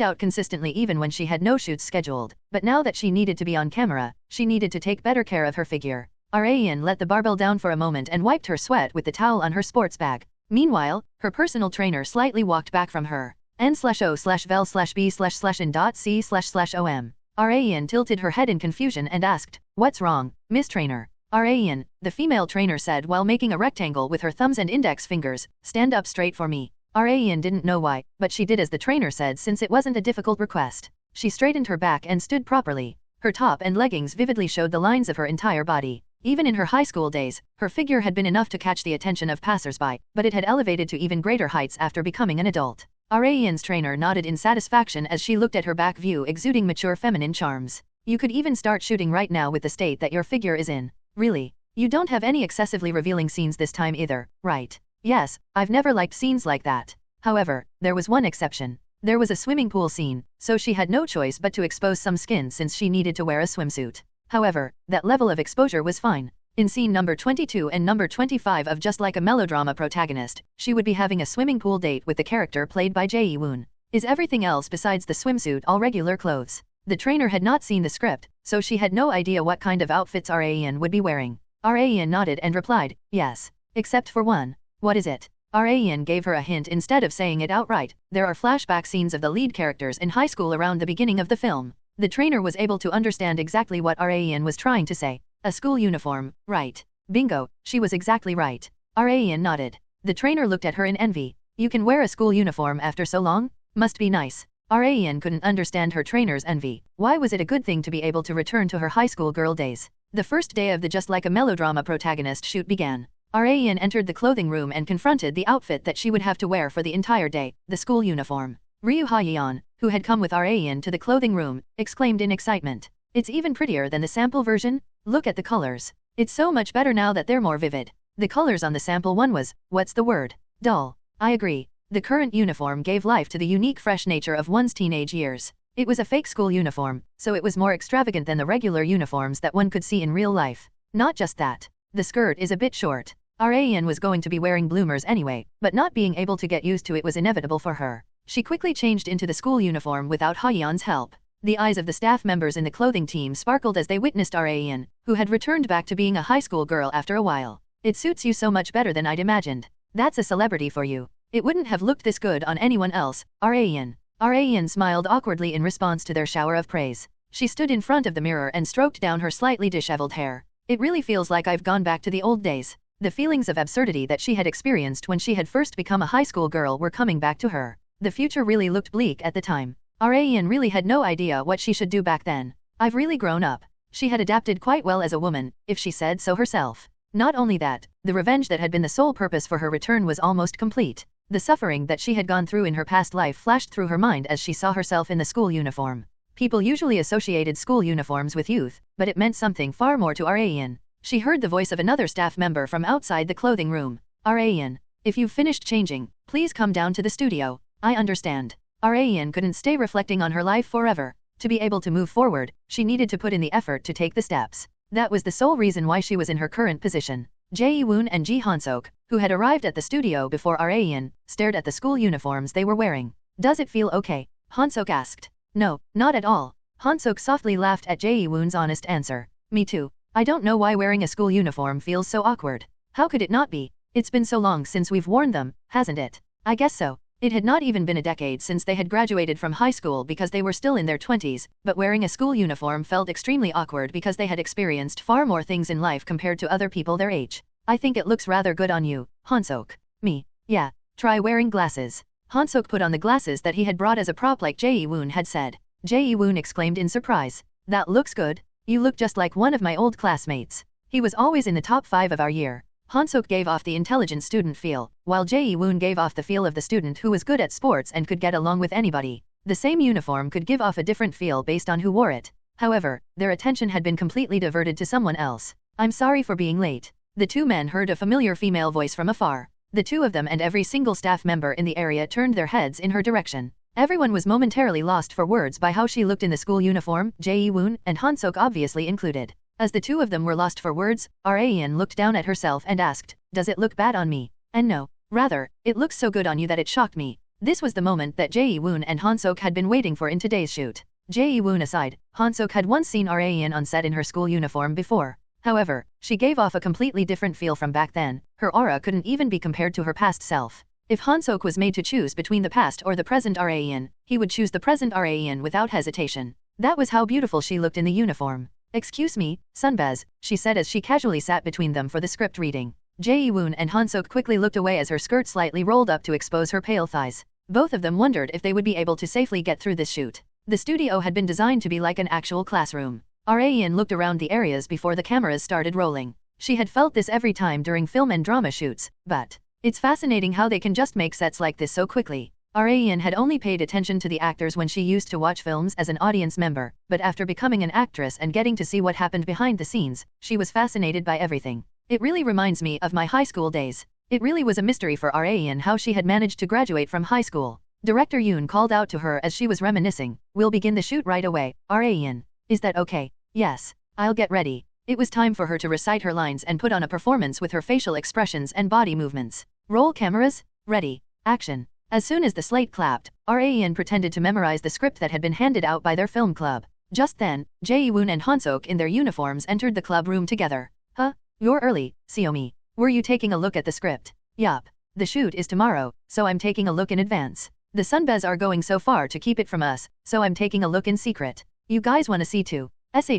out consistently even when she had no shoots scheduled, but now that she needed to be on camera, she needed to take better care of her figure. Raeun let the barbell down for a moment and wiped her sweat with the towel on her sports bag. Meanwhile, her personal trainer slightly walked back from her. N/O/vel/b/in.c//om. Raeun tilted her head in confusion and asked, "What's wrong, Miss Trainer?" "Raeun," the female trainer said while making a rectangle with her thumbs and index fingers, "stand up straight for me." Raeun didn't know why, but she did as the trainer said since it wasn't a difficult request. She straightened her back and stood properly. Her top and leggings vividly showed the lines of her entire body. Even in her high school days, her figure had been enough to catch the attention of passersby, but it had elevated to even greater heights after becoming an adult. Raeun's trainer nodded in satisfaction as she looked at her back view exuding mature feminine charms. "You could even start shooting right now with the state that your figure is in. Really? You don't have any excessively revealing scenes this time either, right?" "Yes, I've never liked scenes like that." However, there was one exception. There was a swimming pool scene, so she had no choice but to expose some skin since she needed to wear a swimsuit. However, that level of exposure was fine. In scene number 22 and number 25 of Just Like a Melodrama protagonist, she would be having a swimming pool date with the character played by Jae-woon. Is everything else besides the swimsuit all regular clothes? The trainer had not seen the script, so she had no idea what kind of outfits Raeun would be wearing. Raeun nodded and replied, yes. Except for one. What is it? Raeun gave her a hint instead of saying it outright. There are flashback scenes of the lead characters in high school around the beginning of the film. The trainer was able to understand exactly what Raeun was trying to say. A school uniform, right. Bingo, she was exactly right. Raeun nodded. The trainer looked at her in envy. You can wear a school uniform after so long? Must be nice. Raeun couldn't understand her trainer's envy. Why was it a good thing to be able to return to her high school girl days? The first day of the Just Like a Melodrama protagonist shoot began. Raeun entered the clothing room and confronted the outfit that she would have to wear for the entire day, the school uniform. Ryu Ha-yeon, who had come with Raeun to the clothing room, exclaimed in excitement. It's even prettier than the sample version? Look at the colors. It's so much better now that they're more vivid. The colors on the sample one was, what's the word? Dull. I agree. The current uniform gave life to the unique fresh nature of one's teenage years. It was a fake school uniform, so it was more extravagant than the regular uniforms that one could see in real life. Not just that. The skirt is a bit short. Raeun was going to be wearing bloomers anyway, but not being able to get used to it was inevitable for her. She quickly changed into the school uniform without Ha-yeon's help. The eyes of the staff members in the clothing team sparkled as they witnessed Raeun, who had returned back to being a high school girl after a while. It suits you so much better than I'd imagined. That's a celebrity for you. It wouldn't have looked this good on anyone else, Raeun. Raeun smiled awkwardly in response to their shower of praise. She stood in front of the mirror and stroked down her slightly disheveled hair. It really feels like I've gone back to the old days. The feelings of absurdity that she had experienced when she had first become a high school girl were coming back to her. The future really looked bleak at the time. Raeun really had no idea what she should do back then. I've really grown up. She had adapted quite well as a woman, if she said so herself. Not only that, the revenge that had been the sole purpose for her return was almost complete. The suffering that she had gone through in her past life flashed through her mind as she saw herself in the school uniform. People usually associated school uniforms with youth, but it meant something far more to Raeun. She heard the voice of another staff member from outside the clothing room. Raeun, if you've finished changing, please come down to the studio. I understand. Raeun couldn't stay reflecting on her life forever. To be able to move forward, she needed to put in the effort to take the steps. That was the sole reason why she was in her current position. Jae-woon and Ji Han-sok, who had arrived at the studio before Raeun, stared at the school uniforms they were wearing. Does it feel okay? Han-sok asked. No, not at all. Han-sok softly laughed at Jae-woon's honest answer. Me too. I don't know why wearing a school uniform feels so awkward. How could it not be? It's been so long since we've worn them, hasn't it? I guess so. It had not even been a decade since they had graduated from high school because they were still in their 20s, but wearing a school uniform felt extremely awkward because they had experienced far more things in life compared to other people their age. I think it looks rather good on you, Han-sok. Me. Yeah. Try wearing glasses. Han-sok put on the glasses that he had brought as a prop like Jae-woon had said. Jae-woon exclaimed in surprise. That looks good. You look just like one of my old classmates. He was always in the top 5 of our year. Han-sok gave off the intelligent student feel, while Jae-woon gave off the feel of the student who was good at sports and could get along with anybody. The same uniform could give off a different feel based on who wore it. However, their attention had been completely diverted to someone else. I'm sorry for being late. The two men heard a familiar female voice from afar. The two of them and every single staff member in the area turned their heads in her direction. Everyone was momentarily lost for words by how she looked in the school uniform, Jae-woon and Han-sok obviously included. As the two of them were lost for words, Raeun looked down at herself and asked, does it look bad on me? And no. Rather, it looks so good on you that it shocked me. This was the moment that Jae-woon and Han-sok had been waiting for in today's shoot. Jae-woon aside, Han-sok had once seen Raeun on set in her school uniform before. However, she gave off a completely different feel from back then. Her aura couldn't even be compared to her past self. If Han-sok was made to choose between the past or the present Raeun, he would choose the present Raeun without hesitation. That was how beautiful she looked in the uniform. Excuse me, Sunbaz, she said as she casually sat between them for the script reading. Jae-woon and Han-sok quickly looked away as her skirt slightly rolled up to expose her pale thighs. Both of them wondered if they would be able to safely get through this shoot. The studio had been designed to be like an actual classroom. Raeun looked around the areas before the cameras started rolling. She had felt this every time during film and drama shoots, but it's fascinating how they can just make sets like this so quickly. Raeun had only paid attention to the actors when she used to watch films as an audience member, but after becoming an actress and getting to see what happened behind the scenes, she was fascinated by everything. It really reminds me of my high school days. It really was a mystery for Raeun how she had managed to graduate from high school. Director Yoon called out to her as she was reminiscing, "We'll begin the shoot right away, Raeun. Is that okay?" "Yes. I'll get ready." It was time for her to recite her lines and put on a performance with her facial expressions and body movements. Roll cameras, ready, action. As soon as the slate clapped, Raeun pretended to memorize the script that had been handed out by their film club. Just then, Jae-woon and Han-sok in their uniforms entered the club room together. Huh? You're early, Seomi. Were you taking a look at the script? Yup. The shoot is tomorrow, so I'm taking a look in advance. The Sunbez are going so far to keep it from us, so I'm taking a look in secret. You guys wanna see too?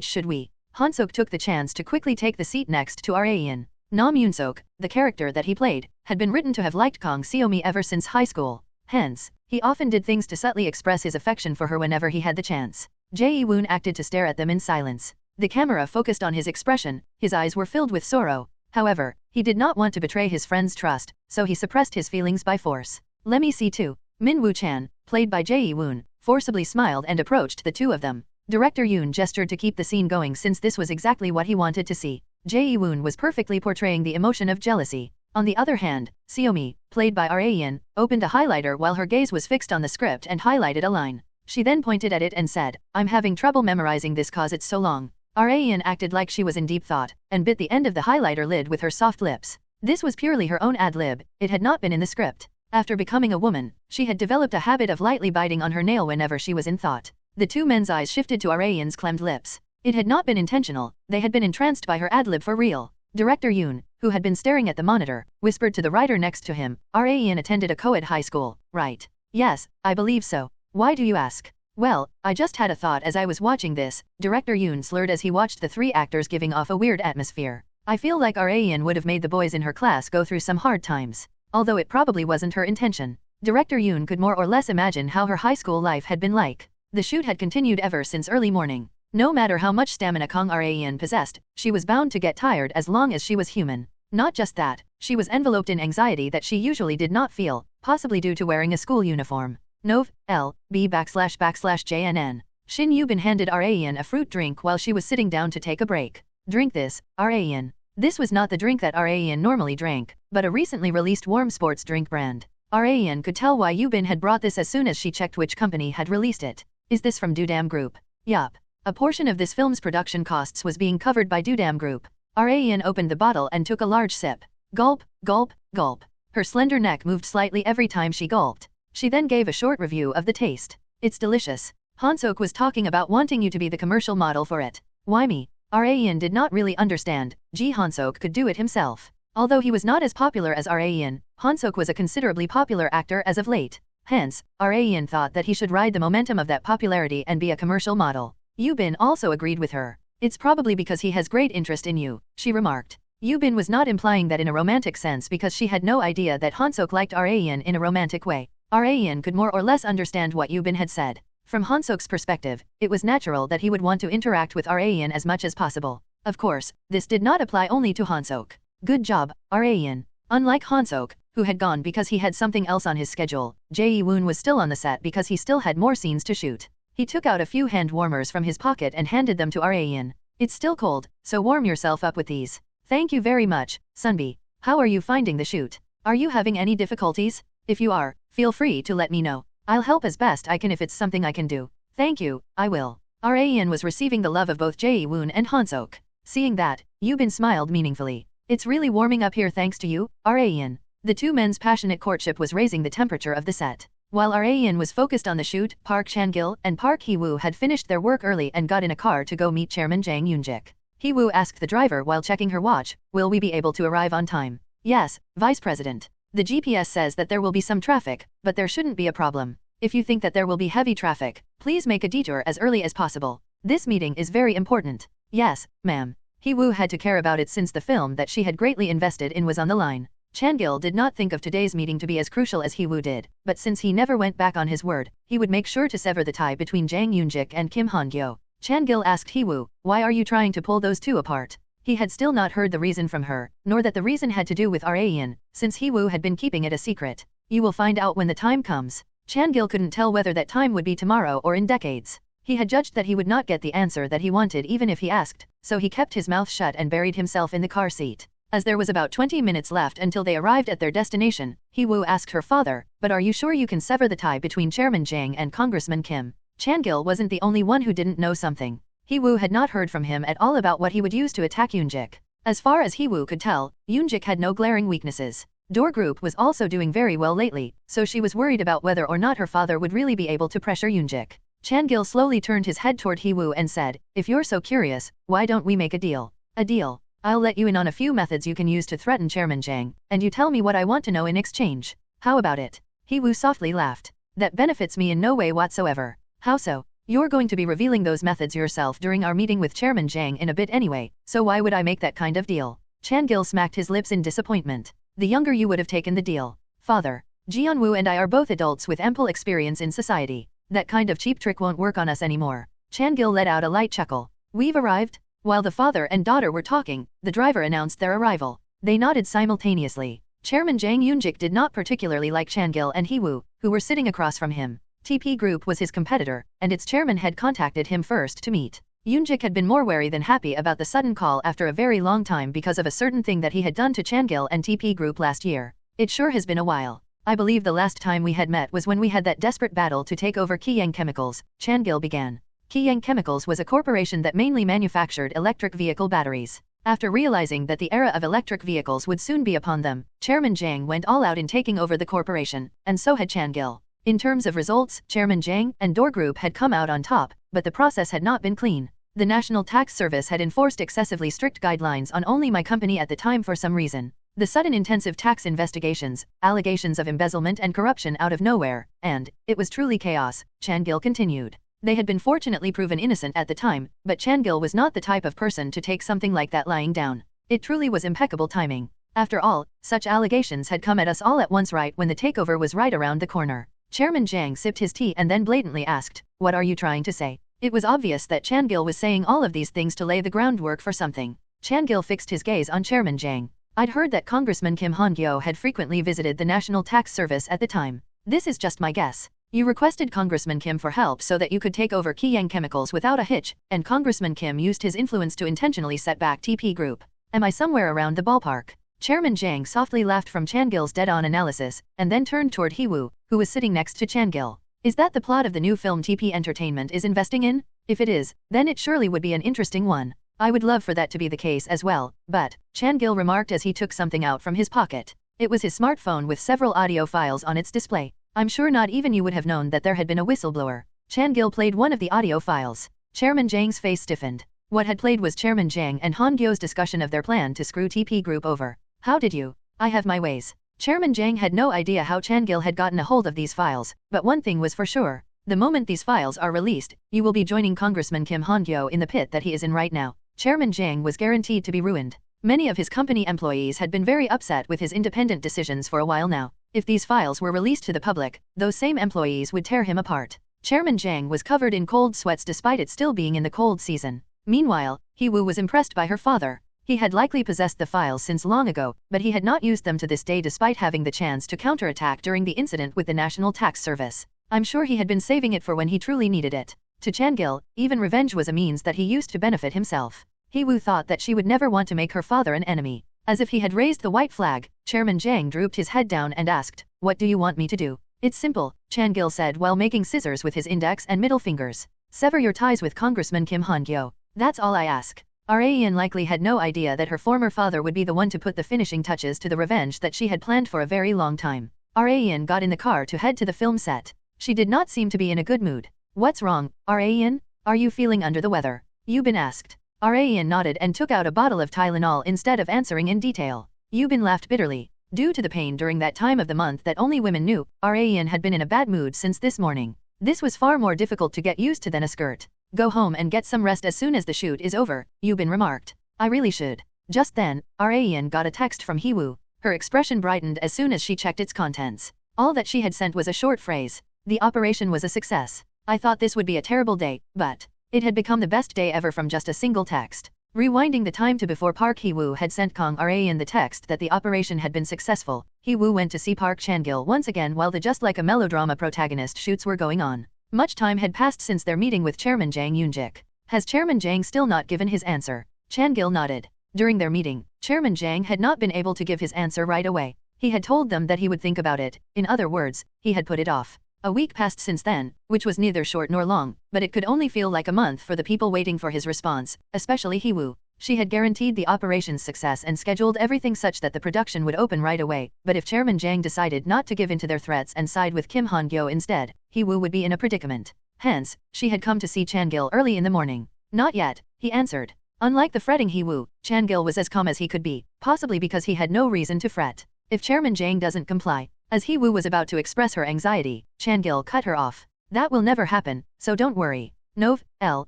Should we? Han-sok took the chance to quickly take the seat next to Raeun. Nam Yoon-sok, the character that he played, had been written to have liked Kang Seomi ever since high school. Hence, he often did things to subtly express his affection for her whenever he had the chance. Jae-woon acted to stare at them in silence. The camera focused on his expression, his eyes were filled with sorrow. However, he did not want to betray his friend's trust, so he suppressed his feelings by force. Let me see too. Min Woo-chan, played by Jae-woon, forcibly smiled and approached the two of them. Director Yoon gestured to keep the scene going since this was exactly what he wanted to see. Jae-woon was perfectly portraying the emotion of jealousy. On the other hand, Seomi, played by Raeun, opened a highlighter while her gaze was fixed on the script and highlighted a line. She then pointed at it and said, I'm having trouble memorizing this cause it's so long. Raeun acted like she was in deep thought, and bit the end of the highlighter lid with her soft lips. This was purely her own ad-lib, it had not been in the script. After becoming a woman, she had developed a habit of lightly biting on her nail whenever she was in thought. The two men's eyes shifted to Raeun's clemmed lips. It had not been intentional, they had been entranced by her ad-lib for real. Director Yoon, who had been staring at the monitor, whispered to the writer next to him, Raeun attended a co-ed high school, right? Yes, I believe so. Why do you ask? Well, I just had a thought as I was watching this, Director Yoon slurred as he watched the three actors giving off a weird atmosphere. I feel like Raeun would have made the boys in her class go through some hard times. Although it probably wasn't her intention. Director Yoon could more or less imagine how her high school life had been like. The shoot had continued ever since early morning. No matter how much stamina Kang Raeun possessed, she was bound to get tired as long as she was human. Not just that, she was enveloped in anxiety that she usually did not feel, possibly due to wearing a school uniform. Nov. L. B//JNN. Shin Yubin handed Raeun a fruit drink while she was sitting down to take a break. Drink this, Raeun. This was not the drink that Raeun normally drank, but a recently released warm sports drink brand. Raeun could tell why Yubin had brought this as soon as she checked which company had released it. Is this from Doodam Group? Yup. A portion of this film's production costs was being covered by Doodam Group. Raeun opened the bottle and took a large sip. Gulp, gulp, gulp. Her slender neck moved slightly every time she gulped. She then gave a short review of the taste. It's delicious. Han-sok was talking about wanting you to be the commercial model for it. Why me? Raeun did not really understand. Han-sok could do it himself. Although he was not as popular as Raeun, Han-sok was a considerably popular actor as of late. Hence, Raeun thought that he should ride the momentum of that popularity and be a commercial model. Yubin also agreed with her. It's probably because he has great interest in you, she remarked. Yubin was not implying that in a romantic sense because she had no idea that Han-sok liked Raeun in a romantic way. Raeun could more or less understand what Yubin had said. From Han-sok's perspective, it was natural that he would want to interact with Raeun as much as possible. Of course, this did not apply only to Han-sok. Good job, Raeun. Unlike Han-sok, who had gone because he had something else on his schedule, Jae-woon was still on the set because he still had more scenes to shoot. He took out a few hand warmers from his pocket and handed them to Raeun. It's still cold, so warm yourself up with these. Thank you very much, Sunbi. How are you finding the shoot? Are you having any difficulties? If you are, feel free to let me know. I'll help as best I can if it's something I can do. Thank you, I will. Raeun was receiving the love of both Jae-woon and Han-sok. Seeing that, Yubin smiled meaningfully. It's really warming up here thanks to you, Raeun. The two men's passionate courtship was raising the temperature of the set. While Raeun was focused on the shoot, Park Chan-gil and Park Hee-woo had finished their work early and got in a car to go meet Chairman Jang Yoon-jik. Hee-woo asked the driver while checking her watch, will we be able to arrive on time? Yes, Vice President. The GPS says that there will be some traffic, but there shouldn't be a problem. If you think that there will be heavy traffic, please make a detour as early as possible. This meeting is very important. Yes, ma'am. Hee-woo had to care about it since the film that she had greatly invested in was on the line. Chan-gil did not think of today's meeting to be as crucial as Hee-woo did, but since he never went back on his word, he would make sure to sever the tie between Jang Yoon-jik and Kim Han-gyo. Chan-gil asked Hee-woo, why are you trying to pull those two apart? He had still not heard the reason from her, nor that the reason had to do with Raeun, since Hee-woo had been keeping it a secret. You will find out when the time comes. Chan-gil couldn't tell whether that time would be tomorrow or in decades. He had judged that he would not get the answer that he wanted even if he asked, so he kept his mouth shut and buried himself in the car seat. As there was about 20 minutes left until they arrived at their destination, Hee-woo asked her father, but are you sure you can sever the tie between Chairman Jang and Congressman Kim? Chan-gil wasn't the only one who didn't know something. Hee-woo had not heard from him at all about what he would use to attack Yoonjik. As far as Hee-woo could tell, Yoonjik had no glaring weaknesses. Door Group was also doing very well lately, so she was worried about whether or not her father would really be able to pressure Yoonjik. Chan-gil slowly turned his head toward Hee-woo and said, "If you're so curious, why don't we make a deal?" "A deal? I'll let you in on a few methods you can use to threaten Chairman Jang, and you tell me what I want to know in exchange. How about it?" Hee-woo softly laughed. "That benefits me in no way whatsoever." "How so?" "You're going to be revealing those methods yourself during our meeting with Chairman Jang in a bit anyway, so why would I make that kind of deal?" Chan-gil smacked his lips in disappointment. "The younger you would have taken the deal." "Father, Geon-Woo and I are both adults with ample experience in society. That kind of cheap trick won't work on us anymore." Chan-gil let out a light chuckle. "We've arrived?" While the father and daughter were talking, the driver announced their arrival. They nodded simultaneously. Chairman Jang Yoonjik did not particularly like Chan-gil and Hee-woo, who were sitting across from him. TP Group was his competitor, and its chairman had contacted him first to meet. Yoonjik had been more wary than happy about the sudden call after a very long time because of a certain thing that he had done to Chan-gil and TP Group last year. "It sure has been a while. I believe the last time we had met was when we had that desperate battle to take over Keyang Chemicals," Chan-gil began. Keyang Chemicals was a corporation that mainly manufactured electric vehicle batteries. After realizing that the era of electric vehicles would soon be upon them, Chairman Jang went all out in taking over the corporation, and so had Chan-gil. In terms of results, Chairman Jang and Door Group had come out on top, but the process had not been clean. The National Tax Service had enforced excessively strict guidelines on only my company at the time for some reason. The sudden intensive tax investigations, allegations of embezzlement and corruption out of nowhere, and it was truly chaos, Chan-gil continued. They had been fortunately proven innocent at the time, but Chan-gil was not the type of person to take something like that lying down. It truly was impeccable timing. After all, such allegations had come at us all at once right when the takeover was right around the corner. Chairman Jang sipped his tea and then blatantly asked, "What are you trying to say?" It was obvious that Chan-gil was saying all of these things to lay the groundwork for something. Chan-gil fixed his gaze on Chairman Jang. "I'd heard that Congressman Kim Han-Gyo had frequently visited the National Tax Service at the time. This is just my guess. You requested Congressman Kim for help so that you could take over Keyang Chemicals without a hitch, and Congressman Kim used his influence to intentionally set back TP Group. Am I somewhere around the ballpark?" Chairman Jang softly laughed from Chan-gil's dead-on analysis, and then turned toward Hee-woo, who was sitting next to Chan-gil. "Is that the plot of the new film TP Entertainment is investing in? If it is, then it surely would be an interesting one. I would love for that to be the case as well, but," Chan-gil remarked as he took something out from his pocket. It was his smartphone with several audio files on its display. "I'm sure not even you would have known that there had been a whistleblower." Chan-gil played one of the audio files. Chairman Jang's face stiffened. What had played was Chairman Jang and Han-gyo's discussion of their plan to screw TP Group over. "How did you?" "I have my ways." Chairman Jang had no idea how Chan-gil had gotten a hold of these files, but one thing was for sure. The moment these files are released, you will be joining Congressman Kim Han-gyo in the pit that he is in right now. Chairman Jang was guaranteed to be ruined. Many of his company employees had been very upset with his independent decisions for a while now. If these files were released to the public, those same employees would tear him apart. Chairman Jang was covered in cold sweats despite it still being in the cold season. Meanwhile, Hee-woo was impressed by her father. He had likely possessed the files since long ago, but he had not used them to this day despite having the chance to counterattack during the incident with the National Tax Service. I'm sure he had been saving it for when he truly needed it. To Chan-gil, even revenge was a means that he used to benefit himself. Hee-woo thought that she would never want to make her father an enemy. As if he had raised the white flag, Chairman Jang drooped his head down and asked, "What do you want me to do?" "It's simple," Chan-gil said while making scissors with his index and middle fingers. "Sever your ties with Congressman Kim Han-gyo. That's all I ask." Raeun likely had no idea that her former father would be the one to put the finishing touches to the revenge that she had planned for a very long time. Raeun got in the car to head to the film set. She did not seem to be in a good mood. "What's wrong, Raeun? Are you feeling under the weather?" Yubin asked. Raeun nodded and took out a bottle of Tylenol instead of answering in detail. Yubin laughed bitterly. Due to the pain during that time of the month that only women knew, Raeun had been in a bad mood since this morning. This was far more difficult to get used to than a skirt. "Go home and get some rest as soon as the shoot is over," Yubin remarked. "I really should." Just then, Raeun got a text from Hee-woo. Her expression brightened as soon as she checked its contents. All that she had sent was a short phrase. "The operation was a success. I thought this would be a terrible day, but it had become the best day ever from just a single text." Rewinding the time to before Park Hee-woo had sent Kang Raeun the text that the operation had been successful, Hee-woo went to see Park Chan-gil once again while the just like a melodrama protagonist shoots were going on. Much time had passed since their meeting with Chairman Jang Yoonjik. Has Chairman Jang still not given his answer? Chan-gil nodded. During their meeting, Chairman Jang had not been able to give his answer right away. He had told them that he would think about it. In other words, he had put it off. A week passed since then, which was neither short nor long, but it could only feel like a month for the people waiting for his response, especially Hee-woo. She had guaranteed the operation's success and scheduled everything such that the production would open right away, but if Chairman Jang decided not to give in to their threats and side with Kim Han-Gyo instead, Hee-woo would be in a predicament. Hence, she had come to see Chan-gil early in the morning. Not yet, he answered. Unlike the fretting Hee-woo, Chan-gil was as calm as he could be, possibly because he had no reason to fret. If Chairman Jang doesn't comply, as Hee-woo was about to express her anxiety, Chan-gil cut her off. That will never happen, so don't worry. Nov.L.B/JNN.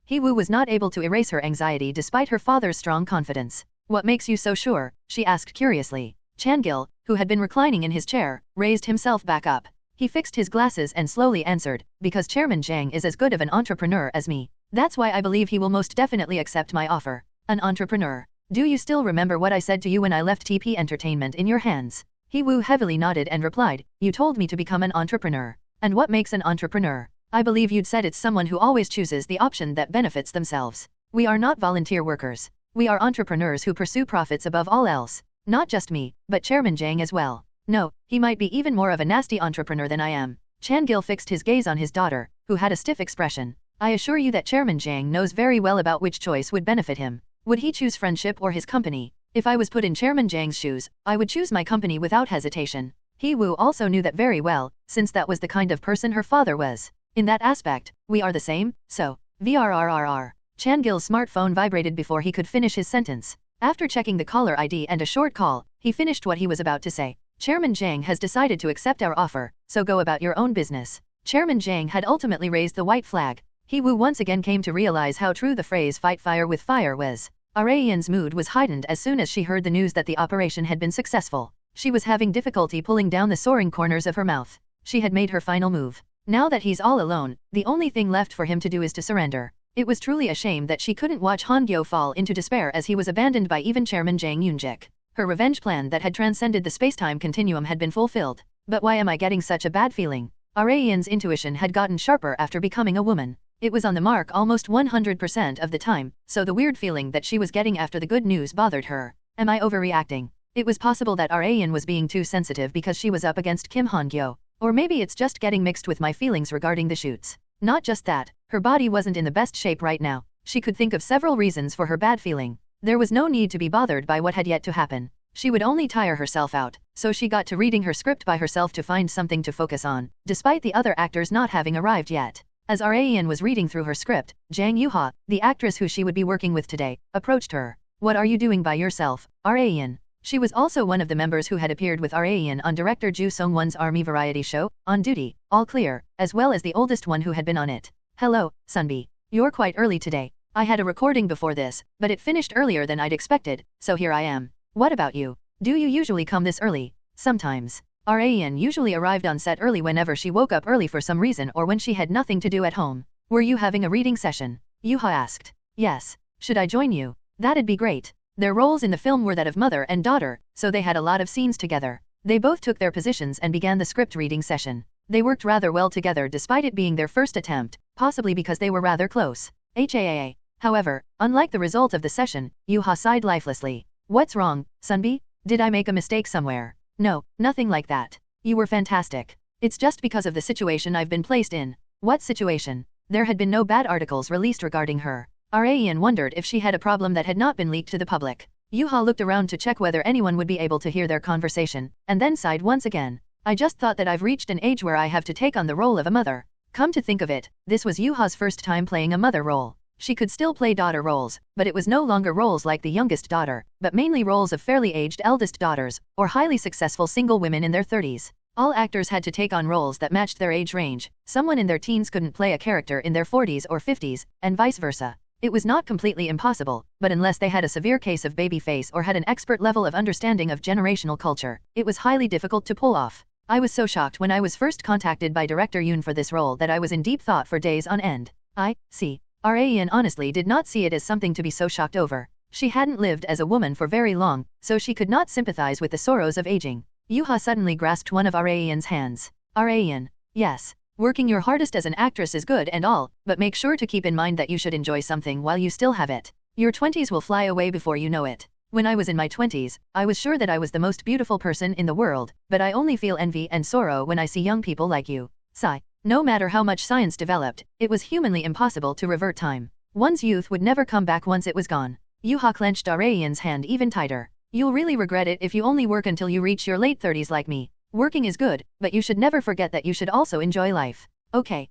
Hee-woo was not able to erase her anxiety despite her father's strong confidence. What makes you so sure? She asked curiously. Chan-gil, who had been reclining in his chair, raised himself back up. He fixed his glasses and slowly answered, because Chairman Jang is as good of an entrepreneur as me. That's why I believe he will most definitely accept my offer. An entrepreneur. Do you still remember what I said to you when I left TP Entertainment in your hands? Hee-woo heavily nodded and replied, you told me to become an entrepreneur. And what makes an entrepreneur? I believe you'd said it's someone who always chooses the option that benefits themselves. We are not volunteer workers. We are entrepreneurs who pursue profits above all else. Not just me, but Chairman Jang as well. No, he might be even more of a nasty entrepreneur than I am. Chan-gil fixed his gaze on his daughter, who had a stiff expression. I assure you that Chairman Jang knows very well about which choice would benefit him. Would he choose friendship or his company? If I was put in Chairman Jang's shoes, I would choose my company without hesitation. Hee-woo also knew that very well, since that was the kind of person her father was. In that aspect, we are the same, so. VRRRR. Chan-gil's smartphone vibrated before he could finish his sentence. After checking the caller ID and a short call, he finished what he was about to say. Chairman Jang has decided to accept our offer, so go about your own business. Chairman Jang had ultimately raised the white flag. Hee-woo once again came to realize how true the phrase fight fire with fire was. Arayan's mood was heightened as soon as she heard the news that the operation had been successful. She was having difficulty pulling down the soaring corners of her mouth. She had made her final move. Now that he's all alone, the only thing left for him to do is to surrender. It was truly a shame that she couldn't watch Han-Gyo fall into despair as he was abandoned by even Chairman Jang Yoonjik. Her revenge plan that had transcended the space-time continuum had been fulfilled. But why am I getting such a bad feeling? Arayan's intuition had gotten sharper after becoming a woman. It was on the mark almost 100% of the time, so the weird feeling that she was getting after the good news bothered her. Am I overreacting? It was possible that Arayan was being too sensitive because she was up against Kim Han-gyo. Or maybe it's just getting mixed with my feelings regarding the shoots. Not just that, her body wasn't in the best shape right now. She could think of several reasons for her bad feeling. There was no need to be bothered by what had yet to happen. She would only tire herself out, so she got to reading her script by herself to find something to focus on, despite the other actors not having arrived yet. As Arayan was reading through her script, Jang Yoo-ha, the actress who she would be working with today, approached her. What are you doing by yourself, Arayan? She was also one of the members who had appeared with Arayan on director Ju Sung-won's Army variety show, On Duty, All Clear, as well as the oldest one who had been on it. Hello, Sunbi. You're quite early today. I had a recording before this, but it finished earlier than I'd expected, so here I am. What about you? Do you usually come this early? Sometimes. Arayan usually arrived on set early whenever she woke up early for some reason or when she had nothing to do at home. Were you having a reading session? Yoo-ha asked. Yes. Should I join you? That'd be great. Their roles in the film were that of mother and daughter, so they had a lot of scenes together. They both took their positions and began the script reading session. They worked rather well together despite it being their first attempt, possibly because they were rather close. HAAA. However, unlike the result of the session, Yoo-ha sighed lifelessly. What's wrong, Sunbi? Did I make a mistake somewhere? No, nothing like that. You were fantastic. It's just because of the situation I've been placed in. What situation? There had been no bad articles released regarding her. Arayan wondered if she had a problem that had not been leaked to the public. Yoo-ha looked around to check whether anyone would be able to hear their conversation, and then sighed once again. I just thought that I've reached an age where I have to take on the role of a mother. Come to think of it, this was Yoo-ha's first time playing a mother role. She could still play daughter roles, but it was no longer roles like the youngest daughter, but mainly roles of fairly aged eldest daughters, or highly successful single women in their 30s. All actors had to take on roles that matched their age range. Someone in their teens couldn't play a character in their 40s or 50s, and vice versa. It was not completely impossible, but unless they had a severe case of baby face or had an expert level of understanding of generational culture, it was highly difficult to pull off. I was so shocked when I was first contacted by director Yoon for this role that I was in deep thought for days on end. I see. Arayan honestly did not see it as something to be so shocked over. She hadn't lived as a woman for very long, so she could not sympathize with the sorrows of aging. Yoo-ha suddenly grasped one of Arayan's hands. Arayan. Yes. Working your hardest as an actress is good and all, but make sure to keep in mind that you should enjoy something while you still have it. Your 20s will fly away before you know it. When I was in my 20s, I was sure that I was the most beautiful person in the world, but I only feel envy and sorrow when I see young people like you. Sigh. No matter how much science developed, it was humanly impossible to revert time. One's youth would never come back once it was gone. Yuha clenched Arayan's hand even tighter. You'll really regret it if you only work until you reach your late 30s like me. Working is good, but you should never forget that you should also enjoy life. Okay,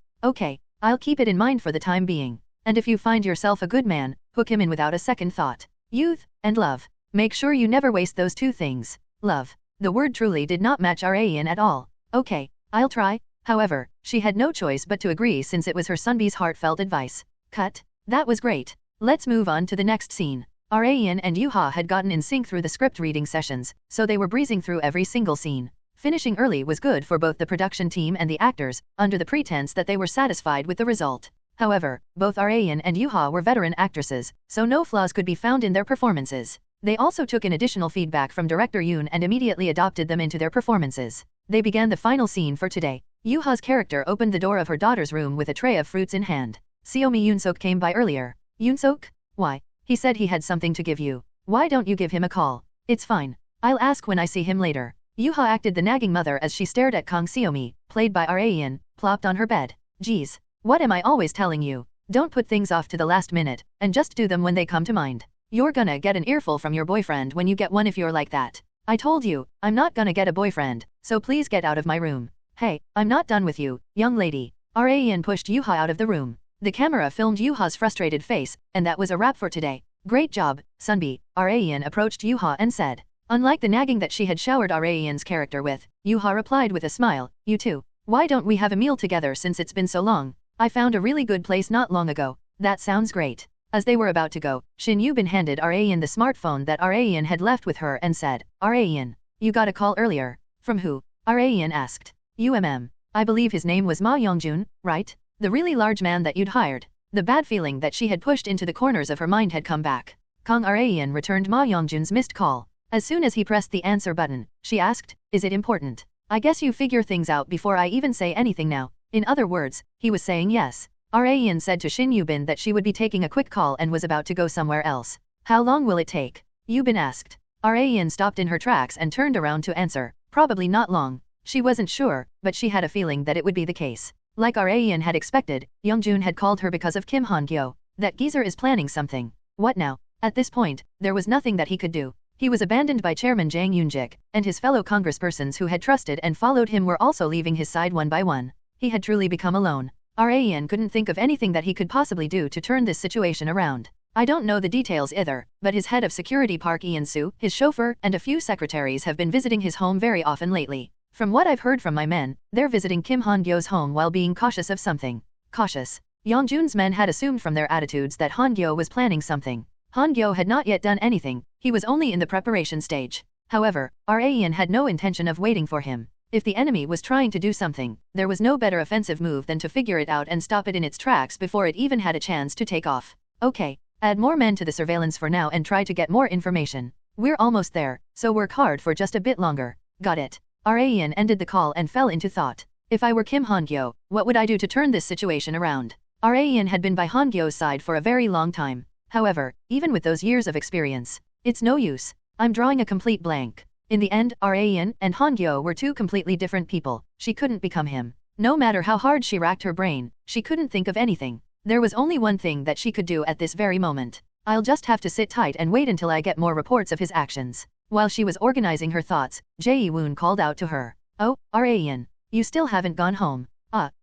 I'll keep it in mind for the time being. And if you find yourself a good man, hook him in without a second thought. Youth and love. Make sure you never waste those two things. Love. The word truly did not match Arayan at all. Okay, I'll try. However, she had no choice but to agree since it was her Sunbee's heartfelt advice. Cut. That was great. Let's move on to the next scene. Arayan and Yuha had gotten in sync through the script reading sessions, so they were breezing through every single scene. Finishing early was good for both the production team and the actors, under the pretense that they were satisfied with the result. However, both Arayan and Yuha were veteran actresses, so no flaws could be found in their performances. They also took in additional feedback from director Yoon and immediately adopted them into their performances. They began the final scene for today. Yuha's character opened the door of her daughter's room with a tray of fruits in hand. Seomi Yoonsok came by earlier. Yoonsok? Why? He said he had something to give you. Why don't you give him a call? It's fine. I'll ask when I see him later. Yuha acted the nagging mother as she stared at Kang Seomi, played by Arayan, plopped on her bed. Geez. What am I always telling you? Don't put things off to the last minute, and just do them when they come to mind. You're gonna get an earful from your boyfriend when you get one if you're like that. I told you, I'm not gonna get a boyfriend, so please get out of my room. Hey, I'm not done with you, young lady. Arayan pushed Yuha out of the room. The camera filmed Yuha's frustrated face, and that was a wrap for today. Great job, Sunbee. Arayan approached Yuha and said. Unlike the nagging that she had showered Arayan's character with, Yuha replied with a smile, you too. Why don't we have a meal together since it's been so long? I found a really good place not long ago. That sounds great. As they were about to go, Shin Yubin handed Arayan the smartphone that Arayan had left with her and said, Arayan, you got a call earlier. From who? Arayan asked. I believe his name was Ma Yongjun, right? The really large man that you'd hired. The bad feeling that she had pushed into the corners of her mind had come back. Kang Arayan returned Ma Yongjun's missed call. As soon as he pressed the answer button, she asked, is it important? I guess you figure things out before I even say anything now. In other words, he was saying yes. Arayan said to Shin Yubin that she would be taking a quick call and was about to go somewhere else. How long will it take? Yubin asked. Arayan stopped in her tracks and turned around to answer, probably not long. She wasn't sure, but she had a feeling that it would be the case. Like Arayan had expected, Youngjun had called her because of Kim Han-Gyo. That geezer is planning something. What now? At this point, there was nothing that he could do. He was abandoned by Chairman Jang Yoonjik, and his fellow congresspersons who had trusted and followed him were also leaving his side one by one. He had truly become alone. Arayan couldn't think of anything that he could possibly do to turn this situation around. I don't know the details either, but his head of security Park Ian-soo, his chauffeur, and a few secretaries have been visiting his home very often lately. From what I've heard from my men, they're visiting Kim Han-gyo's home while being cautious of something. Cautious. Youngjun's men had assumed from their attitudes that Han-Gyo was planning something. Han-Gyo had not yet done anything, he was only in the preparation stage. However, Arayan had no intention of waiting for him. If the enemy was trying to do something, there was no better offensive move than to figure it out and stop it in its tracks before it even had a chance to take off. Okay, add more men to the surveillance for now and try to get more information. We're almost there, so work hard for just a bit longer. Got it. Arayan ended the call and fell into thought. If I were Kim Han-Gyo, what would I do to turn this situation around? Arayan had been by Han-Gyo's side for a very long time. However, even with those years of experience, it's no use. I'm drawing a complete blank. In the end, Arayan and Han-Gyo were two completely different people. She couldn't become him. No matter how hard she racked her brain, she couldn't think of anything. There was only one thing that she could do at this very moment. I'll just have to sit tight and wait until I get more reports of his actions. While she was organizing her thoughts, Jae-woon called out to her. Oh, Arayan, you still haven't gone home.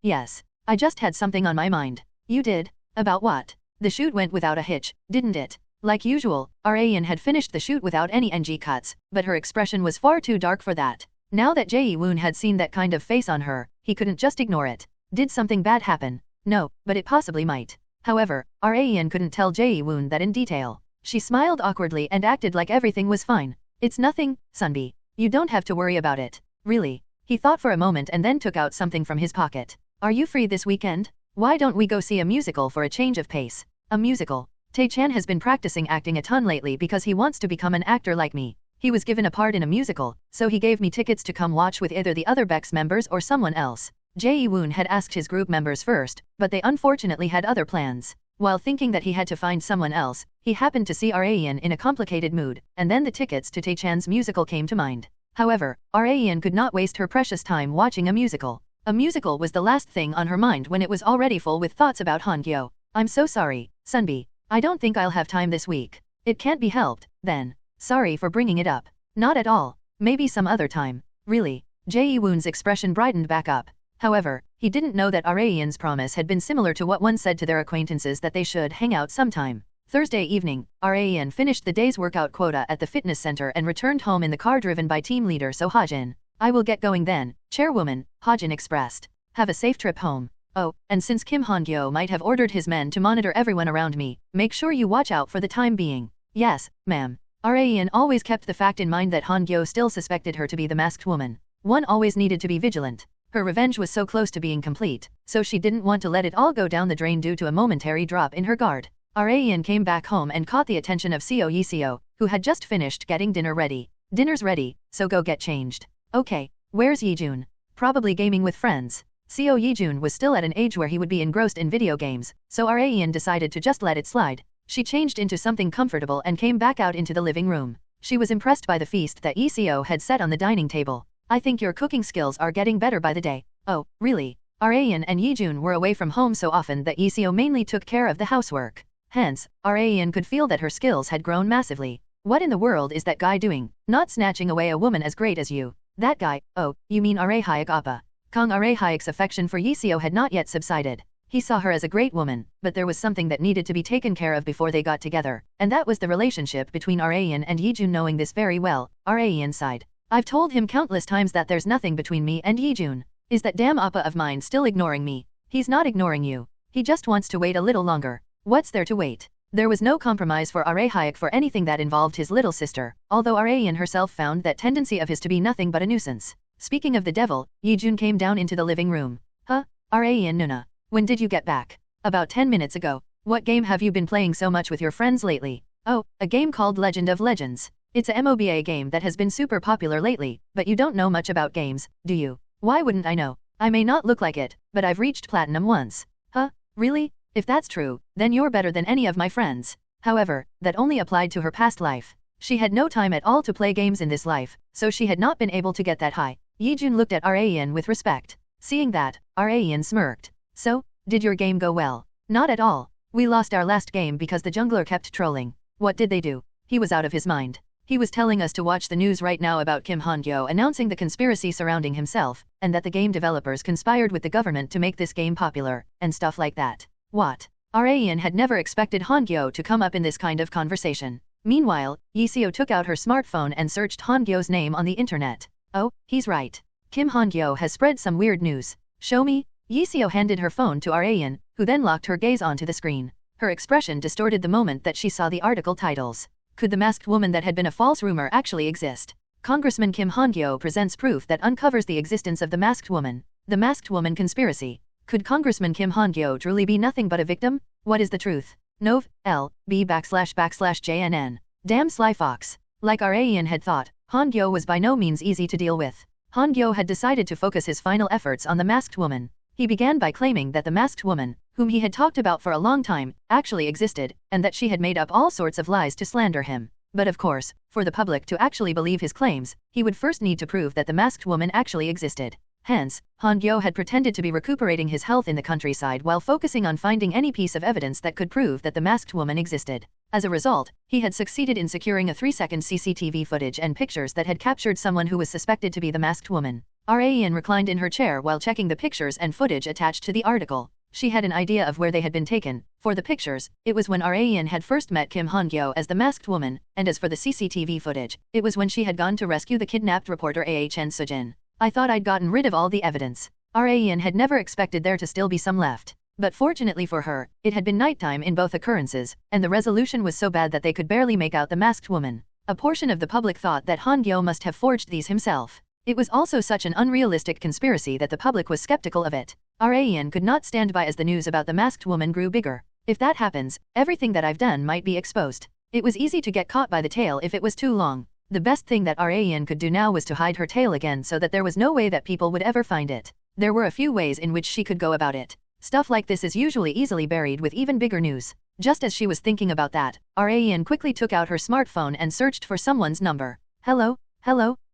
Yes. I just had something on my mind. You did? About what? The shoot went without a hitch, didn't it? Like usual, Arayan had finished the shoot without any NG cuts, but her expression was far too dark for that. Now that Jae-woon had seen that kind of face on her, he couldn't just ignore it. Did something bad happen? No, but it possibly might. However, Arayan couldn't tell Jae-woon that in detail. She smiled awkwardly and acted like everything was fine. It's nothing, Sunbee. You don't have to worry about it. Really. He thought for a moment and then took out something from his pocket. Are you free this weekend? Why don't we go see a musical for a change of pace? A musical? Tae-chan has been practicing acting a ton lately because he wants to become an actor like me. He was given a part in a musical, so he gave me tickets to come watch with either the other Bex members or someone else. Jae-woon had asked his group members first, but they unfortunately had other plans. While thinking that he had to find someone else, he happened to see Raeun in a complicated mood, and then the tickets to Taechan's musical came to mind. However, Raeun could not waste her precious time watching a musical. A musical was the last thing on her mind when it was already full with thoughts about Han-Gyo. I'm so sorry, Sunbi. I don't think I'll have time this week. It can't be helped, then. Sorry for bringing it up. Not at all. Maybe some other time. Really. Jae-woon's expression brightened back up. However, he didn't know that Raeun's promise had been similar to what one said to their acquaintances that they should hang out sometime. Thursday evening, Raeun finished the day's workout quota at the fitness center and returned home in the car driven by team leader So Ha-jin. I will get going then, chairwoman, Ha-jin expressed. Have a safe trip home. Oh, and since Kim Han-gyo might have ordered his men to monitor everyone around me, make sure you watch out for the time being. Yes, ma'am. Raeun always kept the fact in mind that Han-gyo still suspected her to be the masked woman. One always needed to be vigilant. Her revenge was so close to being complete, so she didn't want to let it all go down the drain due to a momentary drop in her guard. Raeun came back home and caught the attention of Seo Yi-seo, who had just finished getting dinner ready. Dinner's ready, so go get changed. Okay, where's Yi-jun? Probably gaming with friends. Seo Yi-jun was still at an age where he would be engrossed in video games, so Raeun decided to just let it slide. She changed into something comfortable and came back out into the living room. She was impressed by the feast that Yi-seo had set on the dining table. I think your cooking skills are getting better by the day. Oh, really? Raeun and Yi-jun were away from home so often that Yi-seo mainly took care of the housework. Hence, Raeun could feel that her skills had grown massively. What in the world is that guy doing? Not snatching away a woman as great as you. That guy, oh, you mean Hyuk Appa. Kang Hyuk's affection for Yi-seo had not yet subsided. He saw her as a great woman, but there was something that needed to be taken care of before they got together, and that was the relationship between Raeun and Yi-jun. Knowing this very well, Raeun sighed. I've told him countless times that there's nothing between me and Yi-jun. Is that damn Appa of mine still ignoring me? He's not ignoring you. He just wants to wait a little longer. What's there to wait? There was no compromise for Hyuk for anything that involved his little sister, although Raeun herself found that tendency of his to be nothing but a nuisance. Speaking of the devil, Yi-jun came down into the living room. Huh? Raeun Nuna. When did you get back? About 10 minutes ago. What game have you been playing so much with your friends lately? Oh, a game called Legend of Legends. It's a MOBA game that has been super popular lately, but you don't know much about games, do you? Why wouldn't I know? I may not look like it, but I've reached platinum once. Huh? Really? If that's true, then you're better than any of my friends. However, that only applied to her past life. She had no time at all to play games in this life, so she had not been able to get that high. Yi-jun looked at Raeun with respect. Seeing that, Raeun smirked. So, did your game go well? Not at all. We lost our last game because the jungler kept trolling. What did they do? He was out of his mind. He was telling us to watch the news right now about Kim Han-gyo announcing the conspiracy surrounding himself, and that the game developers conspired with the government to make this game popular, and stuff like that. What? Raeun had never expected Han-gyo to come up in this kind of conversation. Meanwhile, Yi-seo took out her smartphone and searched Han-gyo's name on the internet. Oh, he's right. Kim Han-gyo has spread some weird news. Show me? Yi-seo handed her phone to Raeun, who then locked her gaze onto the screen. Her expression distorted the moment that she saw the article titles. Could the masked woman that had been a false rumor actually exist? Congressman Kim Han-gyo presents proof that uncovers the existence of the masked woman. The masked woman conspiracy. Could Congressman Kim Han-gyo truly be nothing but a victim? What is the truth? Nov. L. B /JNN. Damn sly fox. Like Raeun had thought, Han-gyo was by no means easy to deal with. Han-gyo had decided to focus his final efforts on the masked woman. He began by claiming that the masked woman, whom he had talked about for a long time, actually existed, and that she had made up all sorts of lies to slander him. But of course, for the public to actually believe his claims, he would first need to prove that the masked woman actually existed. Hence, Han-gyo had pretended to be recuperating his health in the countryside while focusing on finding any piece of evidence that could prove that the masked woman existed. As a result, he had succeeded in securing a 3-second CCTV footage and pictures that had captured someone who was suspected to be the masked woman. Raeun reclined in her chair while checking the pictures and footage attached to the article. She had an idea of where they had been taken. For the pictures, it was when Raeun had first met Kim Han-gyo as the masked woman, and as for the CCTV footage, it was when she had gone to rescue the kidnapped reporter Ahn Sujin. I thought I'd gotten rid of all the evidence. Raeun had never expected there to still be some left. But fortunately for her, it had been nighttime in both occurrences, and the resolution was so bad that they could barely make out the masked woman. A portion of the public thought that Han-gyo must have forged these himself. It was also such an unrealistic conspiracy that the public was skeptical of it. Raeun could not stand by as the news about the masked woman grew bigger. If that happens, everything that I've done might be exposed. It was easy to get caught by the tail if it was too long. The best thing that Raeun could do now was to hide her tail again so that there was no way that people would ever find it. There were a few ways in which she could go about it. Stuff like this is usually easily buried with even bigger news. Just as she was thinking about that, Rayan quickly took out her smartphone and searched for someone's number. Hello,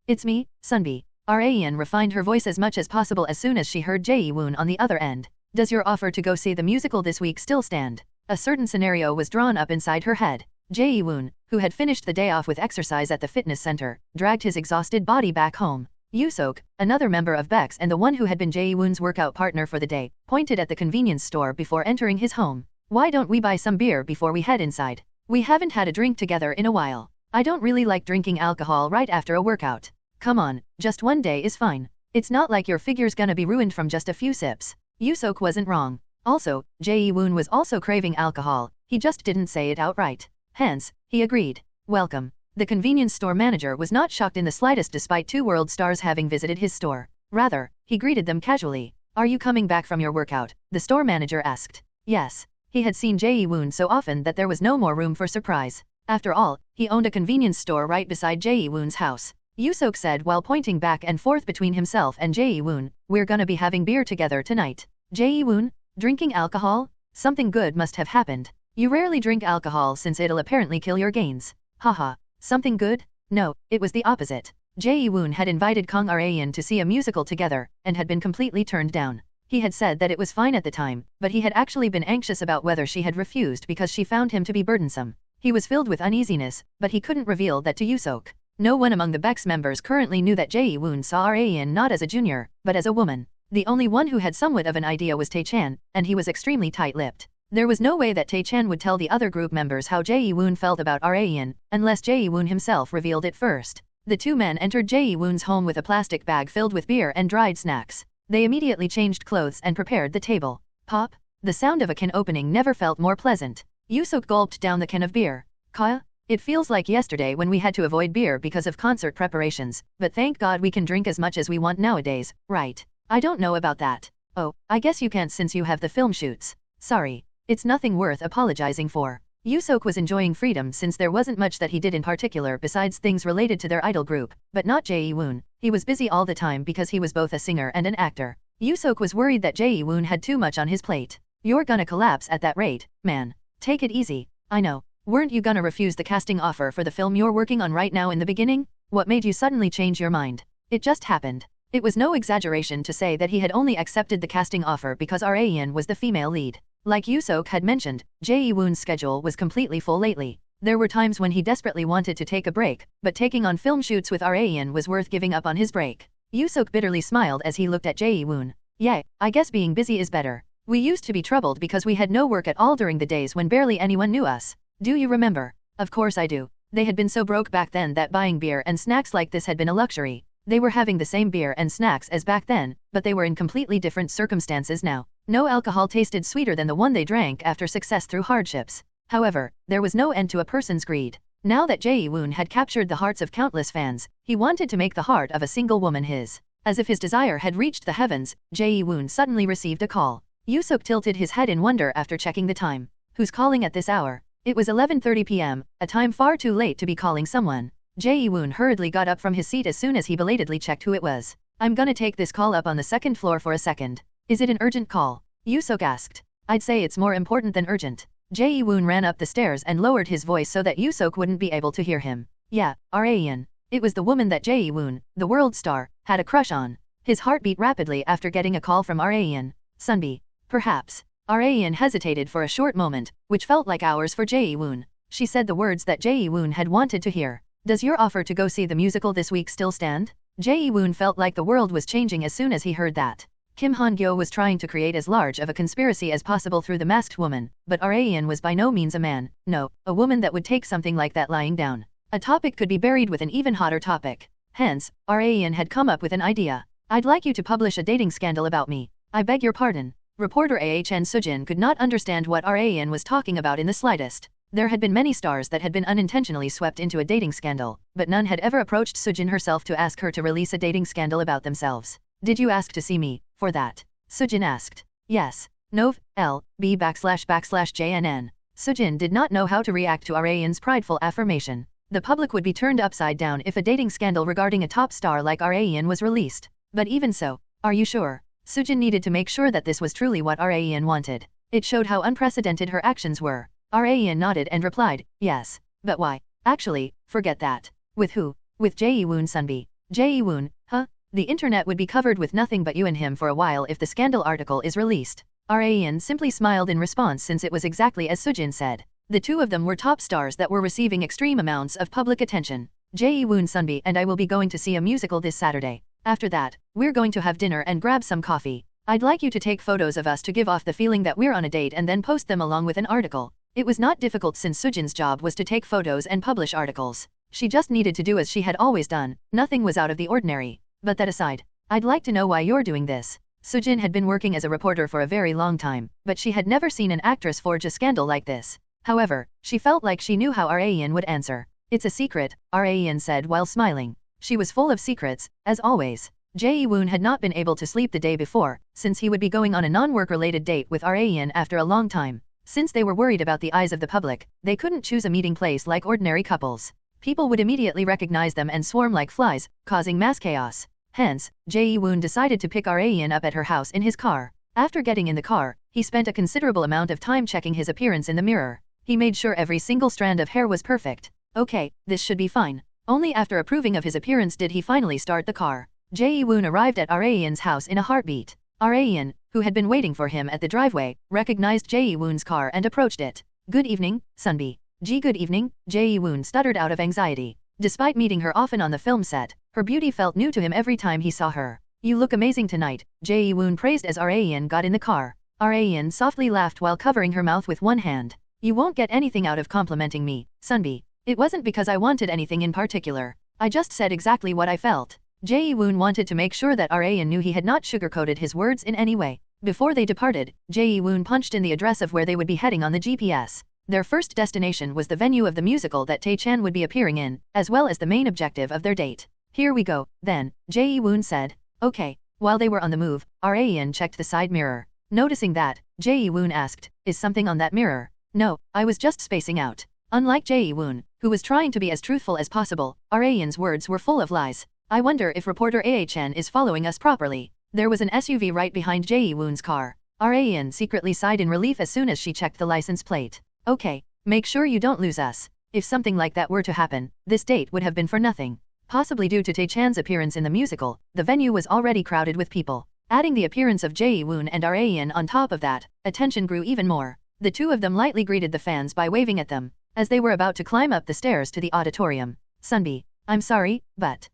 it's me, Sunbi. Rayan refined her voice as much as possible as soon as she heard Jae-woon on the other end. Does your offer to go see the musical this week still stand? A certain scenario was drawn up inside her head. Jae-woon, who had finished the day off with exercise at the fitness center, dragged his exhausted body back home. Yusok, another member of Bex and the one who had been Jae-woon's workout partner for the day, pointed at the convenience store before entering his home. Why don't we buy some beer before we head inside? We haven't had a drink together in a while. I don't really like drinking alcohol right after a workout. Come on, just one day is fine. It's not like your figure's gonna be ruined from just a few sips. Yusok wasn't wrong. Also, Jae-woon was also craving alcohol, he just didn't say it outright. Hence, he agreed. Welcome. The convenience store manager was not shocked in the slightest despite two world stars having visited his store. Rather, he greeted them casually. Are you coming back from your workout? The store manager asked. Yes. He had seen Jae-woon so often that there was no more room for surprise. After all, he owned a convenience store right beside Jae-woon's house. Yusok said while pointing back and forth between himself and Jae-woon, we're gonna be having beer together tonight. Jae-woon? Drinking alcohol? Something good must have happened. You rarely drink alcohol since it'll apparently kill your gains. Haha. Something good? No, it was the opposite. Jae-woon had invited Kang Rayan to see a musical together, and had been completely turned down. He had said that it was fine at the time, but he had actually been anxious about whether she had refused because she found him to be burdensome. He was filled with uneasiness, but he couldn't reveal that to Yusok. No one among the Bex members currently knew that Jae-woon saw Rayan not as a junior, but as a woman. The only one who had somewhat of an idea was Tae-chan, and he was extremely tight-lipped. There was no way that Tae-chan would tell the other group members how Jae-woon felt about Rayan, unless Jae-woon himself revealed it first. The two men entered Jae-woon's home with a plastic bag filled with beer and dried snacks. They immediately changed clothes and prepared the table. Pop! The sound of a can opening never felt more pleasant. Yusok gulped down the can of beer. Kaya? It feels like yesterday when we had to avoid beer because of concert preparations, but thank God we can drink as much as we want nowadays, right? I don't know about that. Oh, I guess you can't since you have the film shoots. Sorry. It's nothing worth apologizing for. Yusok was enjoying freedom since there wasn't much that he did in particular besides things related to their idol group, but not Jae-woon. He was busy all the time because he was both a singer and an actor. Yusok was worried that Jae-woon had too much on his plate. You're gonna collapse at that rate, man. Take it easy. I know. Weren't you gonna refuse the casting offer for the film you're working on right now in the beginning? What made you suddenly change your mind? It just happened. It was no exaggeration to say that he had only accepted the casting offer because Rayan was the female lead. Like Yusok had mentioned, Jae-woon's schedule was completely full lately. There were times when he desperately wanted to take a break, but taking on film shoots with Rayan was worth giving up on his break. Yusok bitterly smiled as he looked at Jae-woon. Yeah, I guess being busy is better. We used to be troubled because we had no work at all during the days when barely anyone knew us. Do you remember? Of course I do. They had been so broke back then that buying beer and snacks like this had been a luxury. They were having the same beer and snacks as back then, but they were in completely different circumstances now. No alcohol tasted sweeter than the one they drank after success through hardships. However, there was no end to a person's greed. Now that Jae-woon had captured the hearts of countless fans, he wanted to make the heart of a single woman his. As if his desire had reached the heavens, Jae-woon suddenly received a call. Yusok tilted his head in wonder after checking the time. Who's calling at this hour? It was 11:30 p.m., a time far too late to be calling someone. Jae-woon hurriedly got up from his seat as soon as he belatedly checked who it was. I'm gonna take this call up on the second floor for a second. Is it an urgent call? Yusok asked. I'd say it's more important than urgent. Jae-woon ran up the stairs and lowered his voice so that Yusok wouldn't be able to hear him. Yeah, Rayan. It was the woman that Jae-woon, the world star, had a crush on. His heart beat rapidly after getting a call from Rayan. Sunbi. Perhaps. Rayan hesitated for a short moment, which felt like hours for Jae-woon. She said the words that Jae-woon had wanted to hear. Does your offer to go see the musical this week still stand? Jae-woon felt like the world was changing as soon as he heard that. Han-Gyo was trying to create as large of a conspiracy as possible through the masked woman, but Rayan was by no means a man, no, a woman that would take something like that lying down. A topic could be buried with an even hotter topic. Hence, Rayan had come up with an idea. I'd like you to publish a dating scandal about me. I beg your pardon. Reporter Ahn Sujin could not understand what Rayan was talking about in the slightest. There had been many stars that had been unintentionally swept into a dating scandal, but none had ever approached Sujin herself to ask her to release a dating scandal about themselves. Did you ask to see me, for that? Sujin asked. Yes. Nov.L.B//JNN. Sujin did not know how to react to Rayan's prideful affirmation. The public would be turned upside down if a dating scandal regarding a top star like Rayan was released. But even so, are you sure? Sujin needed to make sure that this was truly what Raen wanted. It showed how unprecedented her actions were. Raen nodded and replied, yes. But why? Actually, forget that. With who? With Jae-woon Sunbi. Jae-woon, huh? The internet would be covered with nothing but you and him for a while if the scandal article is released. Raen simply smiled in response since it was exactly as Sujin said. The two of them were top stars that were receiving extreme amounts of public attention. Jae-woon Sunbi and I will be going to see a musical this Saturday. After that, we're going to have dinner and grab some coffee. I'd like you to take photos of us to give off the feeling that we're on a date and then post them along with an article. It was not difficult since Sujin's job was to take photos and publish articles. She just needed to do as she had always done, nothing was out of the ordinary. But that aside, I'd like to know why you're doing this. Sujin had been working as a reporter for a very long time, but she had never seen an actress forge a scandal like this. However, she felt like she knew how Raen would answer. It's a secret, Raen said while smiling. She was full of secrets, as always. Jae-woon had not been able to sleep the day before, since he would be going on a non-work-related date with Raen after a long time. Since they were worried about the eyes of the public, they couldn't choose a meeting place like ordinary couples. People would immediately recognize them and swarm like flies, causing mass chaos. Hence, Jae-woon decided to pick Raen up at her house in his car. After getting in the car, he spent a considerable amount of time checking his appearance in the mirror. He made sure every single strand of hair was perfect. Okay, this should be fine. Only after approving of his appearance did he finally start the car. Jae-woon arrived at Raen's house in a heartbeat. Raen, who had been waiting for him at the driveway, recognized Jae-woon's car and approached it. Good evening, Sunbi. Good evening, Jae-woon stuttered out of anxiety. Despite meeting her often on the film set, her beauty felt new to him every time he saw her. You look amazing tonight, Jae-woon praised as Raen got in the car. Raen softly laughed while covering her mouth with one hand. You won't get anything out of complimenting me, Sunbi. It wasn't because I wanted anything in particular. I just said exactly what I felt. Jae-woon wanted to make sure that Raen knew he had not sugarcoated his words in any way. Before they departed, Jae-woon punched in the address of where they would be heading on the GPS. Their first destination was the venue of the musical that Tae-chan would be appearing in, as well as the main objective of their date. Here we go, then, Jae-woon said. Okay. While they were on the move, Raen checked the side mirror. Noticing that, Jae-woon asked, is something on that mirror? No, I was just spacing out. Unlike Jae-woon, who was trying to be as truthful as possible, Raen's words were full of lies. I wonder if reporter Ah-chan is following us properly. There was an SUV right behind Jae-woon's car. Raen secretly sighed in relief as soon as she checked the license plate. Okay, make sure you don't lose us. If something like that were to happen, this date would have been for nothing. Possibly due to Tae-chan's appearance in the musical, the venue was already crowded with people. Adding the appearance of Jae-woon and Raen on top of that, attention grew even more. The two of them lightly greeted the fans by waving at them, as they were about to climb up the stairs to the auditorium. Sunbi, I'm sorry, but...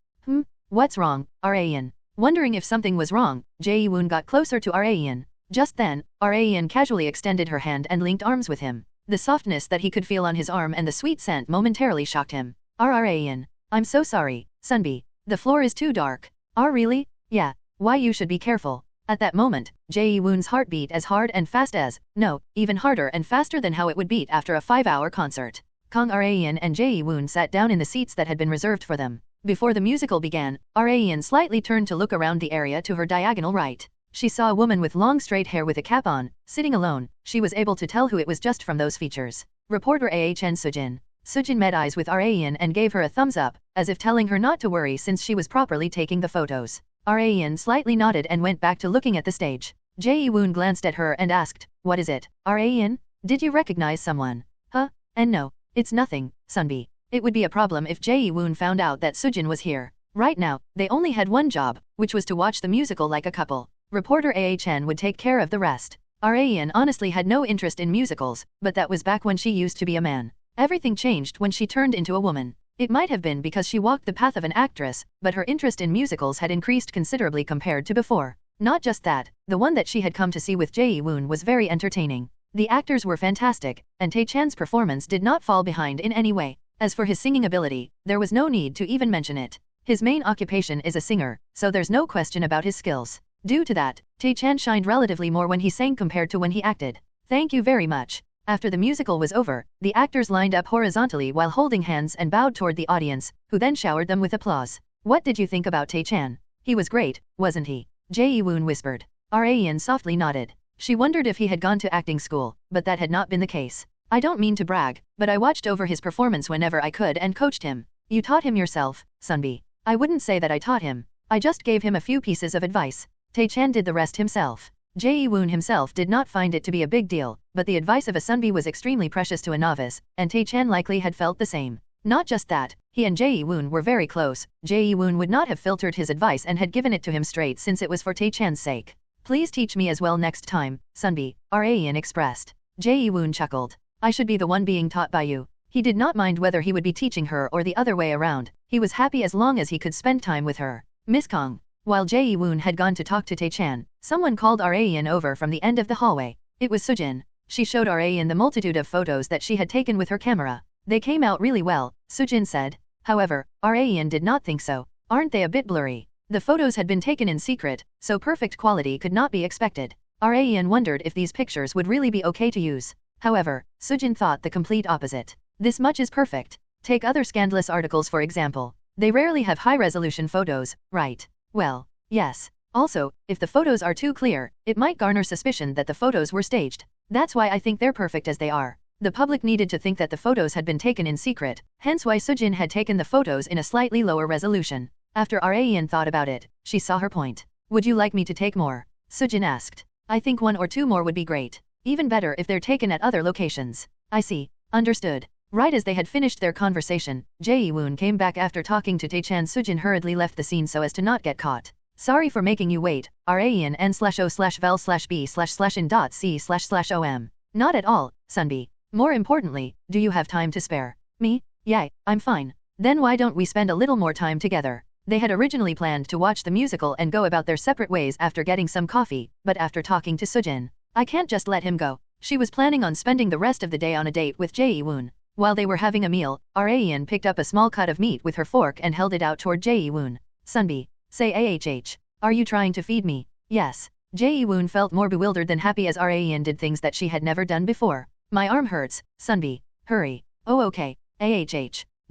What's wrong, Raen? Wondering if something was wrong, Jae-woon got closer to Raen. Just then, Raen casually extended her hand and linked arms with him. The softness that he could feel on his arm and the sweet scent momentarily shocked him. Raen, I'm so sorry, Sunbi. The floor is too dark. Really? Yeah. Why you should be careful. At that moment, Jae-woon's heart beat as hard and fast as, no, even harder and faster than how it would beat after a 5-hour concert. Raen and Jae-woon sat down in the seats that had been reserved for them. Before the musical began, Raen slightly turned to look around the area to her diagonal right. She saw a woman with long straight hair with a cap on, sitting alone. She was able to tell who it was just from those features. Reporter Ah-chan Sujin. Sujin met eyes with Raen and gave her a thumbs up, as if telling her not to worry since she was properly taking the photos. Raen slightly nodded and went back to looking at the stage. Jae-woon glanced at her and asked, what is it, Raen? Did you recognize someone? And no, it's nothing, Sunbi. It would be a problem if Jae-woon found out that Sujin was here. Right now, they only had one job, which was to watch the musical like a couple. Reporter Ah-chan would take care of the rest. Raen honestly had no interest in musicals, but that was back when she used to be a man. Everything changed when she turned into a woman. It might have been because she walked the path of an actress, but her interest in musicals had increased considerably compared to before. Not just that, the one that she had come to see with Jae-woon was very entertaining. The actors were fantastic, and Tae-chan's performance did not fall behind in any way. As for his singing ability, there was no need to even mention it. His main occupation is a singer, so there's no question about his skills. Due to that, Tae-chan shined relatively more when he sang compared to when he acted. Thank you very much. After the musical was over, the actors lined up horizontally while holding hands and bowed toward the audience, who then showered them with applause. What did you think about Tae-chan? He was great, wasn't he? Jae-woon whispered. Raen softly nodded. She wondered if he had gone to acting school, but that had not been the case. I don't mean to brag, but I watched over his performance whenever I could and coached him. You taught him yourself, Sunbi. I wouldn't say that I taught him. I just gave him a few pieces of advice. Tae-chan did the rest himself. Jae-woon himself did not find it to be a big deal, but the advice of a sunbi was extremely precious to a novice, and Tae-chan likely had felt the same. Not just that, he and Jae-woon were very close. Jae-woon would not have filtered his advice and had given it to him straight since it was for Tae-chan's sake. Please teach me as well next time, sunbi, Rayan expressed. Jae-woon chuckled. I should be the one being taught by you. He did not mind whether he would be teaching her or the other way around. He was happy as long as he could spend time with her. Miss Kong. While Jae-woon had gone to talk to Tae-chan, someone called Rayan over from the end of the hallway. It was Sujin. She showed Rayan the multitude of photos that she had taken with her camera. They came out really well, Sujin said. However, Rayan did not think so. Aren't they a bit blurry? The photos had been taken in secret, so perfect quality could not be expected. Rayan wondered if these pictures would really be okay to use. However, Sujin thought the complete opposite. This much is perfect. Take other scandalous articles for example. They rarely have high-resolution photos, right? Well, yes. Also, if the photos are too clear, it might garner suspicion that the photos were staged. That's why I think they're perfect as they are. The public needed to think that the photos had been taken in secret, hence why Sujin had taken the photos in a slightly lower resolution. After Rayan thought about it, she saw her point. Would you like me to take more? Sujin asked. I think 1 or 2 more would be great. Even better if they're taken at other locations. I see. Understood. Right as they had finished their conversation, Jae-woon came back after talking to Tae-chan. Sujin hurriedly left the scene so as to not get caught. Sorry for making you wait, Rayan n/o/vel/b/in.c//om. Not at all, sunbi. More importantly, do you have time to spare? Me? Yeah, I'm fine. Then why don't we spend a little more time together? They had originally planned to watch the musical and go about their separate ways after getting some coffee, but after talking to Sujin, I can't just let him go. She was planning on spending the rest of the day on a date with Jae-woon. While they were having a meal, Rayan picked up a small cut of meat with her fork and held it out toward Jae-woon. Sunbi, say ahh. Are you trying to feed me? Yes. Jae-woon felt more bewildered than happy as Rayan did things that she had never done before. My arm hurts, Sunbi. Hurry. Oh okay. Ahh.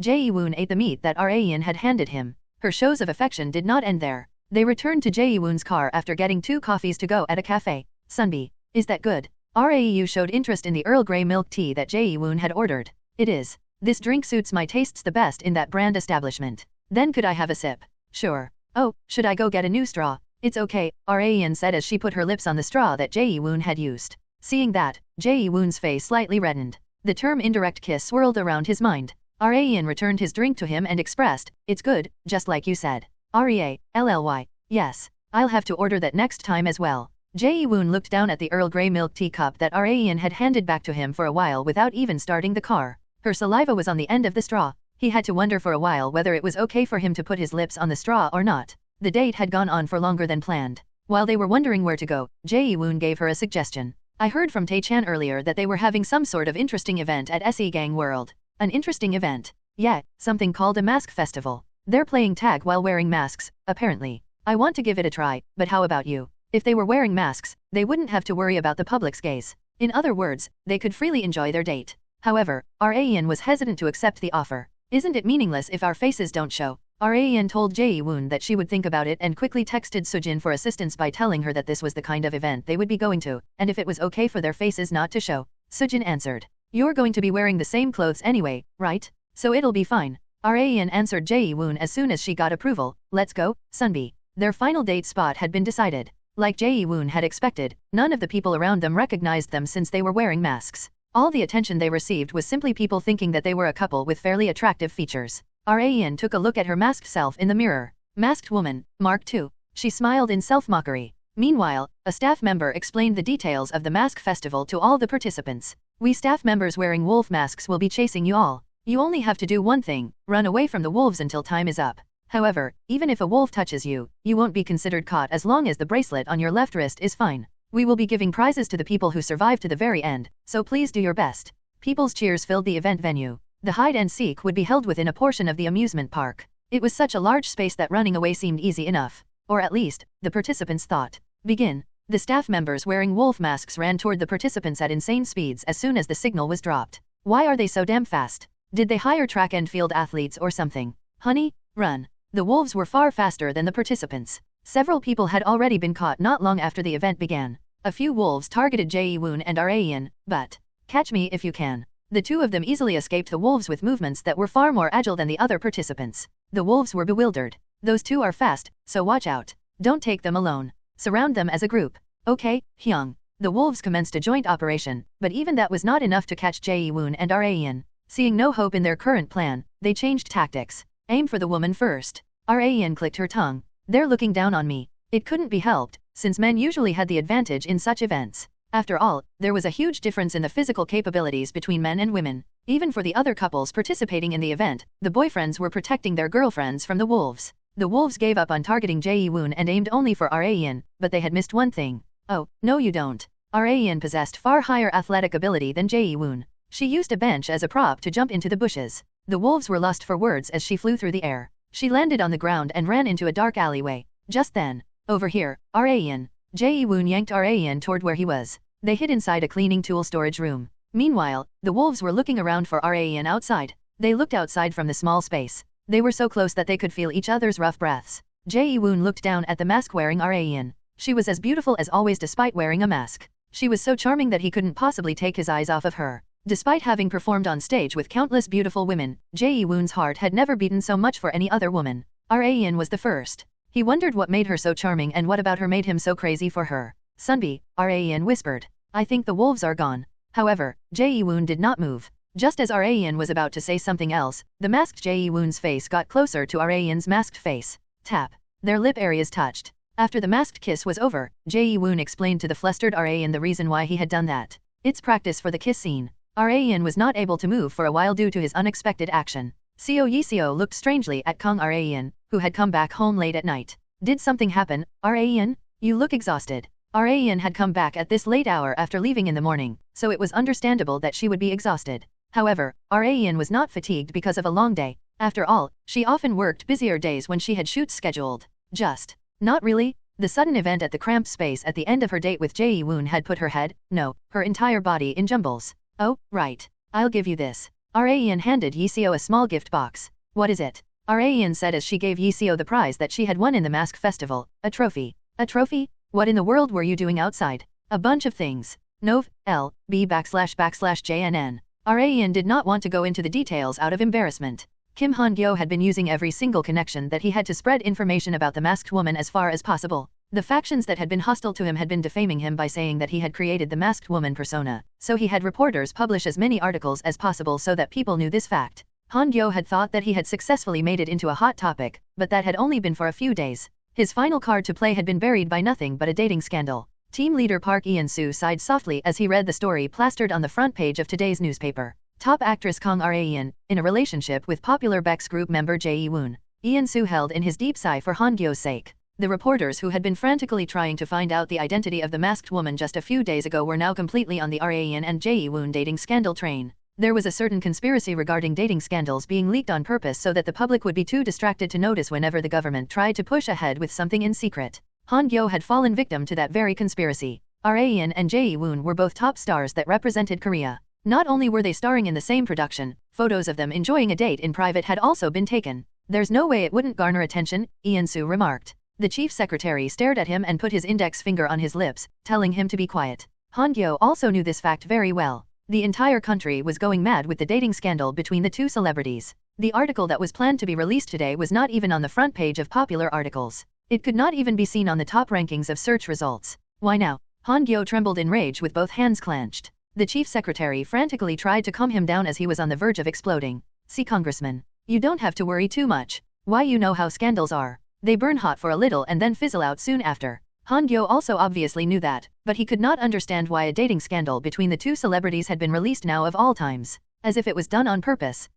Jae-woon ate the meat that Rayan had handed him. Her shows of affection did not end there. They returned to Jae-woon's car after getting 2 coffees to go at a cafe. Sunbi, is that good? Rau showed interest in the Earl Grey milk tea that Jae-woon had ordered. It is. This drink suits my tastes the best in that brand establishment. Then could I have a sip? Sure. Oh, should I go get a new straw? It's okay, Rayan said as she put her lips on the straw that Jae-woon had used. Seeing that, Jae-woon's face slightly reddened. The term indirect kiss swirled around his mind. Rayan returned his drink to him and expressed, it's good, just like you said. Lly. Yes. I'll have to order that next time as well. Jae-woon looked down at the Earl Grey milk tea cup that Rayan had handed back to him for a while without even starting the car. Her saliva was on the end of the straw. He had to wonder for a while whether it was okay for him to put his lips on the straw or not. The date had gone on for longer than planned. While they were wondering where to go, Jae-woon gave her a suggestion. I heard from Tae-chan earlier that they were having some sort of interesting event at SE Gang World. An interesting event? Yeah, something called a mask festival. They're playing tag while wearing masks, apparently. I want to give it a try, but how about you? If they were wearing masks, they wouldn't have to worry about the public's gaze. In other words, they could freely enjoy their date. However, Rayan was hesitant to accept the offer. Isn't it meaningless if our faces don't show? Rayan told Jae-woon that she would think about it and quickly texted Sujin for assistance by telling her that this was the kind of event they would be going to, and if it was okay for their faces not to show. Sujin answered. You're going to be wearing the same clothes anyway, right? So it'll be fine. Rayan answered Jae-woon as soon as she got approval. Let's go, sunbi. Their final date spot had been decided. Like Jae-woon had expected, none of the people around them recognized them since they were wearing masks. All the attention they received was simply people thinking that they were a couple with fairly attractive features. Rayan took a look at her masked self in the mirror. Masked woman, Mark II. She smiled in self-mockery. Meanwhile, a staff member explained the details of the mask festival to all the participants. We staff members wearing wolf masks will be chasing you all. You only have to do one thing, run away from the wolves until time is up. However, even if a wolf touches you, you won't be considered caught as long as the bracelet on your left wrist is fine. We will be giving prizes to the people who survive to the very end, so please do your best. People's cheers filled the event venue. The hide and seek would be held within a portion of the amusement park. It was such a large space that running away seemed easy enough. Or at least, the participants thought. Begin. The staff members wearing wolf masks ran toward the participants at insane speeds as soon as the signal was dropped. Why are they so damn fast? Did they hire track and field athletes or something? Honey, run. The wolves were far faster than the participants. Several people had already been caught not long after the event began. A few wolves targeted Jae-woon and Rayan, but catch me if you can. The two of them easily escaped the wolves with movements that were far more agile than the other participants. The wolves were bewildered. Those two are fast, so watch out. Don't take them alone. Surround them as a group. Okay, Hyung. The wolves commenced a joint operation, but even that was not enough to catch Jae-woon and Raeun. Seeing no hope in their current plan, they changed tactics. Aim for the woman first. Raeun clicked her tongue. They're looking down on me. It couldn't be helped, since men usually had the advantage in such events. After all, there was a huge difference in the physical capabilities between men and women. Even for the other couples participating in the event, the boyfriends were protecting their girlfriends from the wolves. The wolves gave up on targeting Jae-woon and aimed only for Raeun, but they had missed one thing. Oh, no you don't. Raeun possessed far higher athletic ability than Jae-woon. She used a bench as a prop to jump into the bushes. The wolves were lost for words as she flew through the air. She landed on the ground and ran into a dark alleyway. Just then, over here, Raeun. Jae-woon yanked Raeun toward where he was. They hid inside a cleaning tool storage room. Meanwhile, the wolves were looking around for Raeun outside. They looked outside from the small space. They were so close that they could feel each other's rough breaths. Jae-woon looked down at the mask-wearing Raeun. She was as beautiful as always despite wearing a mask. She was so charming that he couldn't possibly take his eyes off of her. Despite having performed on stage with countless beautiful women, Jae-woon's heart had never beaten so much for any other woman. Raeun was the first. He wondered what made her so charming and what about her made him so crazy for her. Sunbi, Raeun whispered. I think the wolves are gone. However, Jae-woon did not move. Just as Raeun was about to say something else, the masked Jae-woon's face got closer to Raeun's masked face. Tap. Their lip areas touched. After the masked kiss was over, Jae-woon explained to the flustered Raeun the reason why he had done that. It's practice for the kiss scene. Raeun was not able to move for a while due to his unexpected action. Seo Yiseo looked strangely at Kang Raeun, who had come back home late at night. Did something happen, Raeun? You look exhausted. Raeun had come back at this late hour after leaving in the morning, so it was understandable that she would be exhausted. However, Raeun was not fatigued because of a long day. After all, she often worked busier days when she had shoots scheduled. Just. Not really. The sudden event at the cramped space at the end of her date with Jae-woon had put her head, no, her entire body in jumbles. Oh, right. I'll give you this. Raeun handed Yiseo a small gift box. What is it? Raeun said as she gave Yiseo the prize that she had won in the mask festival, a trophy. A trophy? What in the world were you doing outside? A bunch of things. Nov. L. B. /JNN. Raeun did not want to go into the details out of embarrassment. Kim Han-Gyo had been using every single connection that he had to spread information about the masked woman as far as possible. The factions that had been hostile to him had been defaming him by saying that he had created the masked woman persona, so he had reporters publish as many articles as possible so that people knew this fact. Han-Gyo had thought that he had successfully made it into a hot topic, but that had only been for a few days. His final card to play had been buried by nothing but a dating scandal. Team leader Park Eun-soo sighed softly as he read the story plastered on the front page of today's newspaper. Top actress Kang Raeun, in a relationship with popular Bex group member Jae-woon. Eun-soo held in his deep sigh for Han-Gyo's sake. The reporters who had been frantically trying to find out the identity of the masked woman just a few days ago were now completely on the Raeun and Jae-woon dating scandal train. There was a certain conspiracy regarding dating scandals being leaked on purpose so that the public would be too distracted to notice whenever the government tried to push ahead with something in secret. Han-Gyo had fallen victim to that very conspiracy. Raeun and Jae-woon were both top stars that represented Korea. Not only were they starring in the same production, photos of them enjoying a date in private had also been taken. There's no way it wouldn't garner attention, Eun-soo remarked. The chief secretary stared at him and put his index finger on his lips, telling him to be quiet. Han-Gyo also knew this fact very well. The entire country was going mad with the dating scandal between the two celebrities. The article that was planned to be released today was not even on the front page of popular articles. It could not even be seen on the top rankings of search results. Why now? Han-Gyo trembled in rage with both hands clenched. The chief secretary frantically tried to calm him down as he was on the verge of exploding. See, Congressman, you don't have to worry too much. Why, you know how scandals are. They burn hot for a little and then fizzle out soon after. Han-Gyo also obviously knew that, but he could not understand why a dating scandal between the two celebrities had been released now of all times. As if it was done on purpose.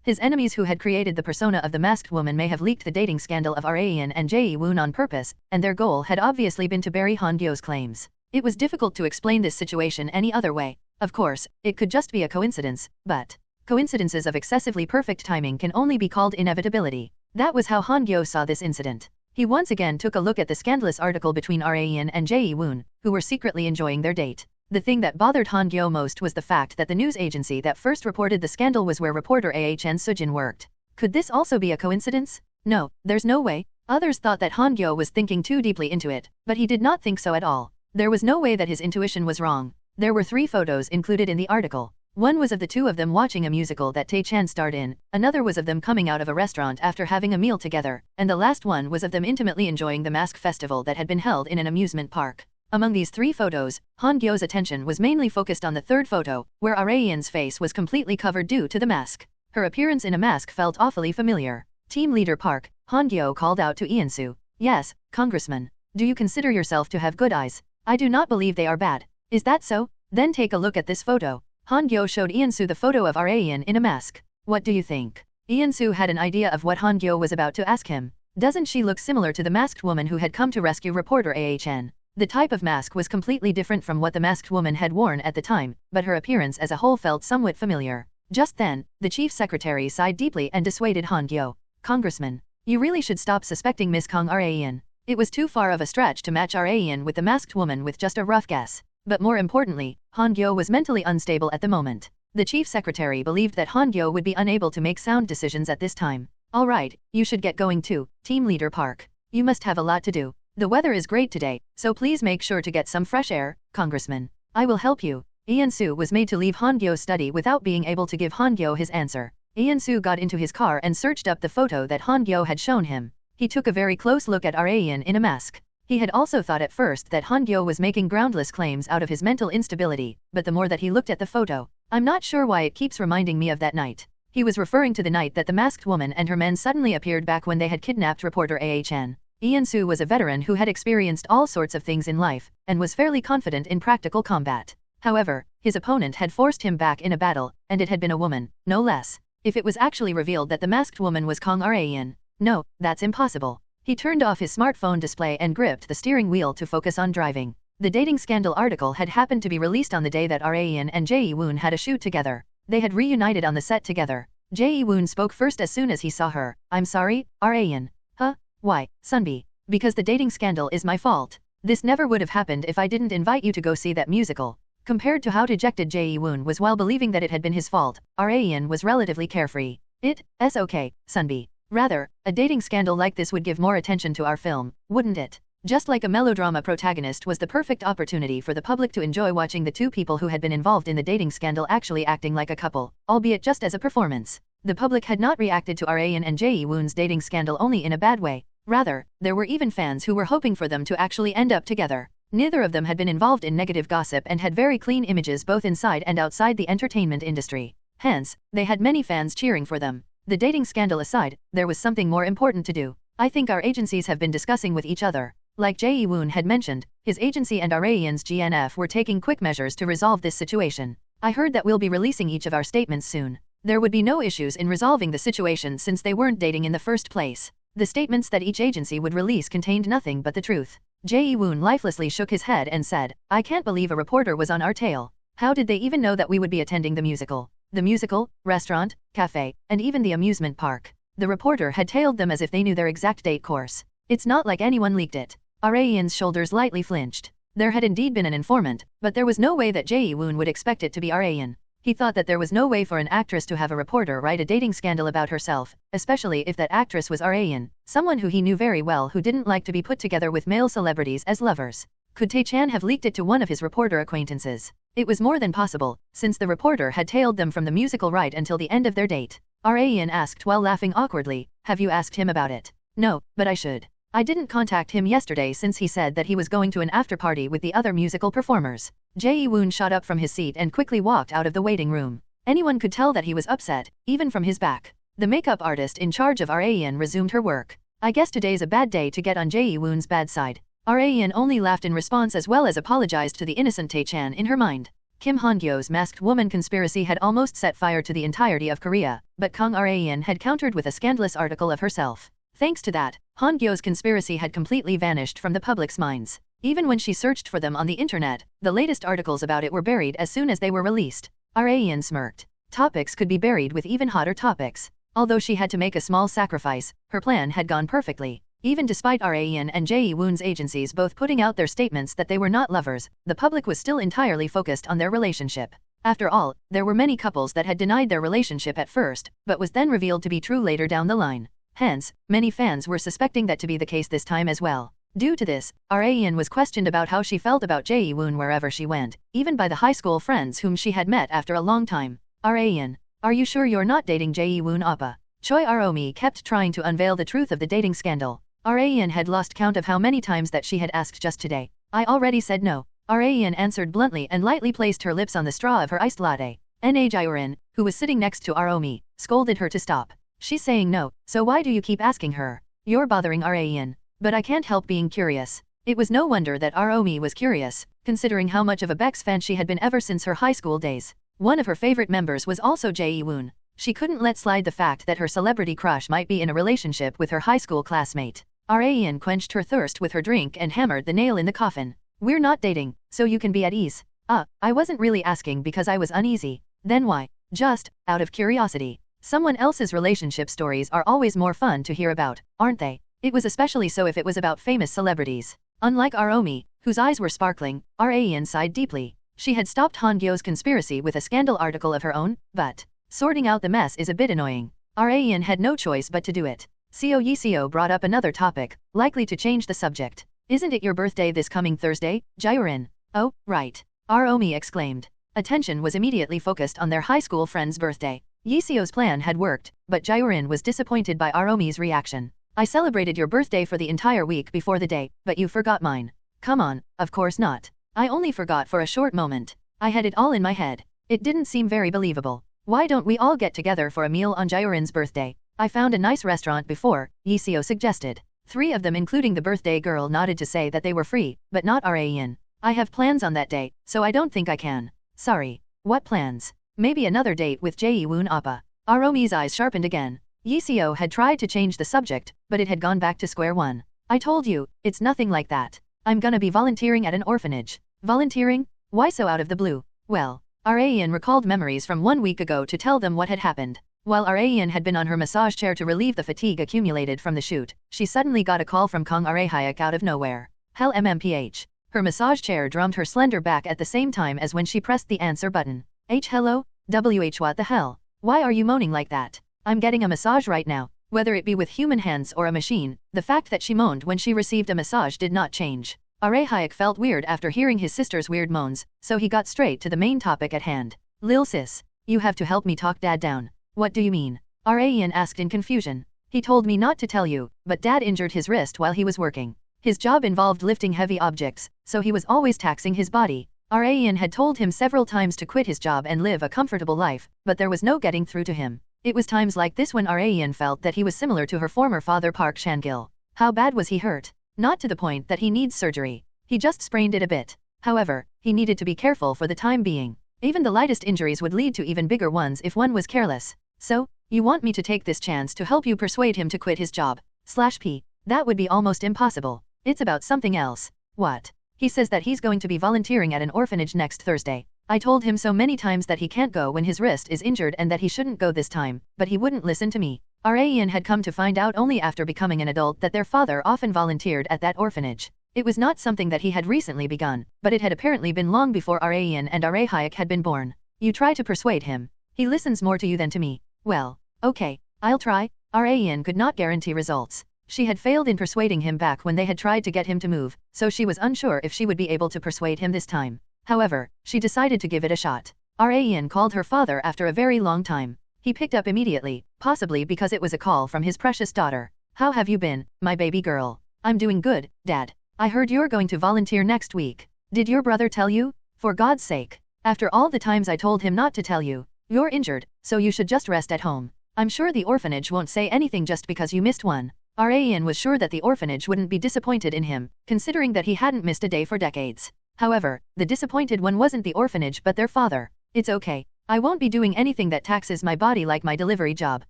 His enemies who had created the persona of the masked woman may have leaked the dating scandal of Raeun and Jae-woon on purpose, and their goal had obviously been to bury Han-Gyo's claims. It was difficult to explain this situation any other way. Of course, it could just be a coincidence, but coincidences of excessively perfect timing can only be called inevitability. That was how Han-Gyo saw this incident. He once again took a look at the scandalous article between Raeun and Jae-woon, who were secretly enjoying their date. The thing that bothered Han-Gyo most was the fact that the news agency that first reported the scandal was where reporter Ahn Sujin worked. Could this also be a coincidence? No, there's no way. Others thought that Han-Gyo was thinking too deeply into it, but he did not think so at all. There was no way that his intuition was wrong. There were 3 photos included in the article. One was of the two of them watching a musical that Tae-chan starred in, another was of them coming out of a restaurant after having a meal together, and the last one was of them intimately enjoying the mask festival that had been held in an amusement park. Among these three photos, Han-Gyo's attention was mainly focused on the third photo, where Arayan's face was completely covered due to the mask. Her appearance in a mask felt awfully familiar. Team Leader Park, Han-Gyo called out to Ian-soo. Yes, Congressman. Do you consider yourself to have good eyes? I do not believe they are bad. Is that so? Then take a look at this photo. Han-Gyo showed Ian-soo the photo of Arayan in a mask. What do you think? Ian-soo had an idea of what Han-Gyo was about to ask him. Doesn't she look similar to the masked woman who had come to rescue reporter Ah-chan? The type of mask was completely different from what the masked woman had worn at the time, but her appearance as a whole felt somewhat familiar. Just then, the chief secretary sighed deeply and dissuaded Han-Gyo. Congressman, you really should stop suspecting Miss Kang Arayan. It was too far of a stretch to match Arayan with the masked woman with just a rough guess. But more importantly, Han-Gyo was mentally unstable at the moment. The chief secretary believed that Han-Gyo would be unable to make sound decisions at this time. All right, you should get going too, Team Leader Park. You must have a lot to do. The weather is great today, so please make sure to get some fresh air, Congressman. I will help you. Ian-soo was made to leave Han-Gyo's study without being able to give Han-Gyo his answer. Ian-soo got into his car and searched up the photo that Han-Gyo had shown him. He took a very close look at Arayan in a mask. He had also thought at first that Han-Gyo was making groundless claims out of his mental instability, but the more that he looked at the photo, I'm not sure why it keeps reminding me of that night. He was referring to the night that the masked woman and her men suddenly appeared back when they had kidnapped reporter Ah-chan. Ian-soo was a veteran who had experienced all sorts of things in life, and was fairly confident in practical combat. However, his opponent had forced him back in a battle, and it had been a woman, no less. If it was actually revealed that the masked woman was Kang Arayan, no, that's impossible. He turned off his smartphone display and gripped the steering wheel to focus on driving. The dating scandal article had happened to be released on the day that Arayan and Jae-woon had a shoot together. They had reunited on the set together. Jae-woon spoke first as soon as he saw her. I'm sorry, Arayan. Huh? Why, Sunbi? Because the dating scandal is my fault. This never would have happened if I didn't invite you to go see that musical. Compared to how dejected Jae-woon was while believing that it had been his fault, Arayan was relatively carefree. It's okay, Sunbi. Rather, a dating scandal like this would give more attention to our film, wouldn't it? Just like a melodrama protagonist was the perfect opportunity for the public to enjoy watching the two people who had been involved in the dating scandal actually acting like a couple, albeit just as a performance. The public had not reacted to Arayan and Jae-woon's dating scandal only in a bad way. Rather, there were even fans who were hoping for them to actually end up together. Neither of them had been involved in negative gossip and had very clean images both inside and outside the entertainment industry. Hence, they had many fans cheering for them. The dating scandal aside, there was something more important to do. I think our agencies have been discussing with each other. Like Jae-woon had mentioned, his agency and Arayan's GNF were taking quick measures to resolve this situation. I heard that we'll be releasing each of our statements soon. There would be no issues in resolving the situation since they weren't dating in the first place. The statements that each agency would release contained nothing but the truth. Jae-woon lifelessly shook his head and said, I can't believe a reporter was on our tail. How did they even know that we would be attending the musical? The musical, restaurant, cafe, and even the amusement park. The reporter had tailed them as if they knew their exact date course. It's not like anyone leaked it. Arayan's shoulders lightly flinched. There had indeed been an informant, but there was no way that Jae-woon would expect it to be Arayan. He thought that there was no way for an actress to have a reporter write a dating scandal about herself, especially if that actress was Arayan, someone who he knew very well who didn't like to be put together with male celebrities as lovers. Could Tae-chan have leaked it to one of his reporter acquaintances? It was more than possible, since the reporter had tailed them from the musical right until the end of their date. Arayan asked while laughing awkwardly, have you asked him about it? No, but I should. I didn't contact him yesterday since he said that he was going to an after-party with the other musical performers. Jae-woon shot up from his seat and quickly walked out of the waiting room. Anyone could tell that he was upset, even from his back. The makeup artist in charge of Arayan resumed her work. I guess today's a bad day to get on Jae-woon's bad side. Arayan only laughed in response as well as apologized to the innocent Tae-chan in her mind. Kim Han-gyo's masked woman conspiracy had almost set fire to the entirety of Korea, but Kang Arayan had countered with a scandalous article of herself. Thanks to that, Han-gyo's conspiracy had completely vanished from the public's minds. Even when she searched for them on the internet, the latest articles about it were buried as soon as they were released. Arayan smirked. Topics could be buried with even hotter topics. Although she had to make a small sacrifice, her plan had gone perfectly. Even despite Arayan and Jae-woon's agencies both putting out their statements that they were not lovers, the public was still entirely focused on their relationship. After all, there were many couples that had denied their relationship at first, but was then revealed to be true later down the line. Hence, many fans were suspecting that to be the case this time as well. Due to this, Raeun was questioned about how she felt about Jae-woon wherever she went, even by the high school friends whom she had met after a long time. Raeun, are you sure you're not dating Jae-woon oppa? Choi Aromi kept trying to unveil the truth of the dating scandal. Raeun had lost count of how many times that she had asked just today. I already said no. Raeun answered bluntly and lightly placed her lips on the straw of her iced latte. Jae-rin, who was sitting next to Aromi, scolded her to stop. She's saying no, so why do you keep asking her? You're bothering Raeun. But I can't help being curious. It was no wonder that Aromi was curious, considering how much of a Beck's fan she had been ever since her high school days. One of her favorite members was also Jae-woon. She couldn't let slide the fact that her celebrity crush might be in a relationship with her high school classmate. Raeun quenched her thirst with her drink and hammered the nail in the coffin. We're not dating, so you can be at ease. I wasn't really asking because I was uneasy. Then why? Just, out of curiosity. Someone else's relationship stories are always more fun to hear about, aren't they? It was especially so if it was about famous celebrities. Unlike Aromi, whose eyes were sparkling, Raeun sighed deeply. She had stopped Han-Gyo's conspiracy with a scandal article of her own, but sorting out the mess is a bit annoying. Raeun had no choice but to do it. Seo Yiseo brought up another topic, likely to change the subject. Isn't it your birthday this coming Thursday, Jae-rin? Oh, right. Aromi exclaimed. Attention was immediately focused on their high school friend's birthday. Yiseo's plan had worked, but Jae-rin was disappointed by Aromi's reaction. I celebrated your birthday for the entire week before the day, but you forgot mine. Come on, of course not. I only forgot for a short moment. I had it all in my head. It didn't seem very believable. Why don't we all get together for a meal on Jae-rin's birthday? I found a nice restaurant before, Yiseo suggested. 3 of them including the birthday girl nodded to say that they were free, but not Raeun. I have plans on that day, so I don't think I can. Sorry. What plans? Maybe another date with Jae-woon oppa. Aromi's eyes sharpened again. Yiseo had tried to change the subject, but it had gone back to square one. I told you, it's nothing like that. I'm gonna be volunteering at an orphanage. Volunteering? Why so out of the blue? Well, Raeun recalled memories from 1 week ago to tell them what had happened. While Raeun had been on her massage chair to relieve the fatigue accumulated from the shoot, she suddenly got a call from Kang Arehyak out of nowhere. Hell MMPH. Her massage chair drummed her slender back at the same time as when she pressed the answer button. Hello? What the hell? Why are you moaning like that? I'm getting a massage right now. Whether it be with human hands or a machine, the fact that she moaned when she received a massage did not change. Arehyak felt weird after hearing his sister's weird moans, so he got straight to the main topic at hand. Lil sis, you have to help me talk dad down. What do you mean? Raeun asked in confusion. He told me not to tell you, but dad injured his wrist while he was working. His job involved lifting heavy objects, so he was always taxing his body. Raeun had told him several times to quit his job and live a comfortable life, but there was no getting through to him. It was times like this when Raeun felt that he was similar to her former father Park Chan-gil. How bad was he hurt? Not to the point that he needs surgery. He just sprained it a bit. However, he needed to be careful for the time being. Even the lightest injuries would lead to even bigger ones if one was careless. So, you want me to take this chance to help you persuade him to quit his job? /P. That would be almost impossible. It's about something else. What? He says that he's going to be volunteering at an orphanage next Thursday. I told him so many times that he can't go when his wrist is injured and that he shouldn't go this time, but he wouldn't listen to me. Raeun had come to find out only after becoming an adult that their father often volunteered at that orphanage. It was not something that he had recently begun, but it had apparently been long before Raeun and Arehyak had been born. You try to persuade him. He listens more to you than to me. Well, okay, I'll try. Raeun could not guarantee results. She had failed in persuading him back when they had tried to get him to move, so she was unsure if she would be able to persuade him this time. However, she decided to give it a shot. Raeun called her father after a very long time. He picked up immediately, possibly because it was a call from his precious daughter. How have you been, my baby girl? I'm doing good, Dad. I heard you're going to volunteer next week. Did your brother tell you? For God's sake. After all the times I told him not to tell you. You're injured, so you should just rest at home. I'm sure the orphanage won't say anything just because you missed one. Raeun was sure that the orphanage wouldn't be disappointed in him, considering that he hadn't missed a day for decades. However, the disappointed one wasn't the orphanage but their father. It's okay. I won't be doing anything that taxes my body like my delivery job.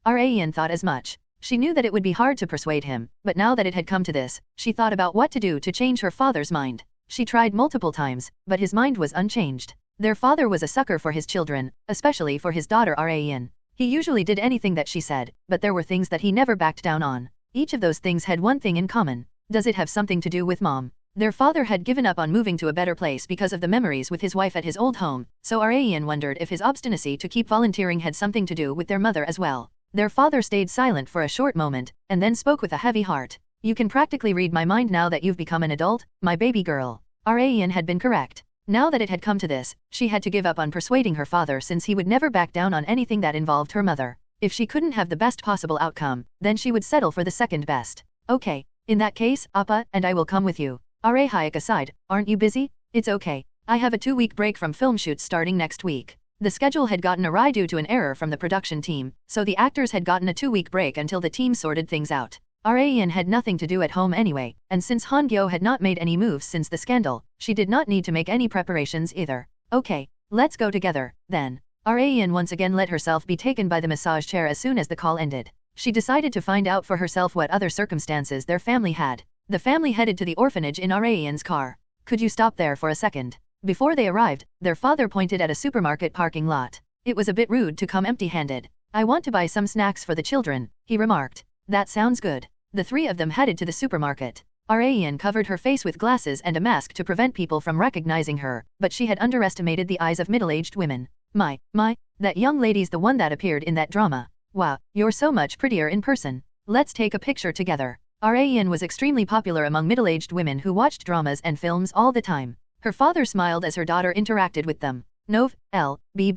Raeun thought as much. She knew that it would be hard to persuade him, but now that it had come to this, she thought about what to do to change her father's mind. She tried multiple times, but his mind was unchanged. Their father was a sucker for his children, especially for his daughter Raeun. He usually did anything that she said, but there were things that he never backed down on. Each of those things had one thing in common. Does it have something to do with Mom? Their father had given up on moving to a better place because of the memories with his wife at his old home, so Raeun wondered if his obstinacy to keep volunteering had something to do with their mother as well. Their father stayed silent for a short moment, and then spoke with a heavy heart. You can practically read my mind now that you've become an adult, my baby girl. Ian had been correct. Now that it had come to this, she had to give up on persuading her father since he would never back down on anything that involved her mother. If she couldn't have the best possible outcome, then she would settle for the second best. Okay, in that case, Appa and I will come with you. Hayek aside, aren't you busy? It's okay. I have a 2-week break from film shoots starting next week. The schedule had gotten awry due to an error from the production team, so the actors had gotten a 2-week break until the team sorted things out. Ian had nothing to do at home anyway, and since Han-Gyo had not made any moves since the scandal, she did not need to make any preparations either. Okay, let's go together, then. Ian once again let herself be taken by the massage chair as soon as the call ended. She decided to find out for herself what other circumstances their family had. The family headed to the orphanage in Ian's car. Could you stop there for a second? Before they arrived, their father pointed at a supermarket parking lot. It was a bit rude to come empty-handed. I want to buy some snacks for the children, he remarked. That sounds good. The three of them headed to the supermarket. Ian covered her face with glasses and a mask to prevent people from recognizing her, but she had underestimated the eyes of middle-aged women. My, that young lady's the one that appeared in that drama. Wow, you're so much prettier in person. Let's take a picture together. Ian was extremely popular among middle-aged women who watched dramas and films all the time. Her father smiled as her daughter interacted with them. Nov, L.B//JNN.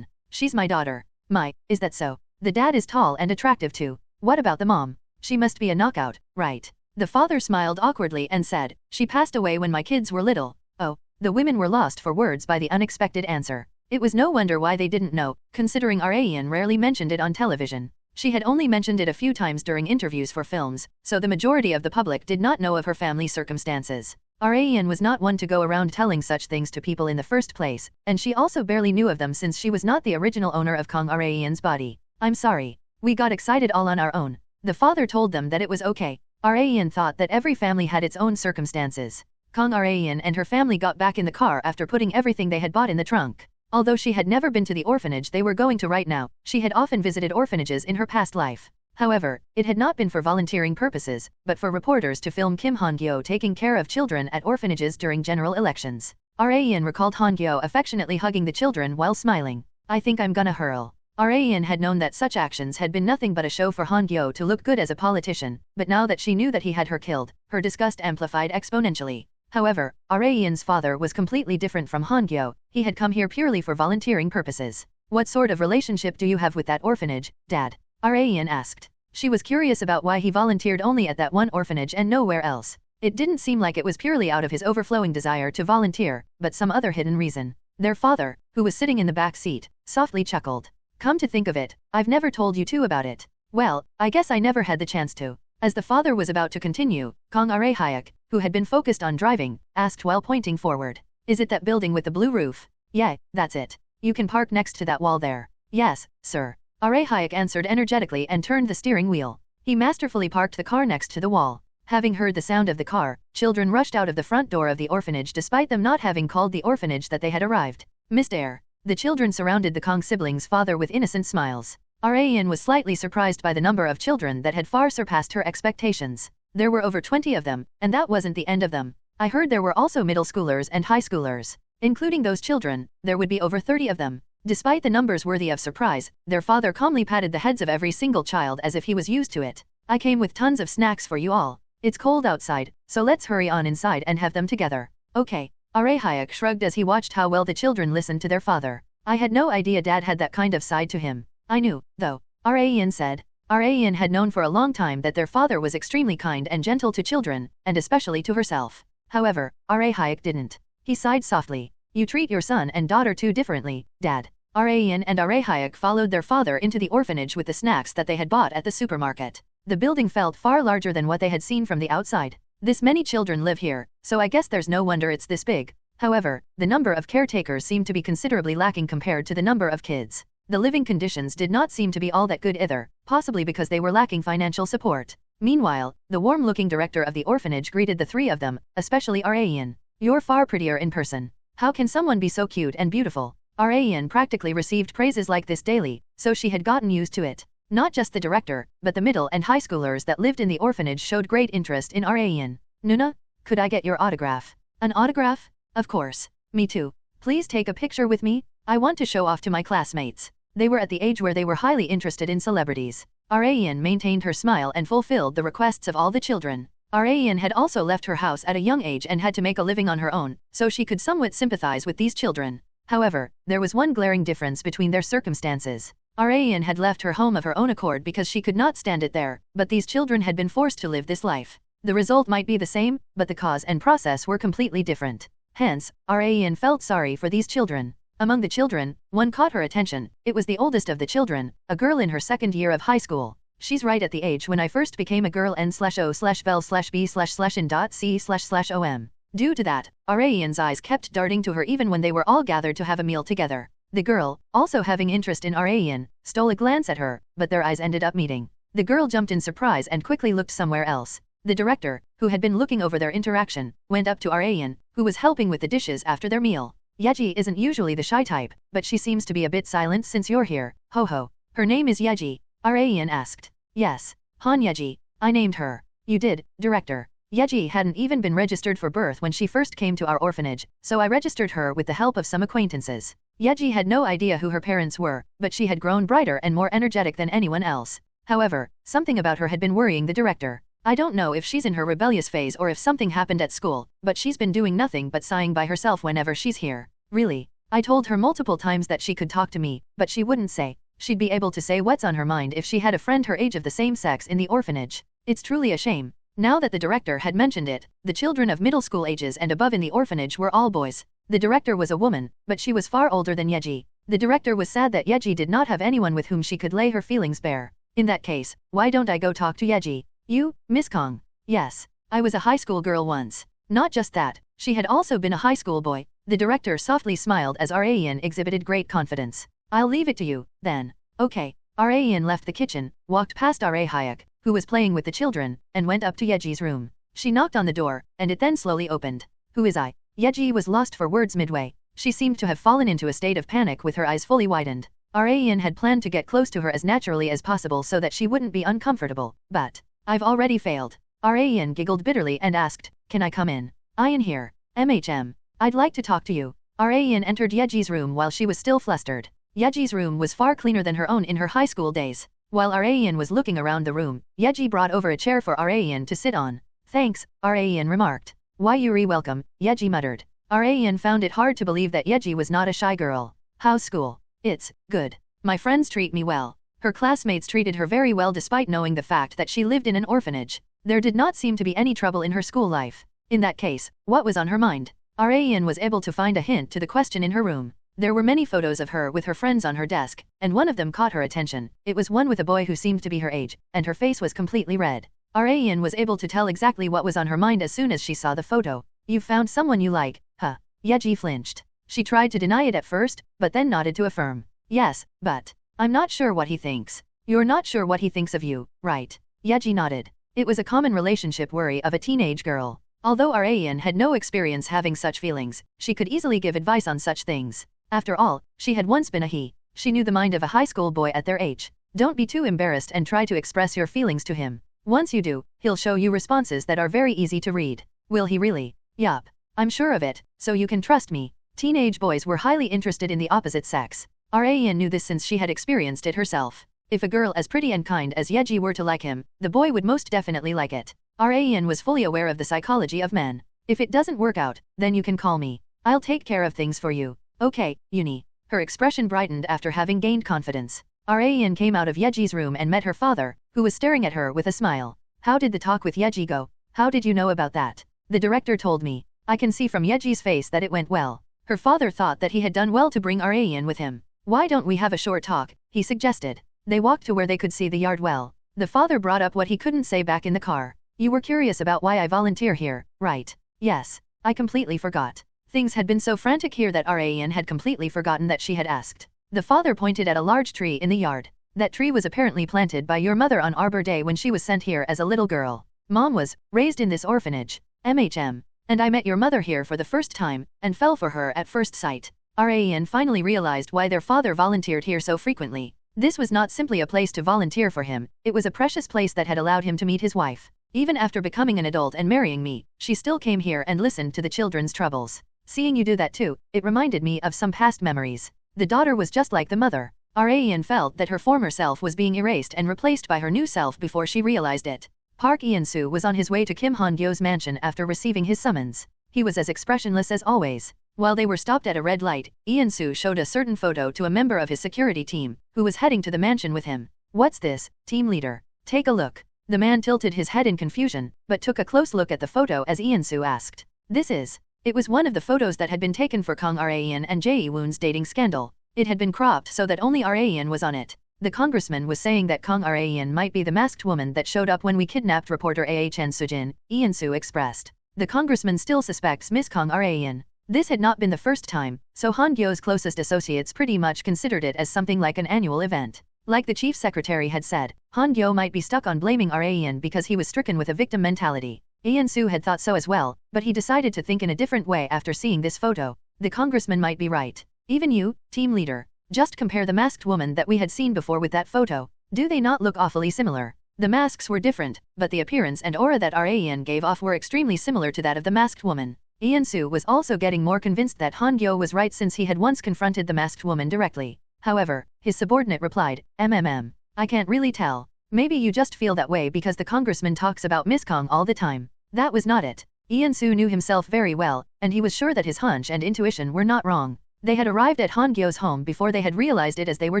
She's my daughter. My, is that so? The dad is tall and attractive too. What about the mom? She must be a knockout, right? The father smiled awkwardly and said, she passed away when my kids were little. Oh, the women were lost for words by the unexpected answer. It was no wonder why they didn't know, considering Ian rarely mentioned it on television. She had only mentioned it a few times during interviews for films, so the majority of the public did not know of her family circumstances. Ian was not one to go around telling such things to people in the first place, and she also barely knew of them since she was not the original owner of Ian's body. I'm sorry. We got excited all on our own. The father told them that it was okay. Ian thought that every family had its own circumstances. Ian and her family got back in the car after putting everything they had bought in the trunk. Although she had never been to the orphanage they were going to right now, she had often visited orphanages in her past life. However, it had not been for volunteering purposes, but for reporters to film Han-Gyo taking care of children at orphanages during general elections. Ian recalled Han-Gyo affectionately hugging the children while smiling. I think I'm gonna hurl. Ian had known that such actions had been nothing but a show for Han-Gyo to look good as a politician, but now that she knew that he had her killed, her disgust amplified exponentially. However, Ian's father was completely different from Han-Gyo. He had come here purely for volunteering purposes. What sort of relationship do you have with that orphanage, Dad? Ian asked. She was curious about why he volunteered only at that one orphanage and nowhere else. It didn't seem like it was purely out of his overflowing desire to volunteer, but some other hidden reason. Their father, who was sitting in the back seat, softly chuckled. Come to think of it, I've never told you two about it. Well, I guess I never had the chance to. As the father was about to continue, Hayek, who had been focused on driving, asked while pointing forward. Is it that building with the blue roof? Yeah, that's it. You can park next to that wall there. Yes, sir. Hayek answered energetically and turned the steering wheel. He masterfully parked the car next to the wall. Having heard the sound of the car, children rushed out of the front door of the orphanage despite them not having called the orphanage that they had arrived. Mr. The children surrounded the Kong siblings' father with innocent smiles. Ian was slightly surprised by the number of children that had far surpassed her expectations. There were over 20 of them, and that wasn't the end of them. I heard there were also middle schoolers and high schoolers. Including those children, there would be over 30 of them. Despite the numbers worthy of surprise, their father calmly patted the heads of every single child as if he was used to it. I came with tons of snacks for you all. It's cold outside, so let's hurry on inside and have them together. Okay. Hayek shrugged as he watched how well the children listened to their father. I had no idea Dad had that kind of side to him. I knew, though. Ian said. Ian had known for a long time that their father was extremely kind and gentle to children, and especially to herself. However, Hayek didn't. He sighed softly. You treat your son and daughter too differently, Dad. Ian and Hayek followed their father into the orphanage with the snacks that they had bought at the supermarket. The building felt far larger than what they had seen from the outside. This many children live here, so I guess there's no wonder it's this big. However, the number of caretakers seemed to be considerably lacking compared to the number of kids. The living conditions did not seem to be all that good either, possibly because they were lacking financial support. Meanwhile, the warm-looking director of the orphanage greeted the three of them, especially Ian. You're far prettier in person. How can someone be so cute and beautiful? Ian practically received praises like this daily, so she had gotten used to it. Not just the director, but the middle and high schoolers that lived in the orphanage showed great interest in Ian. Nuna, could I get your autograph? An autograph? Of course. Me too. Please take a picture with me. I want to show off to my classmates. They were at the age where they were highly interested in celebrities. Rayan maintained her smile and fulfilled the requests of all the children. Rayan had also left her house at a young age and had to make a living on her own, so she could somewhat sympathize with these children. However, there was one glaring difference between their circumstances. Rayan had left her home of her own accord because she could not stand it there, but these children had been forced to live this life. The result might be the same, but the cause and process were completely different. Hence, Rayan felt sorry for these children. Among the children, one caught her attention. It was the oldest of the children, a girl in her second year of high school. She's right at the age when I first became a girl n/o/vel/b/in.c//om. Due to that, Rayan's eyes kept darting to her even when they were all gathered to have a meal together. The girl, also having interest in Rayan, stole a glance at her, but their eyes ended up meeting. The girl jumped in surprise and quickly looked somewhere else. The director, who had been looking over their interaction, went up to Rayan, who was helping with the dishes after their meal. Yeji isn't usually the shy type, but she seems to be a bit silent since you're here. Ho ho. Her name is Yeji? Rayan asked. Yes. Han Yeji. I named her. You did, director. Yeji hadn't even been registered for birth when she first came to our orphanage, so I registered her with the help of some acquaintances. Yeji had no idea who her parents were, but she had grown brighter and more energetic than anyone else. However, something about her had been worrying the director. I don't know if she's in her rebellious phase or if something happened at school, but she's been doing nothing but sighing by herself whenever she's here. Really? I told her multiple times that she could talk to me, but she wouldn't say. She'd be able to say what's on her mind if she had a friend her age of the same sex in the orphanage. It's truly a shame. Now that the director had mentioned it, the children of middle school ages and above in the orphanage were all boys. The director was a woman, but she was far older than Yeji. The director was sad that Yeji did not have anyone with whom she could lay her feelings bare. In that case, why don't I go talk to Yeji? You, Miss Kong? Yes. I was a high school girl once. Not just that, she had also been a high school boy. The director softly smiled as Rayan exhibited great confidence. I'll leave it to you, then. Okay. Rayan left the kitchen, walked past Hyuk, who was playing with the children, and went up to Yeji's room. She knocked on the door, and it then slowly opened. Who is I? Yeji was lost for words midway. She seemed to have fallen into a state of panic with her eyes fully widened. Rayan had planned to get close to her as naturally as possible so that she wouldn't be uncomfortable, but I've already failed. Rayan giggled bitterly and asked, can I come in? I in here. I'd like to talk to you. Rayan entered Yeji's room while she was still flustered. Yeji's room was far cleaner than her own in her high school days. While Rayan was looking around the room, Yeji brought over a chair for Rayan to sit on. Thanks, Rayan remarked. Why you're welcome, Yeji muttered. Rayan found it hard to believe that Yeji was not a shy girl. How's school? It's good. My friends treat me well. Her classmates treated her very well despite knowing the fact that she lived in an orphanage. There did not seem to be any trouble in her school life. In that case, what was on her mind? Rayan was able to find a hint to the question in her room. There were many photos of her with her friends on her desk, and one of them caught her attention. It was one with a boy who seemed to be her age, and her face was completely red. Rayan was able to tell exactly what was on her mind as soon as she saw the photo. You've found someone you like, huh? Yeji flinched. She tried to deny it at first, but then nodded to affirm. Yes, but I'm not sure what he thinks. You're not sure what he thinks of you, right? Yeji nodded. It was a common relationship worry of a teenage girl. Although Rayan had no experience having such feelings, she could easily give advice on such things. After all, she had once been a he. She knew the mind of a high school boy at their age. Don't be too embarrassed and try to express your feelings to him. Once you do, he'll show you responses that are very easy to read. Will he really? Yup. I'm sure of it, so you can trust me. Teenage boys were highly interested in the opposite sex. Rayan knew this since she had experienced it herself. If a girl as pretty and kind as Yeji were to like him, the boy would most definitely like it. Rayan was fully aware of the psychology of men. If it doesn't work out, then you can call me. I'll take care of things for you. Okay, Uni. Her expression brightened after having gained confidence. Rayan came out of Yeji's room and met her father, who was staring at her with a smile. How did the talk with Yeji go? How did you know about that? The director told me. I can see from Yeji's face that it went well. Her father thought that he had done well to bring Rayan with him. Why don't we have a short talk? He suggested. They walked to where they could see the yard well. The father brought up what he couldn't say back in the car. You were curious about why I volunteer here, right? Yes. I completely forgot. Things had been so frantic here that Rayan had completely forgotten that she had asked. The father pointed at a large tree in the yard. That tree was apparently planted by your mother on Arbor Day when she was sent here as a little girl. Mom was raised in this orphanage. And I met your mother here for the first time, and fell for her at first sight. Rayan finally realized why their father volunteered here so frequently. This was not simply a place to volunteer for him, it was a precious place that had allowed him to meet his wife. Even after becoming an adult and marrying me, she still came here and listened to the children's troubles. Seeing you do that too, it reminded me of some past memories. The daughter was just like the mother. Raeun felt that her former self was being erased and replaced by her new self before she realized it. Park Eun-soo was on his way to Kim Han-Gyo's mansion after receiving his summons. He was as expressionless as always. While they were stopped at a red light, Eun-soo showed a certain photo to a member of his security team, who was heading to the mansion with him. "What's this, team leader? Take a look." The man tilted his head in confusion, but took a close look at the photo as Eun-soo asked. "This is..." It was one of the photos that had been taken for Kang Raeun and Jae-woon's dating scandal. It had been cropped so that only Raeun was on it. The congressman was saying that Kang Raeun might be the masked woman that showed up when we kidnapped reporter Ahn Sujin, Eun-soo expressed. The congressman still suspects Miss Kang Raeun. This had not been the first time, so Han-Gyo's closest associates pretty much considered it as something like an annual event. Like the chief secretary had said, Han-Gyo might be stuck on blaming Raeun because he was stricken with a victim mentality. Eun-soo had thought so as well, but he decided to think in a different way after seeing this photo. The congressman might be right. Even you, team leader. Just compare the masked woman that we had seen before with that photo. Do they not look awfully similar? The masks were different, but the appearance and aura that Raeun gave off were extremely similar to that of the masked woman. Eun-soo was also getting more convinced that Han-Gyo was right since he had once confronted the masked woman directly. However, his subordinate replied, I can't really tell. Maybe you just feel that way because the congressman talks about Miss Kang all the time." That was not it. Eun-soo knew himself very well, and he was sure that his hunch and intuition were not wrong. They had arrived at Han-Gyo's home before they had realized it as they were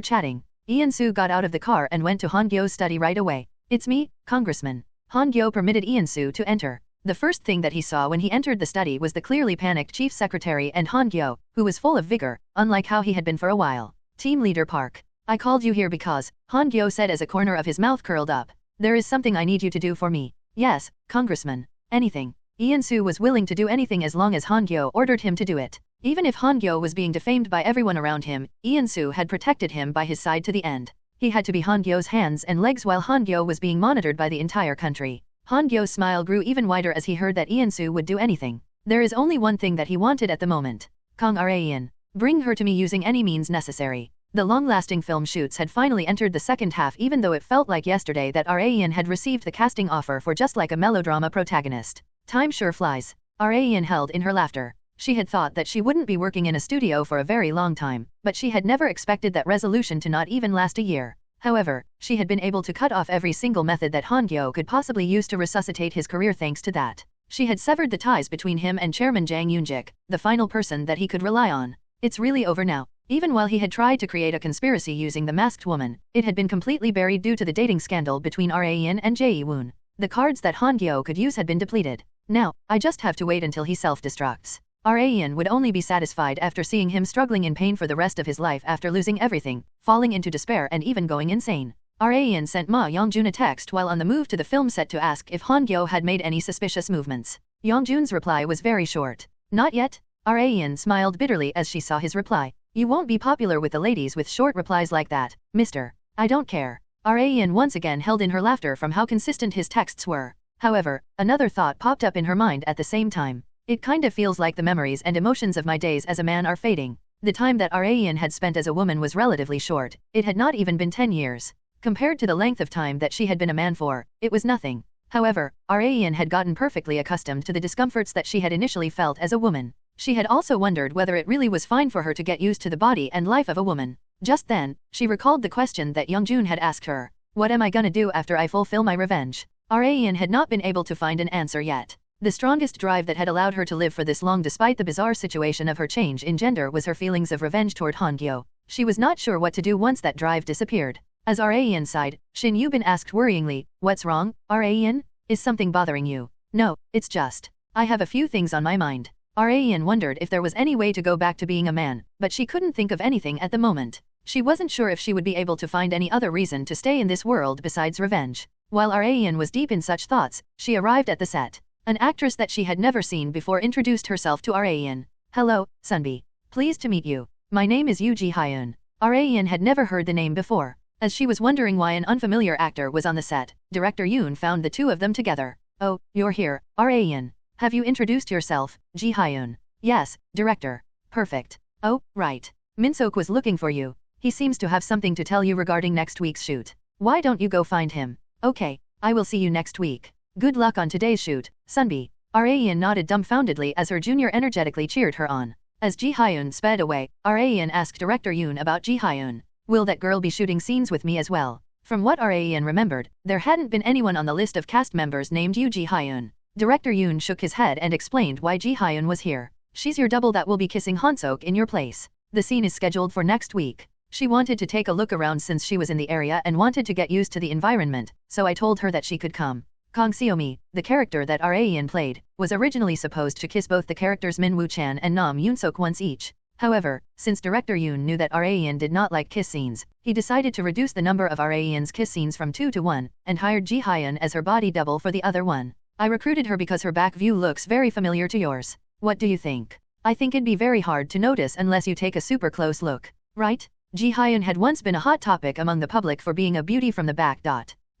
chatting. Eun-soo got out of the car and went to Han-Gyo's study right away. "It's me, Congressman." Han-Gyo permitted Eun-soo to enter. The first thing that he saw when he entered the study was the clearly panicked chief secretary and Han-Gyo, who was full of vigor, unlike how he had been for a while. "Team leader Park. I called you here because," Han-Gyo said as a corner of his mouth curled up. "There is something I need you to do for me." "Yes, Congressman. Anything." Eun-soo was willing to do anything as long as Han-Gyo ordered him to do it. Even if Han-Gyo was being defamed by everyone around him, Eun-soo had protected him by his side to the end. He had to be Han-Gyo's hands and legs while Han-Gyo was being monitored by the entire country. Han-Gyo's smile grew even wider as he heard that Eun-soo would do anything. There is only one thing that he wanted at the moment. Kang Raeun. Bring her to me using any means necessary. The long-lasting film shoots had finally entered the second half even though it felt like yesterday that Raeun had received the casting offer for just like a melodrama protagonist. Time sure flies. Raeun held in her laughter. She had thought that she wouldn't be working in a studio for a very long time, but she had never expected that resolution to not even last a year. However, she had been able to cut off every single method that Han-Gyo could possibly use to resuscitate his career thanks to that. She had severed the ties between him and Chairman Jang Yoon-jik, the final person that he could rely on. It's really over now. Even while he had tried to create a conspiracy using the masked woman, it had been completely buried due to the dating scandal between Raeun and Jae-woon. The cards that Han-Gyo could use had been depleted. Now, I just have to wait until he self-destructs. Raeun would only be satisfied after seeing him struggling in pain for the rest of his life after losing everything, falling into despair and even going insane. Raeun sent Ma Yongjun a text while on the move to the film set to ask if Han-Gyo had made any suspicious movements. Yongjun's reply was very short. "Not yet." Raeun smiled bitterly as she saw his reply. "You won't be popular with the ladies with short replies like that, mister. I don't care." Raeun once again held in her laughter from how consistent his texts were. However, another thought popped up in her mind at the same time. "It kind of feels like the memories and emotions of my days as a man are fading." The time that Raeun had spent as a woman was relatively short. It had not even been 10 years. Compared to the length of time that she had been a man for, it was nothing. However, Raeun had gotten perfectly accustomed to the discomforts that she had initially felt as a woman. She had also wondered whether it really was fine for her to get used to the body and life of a woman. Just then, she recalled the question that Yongjun had asked her. "What am I gonna do after I fulfill my revenge?" Raeun had not been able to find an answer yet. The strongest drive that had allowed her to live for this long despite the bizarre situation of her change in gender was her feelings of revenge toward Han-Gyo. She was not sure what to do once that drive disappeared. As Raeun sighed, Shin Yubin asked worryingly, "What's wrong, Raeun? Is something bothering you?" "No, it's just, I have a few things on my mind." Raeun wondered if there was any way to go back to being a man, but she couldn't think of anything at the moment. She wasn't sure if she would be able to find any other reason to stay in this world besides revenge. While Raeun was deep in such thoughts, she arrived at the set. An actress that she had never seen before introduced herself to Raeun. "Hello, Sunbi. Pleased to meet you. My name is Yoo Ji-hyun." Raeun had never heard the name before. As she was wondering why an unfamiliar actor was on the set, director Yoon found the two of them together. "Oh, you're here, Raeun. Have you introduced yourself, Ji-hyun?" "Yes, director." "Perfect. Oh, right. Min-sok was looking for you. He seems to have something to tell you regarding next week's shoot. Why don't you go find him?" "Okay, I will see you next week. Good luck on today's shoot, Sunbi." Raeun nodded dumbfoundedly as her junior energetically cheered her on. As Ji-hyun sped away, Raeun asked director Yoon about Ji-hyun. Will that girl be shooting scenes with me as well? From what Raen remembered, there hadn't been anyone on the list of cast members named Yoo Ji-hyun. Director Yoon shook his head and explained why Ji-hyun was here. She's your double that will be kissing Han-sok in your place. The scene is scheduled for next week. She wanted to take a look around since she was in the area and wanted to get used to the environment, so I told her that she could come. Kang Seomi, the character that Raen played, was originally supposed to kiss both the characters Min Woo-chan and Nam Yoon-sok once each. However, since director Yoon knew that Raen did not like kiss scenes, he decided to reduce the number of Raen's kiss scenes from 2 to 1, and hired Ji-hyun as her body double for the other one. I recruited her because her back view looks very familiar to yours. What do you think? I think it'd be very hard to notice unless you take a super close look, right? Ji-hyun had once been a hot topic among the public for being a beauty from the back.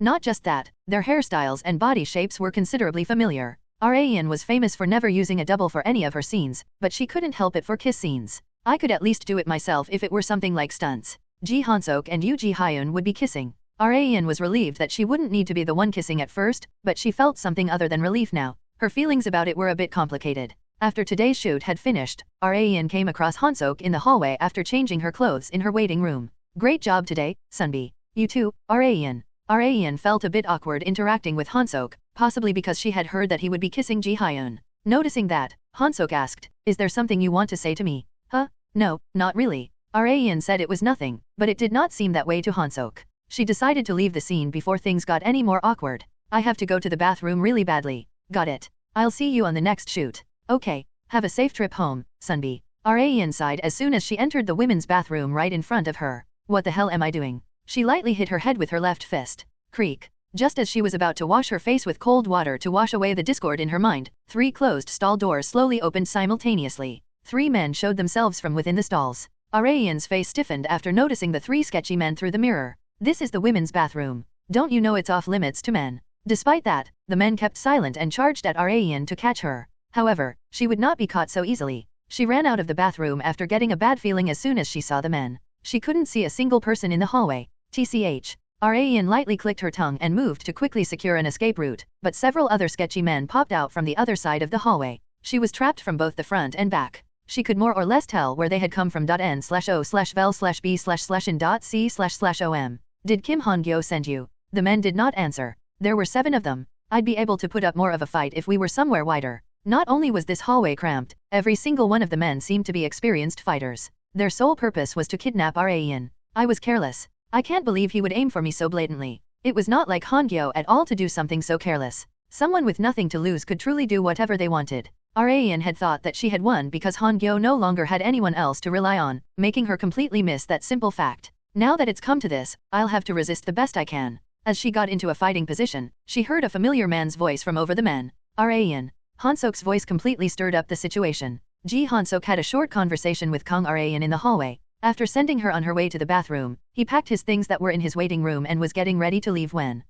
Not just that, their hairstyles and body shapes were considerably familiar. Raen was famous for never using a double for any of her scenes, but she couldn't help it for kiss scenes. I could at least do it myself if it were something like stunts. Ji Han-sok and Yoo Ji-hyun would be kissing. Raen was relieved that she wouldn't need to be the one kissing at first, but she felt something other than relief now. Her feelings about it were a bit complicated. After today's shoot had finished, Raen came across Han-sok in the hallway after changing her clothes in her waiting room. Great job today, Sunbi. You too, Raen. Raen felt a bit awkward interacting with Han-sok, possibly because she had heard that he would be kissing Ji-hyun. Noticing that, Han-sok asked, "Is there something you want to say to me?" "Huh? No, not really." Raen said it was nothing, but it did not seem that way to Han-sok. She decided to leave the scene before things got any more awkward. "I have to go to the bathroom really badly." "Got it. I'll see you on the next shoot." "Okay. Have a safe trip home, Sunbi." Raen sighed as soon as she entered the women's bathroom right in front of her. "What the hell am I doing?" She lightly hit her head with her left fist. Creak. Just as she was about to wash her face with cold water to wash away the discord in her mind, 3 closed stall doors slowly opened simultaneously. 3 men showed themselves from within the stalls. Raen's face stiffened after noticing the 3 sketchy men through the mirror. "This is the women's bathroom. Don't you know it's off limits to men?" Despite that, the men kept silent and charged at Raen to catch her. However, she would not be caught so easily. She ran out of the bathroom after getting a bad feeling as soon as she saw the men. She couldn't see a single person in the hallway. TCH. Raen lightly clicked her tongue and moved to quickly secure an escape route, but several other sketchy men popped out from the other side of the hallway. She was trapped from both the front and back. She could more or less tell where they had come from. N/O/vel/B//in.C//om. "Did Kim Han-Gyo send you?" The men did not answer. There were 7 of them. "I'd be able to put up more of a fight if we were somewhere wider." Not only was this hallway cramped, every single one of the men seemed to be experienced fighters. Their sole purpose was to kidnap Raen. "I was careless. I can't believe he would aim for me so blatantly." It was not like Han-Gyo at all to do something so careless. Someone with nothing to lose could truly do whatever they wanted. Raen had thought that she had won because Han-Gyo no longer had anyone else to rely on, making her completely miss that simple fact. Now that it's come to this, I'll have to resist the best I can. As she got into a fighting position, she heard a familiar man's voice from over the men. "Raen." Han-sok's voice completely stirred up the situation. Ji Han-sok had a short conversation with Kang Raen in the hallway. After sending her on her way to the bathroom, he packed his things that were in his waiting room and was getting ready to leave when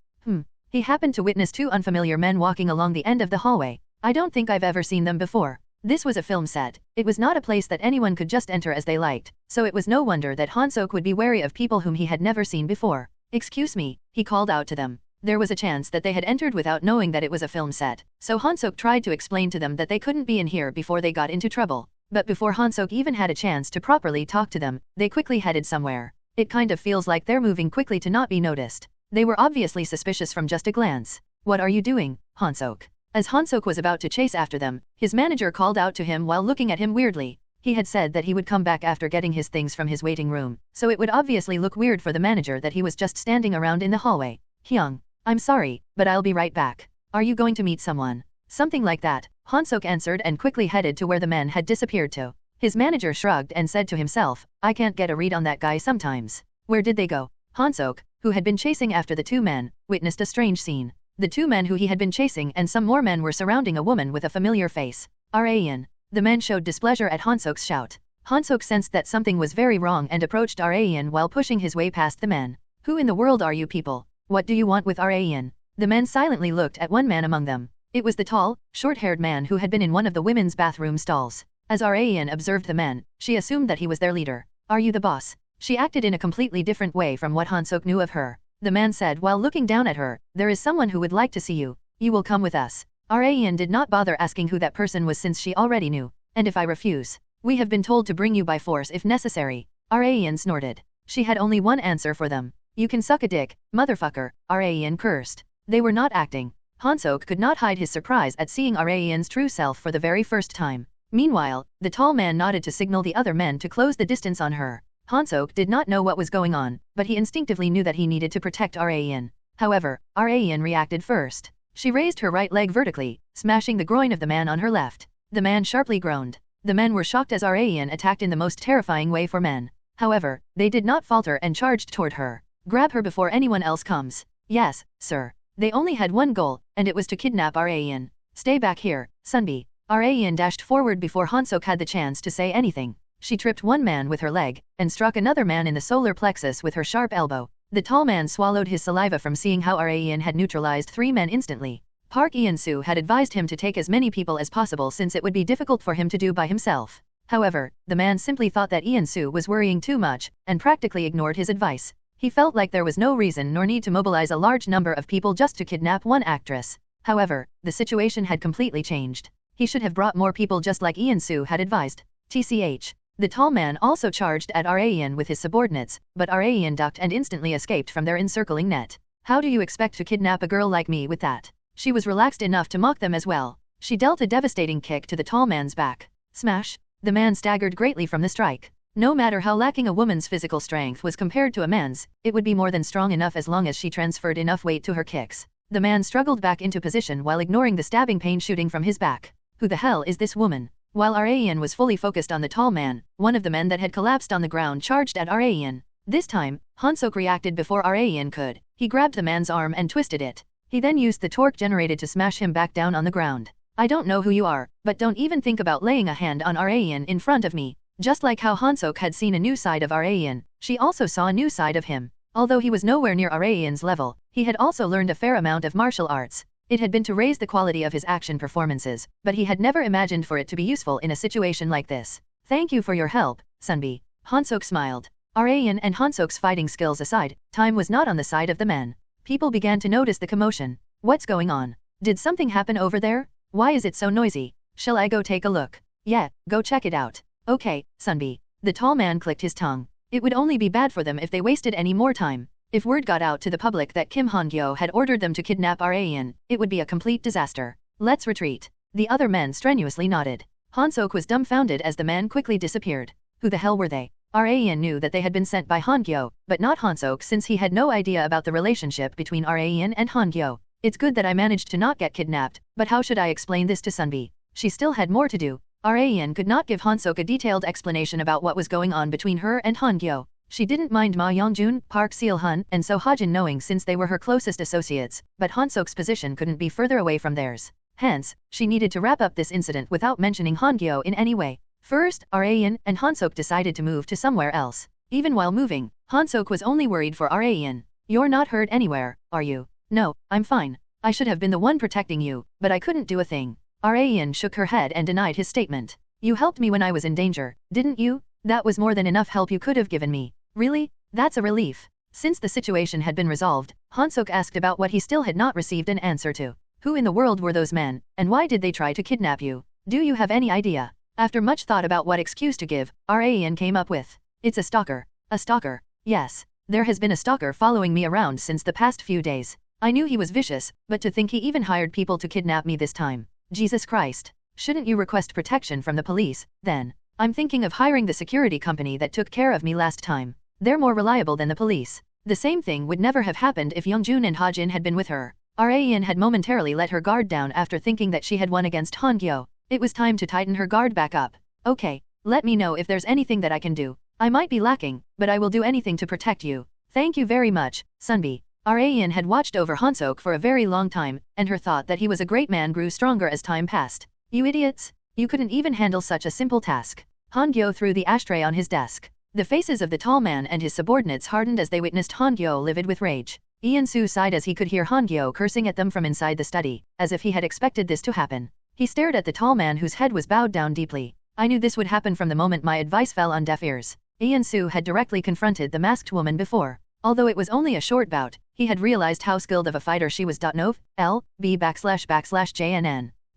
he happened to witness 2 unfamiliar men walking along the end of the hallway. "I don't think I've ever seen them before." This was a film set. It was not a place that anyone could just enter as they liked, so it was no wonder that Han-sok would be wary of people whom he had never seen before. "Excuse me," he called out to them. There was a chance that they had entered without knowing that it was a film set, so Han-sok tried to explain to them that they couldn't be in here before they got into trouble. But before Han-sok even had a chance to properly talk to them, they quickly headed somewhere. It kind of feels like they're moving quickly to not be noticed. They were obviously suspicious from just a glance. "What are you doing, Han-sok?" As Han-sok was about to chase after them, his manager called out to him while looking at him weirdly. He had said that he would come back after getting his things from his waiting room, so it would obviously look weird for the manager that he was just standing around in the hallway. "Hyung, I'm sorry, but I'll be right back. Are you going to meet someone?" Something like that, Han-sok answered and quickly headed to where the men had disappeared to. His manager shrugged and said to himself, "I can't get a read on that guy sometimes. Where did they go?" Han-sok, who had been chasing after the 2 men, witnessed a strange scene. The 2 men who he had been chasing and some more men were surrounding a woman with a familiar face. "Raen." The men showed displeasure at Han-sok's shout. Han-sok sensed that something was very wrong and approached Raen while pushing his way past the men. "Who in the world are you people? What do you want with Raen?" The men silently looked at one man among them. It was the tall, short-haired man who had been in one of the women's bathroom stalls. As Raen observed the men, she assumed that he was their leader. "Are you the boss?" She acted in a completely different way from what Han-sok knew of her. The man said while looking down at her, "There is someone who would like to see you. You will come with us." Raen did not bother asking who that person was since she already knew. "And if I refuse?" "We have been told to bring you by force if necessary." Raen snorted. She had only one answer for them. You can suck a dick, motherfucker, Raen cursed. They were not acting. Han-Sok could not hide his surprise at seeing Raen's true self for the very first time. Meanwhile, the tall man nodded to signal the other men to close the distance on her. Han-Sok did not know what was going on, but he instinctively knew that he needed to protect Raen. However, Raen reacted first. She raised her right leg vertically, smashing the groin of the man on her left. The man sharply groaned. The men were shocked as Raen attacked in the most terrifying way for men. However, they did not falter and charged toward her. Grab her before anyone else comes. Yes, sir. They only had one goal, and it was to kidnap Raen. Stay back here, Sunbi. Raen dashed forward before Han-Sok had the chance to say anything. She tripped one man with her leg, and struck another man in the solar plexus with her sharp elbow. The tall man swallowed his saliva from seeing how Raen had neutralized 3 men instantly. Park Eun-soo had advised him to take as many people as possible since it would be difficult for him to do by himself. However, the man simply thought that Eun-soo was worrying too much, and practically ignored his advice. He felt like there was no reason nor need to mobilize a large number of people just to kidnap one actress. However, the situation had completely changed. He should have brought more people just like Eun-soo had advised. TCH. The tall man also charged at Raen with his subordinates, but Raen ducked and instantly escaped from their encircling net. How do you expect to kidnap a girl like me with that? She was relaxed enough to mock them as well. She dealt a devastating kick to the tall man's back. Smash! The man staggered greatly from the strike. No matter how lacking a woman's physical strength was compared to a man's, it would be more than strong enough as long as she transferred enough weight to her kicks. The man struggled back into position while ignoring the stabbing pain shooting from his back. Who the hell is this woman? While Raen was fully focused on the tall man, one of the men that had collapsed on the ground charged at Raen. This time, Han-Sok reacted before Raen could. He grabbed the man's arm and twisted it. He then used the torque generated to smash him back down on the ground. I don't know who you are, but don't even think about laying a hand on Raen in front of me. Just like how Han-Sok had seen a new side of Raen, she also saw a new side of him. Although he was nowhere near Raen's level, he had also learned a fair amount of martial arts. It had been to raise the quality of his action performances, but he had never imagined for it to be useful in a situation like this. Thank you for your help, Sunbi. Han-Sok smiled. Raen and Han-Sok's fighting skills aside, time was not on the side of the men. People began to notice the commotion. What's going on? Did something happen over there? Why is it so noisy? Shall I go take a look? Yeah, go check it out. Okay, Sunbi. The tall man clicked his tongue. It would only be bad for them if they wasted any more time. If word got out to the public that Kim Han-Gyo had ordered them to kidnap Raen, it would be a complete disaster. Let's retreat. The other men strenuously nodded. Han-Sok was dumbfounded as the man quickly disappeared. Who the hell were they? Raen knew that they had been sent by Han-Gyo, but not Han-Sok since he had no idea about the relationship between Raen and Han-Gyo. It's good that I managed to not get kidnapped, but how should I explain this to Sunbi? She still had more to do. Raen could not give Han-Sok a detailed explanation about what was going on between her and Han-Gyo. She didn't mind Ma Yongjun, Park Seol-hun, and So Ha-jin knowing since they were her closest associates, but Han-Sok's position couldn't be further away from theirs. Hence, she needed to wrap up this incident without mentioning Han-Gyo in any way. First, Raen and Han-Sok decided to move to somewhere else. Even while moving, Han-Sok was only worried for Raen. You're not hurt anywhere, are you? No, I'm fine. I should have been the one protecting you, but I couldn't do a thing. Raen shook her head and denied his statement. You helped me when I was in danger, didn't you? That was more than enough help you could have given me. Really? That's a relief. Since the situation had been resolved, Han-Sok asked about what he still had not received an answer to. Who in the world were those men, and why did they try to kidnap you? Do you have any idea? After much thought about what excuse to give, Raen came up with. It's a stalker. A stalker. Yes. There has been a stalker following me around since the past few days. I knew he was vicious, but to think he even hired people to kidnap me this time. Jesus Christ. Shouldn't you request protection from the police, then? I'm thinking of hiring the security company that took care of me last time. They're more reliable than the police. The same thing would never have happened if Yongjun and Ha-jin had been with her. Raen had momentarily let her guard down after thinking that she had won against Han-Gyo. It was time to tighten her guard back up. Okay, let me know if there's anything that I can do. I might be lacking, but I will do anything to protect you. Thank you very much, Sunbi. Raen had watched over Han-Sok for a very long time, and her thought that he was a great man grew stronger as time passed. You idiots! You couldn't even handle such a simple task. Han-Gyo threw the ashtray on his desk. The faces of the tall man and his subordinates hardened as they witnessed Han-Gyo livid with rage. Eun-soo sighed as he could hear Han-Gyo cursing at them from inside the study, as if he had expected this to happen. He stared at the tall man whose head was bowed down deeply. I knew this would happen from the moment my advice fell on deaf ears. Eun-soo had directly confronted the masked woman before. Although it was only a short bout, he had realized how skilled of a fighter she was. JNN.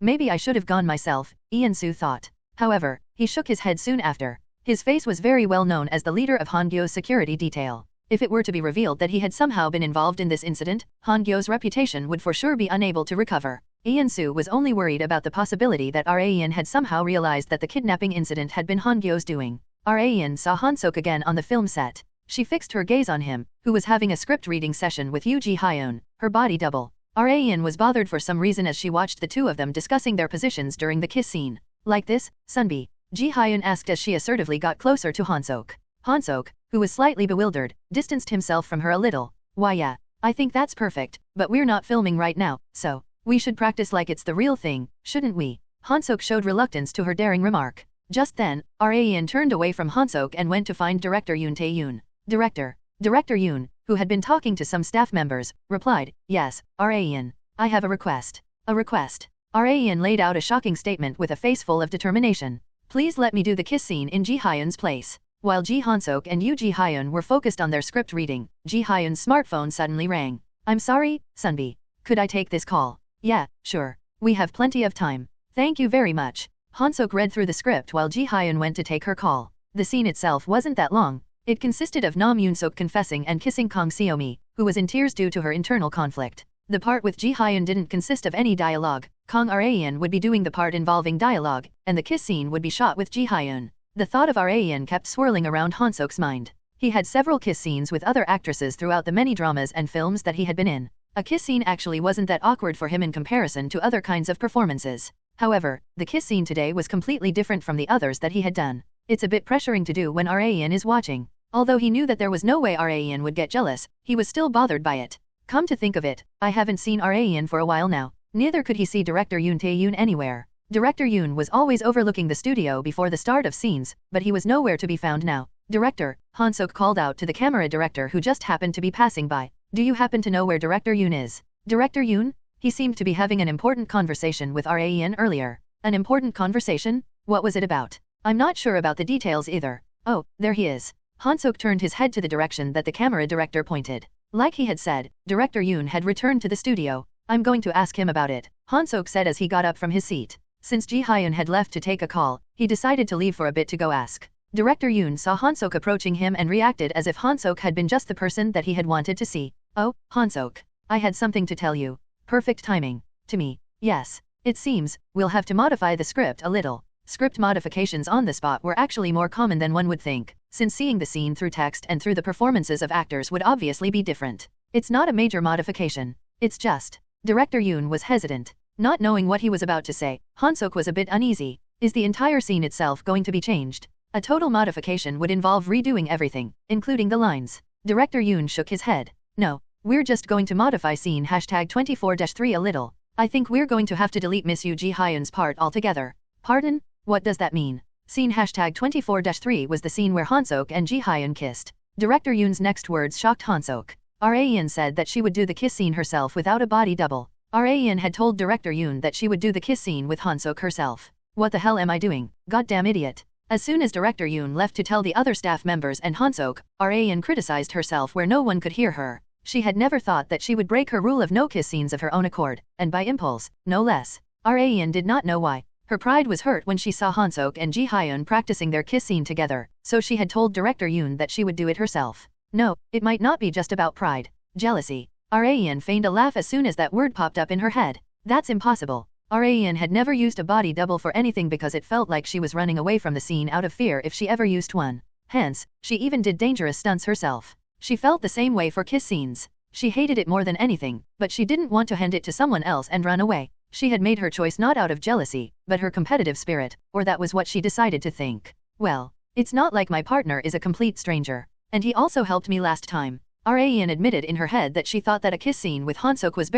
Maybe I should have gone myself, Eun-soo thought. However, he shook his head soon after. His face was very well known as the leader of Han-Gyo's security detail. If it were to be revealed that he had somehow been involved in this incident, Han-Gyo's reputation would for sure be unable to recover. Ian-soo was only worried about the possibility that Ian had somehow realized that the kidnapping incident had been Han-Gyo's doing. Ian saw Han-Sok again on the film set. She fixed her gaze on him, who was having a script reading session with Yoo Ji-hyun, her body double. Ian was bothered for some reason as she watched the two of them discussing their positions during the kiss scene. Like this, Sunbi? Ji-hyun asked as she assertively got closer to Han-Sok. Han-Sok, who was slightly bewildered, distanced himself from her a little. Why yeah, I think that's perfect, but we're not filming right now, so we should practice like it's the real thing, shouldn't we? Han-Sok showed reluctance to her daring remark. Just then, Ian turned away from Han-Sok and went to find Director Yoon Tae-yoon. Director Yoon, who had been talking to some staff members, replied, yes, Ian, I have a request. A request? Ian laid out a shocking statement with a face full of determination. Please let me do the kiss scene in Ji-hyun's place. While Han-Sok and Yoo Ji-hyun were focused on their script reading, Ji-hyun's smartphone suddenly rang. I'm sorry, Sunbi. Could I take this call? Yeah, sure. We have plenty of time. Thank you very much. Han-Sok read through the script while Ji-hyun went to take her call. The scene itself wasn't that long. It consisted of Nam Yoon-sok confessing and kissing Kang Seo-mi, who was in tears due to her internal conflict. The part with Ji-hyun didn't consist of any dialogue. Kang Ian would be doing the part involving dialogue, and the kiss scene would be shot with Ji-hyun. The thought of Ian kept swirling around Han-Sok's mind. He had several kiss scenes with other actresses throughout the many dramas and films that he had been in. A kiss scene actually wasn't that awkward for him in comparison to other kinds of performances. However, the kiss scene today was completely different from the others that he had done. It's a bit pressuring to do when Ian is watching. Although he knew that there was no way Ian would get jealous, he was still bothered by it. Come to think of it, I haven't seen Ian for a while now. Neither could he see Director Yoon Tae-yoon anywhere. Director Yoon was always overlooking the studio before the start of scenes, but he was nowhere to be found now. Director, Han-Sok called out to the camera director who just happened to be passing by. Do you happen to know where Director Yoon is? Director Yoon? He seemed to be having an important conversation with Ian earlier. An important conversation? What was it about? I'm not sure about the details either. Oh, there he is. Han-Sok turned his head to the direction that the camera director pointed. Like he had said, Director Yoon had returned to the studio. I'm going to ask him about it, Han-Sok said as he got up from his seat. Since Ji-hyun had left to take a call, he decided to leave for a bit to go ask. Director Yoon saw Han-Sok approaching him and reacted as if Han-Sok had been just the person that he had wanted to see. Oh, Han-Sok. I had something to tell you. Perfect timing. To me. Yes. It seems, we'll have to modify the script a little. Script modifications on the spot were actually more common than one would think, since seeing the scene through text and through the performances of actors would obviously be different. It's not a major modification. It's just. Director Yoon was hesitant. Not knowing what he was about to say, Han-Sok was a bit uneasy. Is the entire scene itself going to be changed? A total modification would involve redoing everything, including the lines. Director Yoon shook his head. No, we're just going to modify scene #24-3 a little. I think we're going to have to delete Miss Yoo Ji-hyun's part altogether. Pardon? What does that mean? Scene #24-3 was the scene where Han-Sok and Ji-hyun kissed. Director Yoon's next words shocked Han-Sok. Ian said that she would do the kiss scene herself without a body double. Ian had told Director Yoon that she would do the kiss scene with Han-Sok herself. What the hell am I doing? Goddamn idiot. As soon as Director Yoon left to tell the other staff members and Han-Sok, Ian criticized herself where no one could hear her. She had never thought that she would break her rule of no kiss scenes of her own accord, and by impulse, no less. Ian did not know why. Her pride was hurt when she saw Han-Sok and Ji-hyun practicing their kiss scene together, so she had told Director Yoon that she would do it herself. No, it might not be just about pride. Jealousy. Ian feigned a laugh as soon as that word popped up in her head. That's impossible. Ian had never used a body double for anything because it felt like she was running away from the scene out of fear if she ever used one. Hence, she even did dangerous stunts herself. She felt the same way for kiss scenes. She hated it more than anything, but she didn't want to hand it to someone else and run away. She had made her choice not out of jealousy, but her competitive spirit, or that was what she decided to think. Well, it's not like my partner is a complete stranger. And he also helped me last time. Ian admitted in her head that she thought that a kiss scene with Han-Sok was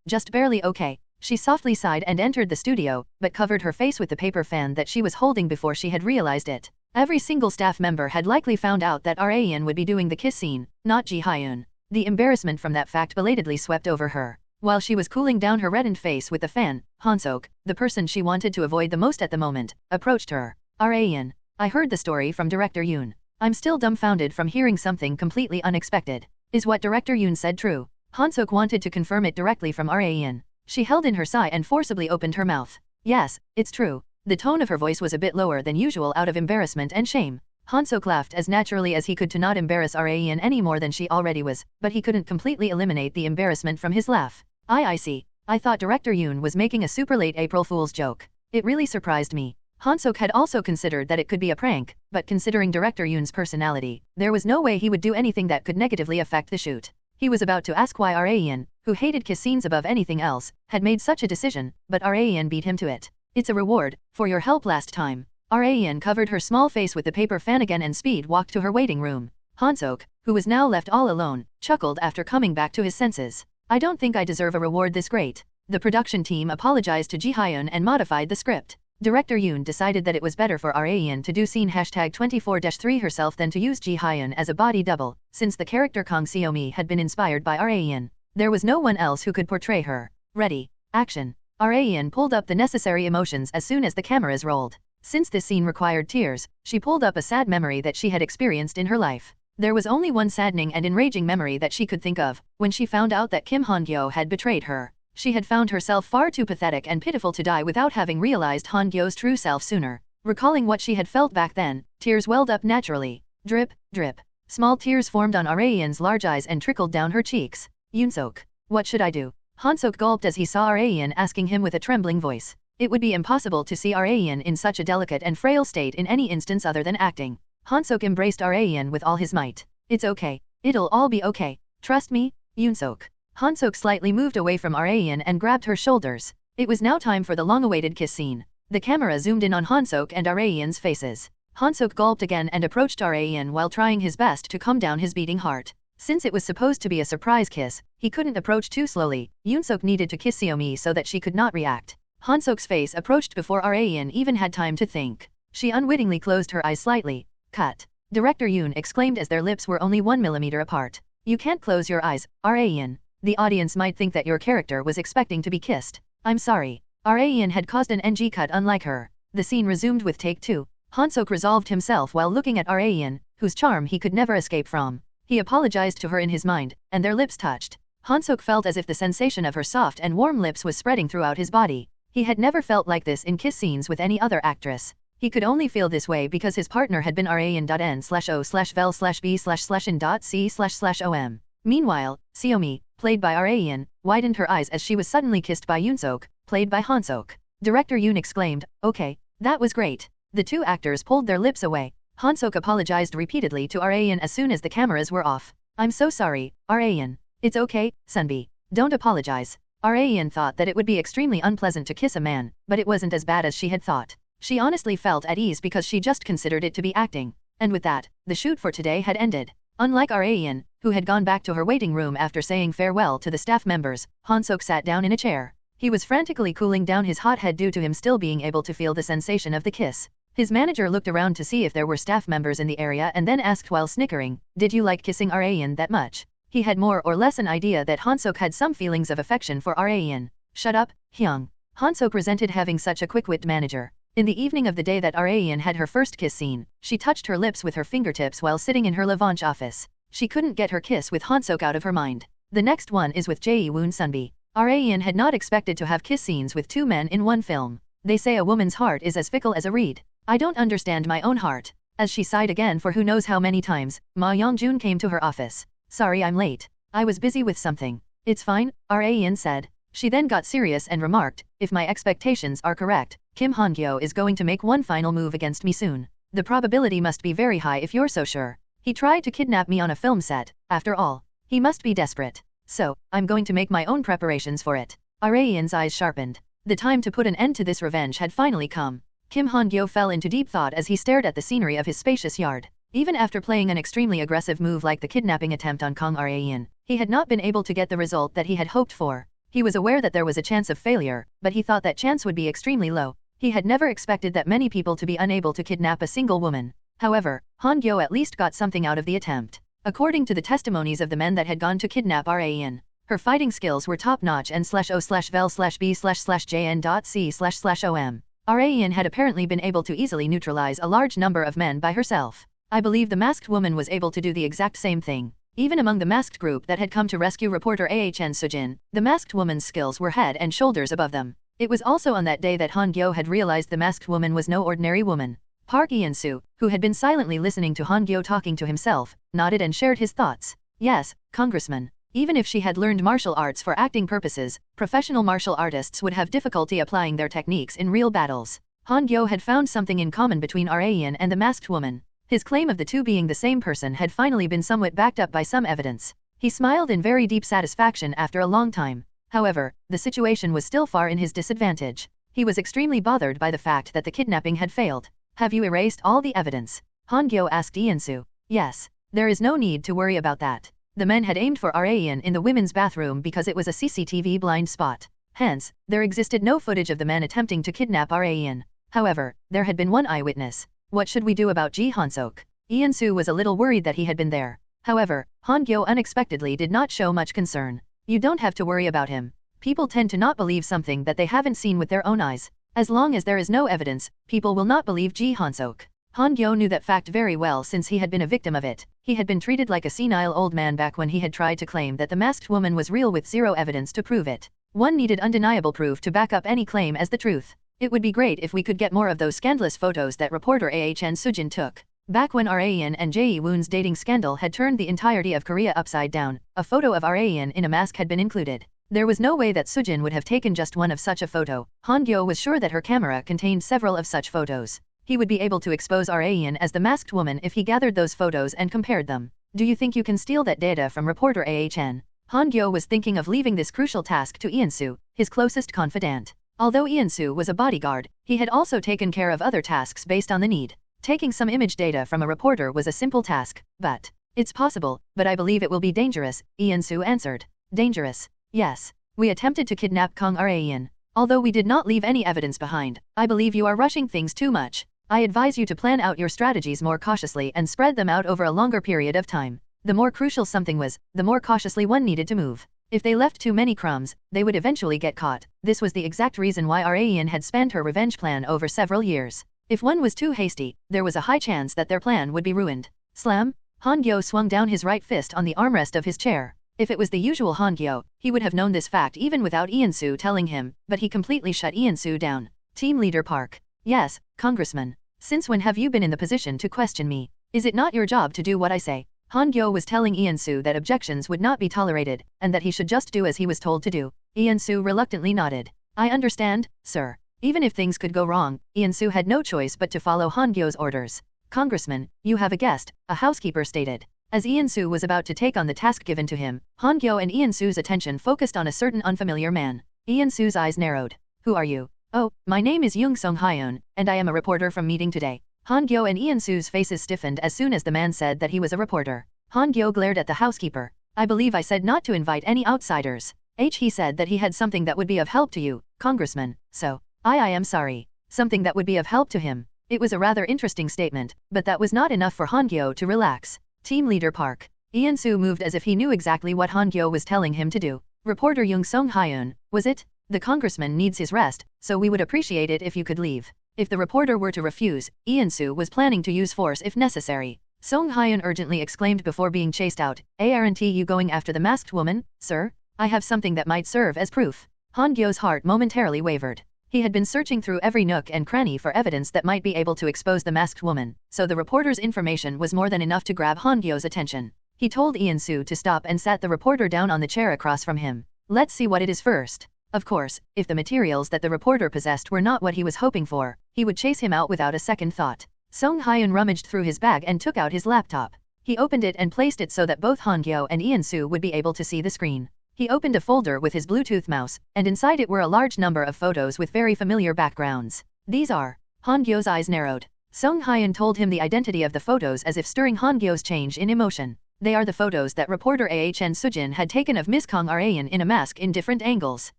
just barely okay. She softly sighed and entered the studio, but covered her face with the paper fan that she was holding before she had realized it. Every single staff member had likely found out that Ian would be doing the kiss scene, not Ji-hyun. The embarrassment from that fact belatedly swept over her. While she was cooling down her reddened face with the fan, Han-Sok, the person she wanted to avoid the most at the moment, approached her. Ian, I heard the story from Director Yoon. I'm still dumbfounded from hearing something completely unexpected. Is what Director Yoon said true? Han-Sok wanted to confirm it directly from Ian. She held in her sigh and forcibly opened her mouth. Yes, it's true. The tone of her voice was a bit lower than usual out of embarrassment and shame. Han-Sok laughed as naturally as he could to not embarrass Raen any more than she already was, but he couldn't completely eliminate the embarrassment from his laugh. I see. I thought Director Yoon was making a super late April Fool's joke. It really surprised me. Han-Sok had also considered that it could be a prank, but considering Director Yoon's personality, there was no way he would do anything that could negatively affect the shoot. He was about to ask why Raen, who hated kiss scenes above anything else, had made such a decision, but Raen beat him to it. It's a reward for your help last time. Raen covered her small face with the paper fan again and speed walked to her waiting room. Han-Sok, who was now left all alone, chuckled after coming back to his senses. I don't think I deserve a reward this great. The production team apologized to Ji-hyun and modified the script. Director Yoon decided that it was better for Raen to do scene #24-3 herself than to use Ji-hyun as a body double, since the character Kang Seomi had been inspired by Raen. There was no one else who could portray her. Ready. Action. Raen pulled up the necessary emotions as soon as the cameras rolled. Since this scene required tears, she pulled up a sad memory that she had experienced in her life. There was only one saddening and enraging memory that she could think of, when she found out that Kim Han-Gyo had betrayed her. She had found herself far too pathetic and pitiful to die without having realized Han-Gyo's true self sooner. Recalling what she had felt back then, tears welled up naturally. Drip, drip. Small tears formed on Raen's large eyes and trickled down her cheeks. Yoon-Sok. What should I do? Han-Sok gulped as he saw Raen asking him with a trembling voice. It would be impossible to see Raen in such a delicate and frail state in any instance other than acting. Han-Sok embraced Raen with all his might. It's okay. It'll all be okay. Trust me, Yoon-Sok. Han-Sok slightly moved away from Raen and grabbed her shoulders. It was now time for the long-awaited kiss scene. The camera zoomed in on Han-Sok and Raen's faces. Han-Sok gulped again and approached Raen while trying his best to calm down his beating heart. Since it was supposed to be a surprise kiss, he couldn't approach too slowly. Yoon-Sok needed to kiss Seomi so that she could not react. Han-Sok's face approached before Raen even had time to think. She unwittingly closed her eyes slightly. Cut. Director Yoon exclaimed as their lips were only 1 millimeter apart. You can't close your eyes, Raen. The audience might think that your character was expecting to be kissed. I'm sorry. Raen had caused an NG cut unlike her. The scene resumed with take 2. Han-Sok resolved himself while looking at Raen, whose charm he could never escape from. He apologized to her in his mind, and their lips touched. Han-Sok felt as if the sensation of her soft and warm lips was spreading throughout his body. He had never felt like this in kiss scenes with any other actress. He could only feel this way because his partner had been Raen.N/O/Vel/B/in.C//om. Meanwhile, Seomi, played by Raen, widened her eyes as she was suddenly kissed by Yoon-Sok, played by Han-Sok. Director Yoon exclaimed, okay, that was great. The two actors pulled their lips away. Han-Sok apologized repeatedly to Raen as soon as the cameras were off. I'm so sorry, Raen. It's okay, Sunbi. Don't apologize. Raen thought that it would be extremely unpleasant to kiss a man, but it wasn't as bad as she had thought. She honestly felt at ease because she just considered it to be acting. And with that, the shoot for today had ended. Unlike Raen, who had gone back to her waiting room after saying farewell to the staff members, Han-Sok sat down in a chair. He was frantically cooling down his hot head due to him still being able to feel the sensation of the kiss. His manager looked around to see if there were staff members in the area and then asked while snickering, did you like kissing Raen that much? He had more or less an idea that Han-Sok had some feelings of affection for Raen. Shut up, Hyung. Han-Sok resented having such a quick-witted manager. In the evening of the day that Raen had her first kiss scene, she touched her lips with her fingertips while sitting in her Lavanch office. She couldn't get her kiss with Han-Sok out of her mind. The next one is with Jae-woon Sunbi. Raen had not expected to have kiss scenes with two men in one film. They say a woman's heart is as fickle as a reed. I don't understand my own heart. As she sighed again for who knows how many times, Ma Young-jun came to her office. Sorry I'm late. I was busy with something. It's fine, Raen said. She then got serious and remarked, if my expectations are correct, Kim Han-Gyo is going to make one final move against me soon. The probability must be very high if you're so sure. He tried to kidnap me on a film set, after all. He must be desperate. So, I'm going to make my own preparations for it. Raen's eyes sharpened. The time to put an end to this revenge had finally come. Kim Han-Gyo fell into deep thought as he stared at the scenery of his spacious yard. Even after playing an extremely aggressive move like the kidnapping attempt on Kang Raen, he had not been able to get the result that he had hoped for. He was aware that there was a chance of failure, but he thought that chance would be extremely low. He had never expected that many people to be unable to kidnap a single woman. However, Han-Gyo at least got something out of the attempt. According to the testimonies of the men that had gone to kidnap Raen, her fighting skills were top-notch and /O/Vel/B/Jn.C//om. Raen had apparently been able to easily neutralize a large number of men by herself. I believe the masked woman was able to do the exact same thing. Even among the masked group that had come to rescue reporter Ahn Sujin, the masked woman's skills were head and shoulders above them. It was also on that day that Han-Gyo had realized the masked woman was no ordinary woman. Park Ian-soo, who had been silently listening to Han-Gyo talking to himself, nodded and shared his thoughts. Yes, Congressman. Even if she had learned martial arts for acting purposes, professional martial artists would have difficulty applying their techniques in real battles. Han-Gyo had found something in common between Ian and the masked woman. His claim of the two being the same person had finally been somewhat backed up by some evidence. He smiled in very deep satisfaction after a long time. However, the situation was still far in his disadvantage. He was extremely bothered by the fact that the kidnapping had failed. Have you erased all the evidence? Han-Gyo asked Ian-soo. Yes. There is no need to worry about that. The men had aimed for Ian in the women's bathroom because it was a CCTV blind spot. Hence, there existed no footage of the men attempting to kidnap Ian. However, there had been one eyewitness. What should we do about Ji Han-sok? Ian-soo was a little worried that he had been there. However, Han-Gyo unexpectedly did not show much concern. You don't have to worry about him. People tend to not believe something that they haven't seen with their own eyes. As long as there is no evidence, people will not believe Ji Han-sok. Han-Gyo knew that fact very well since he had been a victim of it. He had been treated like a senile old man back when he had tried to claim that the masked woman was real with zero evidence to prove it. One needed undeniable proof to back up any claim as the truth. It would be great if we could get more of those scandalous photos that reporter Ahn Sujin took. Back when Ian and Jae-woon's dating scandal had turned the entirety of Korea upside down, a photo of Ian in a mask had been included. There was no way that Sujin would have taken just one of such a photo. Han-Gyo was sure that her camera contained several of such photos. He would be able to expose Ian as the masked woman if he gathered those photos and compared them. Do you think you can steal that data from reporter Ahn? Han-Gyo was thinking of leaving this crucial task to Ian-soo, his closest confidant. Although Ian-soo was a bodyguard, he had also taken care of other tasks based on the need. Taking some image data from a reporter was a simple task, but it's possible, but I believe it will be dangerous, Ian-soo answered. Dangerous? Yes. We attempted to kidnap Kang Ian. Although we did not leave any evidence behind, I believe you are rushing things too much. I advise you to plan out your strategies more cautiously and spread them out over a longer period of time. The more crucial something was, the more cautiously one needed to move. If they left too many crumbs, they would eventually get caught. This was the exact reason why Ian had spanned her revenge plan over several years. If one was too hasty, there was a high chance that their plan would be ruined. Slam! Han-Gyo swung down his right fist on the armrest of his chair. If it was the usual Han-Gyo, he would have known this fact even without Ian-soo telling him, but he completely shut Ian-soo down. Team Leader Park. Yes, Congressman. Since when have you been in the position to question me? Is it not your job to do what I say? Han-Gyo was telling Ian-soo that objections would not be tolerated, and that he should just do as he was told to do. Ian-soo reluctantly nodded. I understand, sir. Even if things could go wrong, Ian-soo had no choice but to follow Han-Gyo's orders. Congressman, you have a guest, a housekeeper stated. As Ian-soo was about to take on the task given to him, Han-Gyo and Ian-soo's attention focused on a certain unfamiliar man. Ian-soo's eyes narrowed. Who are you? Oh, my name is Young Song-hyun, and I am a reporter from meeting today. Han-Gyo and Ian-soo's faces stiffened as soon as the man said that he was a reporter. Han-Gyo glared at the housekeeper. I believe I said not to invite any outsiders. He said that he had something that would be of help to you, Congressman, so, I am sorry. Something that would be of help to him. It was a rather interesting statement, but that was not enough for Han-Gyo to relax. Team Leader Park. Ian-soo moved as if he knew exactly what Han-Gyo was telling him to do. Reporter Young Song-hyun, was it? The congressman needs his rest, so we would appreciate it if you could leave. If the reporter were to refuse, Ian-soo was planning to use force if necessary. Song-hyun urgently exclaimed before being chased out. Aren't you going after the masked woman, sir? I have something that might serve as proof. Han-Gyo's heart momentarily wavered. He had been searching through every nook and cranny for evidence that might be able to expose the masked woman, so the reporter's information was more than enough to grab Han-Gyo's attention. He told Ian-soo to stop and sat the reporter down on the chair across from him. Let's see what it is first. Of course, if the materials that the reporter possessed were not what he was hoping for, he would chase him out without a second thought. Song-hyun rummaged through his bag and took out his laptop. He opened it and placed it so that both Han-Gyo and Ian-soo would be able to see the screen. He opened a folder with his Bluetooth mouse, and inside it were a large number of photos with very familiar backgrounds. These are. Han-Gyo's eyes narrowed. Song-hyun told him the identity of the photos as if stirring Han-Gyo's change in emotion. They are the photos that reporter Ahn Sujin had taken of Miss Kang Ian in a mask in different angles.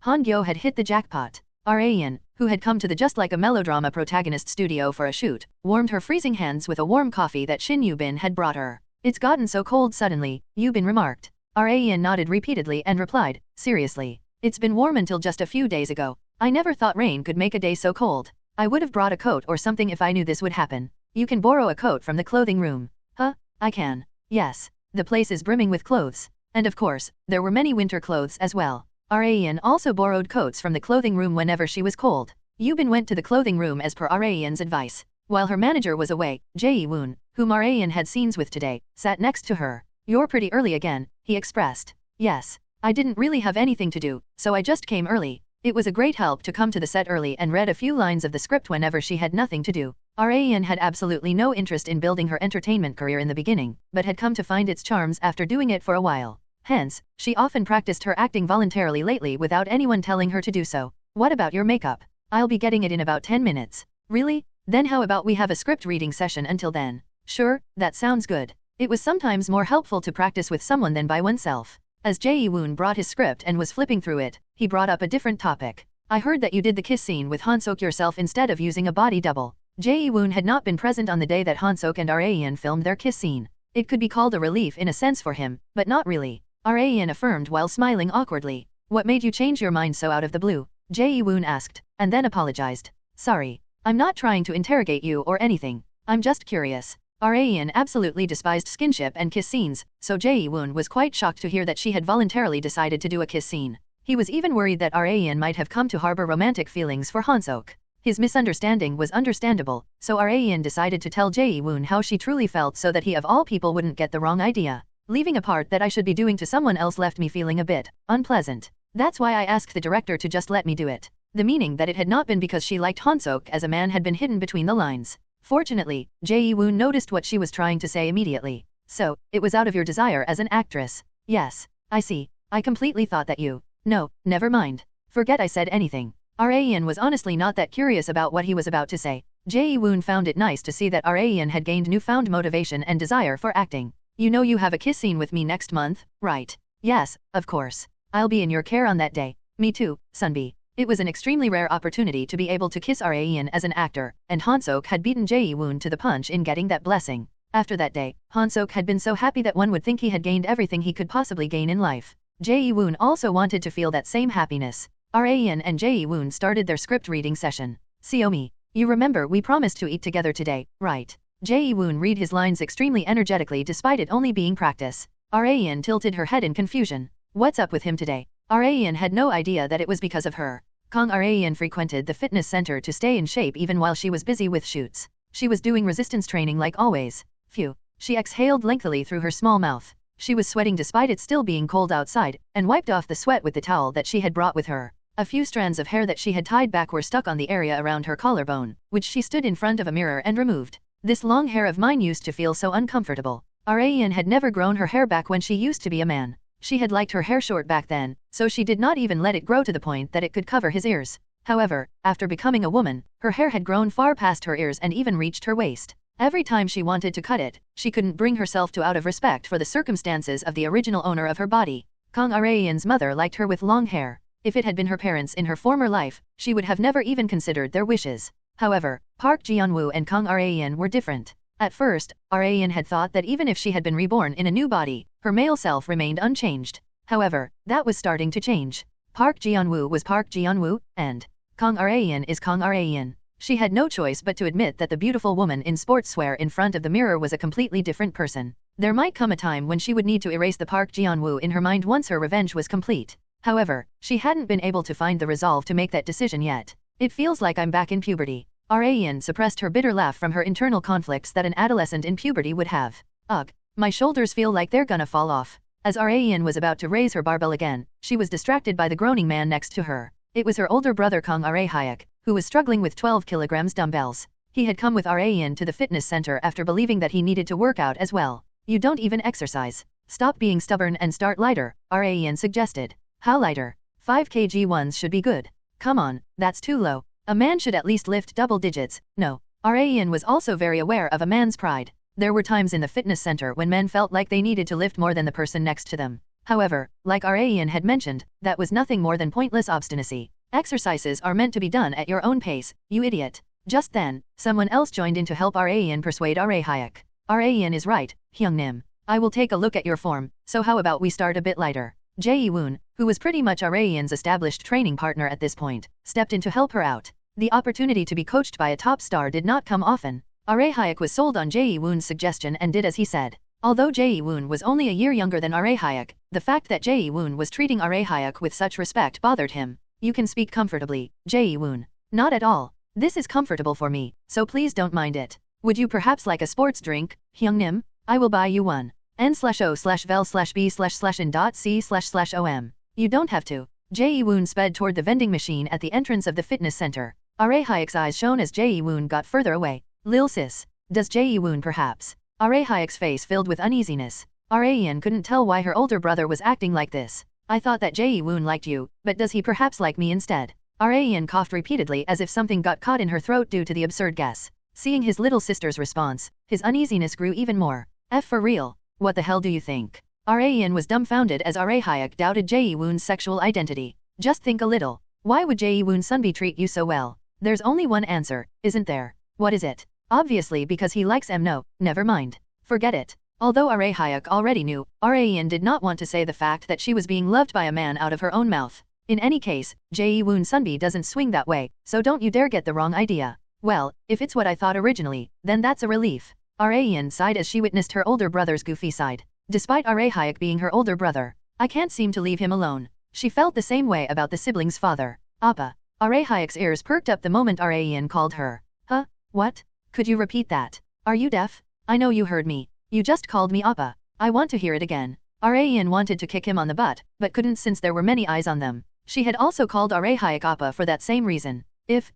Han-Gyo had hit the jackpot. Ian, who had come to the Just Like a Melodrama protagonist studio for a shoot, warmed her freezing hands with a warm coffee that Shin Yubin had brought her. It's gotten so cold suddenly, Yubin remarked. Ian nodded repeatedly and replied, seriously. It's been warm until just a few days ago. I never thought rain could make a day so cold. I would have brought a coat or something if I knew this would happen. You can borrow a coat from the clothing room. Huh? I can. Yes. The place is brimming with clothes. And of course, there were many winter clothes as well. Ian also borrowed coats from the clothing room whenever she was cold. Yubin went to the clothing room as per Ian's advice. While her manager was away, Jae-woon, whom Rayan had scenes with today, sat next to her. "You're pretty early again," he expressed. "Yes. I didn't really have anything to do, so I just came early." It was a great help to come to the set early and read a few lines of the script whenever she had nothing to do. Rayan had absolutely no interest in building her entertainment career in the beginning, but had come to find its charms after doing it for a while. Hence, she often practiced her acting voluntarily lately without anyone telling her to do so. "What about your makeup? I'll be getting it in about 10 minutes. "Really? Then how about we have a script reading session until then?" "Sure, that sounds good." It was sometimes more helpful to practice with someone than by oneself. As Jae-woon brought his script and was flipping through it, he brought up a different topic. "I heard that you did the kiss scene with Han-Sok yourself instead of using a body double." Jae-woon had not been present on the day that Han-Sok and Rayan filmed their kiss scene. It could be called a relief in a sense for him, but not really. Rayan affirmed while smiling awkwardly. "What made you change your mind so out of the blue?" Jae-woon asked, and then apologized. "Sorry. I'm not trying to interrogate you or anything. I'm just curious." Rayan absolutely despised skinship and kiss scenes, so Jae-woon was quite shocked to hear that she had voluntarily decided to do a kiss scene. He was even worried that Rayan might have come to harbor romantic feelings for Han-Sok. His misunderstanding was understandable, so Rayan decided to tell Jae-woon how she truly felt so that he of all people wouldn't get the wrong idea. "Leaving a part that I should be doing to someone else left me feeling a bit unpleasant. That's why I asked the director to just let me do it." The meaning that it had not been because she liked Han-Sok as a man had been hidden between the lines. Fortunately, Jae-woon noticed what she was trying to say immediately. "So, it was out of your desire as an actress." "Yes, I see. I completely thought that you..." "No, never mind. Forget I said anything." Rayan was honestly not that curious about what he was about to say. Jae-woon found it nice to see that Rayan had gained newfound motivation and desire for acting. "You know you have a kiss scene with me next month, right?" "Yes, of course. I'll be in your care on that day." "Me too, Sunbi." It was an extremely rare opportunity to be able to kiss Rayan as an actor, and Han-Sok had beaten Jae-woon to the punch in getting that blessing. After that day, Han-Sok had been so happy that one would think he had gained everything he could possibly gain in life. Jae-woon also wanted to feel that same happiness. Rayan and Jae-woon started their script reading session. "Siomi, you remember we promised to eat together today, right?" Jae-woon read his lines extremely energetically despite it only being practice. Rayan tilted her head in confusion. "What's up with him today?" Rayan had no idea that it was because of her. Rayan frequented the fitness center to stay in shape even while she was busy with shoots. She was doing resistance training like always. Phew. She exhaled lengthily through her small mouth. She was sweating despite it still being cold outside, and wiped off the sweat with the towel that she had brought with her. A few strands of hair that she had tied back were stuck on the area around her collarbone, which she stood in front of a mirror and removed. "This long hair of mine used to feel so uncomfortable." Rayan had never grown her hair back when she used to be a man. She had liked her hair short back then, so she did not even let it grow to the point that it could cover his ears. However, after becoming a woman, her hair had grown far past her ears and even reached her waist. Every time she wanted to cut it, she couldn't bring herself to out of respect for the circumstances of the original owner of her body. Rayan's mother liked her with long hair. If it had been her parents in her former life, she would have never even considered their wishes. However, Park Geon-Woo and Rayan were different. At first, Rayan had thought that even if she had been reborn in a new body, her male self remained unchanged. However, that was starting to change. Park Geon-Woo was Park Geon-Woo, and Rayan is Rayan. She had no choice but to admit that the beautiful woman in sportswear in front of the mirror was a completely different person. There might come a time when she would need to erase the Park Geon-Woo in her mind once her revenge was complete. However, she hadn't been able to find the resolve to make that decision yet. "It feels like I'm back in puberty." Rayan suppressed her bitter laugh from her internal conflicts that an adolescent in puberty would have. "Ugh, my shoulders feel like they're gonna fall off." As Rayan was about to raise her barbell again, she was distracted by the groaning man next to her. It was her older brother Hyuk, who was struggling with 12 kilograms dumbbells. He had come with Rayan to the fitness center after believing that he needed to work out as well. "You don't even exercise. Stop being stubborn and start lighter," Rayan suggested. "How lighter? 5 kg ones should be good." "Come on, that's too low. A man should at least lift double digits." "No." Rayan was also very aware of a man's pride. There were times in the fitness center when men felt like they needed to lift more than the person next to them. However, like Rayan had mentioned, that was nothing more than pointless obstinacy. "Exercises are meant to be done at your own pace, you idiot." Just then, someone else joined in to help Rayan persuade Hyuk. "Rayan is right, Hyungnim. I will take a look at your form, so how about we start a bit lighter?" Jae-woon, who was pretty much Rayan's established training partner at this point, stepped in to help her out. The opportunity to be coached by a top star did not come often. Hyuk was sold on Jae-woon's suggestion and did as he said. Although Jae-woon was only a year younger than Hyuk, the fact that Jae-woon was treating Hyuk with such respect bothered him. "You can speak comfortably, Jae-woon." "Not at all. This is comfortable for me, so please don't mind it. Would you perhaps like a sports drink, Hyungnim? I will buy you one. n/o/vel/b/in.c//om. You don't have to. Jae-woon sped toward the vending machine at the entrance of the fitness center. Ae-hyuk's eyes shone as Jae-woon got further away. Lil sis. Does Jae-woon perhaps? Ae-hyuk's face filled with uneasiness. Ae-yeon couldn't tell why her older brother was acting like this. I thought that Jae-woon liked you, but does he perhaps like me instead? Ae-yeon coughed repeatedly as if something got caught in her throat due to the absurd guess. Seeing his little sister's response, his uneasiness grew even more. For real? What the hell do you think? Ae-yeon was dumbfounded as Ae-hyuk doubted Jae-woon's sexual identity. Just think a little. Why would Jae-woon's sonby treat you so well? There's only one answer, isn't there? What is it? Obviously because he likes no, never mind. Forget it. Although Ae-hyuk already knew, Ae-yeon did not want to say the fact that she was being loved by a man out of her own mouth. In any case, Jae-woon's sonby doesn't swing that way, so don't you dare get the wrong idea. Well, if it's what I thought originally, then that's a relief. Ae-yeon sighed as she witnessed her older brother's goofy side. Despite Ae-hyuk being her older brother, I can't seem to leave him alone. She felt the same way about the sibling's father. Appa. Ae-hyuk's ears perked up the moment Ae-yeon called her. Huh? What? Could you repeat that? Are you deaf? I know you heard me. You just called me Appa. I want to hear it again. Ae-yeon wanted to kick him on the butt, but couldn't since there were many eyes on them. She had also called Ae-hyuk Appa for that same reason. If,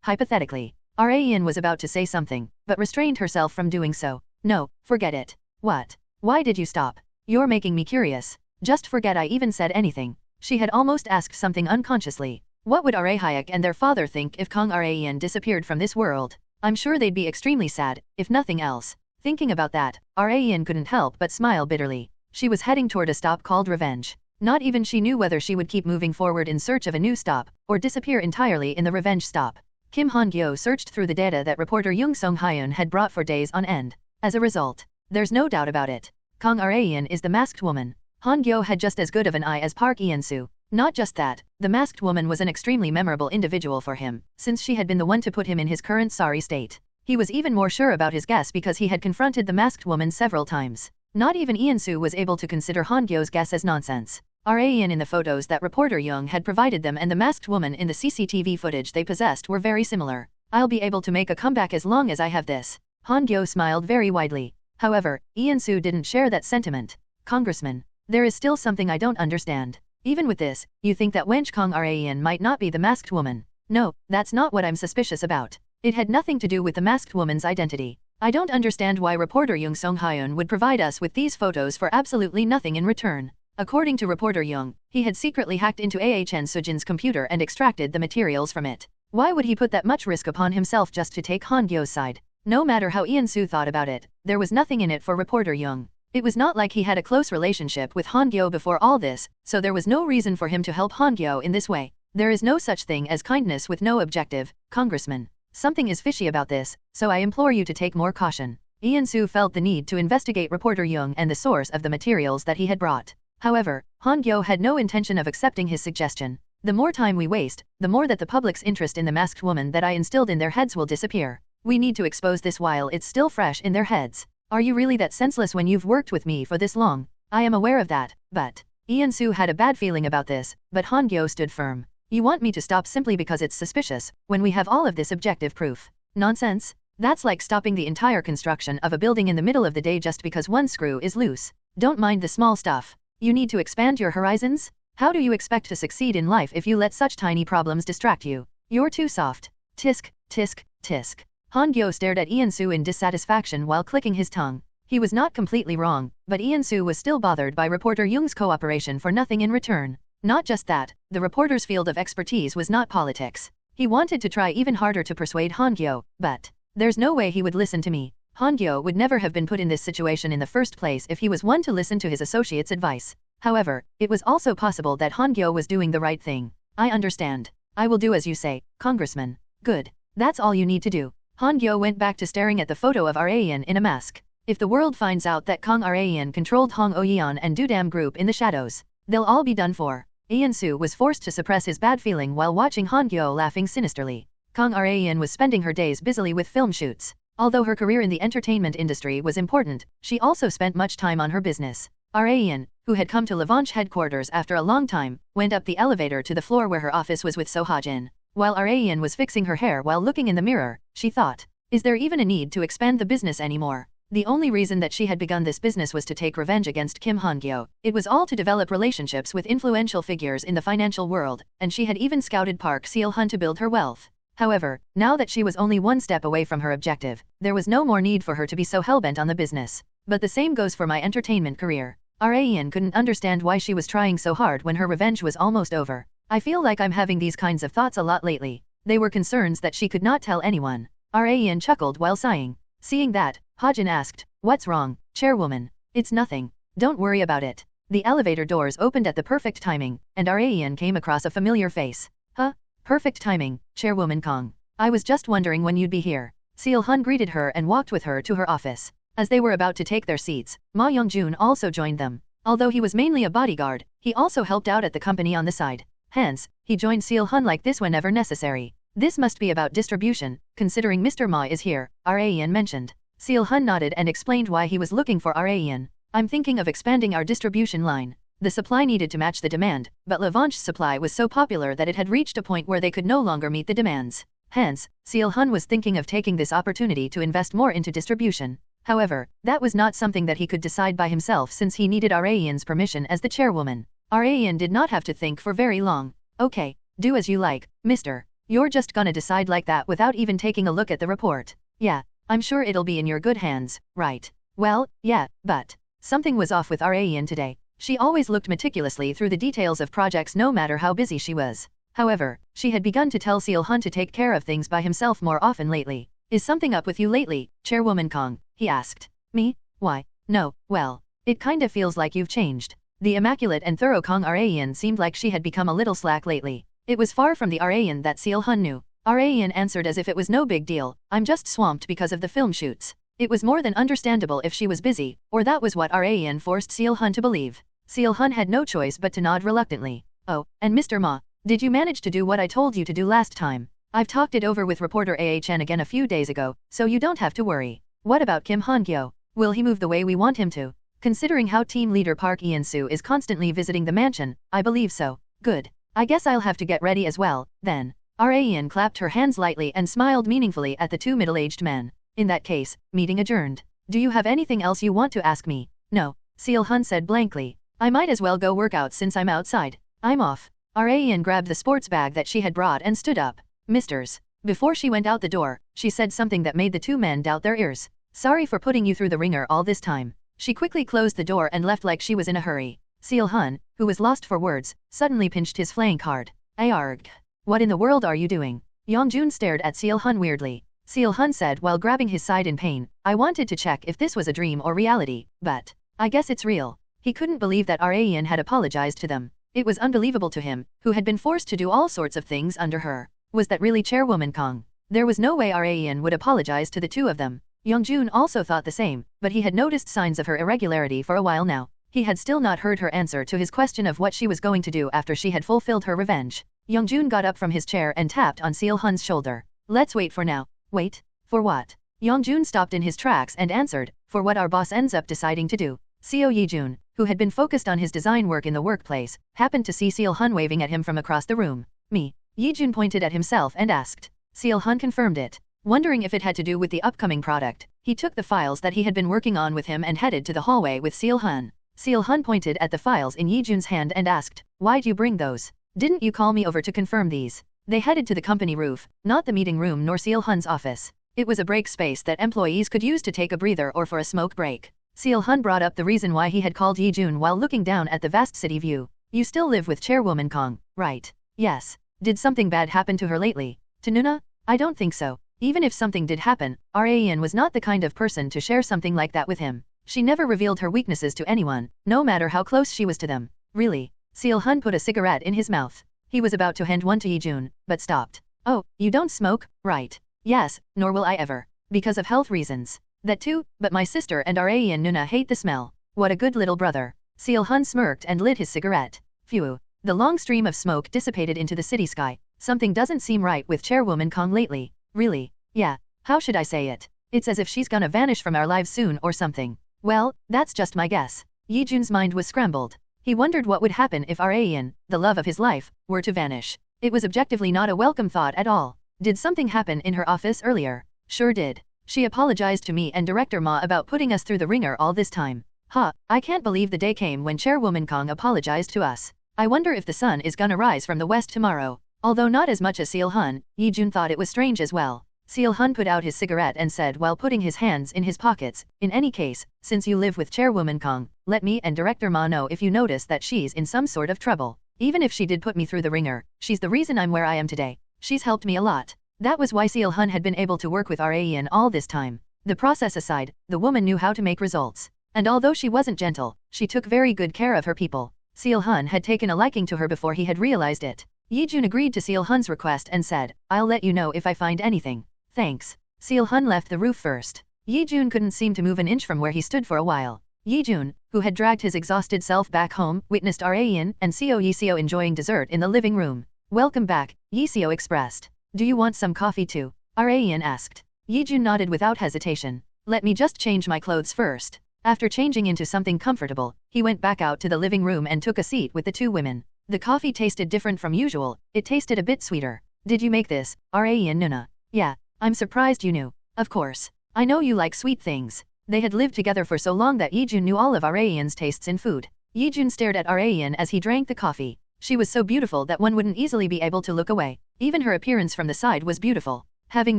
hypothetically. Ae-yeon was about to say something, but restrained herself from doing so. No, forget it. What? Why did you stop? You're making me curious. Just forget I even said anything. She had almost asked something unconsciously. What would Ae-hyuk and their father think if Kang Ae-yeon disappeared from this world? I'm sure they'd be extremely sad, if nothing else. Thinking about that, Ae-yeon couldn't help but smile bitterly. She was heading toward a stop called Revenge. Not even she knew whether she would keep moving forward in search of a new stop, or disappear entirely in the Revenge stop. Kim Han-Gyo searched through the data that reporter Young Song-hyun had brought for days on end. As a result, there's no doubt about it. Kang Ae-yeon is the masked woman. Han-Gyo had just as good of an eye as Park Eun-soo. Not just that, the masked woman was an extremely memorable individual for him, since she had been the one to put him in his current sorry state. He was even more sure about his guess because he had confronted the masked woman several times. Not even Eun-soo was able to consider Han-Gyo's guess as nonsense. Ae-yeon in the photos that reporter Young had provided them and the masked woman in the CCTV footage they possessed were very similar. I'll be able to make a comeback as long as I have this. Han-Gyo smiled very widely. However, Eun-soo didn't share that sentiment. Congressman, there is still something I don't understand. Even with this, you think that wench Kang Ae-yeon might not be the masked woman. No, that's not what I'm suspicious about. It had nothing to do with the masked woman's identity. I don't understand why reporter Young Song-hyun would provide us with these photos for absolutely nothing in return. According to reporter Young, he had secretly hacked into Ah Sujin's computer and extracted the materials from it. Why would he put that much risk upon himself just to take Han-Gyo's side? No matter how Eun-soo thought about it, there was nothing in it for reporter Young. It was not like he had a close relationship with Han-Gyo before all this, so there was no reason for him to help Han-Gyo in this way. There is no such thing as kindness with no objective, Congressman. Something is fishy about this, so I implore you to take more caution. Eun-soo felt the need to investigate reporter Young and the source of the materials that he had brought. However, Han-Gyo had no intention of accepting his suggestion. The more time we waste, the more that the public's interest in the masked woman that I instilled in their heads will disappear. We need to expose this while it's still fresh in their heads. Are you really that senseless when you've worked with me for this long? I am aware of that, but... Eun-soo had a bad feeling about this, but Han-Gyo stood firm. You want me to stop simply because it's suspicious, when we have all of this objective proof. Nonsense? That's like stopping the entire construction of a building in the middle of the day just because one screw is loose. Don't mind the small stuff. You need to expand your horizons? How do you expect to succeed in life if you let such tiny problems distract you? You're too soft. Tisk, tisk, tisk. Han-Gyo stared at Eun-soo in dissatisfaction while clicking his tongue. He was not completely wrong, but Eun-soo was still bothered by reporter Young's cooperation for nothing in return. Not just that, the reporter's field of expertise was not politics. He wanted to try even harder to persuade Han-Gyo, but there's no way he would listen to me. Han-Gyo would never have been put in this situation in the first place if he was one to listen to his associate's advice. However, it was also possible that Han-Gyo was doing the right thing. I understand. I will do as you say, Congressman. Good. That's all you need to do. Han-Gyo went back to staring at the photo of Ae-yeon in a mask. If the world finds out that Kang Ae-yeon controlled Hong Oh-yeon and Dudam Group in the shadows, they'll all be done for. Eun-soo was forced to suppress his bad feeling while watching Han-Gyo laughing sinisterly. Kang Ae-yeon was spending her days busily with film shoots. Although her career in the entertainment industry was important, she also spent much time on her business. Ae-yeon, who had come to Lavanche headquarters after a long time, went up the elevator to the floor where her office was with So Ha-jin. While Rayan was fixing her hair while looking in the mirror, she thought, is there even a need to expand the business anymore? The only reason that she had begun this business was to take revenge against Kim Han-Gyo. It was all to develop relationships with influential figures in the financial world, and she had even scouted Park Seo-hun to build her wealth. However, now that she was only one step away from her objective, there was no more need for her to be so hellbent on the business. But the same goes for my entertainment career. Rayan couldn't understand why she was trying so hard when her revenge was almost over. I feel like I'm having these kinds of thoughts a lot lately. They were concerns that she could not tell anyone. Rayan chuckled while sighing. Seeing that, Hajin asked, what's wrong, chairwoman? It's nothing. Don't worry about it. The elevator doors opened at the perfect timing, and Rayan came across a familiar face. Huh? Perfect timing, Chairwoman Kong. I was just wondering when you'd be here. Seo-hun greeted her and walked with her to her office. As they were about to take their seats, Ma Young-jun also joined them. Although he was mainly a bodyguard, he also helped out at the company on the side. Hence, he joined Seo-hun like this whenever necessary. This must be about distribution, considering Mr. Ma is here, Rayan mentioned. Seo-hun nodded and explained why he was looking for Rayan. I'm thinking of expanding our distribution line. The supply needed to match the demand, but Lavanche's supply was so popular that it had reached a point where they could no longer meet the demands. Hence, Seo-hun was thinking of taking this opportunity to invest more into distribution. However, that was not something that he could decide by himself since he needed Rayan's permission as the chairwoman. Rayan did not have to think for very long. Okay, do as you like, mister. You're just gonna decide like that without even taking a look at the report. Yeah, I'm sure it'll be in your good hands, right? Well, yeah, but something was off with Rayan today. She always looked meticulously through the details of projects no matter how busy she was. However, she had begun to tell Seo-hun to take care of things by himself more often lately. Is something up with you lately, Chairwoman Kong? He asked. Me? Why? No, well, it kinda feels like you've changed. The immaculate and thorough Kong Rayan seemed like she had become a little slack lately. It was far from the Rayan that Seo-hun knew. Rayan answered as if it was no big deal, I'm just swamped because of the film shoots. It was more than understandable if she was busy, or that was what Rayan forced Seo-hun to believe. Seo-hun had no choice but to nod reluctantly. Oh, and Mr. Ma, did you manage to do what I told you to do last time? I've talked it over with reporter AHN again a few days ago, so you don't have to worry. What about Kim Han-Gyo? Will he move the way we want him to? Considering how team leader Park Eun-soo is constantly visiting the mansion, I believe so. Good. I guess I'll have to get ready as well, then. Rayan clapped her hands lightly and smiled meaningfully at the two middle-aged men. In that case, meeting adjourned. Do you have anything else you want to ask me? No, Seo-hun said blankly. I might as well go work out since I'm outside. I'm off. Rayan grabbed the sports bag that she had brought and stood up. Misters. Before she went out the door, she said something that made the two men doubt their ears. Sorry for putting you through the ringer all this time. She quickly closed the door and left like she was in a hurry. Seo-hun, who was lost for words, suddenly pinched his flaying card. Arg. What in the world are you doing? Young-jun stared at Seo-hun weirdly. Seo-hun said while grabbing his side in pain, I wanted to check if this was a dream or reality, but I guess it's real. He couldn't believe that Rayan had apologized to them. It was unbelievable to him, who had been forced to do all sorts of things under her. Was that really Chairwoman Kong? There was no way Rayan would apologize to the two of them. Young-jun also thought the same, but he had noticed signs of her irregularity for a while now. He had still not heard her answer to his question of what she was going to do after she had fulfilled her revenge. Young-jun got up from his chair and tapped on Seo-hun's shoulder. Let's wait for now. Wait? For what? Young-jun stopped in his tracks and answered, for what our boss ends up deciding to do. Seo Ye-jun, who had been focused on his design work in the workplace, happened to see Seo-hun waving at him from across the room. Me. Ye-jun pointed at himself and asked. Seo-hun confirmed it. Wondering if it had to do with the upcoming product, he took the files that he had been working on with him and headed to the hallway with Seo-hun. Seo-hun pointed at the files in Ye-jun's hand and asked, why'd you bring those? Didn't you call me over to confirm these? They headed to the company roof, not the meeting room nor Seo-hun's office. It was a break space that employees could use to take a breather or for a smoke break. Seo-hun brought up the reason why he had called Ye-jun while looking down at the vast city view. You still live with Chairwoman Kong, right? Yes. Did something bad happen to her lately? To Nuna? I don't think so. Even if something did happen, Rayan was not the kind of person to share something like that with him. She never revealed her weaknesses to anyone, no matter how close she was to them. Really? Seo-hun put a cigarette in his mouth. He was about to hand one to Ye-jun, but stopped. Oh, you don't smoke, right? Yes, nor will I ever. Because of health reasons. That too, but my sister and Rayan Nuna hate the smell. What a good little brother. Seo-hun smirked and lit his cigarette. Phew. The long stream of smoke dissipated into the city sky. Something doesn't seem right with Chairwoman Kong lately. Really? Yeah. How should I say it? It's as if she's gonna vanish from our lives soon or something. Well, that's just my guess. Ye-jun's mind was scrambled. He wondered what would happen if Rayan, the love of his life, were to vanish. It was objectively not a welcome thought at all. Did something happen in her office earlier? Sure did. She apologized to me and Director Ma about putting us through the ringer all this time. I can't believe the day came when Chairwoman Kong apologized to us. I wonder if the sun is gonna rise from the west tomorrow. Although not as much as Seal-hun, Yi-jun thought it was strange as well. Seal-hun put out his cigarette and said while putting his hands in his pockets, in any case, since you live with Chairwoman Kong, let me and Director Ma know if you notice that she's in some sort of trouble. Even if she did put me through the ringer, she's the reason I'm where I am today. She's helped me a lot. That was why Seal-hun had been able to work with Raen all this time. The process aside, the woman knew how to make results. And although she wasn't gentle, she took very good care of her people. Seal-hun had taken a liking to her before he had realized it. Yi-jun agreed to Seal-hun's request and said, I'll let you know if I find anything. Thanks. Seal-hun left the roof first. Yi-jun couldn't seem to move an inch from where he stood for a while. Yi-jun, who had dragged his exhausted self back home, witnessed Raen and Yiseo enjoying dessert in the living room. Welcome back, Yiseo expressed. Do you want some coffee too? Raen asked. Yi-jun nodded without hesitation. Let me just change my clothes first. After changing into something comfortable, he went back out to the living room and took a seat with the two women. The coffee tasted different from usual, it tasted a bit sweeter. Did you make this, Raen Nuna? Yeah, I'm surprised you knew. Of course. I know you like sweet things. They had lived together for so long that Yi-jun knew all of Raen's tastes in food. Yi-jun stared at Raen as he drank the coffee. She was so beautiful that one wouldn't easily be able to look away. Even her appearance from the side was beautiful. Having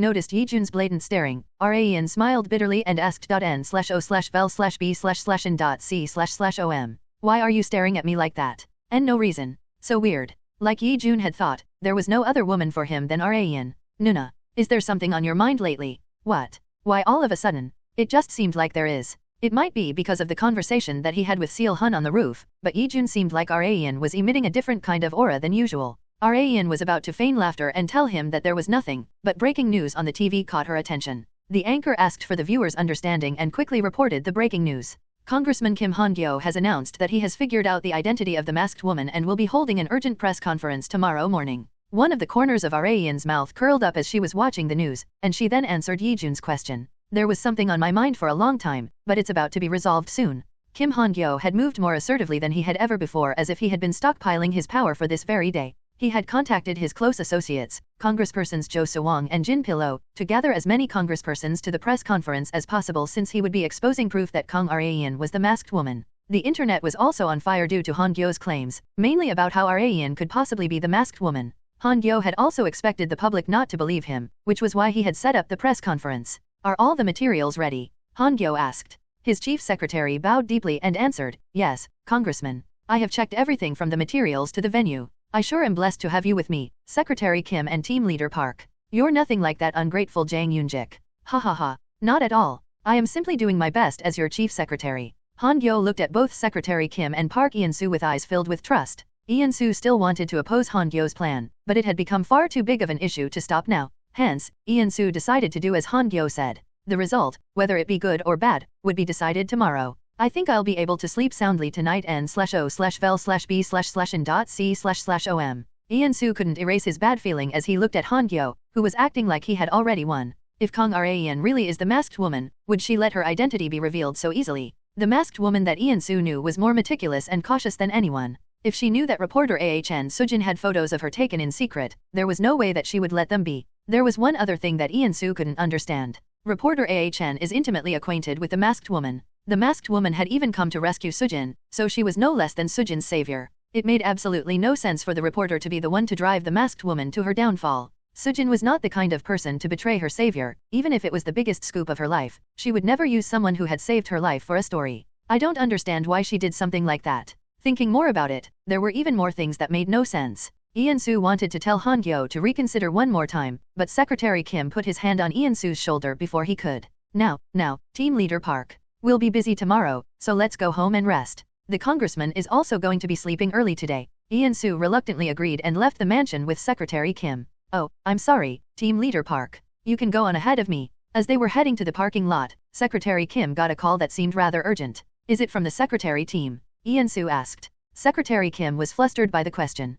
noticed Yi-jun's blatant staring, Raen smiled bitterly and asked n/o/vel/b/n.c/om. Why are you staring at me like that? And no reason. So weird. Like Yi-jun had thought, there was no other woman for him than Raen. Nuna, is there something on your mind lately? What? Why all of a sudden? It just seemed like there is. It might be because of the conversation that he had with Seal-hun on the roof, but Yi-jun seemed like Raen was emitting a different kind of aura than usual. Raen was about to feign laughter and tell him that there was nothing, but breaking news on the TV caught her attention. The anchor asked for the viewer's understanding and quickly reported the breaking news. Congressman Kim Han-Gyo has announced that he has figured out the identity of the masked woman and will be holding an urgent press conference tomorrow morning. One of the corners of Raen's mouth curled up as she was watching the news, and she then answered Yi-jun's question. There was something on my mind for a long time, but it's about to be resolved soon. Kim Han-Gyo had moved more assertively than he had ever before, as if he had been stockpiling his power for this very day. He had contacted his close associates, Congresspersons Jo Sewang and Jin Pilo, to gather as many congresspersons to the press conference as possible since he would be exposing proof that Kong Raen was the masked woman. The internet was also on fire due to Han-Gyo's claims, mainly about how Raen could possibly be the masked woman. Han-Gyo had also expected the public not to believe him, which was why he had set up the press conference. Are all the materials ready? Han-Gyo asked. His chief secretary bowed deeply and answered, Yes, Congressman. I have checked everything from the materials to the venue. I sure am blessed to have you with me, Secretary Kim and Team Leader Park. You're nothing like that ungrateful Jang Yoon-jik. Ha ha ha. Not at all. I am simply doing my best as your chief secretary. Han-Gyo looked at both Secretary Kim and Park Ian-soo with eyes filled with trust. Ian-soo still wanted to oppose Han-Gyo's plan, but it had become far too big of an issue to stop now. Hence, Ian-soo decided to do as Han-Gyo said. The result, whether it be good or bad, would be decided tomorrow. I think I'll be able to sleep soundly tonight n/o/vel/b/n.c/om. Ian-soo couldn't erase his bad feeling as he looked at Han-Gyo, who was acting like he had already won. If Kong Raen really is the masked woman, would she let her identity be revealed so easily? The masked woman that Ian-soo knew was more meticulous and cautious than anyone. If she knew that reporter Ahn Sujin had photos of her taken in secret, there was no way that she would let them be. There was one other thing that Ian-soo couldn't understand. Reporter Ahn is intimately acquainted with the masked woman. The masked woman had even come to rescue Sujin, so she was no less than Sujin's savior. It made absolutely no sense for the reporter to be the one to drive the masked woman to her downfall. Sujin was not the kind of person to betray her savior, even if it was the biggest scoop of her life. She would never use someone who had saved her life for a story. I don't understand why she did something like that. Thinking more about it, there were even more things that made no sense. Ian-soo wanted to tell Han-Gyo to reconsider one more time, but Secretary Kim put his hand on Ian-soo's shoulder before he could. Now, Team Leader Park. We'll be busy tomorrow, so let's go home and rest. The congressman is also going to be sleeping early today. Ian-soo reluctantly agreed and left the mansion with Secretary Kim. Oh, I'm sorry, Team Leader Park. You can go on ahead of me. As they were heading to the parking lot, Secretary Kim got a call that seemed rather urgent. Is it from the secretary team? Ian-soo asked. Secretary Kim was flustered by the question.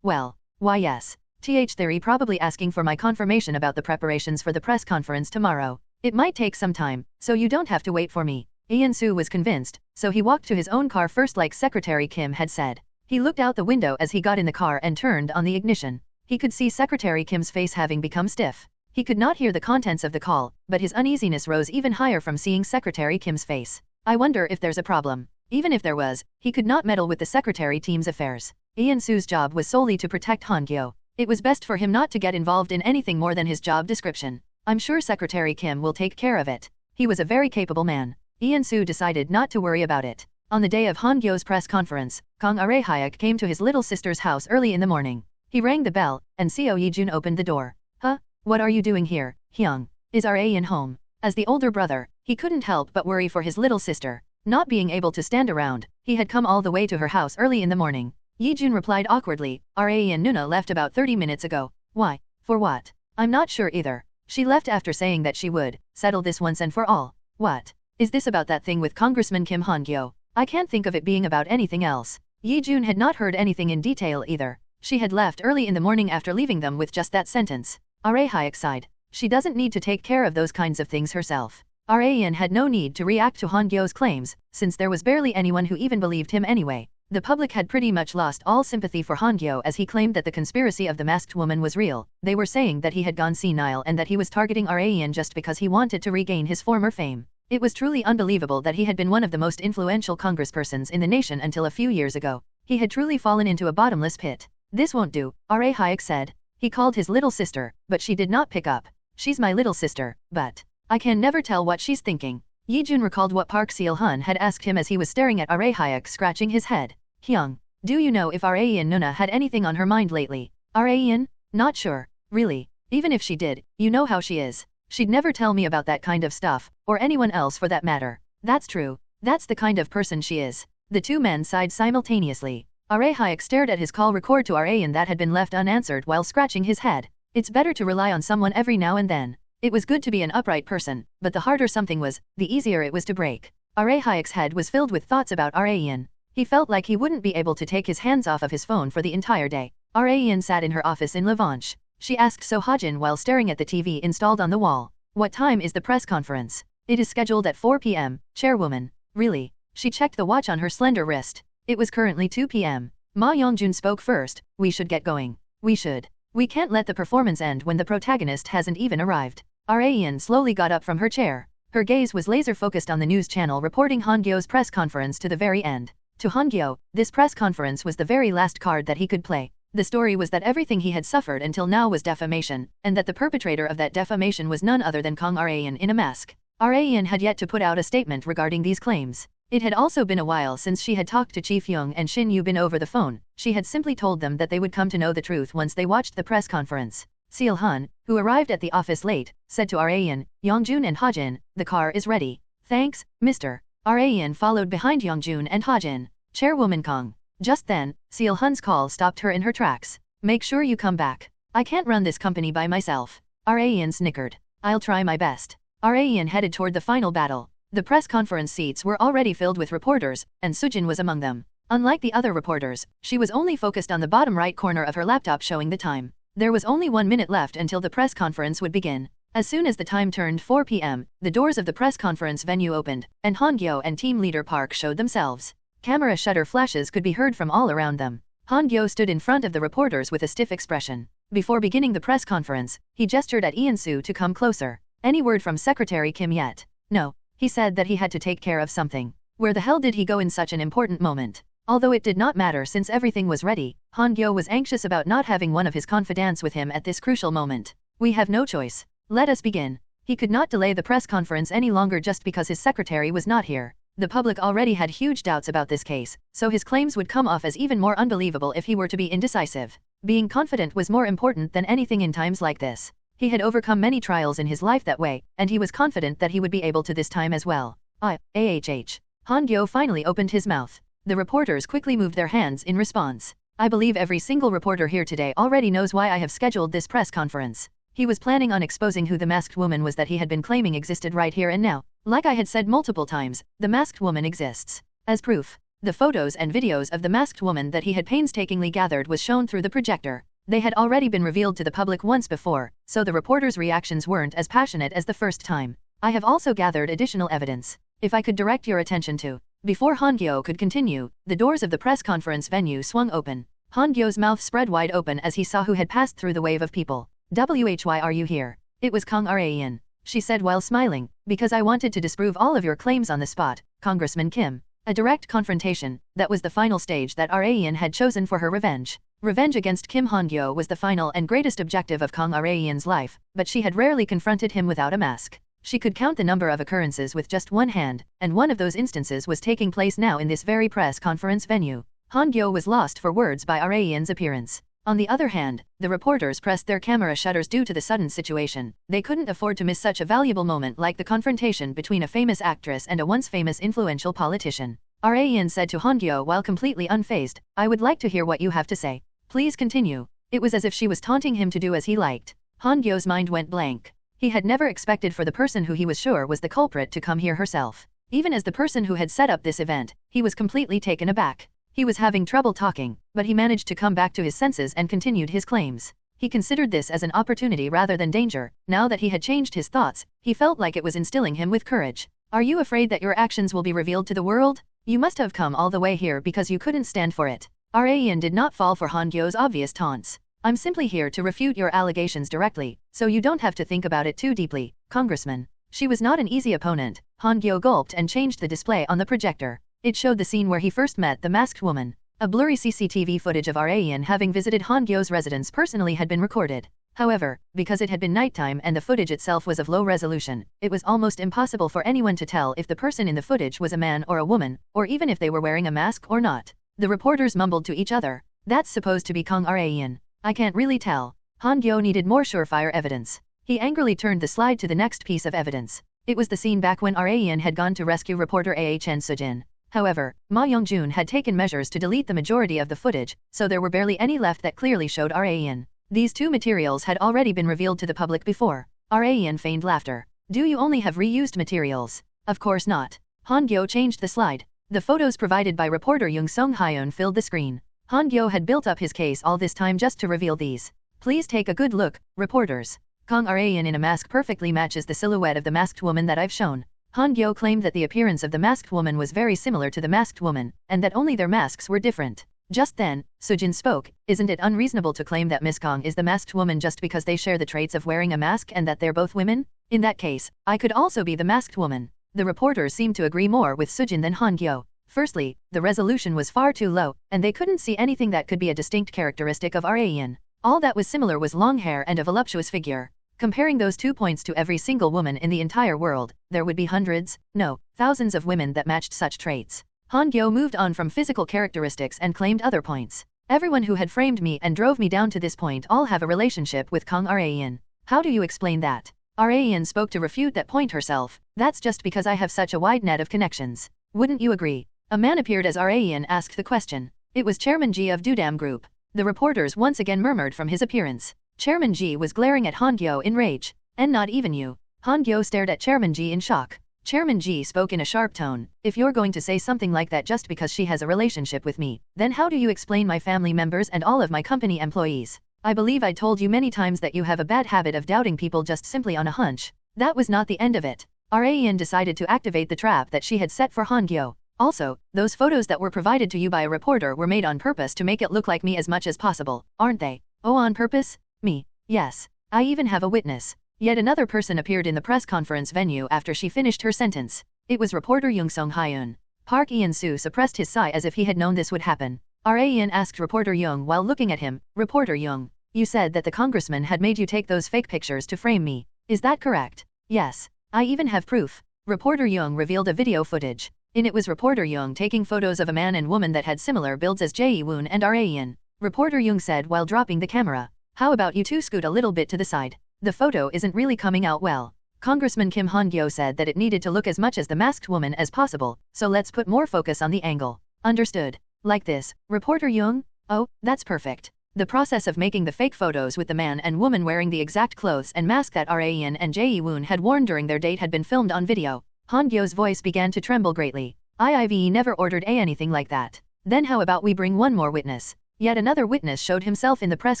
Well, why yes. They're probably asking for my confirmation about the preparations for the press conference tomorrow. It might take some time, so you don't have to wait for me. Ian-soo was convinced, so he walked to his own car first like Secretary Kim had said. He looked out the window as he got in the car and turned on the ignition. He could see Secretary Kim's face having become stiff. He could not hear the contents of the call, but his uneasiness rose even higher from seeing Secretary Kim's face. I wonder if there's a problem. Even if there was, he could not meddle with the secretary team's affairs. Ian-Su's job was solely to protect Han-Gyo. It was best for him not to get involved in anything more than his job description. I'm sure Secretary Kim will take care of it. He was a very capable man. Ian-Su decided not to worry about it. On the day of Han-Gyo's press conference, Kang Arehyuk came to his little sister's house early in the morning. He rang the bell, and Seo Yi-jun opened the door. Huh? What are you doing here, Hyung? Is Ra-in home? As the older brother, he couldn't help but worry for his little sister. Not being able to stand around, he had come all the way to her house early in the morning. Yi-jun replied awkwardly, Ra-in Nuna left about 30 minutes ago. Why? For what? I'm not sure either. She left after saying that she would settle this once and for all. What? Is this about that thing with Congressman Kim Han-Gyo? I can't think of it being about anything else. Yi-jun had not heard anything in detail either. She had left early in the morning after leaving them with just that sentence. Arehyuk sighed. She doesn't need to take care of those kinds of things herself. Ra-in had no need to react to Han-Gyo's claims, since there was barely anyone who even believed him anyway. The public had pretty much lost all sympathy for Han-Gyo as he claimed that the conspiracy of the masked woman was real. They were saying that he had gone senile and that he was targeting Ra-in just because he wanted to regain his former fame. It was truly unbelievable that he had been one of the most influential congresspersons in the nation until a few years ago. He had truly fallen into a bottomless pit. This won't do, Arehyuk said. He called his little sister, but she did not pick up. She's my little sister, but I can never tell what she's thinking. Yi-jun recalled what Park Seol-hun had asked him as he was staring at Arehyuk scratching his head. Hyung, do you know if Ra-in Nuna had anything on her mind lately? Ra-in? Not sure, really. Even if she did, you know how she is. She'd never tell me about that kind of stuff, or anyone else for that matter. That's true. That's the kind of person she is. The two men sighed simultaneously. Arehyuk stared at his call record to Ra-in that had been left unanswered while scratching his head. It's better to rely on someone every now and then. It was good to be an upright person, but the harder something was, the easier it was to break. Arehyuk's head was filled with thoughts about Ra-in. He felt like he wouldn't be able to take his hands off of his phone for the entire day. Ra-in sat in her office in Levanche. She asked So Ha-jin while staring at the TV installed on the wall. What time is the press conference? It is scheduled at 4 p.m., chairwoman. Really? She checked the watch on her slender wrist. It was currently 2 p.m. Ma Yongjun spoke first. We should get going. We should. We can't let the performance end when the protagonist hasn't even arrived. Ra-in slowly got up from her chair. Her gaze was laser-focused on the news channel reporting Han-Gyo's press conference to the very end. To Han-Gyo, this press conference was the very last card that he could play. The story was that everything he had suffered until now was defamation, and that the perpetrator of that defamation was none other than Kang Ra-in in a mask. Ra-in had yet to put out a statement regarding these claims. It had also been a while since she had talked to Chief Young and Shin Yu-bin over the phone. She had simply told them that they would come to know the truth once they watched the press conference. Seol-hun, who arrived at the office late, said to Ra-in, Yongjun and Ha-jin, the car is ready. Thanks, Mr. Ra-in followed behind Yongjun and Ha-jin. Chairwoman Kang. Just then, Seol-hun's call stopped her in her tracks. Make sure you come back. I can't run this company by myself. Ra-in snickered. I'll try my best. Ra-in headed toward the final battle. The press conference seats were already filled with reporters, and Sujin was among them. Unlike the other reporters, she was only focused on the bottom right corner of her laptop showing the time. There was only 1 minute left until the press conference would begin. As soon as the time turned 4 p.m., the doors of the press conference venue opened, and Han-Gyo and team leader Park showed themselves. Camera shutter flashes could be heard from all around them. Han-Gyo stood in front of the reporters with a stiff expression. Before beginning the press conference, he gestured at Ian-Su to come closer. Any word from Secretary Kim yet? No. He said that he had to take care of something. Where the hell did he go in such an important moment? Although it did not matter since everything was ready, Han-Gyo was anxious about not having one of his confidants with him at this crucial moment. We have no choice. Let us begin. He could not delay the press conference any longer just because his secretary was not here. The public already had huge doubts about this case, so his claims would come off as even more unbelievable if he were to be indecisive. Being confident was more important than anything in times like this. He had overcome many trials in his life that way, and he was confident that he would be able to this time as well. Han-Gyo finally opened his mouth. The reporters quickly moved their hands in response. I believe every single reporter here today already knows why I have scheduled this press conference. He was planning on exposing who the masked woman was that he had been claiming existed right here and now. Like I had said multiple times, the masked woman exists. As proof, the photos and videos of the masked woman that he had painstakingly gathered was shown through the projector. They had already been revealed to the public once before, so the reporters' reactions weren't as passionate as the first time. I have also gathered additional evidence. If I could direct your attention to. Before Han-Gyo could continue, the doors of the press conference venue swung open. Han-Gyo's mouth spread wide open as he saw who had passed through the wave of people. "Why are you here?" It was Kang Rayan. She said while smiling, "Because I wanted to disprove all of your claims on the spot, Congressman Kim." A direct confrontation, that was the final stage that Rayan had chosen for her revenge. Revenge against Kim Han-Gyo was the final and greatest objective of Kang Rayan's life, but she had rarely confronted him without a mask. She could count the number of occurrences with just one hand, and one of those instances was taking place now in this very press conference venue. Han-Gyo was lost for words by Rayan's appearance. On the other hand, the reporters pressed their camera shutters due to the sudden situation. They couldn't afford to miss such a valuable moment like the confrontation between a famous actress and a once famous influential politician. Rayan said to Han-Gyo while completely unfazed, "I would like to hear what you have to say. Please continue." It was as if she was taunting him to do as he liked. Han-Gyo's mind went blank. He had never expected for the person who he was sure was the culprit to come here herself. Even as the person who had set up this event, he was completely taken aback. He was having trouble talking, but he managed to come back to his senses and continued his claims. He considered this as an opportunity rather than danger. Now that he had changed his thoughts, he felt like it was instilling him with courage. "Are you afraid that your actions will be revealed to the world? You must have come all the way here because you couldn't stand for it." Rayan did not fall for Han-Gyo's obvious taunts. "I'm simply here to refute your allegations directly, so you don't have to think about it too deeply, Congressman." She was not an easy opponent. Han-Gyo gulped and changed the display on the projector. It showed the scene where he first met the masked woman. A blurry CCTV footage of Rayan having visited Han-Gyo's residence personally had been recorded. However, because it had been nighttime and the footage itself was of low resolution, it was almost impossible for anyone to tell if the person in the footage was a man or a woman, or even if they were wearing a mask or not. The reporters mumbled to each other, "That's supposed to be Kang Rayan. I can't really tell." Han-Gyo needed more surefire evidence. He angrily turned the slide to the next piece of evidence. It was the scene back when Rayan had gone to rescue reporter Ahn Sujin. However, Ma Young-jun had taken measures to delete the majority of the footage, so there were barely any left that clearly showed Rayan. These two materials had already been revealed to the public before. Rayan feigned laughter. "Do you only have reused materials?" "Of course not." Han-Gyo changed the slide. The photos provided by reporter Young Sung-hyun filled the screen. Han-Gyo had built up his case all this time just to reveal these. "Please take a good look, reporters. Kang Rayan in a mask perfectly matches the silhouette of the masked woman that I've shown." Han-Gyo claimed that the appearance of the masked woman was very similar to the masked woman, and that only their masks were different. Just then, Sujin spoke, "Isn't it unreasonable to claim that Miss Kang is the masked woman just because they share the traits of wearing a mask and that they're both women? In that case, I could also be the masked woman." The reporters seemed to agree more with Sujin than Han-Gyo. Firstly, the resolution was far too low, and they couldn't see anything that could be a distinct characteristic of Rayan. All that was similar was long hair and a voluptuous figure. Comparing those 2 points to every single woman in the entire world, there would be hundreds, no, thousands of women that matched such traits. Han-Gyo moved on from physical characteristics and claimed other points. "Everyone who had framed me and drove me down to this point all have a relationship with Kang Rayan. How do you explain that?" Rayan spoke to refute that point herself. "That's just because I have such a wide net of connections. Wouldn't you agree?" A man appeared as Rayan asked the question. It was Chairman Ji of Dudam Group. The reporters once again murmured from his appearance. Chairman Ji was glaring at Han-Gyo in rage. "And not even you." Han-Gyo stared at Chairman Ji in shock. Chairman Ji spoke in a sharp tone, "If you're going to say something like that just because she has a relationship with me, then how do you explain my family members and all of my company employees? I believe I told you many times that you have a bad habit of doubting people just simply on a hunch." That was not the end of it. Rayan decided to activate the trap that she had set for Han-Gyo. "Also, those photos that were provided to you by a reporter were made on purpose to make it look like me as much as possible, aren't they?" "Oh, on purpose? Me? Yes. I even have a witness." Yet another person appeared in the press conference venue after she finished her sentence. It was reporter Young Sung-hyun. Park Ian-soo suppressed his sigh as if he had known this would happen. Rayan asked reporter Young while looking at him, "Reporter Young, you said that the congressman had made you take those fake pictures to frame me. Is that correct?" "Yes. I even have proof." Reporter Young revealed a video footage. In it was reporter Young taking photos of a man and woman that had similar builds as Jae-woon and Rayan. Reporter Young said while dropping the camera, "How about you two scoot a little bit to the side? The photo isn't really coming out well." Congressman Kim Han-Gyo said that it needed to look as much as the masked woman as possible, so let's put more focus on the angle. "Understood. Like this, Reporter Young? Oh, that's perfect." The process of making the fake photos with the man and woman wearing the exact clothes and mask that Rayan and Jae-woon had worn during their date had been filmed on video. Han-Gyo's voice began to tremble greatly. "I've never ordered anything like that." "Then how about we bring one more witness?" Yet another witness showed himself in the press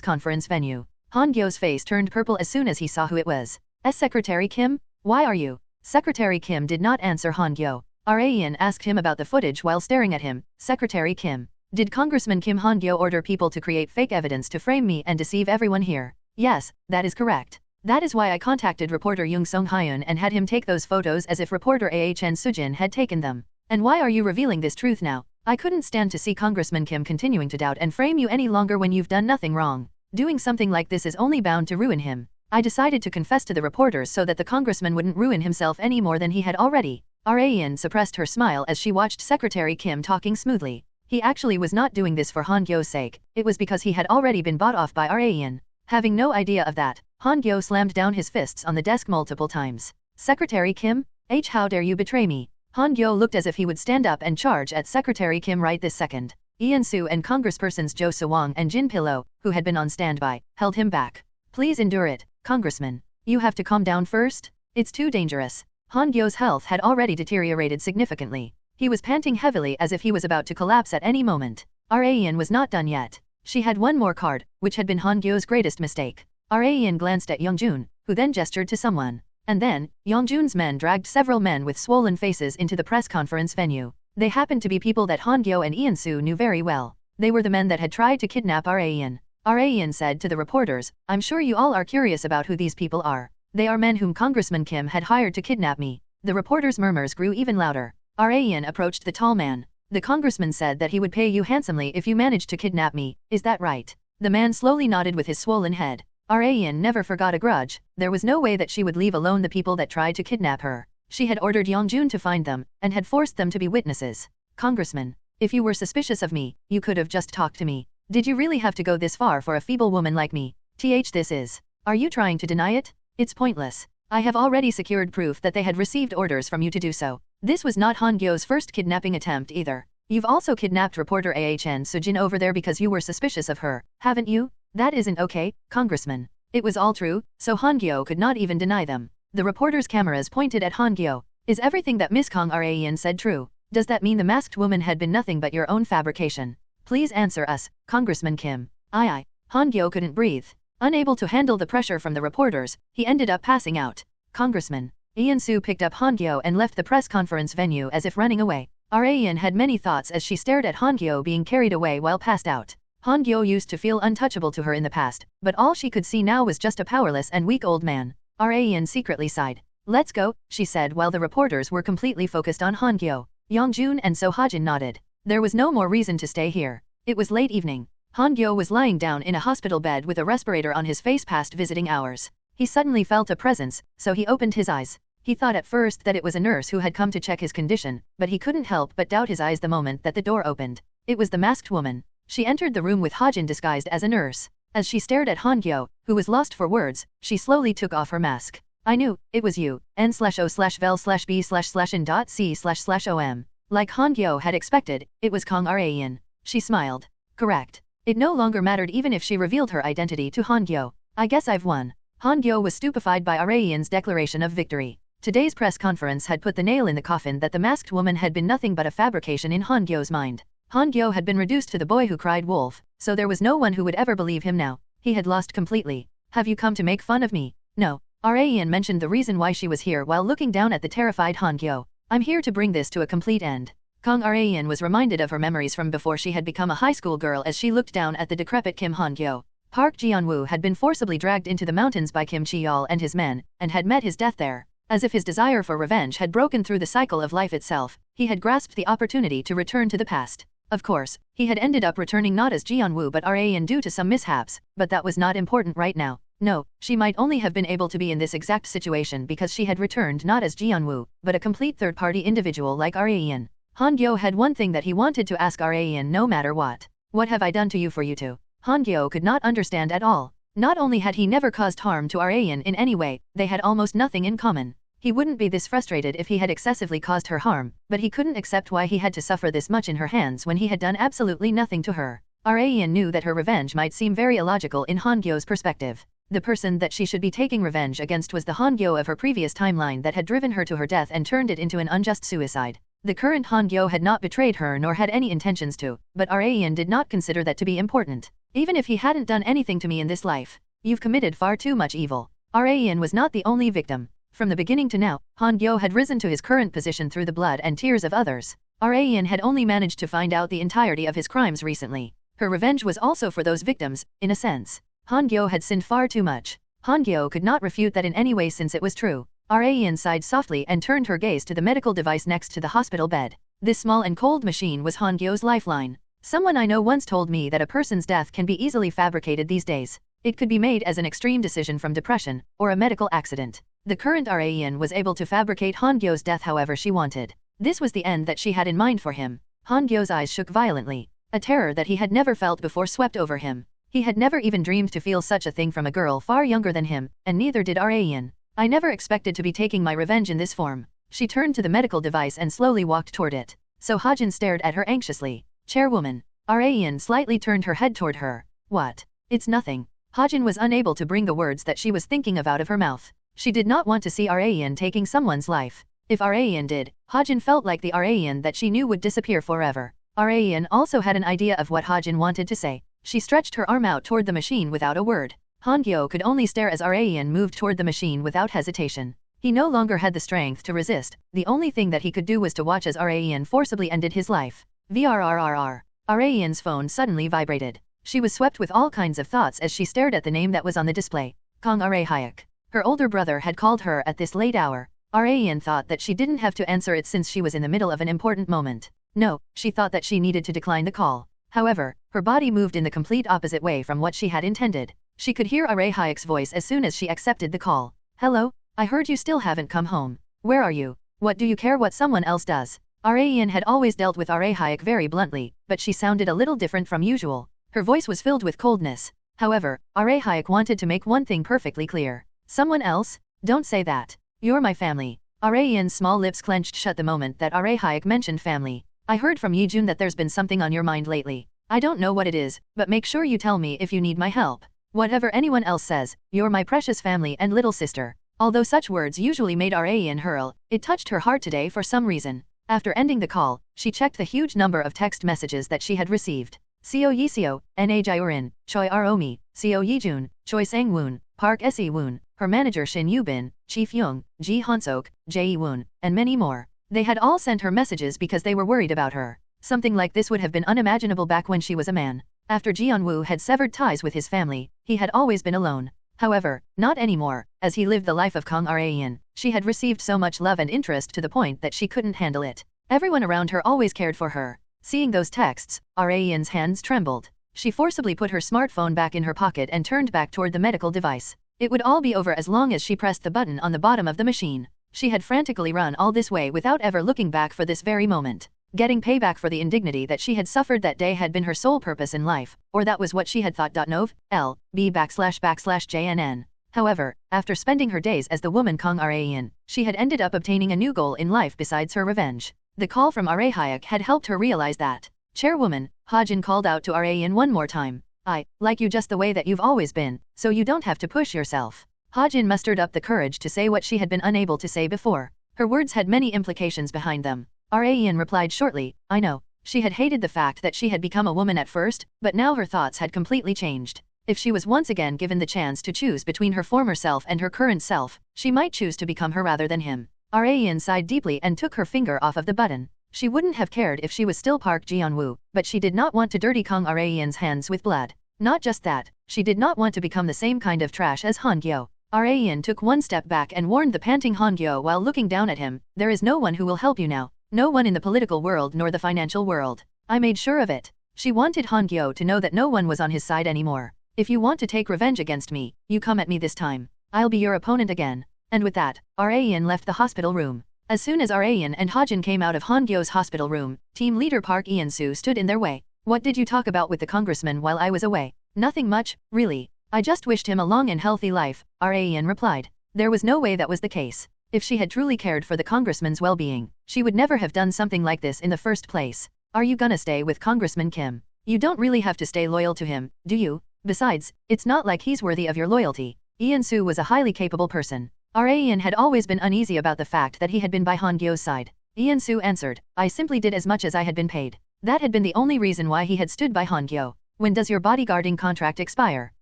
conference venue. Han-Gyo's face turned purple as soon as he saw who it was. Secretary Kim? Why are you?" Secretary Kim did not answer Han-Gyo. Rayan asked him about the footage while staring at him. "Secretary Kim, Did Congressman Kim Han-Gyo order people to create fake evidence to frame me and deceive everyone here? Yes, that is correct. That is why I contacted reporter Young Sung-hyun and had him take those photos as if reporter Ahn Sujin had taken them. And why are you revealing this truth now? I couldn't stand to see Congressman Kim continuing to doubt and frame you any longer when you've done nothing wrong. Doing something like this is only bound to ruin him. I decided to confess to the reporters so that the congressman wouldn't ruin himself any more than he had already. Ahn suppressed her smile as she watched Secretary Kim talking smoothly. He actually was not doing this for Han-Gyo's sake, it was because he had already been bought off by Ahn. Having no idea of that, Han-Gyo slammed down his fists on the desk multiple times. Secretary Kim? How dare you betray me? Han-Gyo looked as if he would stand up and charge at Secretary Kim right this second. Ian-soo and congresspersons Jo Sewang and Jin Pilo, who had been on standby, held him back. Please endure it, Congressman. You have to calm down first. It's too dangerous. Han-Gyo's health had already deteriorated significantly. He was panting heavily as if he was about to collapse at any moment. Ahn was not done yet. She had one more card, which had been Han-Gyo's greatest mistake. Ahn glanced at Young-jun, who then gestured to someone. And then, Young-jun's men dragged several men with swollen faces into the press conference venue. They happened to be people that Han-Gyo and Ian-soo knew very well. They were the men that had tried to kidnap Ahn. Ahn said to the reporters, I'm sure you all are curious about who these people are. They are men whom Congressman Kim had hired to kidnap me. The reporters' murmurs grew even louder. Ahn approached the tall man. The congressman said that he would pay you handsomely if you managed to kidnap me, is that right? The man slowly nodded with his swollen head. Ahn never forgot a grudge. There was no way that she would leave alone the people that tried to kidnap her. She had ordered Young-jun to find them, and had forced them to be witnesses. Congressman, if you were suspicious of me, you could have just talked to me. Did you really have to go this far for a feeble woman like me? This is. Are you trying to deny it? It's pointless. I have already secured proof that they had received orders from you to do so. This was not Han-Gyo's first kidnapping attempt either. You've also kidnapped reporter Ahn Sujin over there because you were suspicious of her, haven't you? That isn't okay, Congressman. It was all true, so Han-Gyo could not even deny them. The reporters' cameras pointed at Han-Gyo. Is everything that Miss Kong Ahn said true? Does that mean the masked woman had been nothing but your own fabrication? Please answer us, Congressman Kim. Aye. Han-Gyo couldn't breathe. Unable to handle the pressure from the reporters, he ended up passing out. Congressman. Ian-soo picked up Han-Gyo and left the press conference venue as if running away. Ahn had many thoughts as she stared at Han-Gyo being carried away while passed out. Han-Gyo used to feel untouchable to her in the past, but all she could see now was just a powerless and weak old man. Ahn secretly sighed. Let's go, she said while the reporters were completely focused on Han-Gyo. Young-jun and So Ha-jin nodded. There was no more reason to stay here. It was late evening. Han-Gyo was lying down in a hospital bed with a respirator on his face past visiting hours. He suddenly felt a presence, so he opened his eyes. He thought at first that it was a nurse who had come to check his condition, but he couldn't help but doubt his eyes the moment that the door opened. It was the masked woman. She entered the room with Ha-jin disguised as a nurse. As she stared at Han-Gyo, who was lost for words, she slowly took off her mask. I knew, it was you, n/o/vel/b/in.c//om. Like Han-Gyo had expected, it was Kong Ahn. She smiled. Correct. It no longer mattered even if she revealed her identity to Han-Gyo. I guess I've won. Han-Gyo was stupefied by Ahn declaration of victory. Today's press conference had put the nail in the coffin that the masked woman had been nothing but a fabrication in Han-Gyo's mind. Han-Gyo had been reduced to the boy who cried wolf, so there was no one who would ever believe him now. He had lost completely. Have you come to make fun of me? No. Ahn mentioned the reason why she was here while looking down at the terrified Han-Gyo. I'm here to bring this to a complete end. Kong Ahn was reminded of her memories from before she had become a high school girl as she looked down at the decrepit Kim Han-Gyo. Park Geon-Woo had been forcibly dragged into the mountains by Kim Chi-yeol and his men, and had met his death there. As if his desire for revenge had broken through the cycle of life itself, he had grasped the opportunity to return to the past. Of course, he had ended up returning not as Geon-Woo but Ahn due to some mishaps, but that was not important right now. No, she might only have been able to be in this exact situation because she had returned not as Geon-Woo, but a complete third-party individual like Ahn. Han-Gyo had one thing that he wanted to ask Ahn no matter what. What have I done to you for you to? Han-Gyo could not understand at all. Not only had he never caused harm to Ahn in any way, they had almost nothing in common. He wouldn't be this frustrated if he had excessively caused her harm, but he couldn't accept why he had to suffer this much in her hands when he had done absolutely nothing to her. Ahn knew that her revenge might seem very illogical in Han-Gyo's perspective. The person that she should be taking revenge against was the Han-Gyo of her previous timeline that had driven her to her death and turned it into an unjust suicide. The current Han-Gyo had not betrayed her nor had any intentions to, but Ahn did not consider that to be important. Even if he hadn't done anything to me in this life, you've committed far too much evil. Ahn was not the only victim. From the beginning to now, Han-Gyo had risen to his current position through the blood and tears of others. Rayan had only managed to find out the entirety of his crimes recently. Her revenge was also for those victims, in a sense. Han-Gyo had sinned far too much. Han-Gyo could not refute that in any way since it was true. Rayan sighed softly and turned her gaze to the medical device next to the hospital bed. This small and cold machine was Han-Gyo's lifeline. Someone I know once told me that a person's death can be easily fabricated these days. It could be made as an extreme decision from depression, or a medical accident. The current Rayan was able to fabricate Han-Gyo's death however she wanted. This was the end that she had in mind for him. Han-Gyo's eyes shook violently. A terror that he had never felt before swept over him. He had never even dreamed to feel such a thing from a girl far younger than him, and neither did Rayan. I never expected to be taking my revenge in this form. She turned to the medical device and slowly walked toward it. So Hajin stared at her anxiously. Chairwoman. Rayan slightly turned her head toward her. What? It's nothing. Hajin was unable to bring the words that she was thinking of out of her mouth. She did not want to see Rayan taking someone's life. If Rayan did, Hajin felt like the Rayan that she knew would disappear forever. Rayan also had an idea of what Hajin wanted to say. She stretched her arm out toward the machine without a word. Han-Gyo could only stare as Rayan moved toward the machine without hesitation. He no longer had the strength to resist. The only thing that he could do was to watch as Rayan forcibly ended his life. VRRRR. Rayan's phone suddenly vibrated. She was swept with all kinds of thoughts as she stared at the name that was on the display. Kang Hyuk. Her older brother had called her at this late hour. Rayan thought that she didn't have to answer it since she was in the middle of an important moment. No, she thought that she needed to decline the call. However, her body moved in the complete opposite way from what she had intended. She could hear Hyuk's voice as soon as she accepted the call. Hello? I heard you still haven't come home. Where are you? What do you care what someone else does? Rayan had always dealt with Hyuk very bluntly, but she sounded a little different from usual. Her voice was filled with coldness. However, Hyuk wanted to make one thing perfectly clear. Someone else? Don't say that. You're my family. Rayan's small lips clenched shut the moment that Hyuk mentioned family. I heard from Yijun that there's been something on your mind lately. I don't know what it is, but make sure you tell me if you need my help. Whatever anyone else says, you're my precious family and little sister. Although such words usually made Rayan hurl, it touched her heart today for some reason. After ending the call, she checked the huge number of text messages that she had received. Seo Yiseo, Na Jiorin, Choi Romi, Seo Yijun, Choi Sang-woon, Park Se-woon, her manager Shin Yubin, Chief Young, Ji Hansok, Jae-woon, and many more. They had all sent her messages because they were worried about her. Something like this would have been unimaginable back when she was a man. After Geon-Woo had severed ties with his family, he had always been alone. However, not anymore, as he lived the life of Kang Rayan. She had received so much love and interest to the point that she couldn't handle it. Everyone around her always cared for her. Seeing those texts, Rayan's hands trembled. She forcibly put her smartphone back in her pocket and turned back toward the medical device. It would all be over as long as she pressed the button on the bottom of the machine. She had frantically run all this way without ever looking back for this very moment. Getting payback for the indignity that she had suffered that day had been her sole purpose in life, or that was what she had thought. JNN. However, after spending her days as the woman Kang Rayan, she had ended up obtaining a new goal in life besides her revenge. The call from Hyuk had helped her realize that. Chairwoman, Hajin called out to Rayan one more time. I like you just the way that you've always been, so you don't have to push yourself. Hajin mustered up the courage to say what she had been unable to say before. Her words had many implications behind them. Rayan replied shortly, I know. She had hated the fact that she had become a woman at first, but now her thoughts had completely changed. If she was once again given the chance to choose between her former self and her current self, she might choose to become her rather than him. Rayan sighed deeply and took her finger off of the button. She wouldn't have cared if she was still Park Geon-Woo, but she did not want to dirty Kang Rayan's hands with blood. Not just that, she did not want to become the same kind of trash as Han-Gyo. Rayan took one step back and warned the panting Han-Gyo while looking down at him, there is no one who will help you now. No one in the political world nor the financial world. I made sure of it. She wanted Han-Gyo to know that no one was on his side anymore. If you want to take revenge against me, you come at me this time. I'll be your opponent again. And with that, Rayan left the hospital room. As soon as Rayan and Hajin came out of Han-Gyo's hospital room, team leader Park Eun-soo stood in their way. What did you talk about with the congressman while I was away? Nothing much, really. I just wished him a long and healthy life, Rayan replied. There was no way that was the case. If she had truly cared for the congressman's well-being, she would never have done something like this in the first place. Are you gonna stay with Congressman Kim? You don't really have to stay loyal to him, do you? Besides, it's not like he's worthy of your loyalty. Eun-soo was a highly capable person. Rayan had always been uneasy about the fact that he had been by Han-Gyo's side. Eun-soo answered, I simply did as much as I had been paid. That had been the only reason why he had stood by Han-Gyo. When does your bodyguarding contract expire?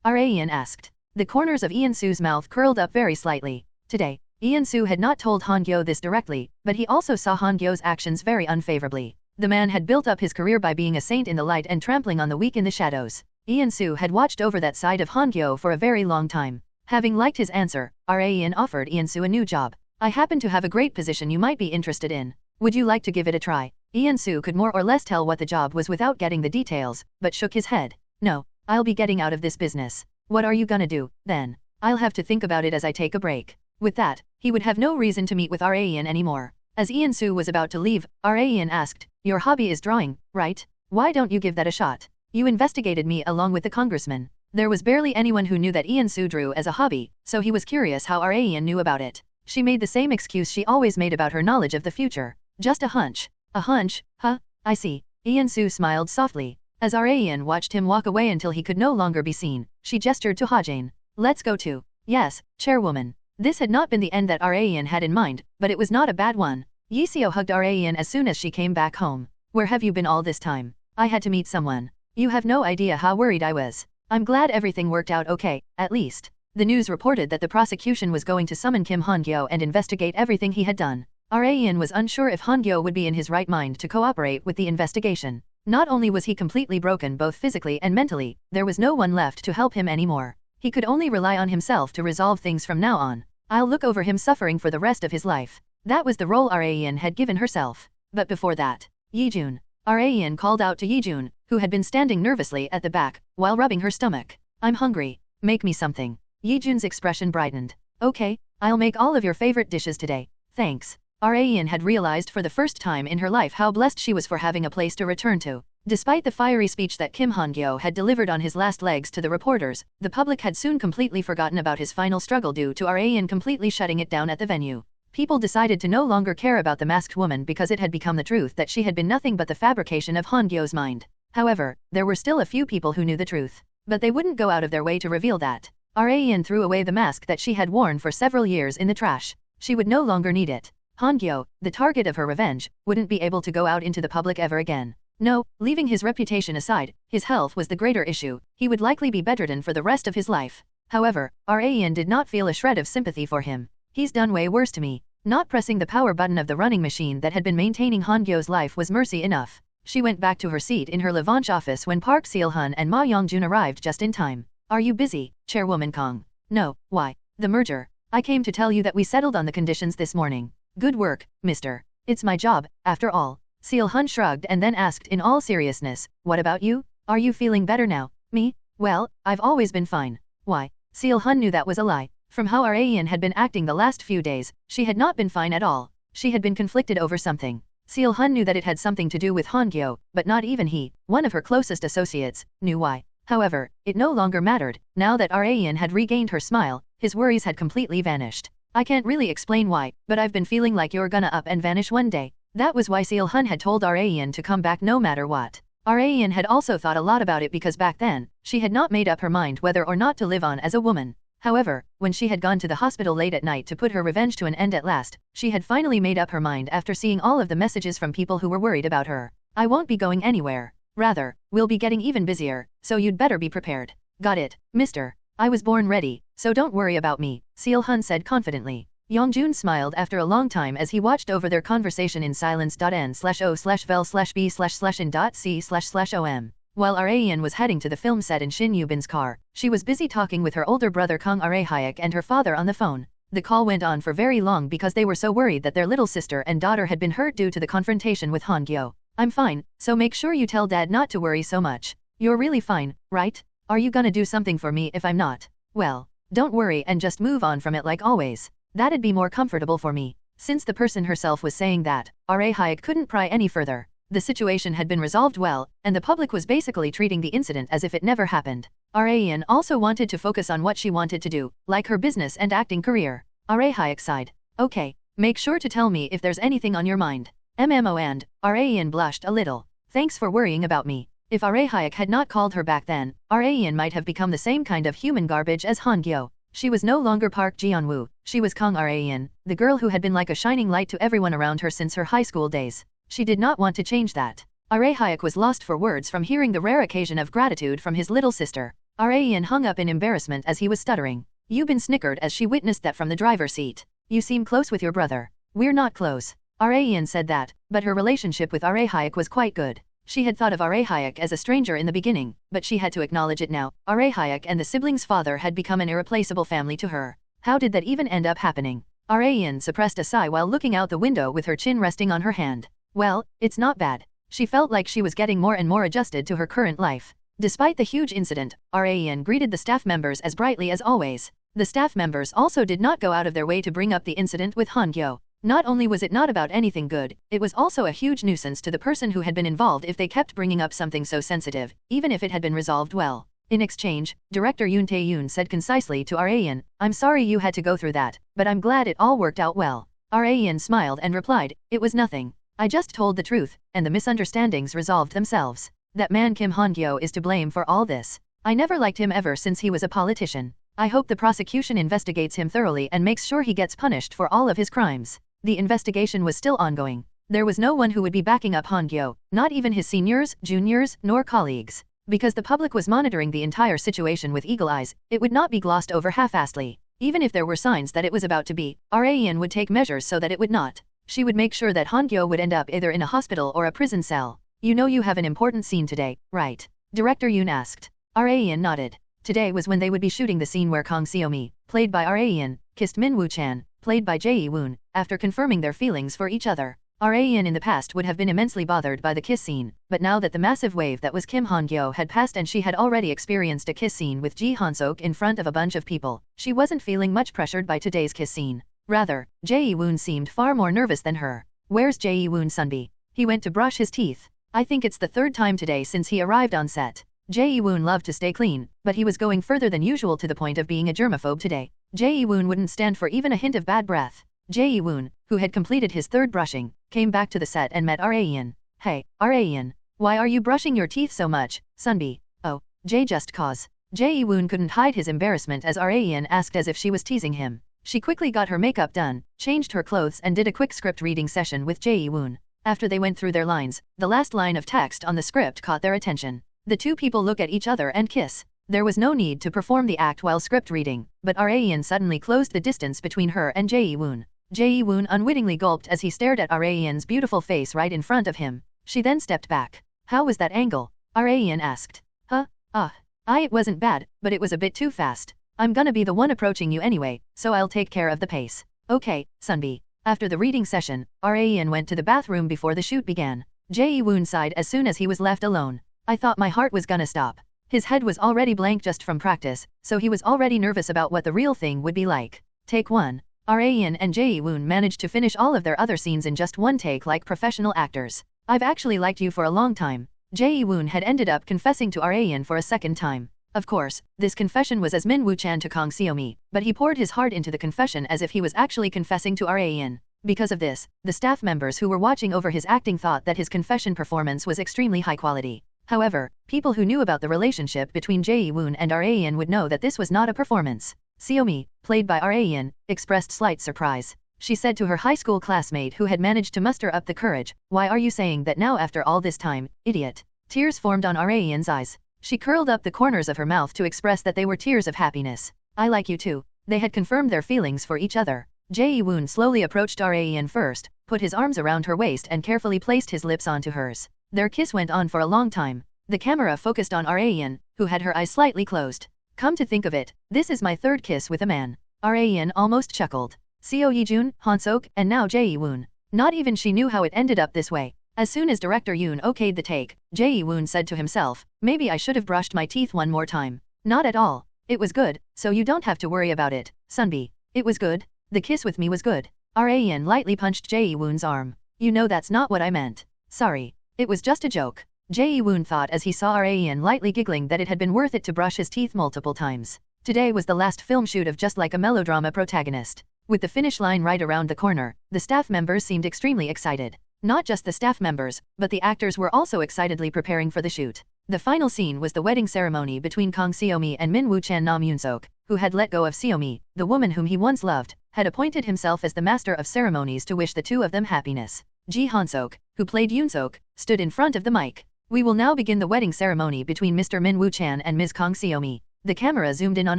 Rayan asked. The corners of Eun-soo's mouth curled up very slightly. Today, Eun-soo had not told Han-Gyo this directly, but he also saw Han-Gyo's actions very unfavorably. The man had built up his career by being a saint in the light and trampling on the weak in the shadows. Ian-soo had watched over that side of Han-Gyo for a very long time. Having liked his answer, Ian offered Ian-soo a new job. I happen to have a great position you might be interested in. Would you like to give it a try? Ian-soo could more or less tell what the job was without getting the details, but shook his head. No, I'll be getting out of this business. What are you gonna do, then? I'll have to think about it as I take a break. With that, he would have no reason to meet with Ian anymore. As Ian-soo was about to leave, Ian asked, your hobby is drawing, right? Why don't you give that a shot? You investigated me along with the congressmen. There was barely anyone who knew that Ian-soo drew as a hobby, so he was curious how Ian knew about it. She made the same excuse she always made about her knowledge of the future. Just a hunch. A hunch, huh? I see. Ian-soo smiled softly. As Ian watched him walk away until he could no longer be seen, she gestured to Ha-jane. Let's go too. Yes, chairwoman. This had not been the end that Ian had in mind, but it was not a bad one. Yiseo hugged Ian as soon as she came back home. Where have you been all this time? I had to meet someone. You have no idea how worried I was. I'm glad everything worked out okay, at least. The news reported that the prosecution was going to summon Kim Han-Gyo and investigate everything he had done. Ian was unsure if Han-Gyo would be in his right mind to cooperate with the investigation. Not only was he completely broken both physically and mentally, there was no one left to help him anymore. He could only rely on himself to resolve things from now on. I'll look over him suffering for the rest of his life. That was the role Ian had given herself. But before that, Yijun. Ian called out to Yijun, who had been standing nervously at the back, while rubbing her stomach. I'm hungry. Make me something. Yijun's expression brightened. Okay, I'll make all of your favorite dishes today. Thanks. Ian had realized for the first time in her life how blessed she was for having a place to return to. Despite the fiery speech that Kim Han-Gyo had delivered on his last legs to the reporters, the public had soon completely forgotten about his final struggle due to Ian completely shutting it down at the venue. People decided to no longer care about the masked woman because it had become the truth that she had been nothing but the fabrication of Han-Gyo's mind. However, there were still a few people who knew the truth. But they wouldn't go out of their way to reveal that. Ian threw away the mask that she had worn for several years in the trash. She would no longer need it. Han-Gyo, the target of her revenge, wouldn't be able to go out into the public ever again. No, leaving his reputation aside, his health was the greater issue. He would likely be bedridden for the rest of his life. However, Ian did not feel a shred of sympathy for him. He's done way worse to me. Not pressing the power button of the running machine that had been maintaining Han-Gyo's life was mercy enough. She went back to her seat in her Levanche office when Park Seol-hun and Ma Young-jun arrived just in time. Are you busy, Chairwoman Kong? No, why? The merger. I came to tell you that we settled on the conditions this morning. Good work, mister. It's my job, after all. Seol-hun shrugged and then asked in all seriousness, what about you? Are you feeling better now? Me? Well, I've always been fine. Why? Seol-hun knew that was a lie. From how Ian had been acting the last few days, she had not been fine at all. She had been conflicted over something. Seol-hun knew that it had something to do with Han-Gyo, but not even he, one of her closest associates, knew why. However, it no longer mattered. Now that Ian had regained her smile, his worries had completely vanished. I can't really explain why, but I've been feeling like you're gonna up and vanish one day. That was why Seol-hun had told Ian to come back no matter what. Ian had also thought a lot about it because back then, she had not made up her mind whether or not to live on as a woman. However, when she had gone to the hospital late at night to put her revenge to an end at last, she had finally made up her mind after seeing all of the messages from people who were worried about her. I won't be going anywhere. Rather, we'll be getting even busier, so you'd better be prepared. Got it, mister. I was born ready, so don't worry about me, Seol-hun said confidently. Young-jun smiled after a long time as he watched over their conversation in silence.n/o/vel/b/in.c//om. While Ian was heading to the film set in Shin Yubin's car, she was busy talking with her older brother Kang Hyuk and her father on the phone. The call went on for very long because they were so worried that their little sister and daughter had been hurt due to the confrontation with Han-Gyo. I'm fine, so make sure you tell Dad not to worry so much. You're really fine, right? Are you gonna do something for me if I'm not? Well, don't worry and just move on from it like always. That'd be more comfortable for me. Since the person herself was saying that, Hyuk couldn't pry any further. The situation had been resolved well, and the public was basically treating the incident as if it never happened. Ian also wanted to focus on what she wanted to do, like her business and acting career. Hyuk sighed. Okay, make sure to tell me if there's anything on your mind. MMO and, Ian blushed a little. Thanks for worrying about me. If Hyuk had not called her back then, Ian might have become the same kind of human garbage as Han-Gyo. She was no longer Park Geon-Woo, she was Kang Ian, the girl who had been like a shining light to everyone around her since her high school days. She did not want to change that. Hyuk was lost for words from hearing the rare occasion of gratitude from his little sister. Ian hung up in embarrassment as he was stuttering. Yubin snickered as she witnessed that from the driver's seat. You seem close with your brother. We're not close. Ian said that, but her relationship with Arahayek was quite good. She had thought of Arahayek as a stranger in the beginning, but she had to acknowledge it now. Arahayek and the siblings' father had become an irreplaceable family to her. How did that even end up happening? Arayan suppressed a sigh while looking out the window with her chin resting on her hand. Well, it's not bad. She felt like she was getting more and more adjusted to her current life. Despite the huge incident, Arayan greeted the staff members as brightly as always. The staff members also did not go out of their way to bring up the incident with Han-Gyo. Not only was it not about anything good, it was also a huge nuisance to the person who had been involved if they kept bringing up something so sensitive, even if it had been resolved well. In exchange, Director Yoon Tae-yoon said concisely to Arayan, "I'm sorry you had to go through that, but I'm glad it all worked out well." Arayan smiled and replied, "It was nothing. I just told the truth, and the misunderstandings resolved themselves. That man Kim Han-Gyo is to blame for all this. I never liked him ever since he was a politician. I hope the prosecution investigates him thoroughly and makes sure he gets punished for all of his crimes." The investigation was still ongoing. There was no one who would be backing up Han-Gyo, not even his seniors, juniors, nor colleagues. Because the public was monitoring the entire situation with eagle eyes, it would not be glossed over half-assedly. Even if there were signs that it was about to be, Arayan would take measures so that it would not. She would make sure that Han-Gyo would end up either in a hospital or a prison cell. "You know you have an important scene today, right?" Director Yoon asked. Arayan nodded. Today was when they would be shooting the scene where Kang Seo-mi, played by Arayan, kissed Min Woo-chan, played by Jae-woon, after confirming their feelings for each other. Arayan in the past would have been immensely bothered by the kiss scene, but now that the massive wave that was Kim Han-Gyo had passed and she had already experienced a kiss scene with Ji Han-sok in front of a bunch of people, she wasn't feeling much pressured by today's kiss scene. Rather, Jae-woon seemed far more nervous than her. "Where's Jae-woon Sunbi?" "He went to brush his teeth. I think it's the third time today since he arrived on set." Jae-woon loved to stay clean, but he was going further than usual to the point of being a germaphobe today. Jae-woon wouldn't stand for even a hint of bad breath. Jae-woon, who had completed his third brushing, came back to the set and met Arayan. "Hey, Arayan, why are you brushing your teeth so much, Sunbi?" "Oh, Jae just cause." Jae-woon couldn't hide his embarrassment as Arayan asked as if she was teasing him. She quickly got her makeup done, changed her clothes and did a quick script reading session with Jae-woon. After they went through their lines, the last line of text on the script caught their attention. The two people look at each other and kiss. There was no need to perform the act while script reading, but Arayan suddenly closed the distance between her and Jae-woon. Jae-woon unwittingly gulped as he stared at Arayan's beautiful face right in front of him. She then stepped back. "How was that angle?" Arayan asked. It wasn't bad, but it was a bit too fast. I'm gonna be the one approaching you anyway, so I'll take care of the pace." "Okay, Sunbi." After the reading session, Arayan went to the bathroom before the shoot began. Jae-woon sighed as soon as he was left alone. "I thought my heart was gonna stop." His head was already blank just from practice, so he was already nervous about what the real thing would be like. Take 1. Arayan and Jae-woon managed to finish all of their other scenes in just one take like professional actors. "I've actually liked you for a long time." Jae-woon had ended up confessing to Arayan for a second time. Of course, this confession was as Min Woo-chan to Kang Seo-mi, but he poured his heart into the confession as if he was actually confessing to Arayan. Because of this, the staff members who were watching over his acting thought that his confession performance was extremely high quality. However, people who knew about the relationship between Jae-woon and Arayan would know that this was not a performance. Seo-mi, played by Arayan, expressed slight surprise. She said to her high school classmate who had managed to muster up the courage, "Why are you saying that now after all this time, idiot?" Tears formed on Arayan's eyes. She curled up the corners of her mouth to express that they were tears of happiness. "I like you too." They had confirmed their feelings for each other. Jae-woon slowly approached Arayan first, put his arms around her waist and carefully placed his lips onto hers. Their kiss went on for a long time. The camera focused on Arayan, who had her eyes slightly closed. "Come to think of it, this is my third kiss with a man." Arayan almost chuckled. Seo Ye-jun, Han-sok, and now Jae-woon. Not even she knew how it ended up this way. As soon as Director Yoon okayed the take, Jae-woon said to himself, "Maybe I should have brushed my teeth one more time." "Not at all. It was good, so you don't have to worry about it, Sunbi." "It was good? The kiss with me was good." Arayan lightly punched Jae-woon's arm. "You know that's not what I meant. Sorry. It was just a joke." Jae-woon thought as he saw Arayan lightly giggling that it had been worth it to brush his teeth multiple times. Today was the last film shoot of Just Like a Melodrama protagonist. With the finish line right around the corner, the staff members seemed extremely excited. Not just the staff members, but the actors were also excitedly preparing for the shoot. The final scene was the wedding ceremony between Kang Seo-mi and Min Woo-chan Nam Yoon-sok, who had let go of Seo-mi, the woman whom he once loved, had appointed himself as the master of ceremonies to wish the two of them happiness. Ji Han-sok, who played Yoon-sok, stood in front of the mic. "We will now begin the wedding ceremony between Mr. Min Woo-chan and Ms. Kang Seo-mi." The camera zoomed in on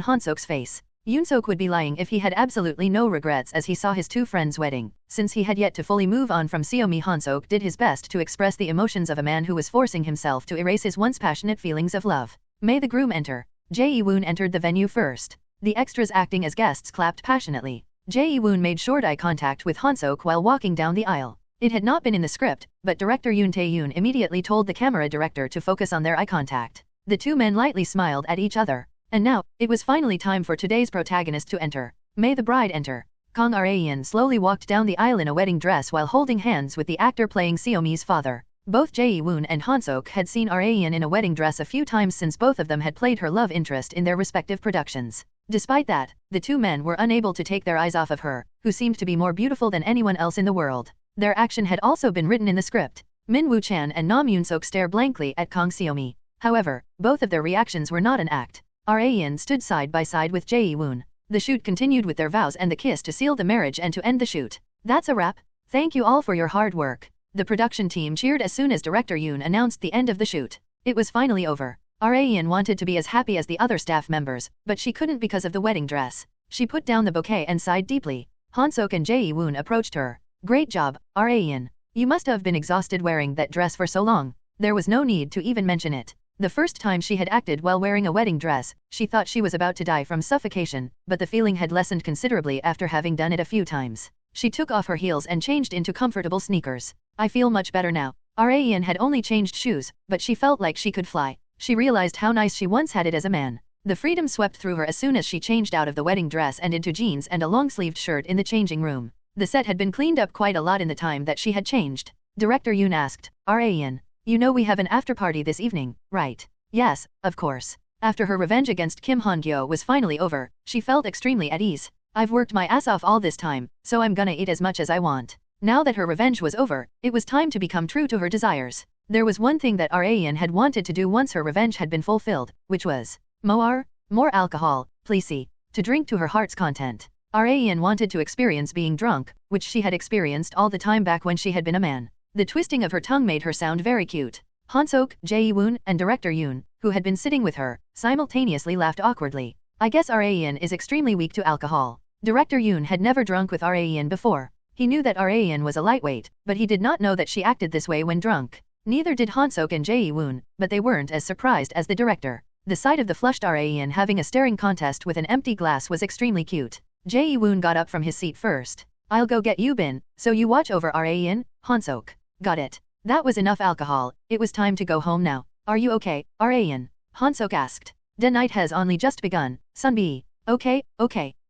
Han-sok's face. Yoon-sok would be lying if he had absolutely no regrets as he saw his two friends' wedding. Since he had yet to fully move on from Seomi, Han-sok did his best to express the emotions of a man who was forcing himself to erase his once passionate feelings of love. May the groom enter. Jae-woon entered the venue first. The extras acting as guests clapped passionately. Jae-woon made short eye contact with Han-sok while walking down the aisle. It had not been in the script, but director Yoon Tae-yoon immediately told the camera director to focus on their eye contact. The two men lightly smiled at each other. And now, it was finally time for today's protagonist to enter. May the bride enter. Kang Ra-eun slowly walked down the aisle in a wedding dress while holding hands with the actor playing Seomi's father. Both Jae-woon and Han-sok had seen Ra-eun in a wedding dress a few times since both of them had played her love interest in their respective productions. Despite that, the two men were unable to take their eyes off of her, who seemed to be more beautiful than anyone else in the world. Their action had also been written in the script. Min Woo-chan and Nam Yoon-sok stare blankly at Kang Seomi. However, both of their reactions were not an act. Ra-eun stood side by side with Jae-woon. The shoot continued with their vows and the kiss to seal the marriage and to end the shoot. That's a wrap. Thank you all for your hard work. The production team cheered as soon as director Yoon announced the end of the shoot. It was finally over. Ra-eun wanted to be as happy as the other staff members, but she couldn't because of the wedding dress. She put down the bouquet and sighed deeply. Han-sok and Jae-woon approached her. Great job, Ra-eun. You must have been exhausted wearing that dress for so long. There was no need to even mention it. The first time she had acted while wearing a wedding dress, she thought she was about to die from suffocation, but the feeling had lessened considerably after having done it a few times. She took off her heels and changed into comfortable sneakers. I feel much better now. Ra-eun had only changed shoes, but she felt like she could fly. She realized how nice she once had it as a man. The freedom swept through her as soon as she changed out of the wedding dress and into jeans and a long-sleeved shirt in the changing room. The set had been cleaned up quite a lot in the time that she had changed. Director Yoon asked, Ra-eun, you know we have an after-party this evening, right? Yes, of course. After her revenge against Kim Han-Gyo was finally over, she felt extremely at ease. I've worked my ass off all this time, so I'm gonna eat as much as I want. Now that her revenge was over, it was time to become true to her desires. There was one thing that Ra-eun had wanted to do once her revenge had been fulfilled, which was more alcohol, please see, to drink to her heart's content. Ra-eun wanted to experience being drunk, which she had experienced all the time back when she had been a man. The twisting of her tongue made her sound very cute. Han-sok, Jae-woon, and director Yoon, who had been sitting with her, simultaneously laughed awkwardly. I guess Ra-eun is extremely weak to alcohol. Director Yoon had never drunk with Ra-eun before. He knew that Ra-eun was a lightweight, but he did not know that she acted this way when drunk. Neither did Han-sok and Jae-woon, but they weren't as surprised as the director. The sight of the flushed Ra-eun having a staring contest with an empty glass was extremely cute. Jae-woon got up from his seat first. I'll go get Yoo-bin, so you watch over Ra-eun, Han-sok. Got it. That was enough alcohol, it was time to go home now. Are you okay, Ra-eun? Han-sok asked. The night has only just begun, Sunbi. Okay.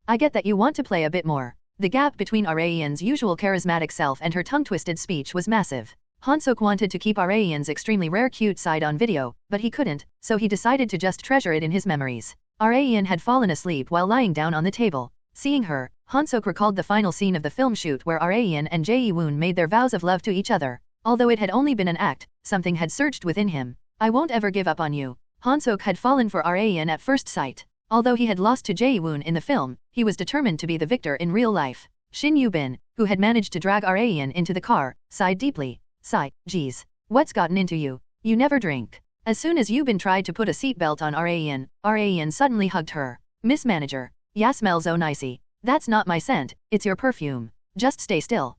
I get that you want to play a bit more. The gap between Ra-eun's usual charismatic self and her tongue-twisted speech was massive. Han-sok wanted to keep Ra-eun's extremely rare cute side on video, but he couldn't, so he decided to just treasure it in his memories. Ra-eun had fallen asleep while lying down on the table. Seeing her, Han-sok recalled the final scene of the film shoot where Ra-eun and Jae-woon made their vows of love to each other. Although it had only been an act, something had surged within him. I won't ever give up on you. Han-sok had fallen for Ra-eun at first sight. Although he had lost to Jae-woon in the film, he was determined to be the victor in real life. Shin Yoo-bin, who had managed to drag Ra-eun into the car, sighed deeply. Sigh, geez. What's gotten into you? You never drink. As soon as Yoo-bin tried to put a seatbelt on Ra-eun suddenly hugged her. Miss Manager. Ya smell so nicey. That's not my scent, it's your perfume. Just stay still.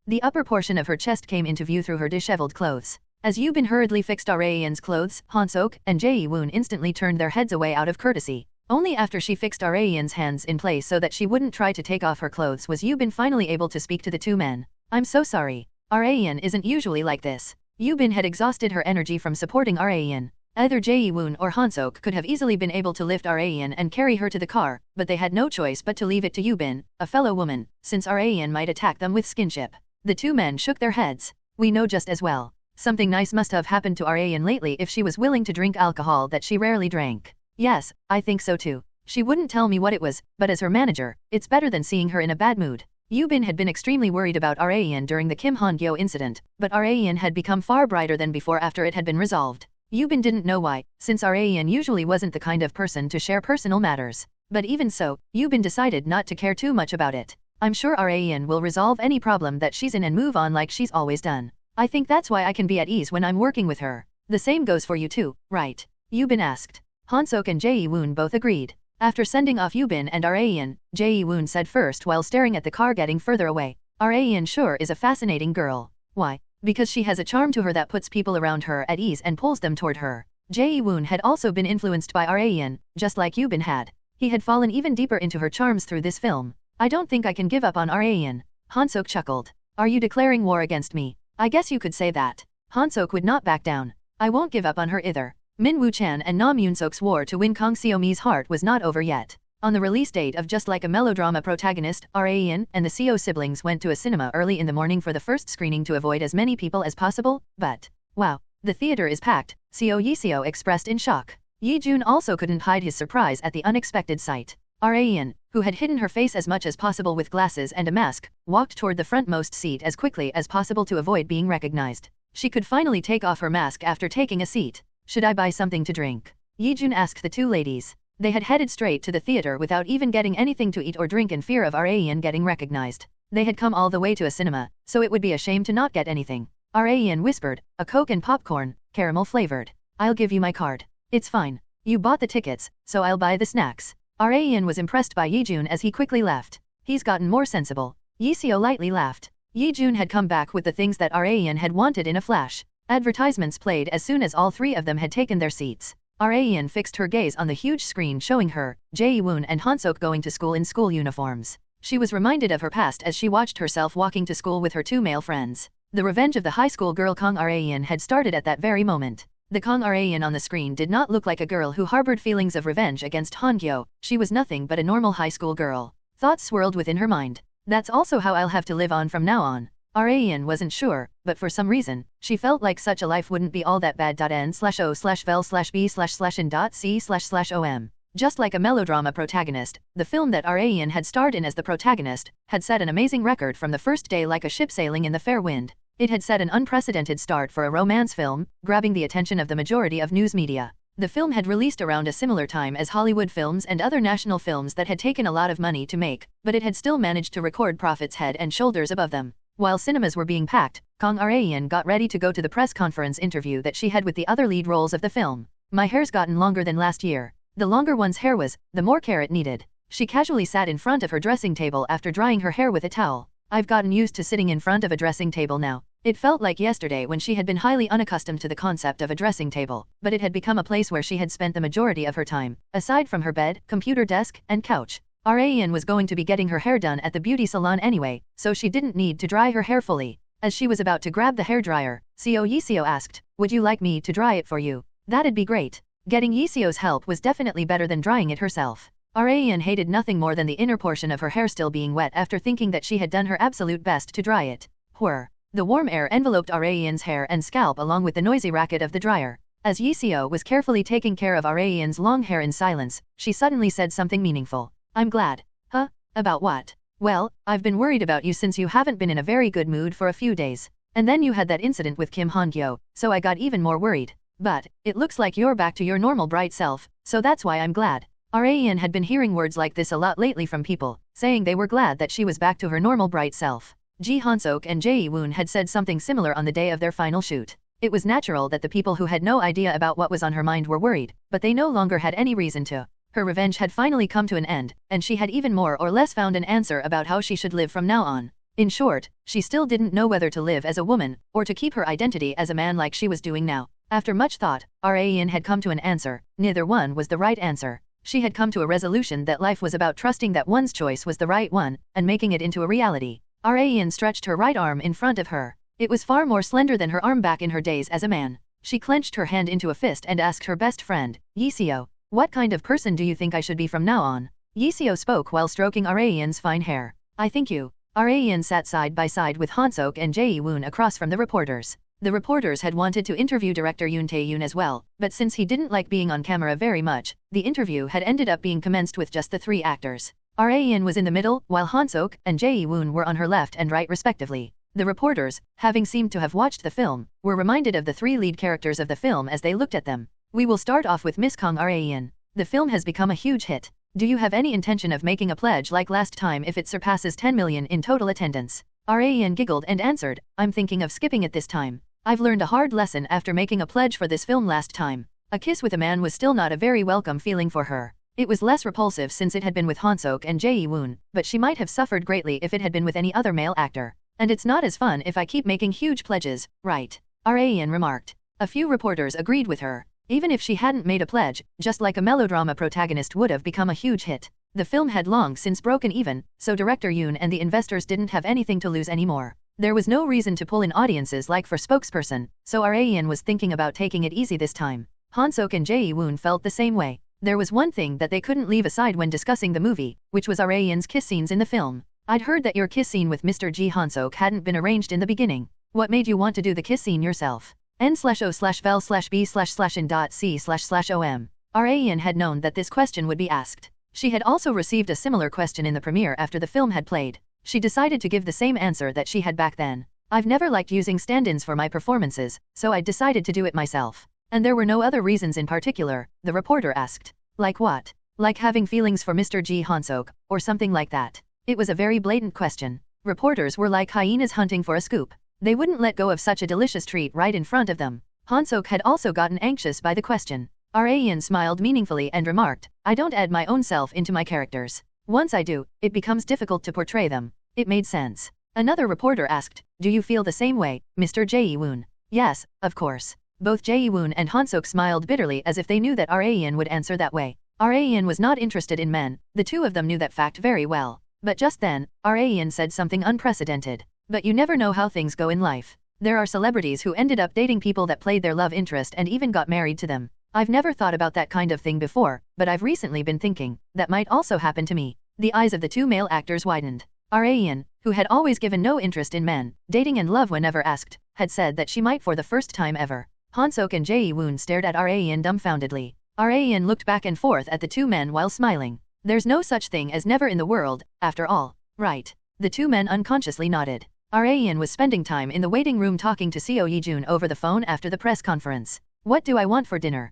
The upper portion of her chest came into view through her disheveled clothes. As Yoo-bin hurriedly fixed Ra-eun's clothes, Han-sok and Jae-woon instantly turned their heads away out of courtesy. Only after she fixed Ra-eun's hands in place so that she wouldn't try to take off her clothes was Yoo-bin finally able to speak to the two men. I'm so sorry. Ra-eun isn't usually like this. Yoo-bin had exhausted her energy from supporting Ra-eun. Either Jae-woon or Han-sok could have easily been able to lift Ra-eun and carry her to the car, but they had no choice but to leave it to Yoo-bin, a fellow woman, since Ra-eun might attack them with skinship. The two men shook their heads. We know just as well. Something nice must have happened to Ra-eun lately if she was willing to drink alcohol that she rarely drank. Yes, I think so too. She wouldn't tell me what it was, but as her manager, it's better than seeing her in a bad mood. Yoo-bin had been extremely worried about Ra-eun during the Kim Han-Gyo incident, but Ra-eun had become far brighter than before after it had been resolved. Yoo-bin didn't know why, since Ra-eun usually wasn't the kind of person to share personal matters. But even so, Yoo-bin decided not to care too much about it. I'm sure Ra-eun will resolve any problem that she's in and move on like she's always done. I think that's why I can be at ease when I'm working with her. The same goes for you too, right? Yoo-bin asked. Han-sok and Jae-woon both agreed. After sending off Yubin and Raeun, Jae-woon said first while staring at the car getting further away. Raeun sure is a fascinating girl. Why? Because she has a charm to her that puts people around her at ease and pulls them toward her. Jae-woon had also been influenced by Raeun, just like Yubin had. He had fallen even deeper into her charms through this film. I don't think I can give up on Raeun. Han-sok chuckled. Are you declaring war against me? I guess you could say that. Han-sok would not back down. I won't give up on her either. Min Woo-chan and Nam Yoon-sok's war to win Kang Seo-mi's heart was not over yet. On the release date of Just Like a Melodrama protagonist, Raeun and the Seo siblings went to a cinema early in the morning for the first screening to avoid as many people as possible, but, wow, the theater is packed, Seo expressed in shock. Yi-jun also couldn't hide his surprise at the unexpected sight. Raeun, who had hidden her face as much as possible with glasses and a mask, walked toward the frontmost seat as quickly as possible to avoid being recognized. She could finally take off her mask after taking a seat. Should I buy something to drink? Yi-jun asked the two ladies. They had headed straight to the theater without even getting anything to eat or drink in fear of Raeun getting recognized. They had come all the way to a cinema, so it would be a shame to not get anything. Raeun whispered, a Coke and popcorn, caramel flavored. I'll give you my card. It's fine. You bought the tickets, so I'll buy the snacks. Raeun was impressed by Yi-jun as he quickly left. He's gotten more sensible. Yi-seo lightly laughed. Yi-jun had come back with the things that Raeun had wanted in a flash. Advertisements played as soon as all three of them had taken their seats. Raeun fixed her gaze on the huge screen showing her, Jae-woon and Han-sok going to school in school uniforms. She was reminded of her past as she watched herself walking to school with her two male friends. The revenge of the high school girl Kang Raeun had started at that very moment. The Kang Raeun on the screen did not look like a girl who harbored feelings of revenge against Han-Gyo. She was nothing but a normal high school girl. Thoughts swirled within her mind. That's also how I'll have to live on from now on. Raeun wasn't sure, but for some reason, she felt like such a life wouldn't be all that bad. N/O/vel/B/in.C//om. Just like a melodrama protagonist, the film that Raeun had starred in as the protagonist, had set an amazing record from the first day like a ship sailing in the fair wind. It had set an unprecedented start for a romance film, grabbing the attention of the majority of news media. The film had released around a similar time as Hollywood films and other national films that had taken a lot of money to make, but it had still managed to record profits head and shoulders above them. While cinemas were being packed, Kang Raeun got ready to go to the press conference interview that she had with the other lead roles of the film. My hair's gotten longer than last year. The longer one's hair was, the more care it needed. She casually sat in front of her dressing table after drying her hair with a towel. I've gotten used to sitting in front of a dressing table now. It felt like yesterday when she had been highly unaccustomed to the concept of a dressing table, but it had become a place where she had spent the majority of her time, aside from her bed, computer desk, and couch. Raeun was going to be getting her hair done at the beauty salon anyway, so she didn't need to dry her hair fully. As she was about to grab the hairdryer, Seo asked, would you like me to dry it for you? That'd be great. Getting Yiseo's help was definitely better than drying it herself. Raeun hated nothing more than the inner portion of her hair still being wet after thinking that she had done her absolute best to dry it. Whir. The warm air enveloped Raeun's hair and scalp along with the noisy racket of the dryer. As Yiseo was carefully taking care of Raeun's long hair in silence, she suddenly said something meaningful. I'm glad. Huh? About what? Well, I've been worried about you since you haven't been in a very good mood for a few days. And then you had that incident with Kim Han-Gyo, so I got even more worried. But, it looks like you're back to your normal bright self, so that's why I'm glad. Raeun had been hearing words like this a lot lately from people, saying they were glad that she was back to her normal bright self. Ji Han-sok and Jae-woon had said something similar on the day of their final shoot. It was natural that the people who had no idea about what was on her mind were worried, but they no longer had any reason to. Her revenge had finally come to an end, and she had even more or less found an answer about how she should live from now on. In short, she still didn't know whether to live as a woman, or to keep her identity as a man like she was doing now. After much thought, Raeun had come to an answer. Neither one was the right answer. She had come to a resolution that life was about trusting that one's choice was the right one, and making it into a reality. Raeun stretched her right arm in front of her. It was far more slender than her arm back in her days as a man. She clenched her hand into a fist and asked her best friend, Yiseo, what kind of person do you think I should be from now on? Yiseo spoke while stroking Raeun's fine hair. I think you. Raeun sat side by side with Han-sok and Jae-woon across from the reporters. The reporters had wanted to interview director Yoon Tae-yoon as well, but since he didn't like being on camera very much, the interview had ended up being commenced with just the three actors. Raeun was in the middle, while Han-sok and Jae-woon were on her left and right respectively. The reporters, having seemed to have watched the film, were reminded of the three lead characters of the film as they looked at them. We will start off with Miss Kang Raeun. The film has become a huge hit. Do you have any intention of making a pledge like last time if it surpasses 10 million in total attendance? Raeun giggled and answered, I'm thinking of skipping it this time. I've learned a hard lesson after making a pledge for this film last time. A kiss with a man was still not a very welcome feeling for her. It was less repulsive since it had been with Han-Sok and Jae-woon, but she might have suffered greatly if it had been with any other male actor. And it's not as fun if I keep making huge pledges, right? Rayan remarked. A few reporters agreed with her. Even if she hadn't made a pledge, just like a melodrama protagonist would have become a huge hit. The film had long since broken even, so director Yoon and the investors didn't have anything to lose anymore. There was no reason to pull in audiences like for spokesperson, so Rayan was thinking about taking it easy this time. Han-Sok and Jae-woon felt the same way. There was one thing that they couldn't leave aside when discussing the movie, which was Rayan's kiss scenes in the film. I'd heard that your kiss scene with Mr. Ji Han-Sok hadn't been arranged in the beginning. What made you want to do the kiss scene yourself? N/O/vel/b/in.c//om. Rayan had known that this question would be asked. She had also received a similar question in the premiere after the film had played. She decided to give the same answer that she had back then. I've never liked using stand-ins for my performances, so I decided to do it myself. And there were no other reasons in particular, the reporter asked. Like what? Like having feelings for Mr. Ji Han-Sok, or something like that. It was a very blatant question. Reporters were like hyenas hunting for a scoop. They wouldn't let go of such a delicious treat right in front of them. Han-Sok had also gotten anxious by the question. Rayan smiled meaningfully and remarked, I don't add my own self into my characters. Once I do, it becomes difficult to portray them. It made sense. Another reporter asked, do you feel the same way, Mr. Jae-woon? Yes, of course. Both Jae-woon and Han-Sok smiled bitterly as if they knew that Rayan would answer that way. Rayan was not interested in men, the two of them knew that fact very well. But just then, Rayan said something unprecedented. But you never know how things go in life. There are celebrities who ended up dating people that played their love interest and even got married to them. I've never thought about that kind of thing before, but I've recently been thinking, that might also happen to me. The eyes of the two male actors widened. Rayan, who had always given no interest in men, dating and love whenever asked, had said that she might for the first time ever. Han-Sok and Jae-woon stared at Rayan dumbfoundedly. Rayan looked back and forth at the two men while smiling. There's no such thing as never in the world, after all, right? The two men unconsciously nodded. Rayan was spending time in the waiting room talking to Seo Ye-jun over the phone after the press conference. What do I want for dinner?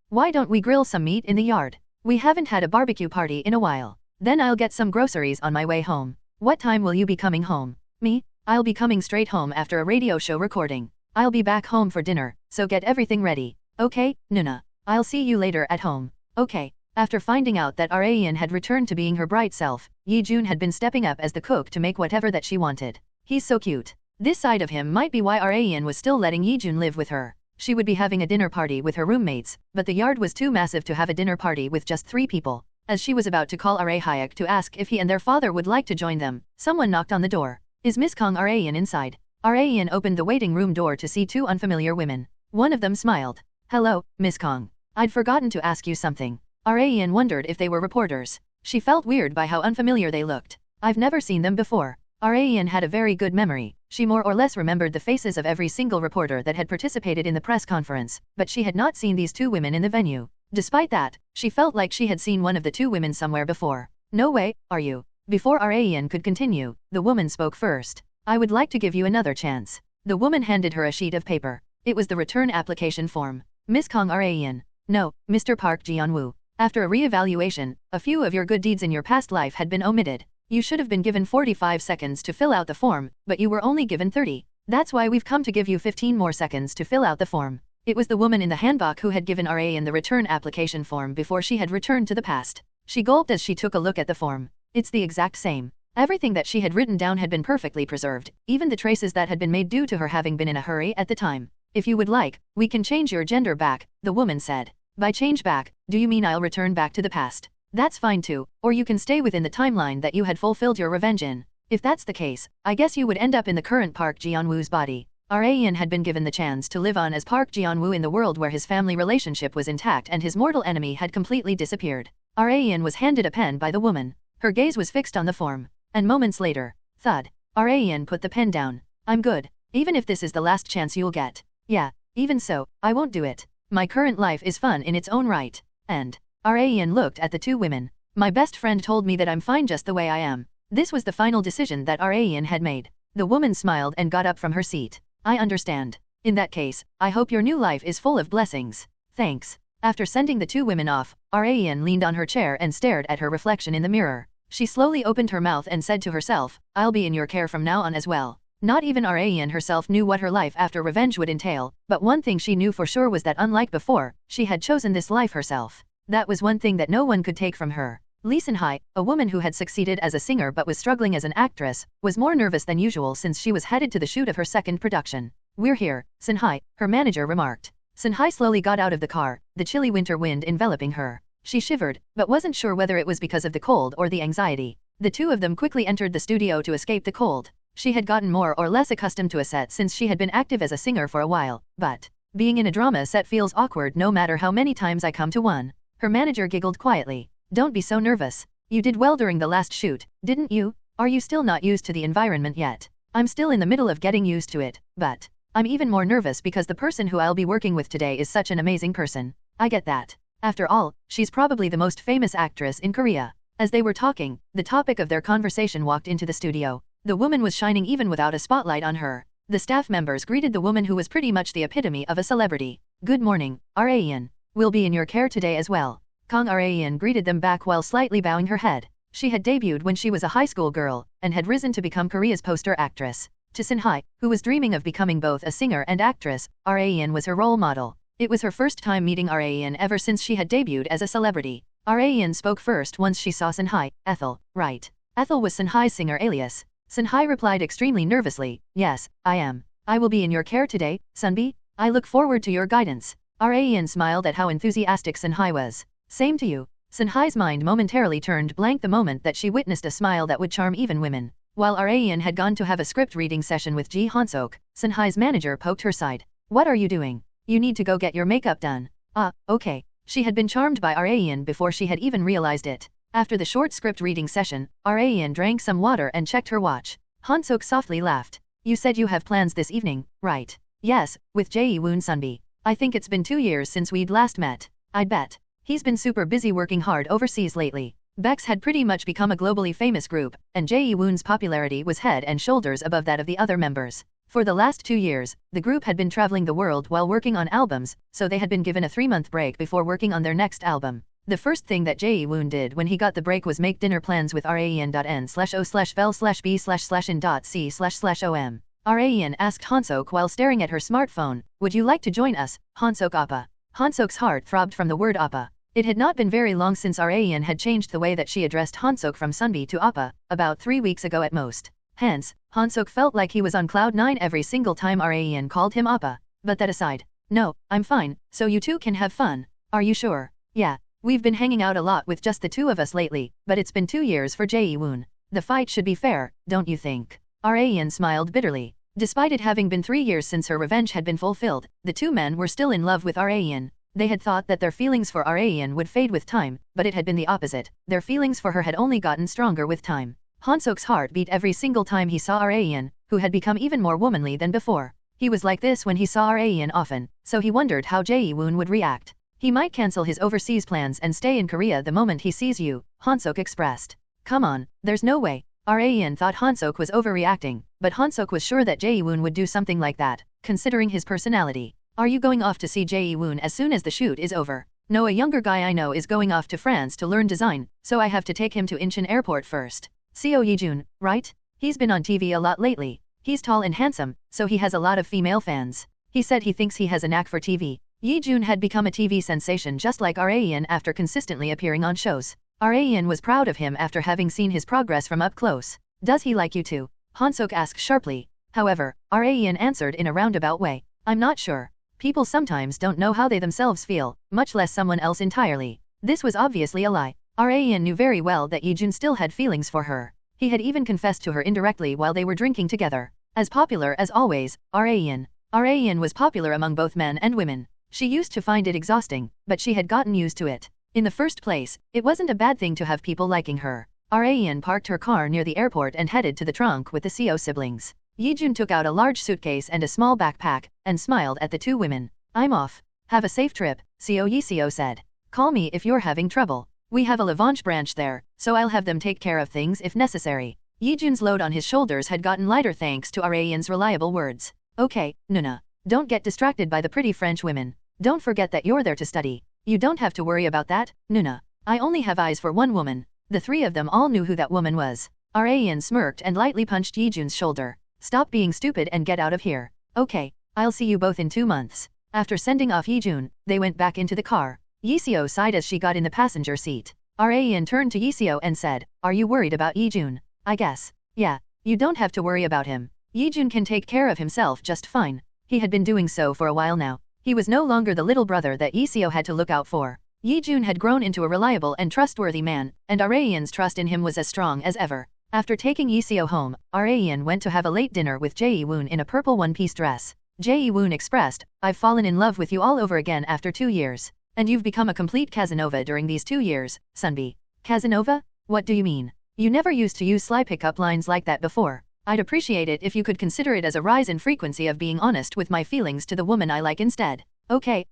Why don't we grill some meat in the yard? We haven't had a barbecue party in a while. Then I'll get some groceries on my way home. What time will you be coming home? Me? I'll be coming straight home after a radio show recording. I'll be back home for dinner, so get everything ready. Okay, Nuna. I'll see you later at home. Okay. After finding out that Rayan had returned to being her bright self, Ye-jun had been stepping up as the cook to make whatever that she wanted. He's so cute. This side of him might be why Rayan was still letting Ye-jun live with her. She would be having a dinner party with her roommates, but the yard was too massive to have a dinner party with just 3 people. As she was about to call Hyuk to ask if he and their father would like to join them, someone knocked on the door. Is Miss Kong Rayan inside? Rayan opened the waiting room door to see 2 unfamiliar women. One of them smiled. Hello, Miss Kong. I'd forgotten to ask you something. Rayan wondered if they were reporters. She felt weird by how unfamiliar they looked. I've never seen them before. Rayan had a very good memory. She more or less remembered the faces of every single reporter that had participated in the press conference, but she had not seen these 2 women in the venue. Despite that, she felt like she had seen one of the 2 women somewhere before. No way, are you? Before Rayan could continue, the woman spoke first. I would like to give you another chance. The woman handed her a sheet of paper. It was the return application form. Miss Kong Rayan. No, Mr. Park Geon-Woo. After a re-evaluation, a few of your good deeds in your past life had been omitted. You should have been given 45 seconds to fill out the form, but you were only given 30. That's why we've come to give you 15 more seconds to fill out the form. It was the woman in the handbok who had given Rayan the return application form before she had returned to the past. She gulped as she took a look at the form. It's the exact same. Everything that she had written down had been perfectly preserved, even the traces that had been made due to her having been in a hurry at the time. If you would like, we can change your gender back, the woman said. By change back, do you mean I'll return back to the past? That's fine too, or you can stay within the timeline that you had fulfilled your revenge in. If that's the case, I guess you would end up in the current Park Geon-Woo's body. Rayan had been given the chance to live on as Park Geon-Woo in the world where his family relationship was intact and his mortal enemy had completely disappeared. Rayan was handed a pen by the woman. Her gaze was fixed on the form. And moments later, thud. Rayan put the pen down. I'm good. Even if this is the last chance you'll get. Yeah, even so, I won't do it. My current life is fun in its own right. And Rayan looked at the 2 women. My best friend told me that I'm fine just the way I am. This was the final decision that Rayan had made. The woman smiled and got up from her seat. I understand. In that case, I hope your new life is full of blessings. Thanks. After sending the 2 women off, Rayan leaned on her chair and stared at her reflection in the mirror. She slowly opened her mouth and said to herself, I'll be in your care from now on as well. Not even Rayan herself knew what her life after revenge would entail, but one thing she knew for sure was that unlike before, she had chosen this life herself. That was one thing that no one could take from her. Lee Sun-hai, a woman who had succeeded as a singer but was struggling as an actress, was more nervous than usual since she was headed to the shoot of her second production. "We're here, Sun-hai," her manager remarked. Sun-hai slowly got out of the car, the chilly winter wind enveloping her. She shivered, but wasn't sure whether it was because of the cold or the anxiety. The two of them quickly entered the studio to escape the cold. She had gotten more or less accustomed to a set since she had been active as a singer for a while, but being in a drama set feels awkward no matter how many times I come to one. Her manager giggled quietly. "Don't be so nervous. You did well during the last shoot, didn't you? Are you still not used to the environment yet?" "I'm still in the middle of getting used to it, but I'm even more nervous because the person who I'll be working with today is such an amazing person." "I get that. After all, she's probably the most famous actress in Korea." As they were talking, the topic of their conversation walked into the studio. The woman was shining even without a spotlight on her. The staff members greeted the woman who was pretty much the epitome of a celebrity. "Good morning, Raeun. We'll be in your care today as well." Kang Raeun greeted them back while slightly bowing her head. She had debuted when she was a high school girl, and had risen to become Korea's poster actress. To Sun-hai, who was dreaming of becoming both a singer and actress, Raeun was her role model. It was her first time meeting Raeun ever since she had debuted as a celebrity. Raeun spoke first once she saw Sun-hai. "Ethel, right?" Ethel was Sun-hai's singer alias. Sun-hai replied extremely nervously, "Yes, I am. I will be in your care today, Sunbi. I look forward to your guidance." Raeun smiled at how enthusiastic Sun-hai was. "Same to you." Sun-hai's mind momentarily turned blank the moment that she witnessed a smile that would charm even women. While Raeun had gone to have a script reading session with Ji Han-sok, Sun-hai's manager poked her side. "What are you doing? You need to go get your makeup done." "Ah, okay." She had been charmed by Raeun before she had even realized it. After the short script reading session, Raeun drank some water and checked her watch. Han-sok softly laughed. "You said you have plans this evening, right?" "Yes, with Jae-woon Sunbi. I think it's been 2 years since we'd last met." "I'd bet. He's been super busy working hard overseas lately." Bex had pretty much become a globally famous group, and Jae-woon's popularity was head and shoulders above that of the other members. For the last 2 years, the group had been traveling the world while working on albums, so they had been given a 3-month break before working on their next album. The first thing that Jae-woon did when he got the break was make dinner plans with raen.n/o/vel/b/in.c//om. Raen asked Han-sok while staring at her smartphone, "Would you like to join us, Han-sok Appa?" Han-sok's heart throbbed from the word Appa. It had not been very long since Raen had changed the way that she addressed Han-sok from Sunbi to Appa, about 3 weeks ago at most. Hence, Han-sok felt like he was on cloud 9 every single time Raen called him Appa. But that aside, "No, I'm fine, so you two can have fun." "Are you sure?" "Yeah. We've been hanging out a lot with just the two of us lately, but it's been 2 years for Jae-woon. The fight should be fair, don't you think?" Raen smiled bitterly. Despite it having been 3 years since her revenge had been fulfilled, the two men were still in love with Raen. They had thought that their feelings for Raen would fade with time, but it had been the opposite. Their feelings for her had only gotten stronger with time. Han-sok's heart beat every single time he saw Raen, who had become even more womanly than before. He was like this when he saw Raen often, so he wondered how Jae-woon would react. "He might cancel his overseas plans and stay in Korea the moment he sees you," Han-sok expressed. "Come on, there's no way." Raen thought Han-sok was overreacting, but Han-sok was sure that Jae-woon would do something like that, considering his personality. "Are you going off to see Jae-woon as soon as the shoot is over?" "No, a younger guy I know is going off to France to learn design, so I have to take him to Incheon Airport first." "Seo Ye-jun, right? He's been on TV a lot lately. He's tall and handsome, so he has a lot of female fans. He said he thinks he has a knack for TV." Ye-jun had become a TV sensation just like Raen after consistently appearing on shows. Raen was proud of him after having seen his progress from up close. "Does he like you too?" Han-sok asked sharply. However, Raen answered in a roundabout way. "I'm not sure. People sometimes don't know how they themselves feel, much less someone else entirely." This was obviously a lie. Raen knew very well that Ye-jun still had feelings for her. He had even confessed to her indirectly while they were drinking together. As popular as always, Raen was popular among both men and women. She used to find it exhausting, but she had gotten used to it. In the first place, it wasn't a bad thing to have people liking her. Raen parked her car near the airport and headed to the trunk with the Seo siblings. Ye-jun took out a large suitcase and a small backpack, and smiled at the two women. "I'm off. Have a safe trip," Seo Ye-seo said. "Call me if you're having trouble. We have a Lavange branch there, so I'll have them take care of things if necessary." Ye-jun's load on his shoulders had gotten lighter thanks to Raen's reliable words. "Okay, Nuna. Don't get distracted by the pretty French women. Don't forget that you're there to study. You don't have to worry about that, Nuna. I only have eyes for one woman." The three of them all knew who that woman was. Raen smirked and lightly punched Ye-jun's shoulder. "Stop being stupid and get out of here." "Okay, I'll see you both in 2 months." After sending off Ye-jun, they went back into the car. Yiseo sighed as she got in the passenger seat. Rayan turned to Yiseo and said, "Are you worried about Yijun?" "I guess. Yeah. You don't have to worry about him. Yijun can take care of himself just fine." He had been doing so for a while now. He was no longer the little brother that Yiseo had to look out for. Yijun had grown into a reliable and trustworthy man, and Rayan's trust in him was as strong as ever. After taking Yiseo home, Rayan went to have a late dinner with Jae-woon in a purple one-piece dress. Jae-woon expressed, "I've fallen in love with you all over again after 2 years. And you've become a complete Casanova during these 2 years, Sunbi." "Casanova? What do you mean? You never used to use sly pickup lines like that before. I'd appreciate it if you could consider it as a rise in frequency of being honest with my feelings to the woman I like instead." Okay.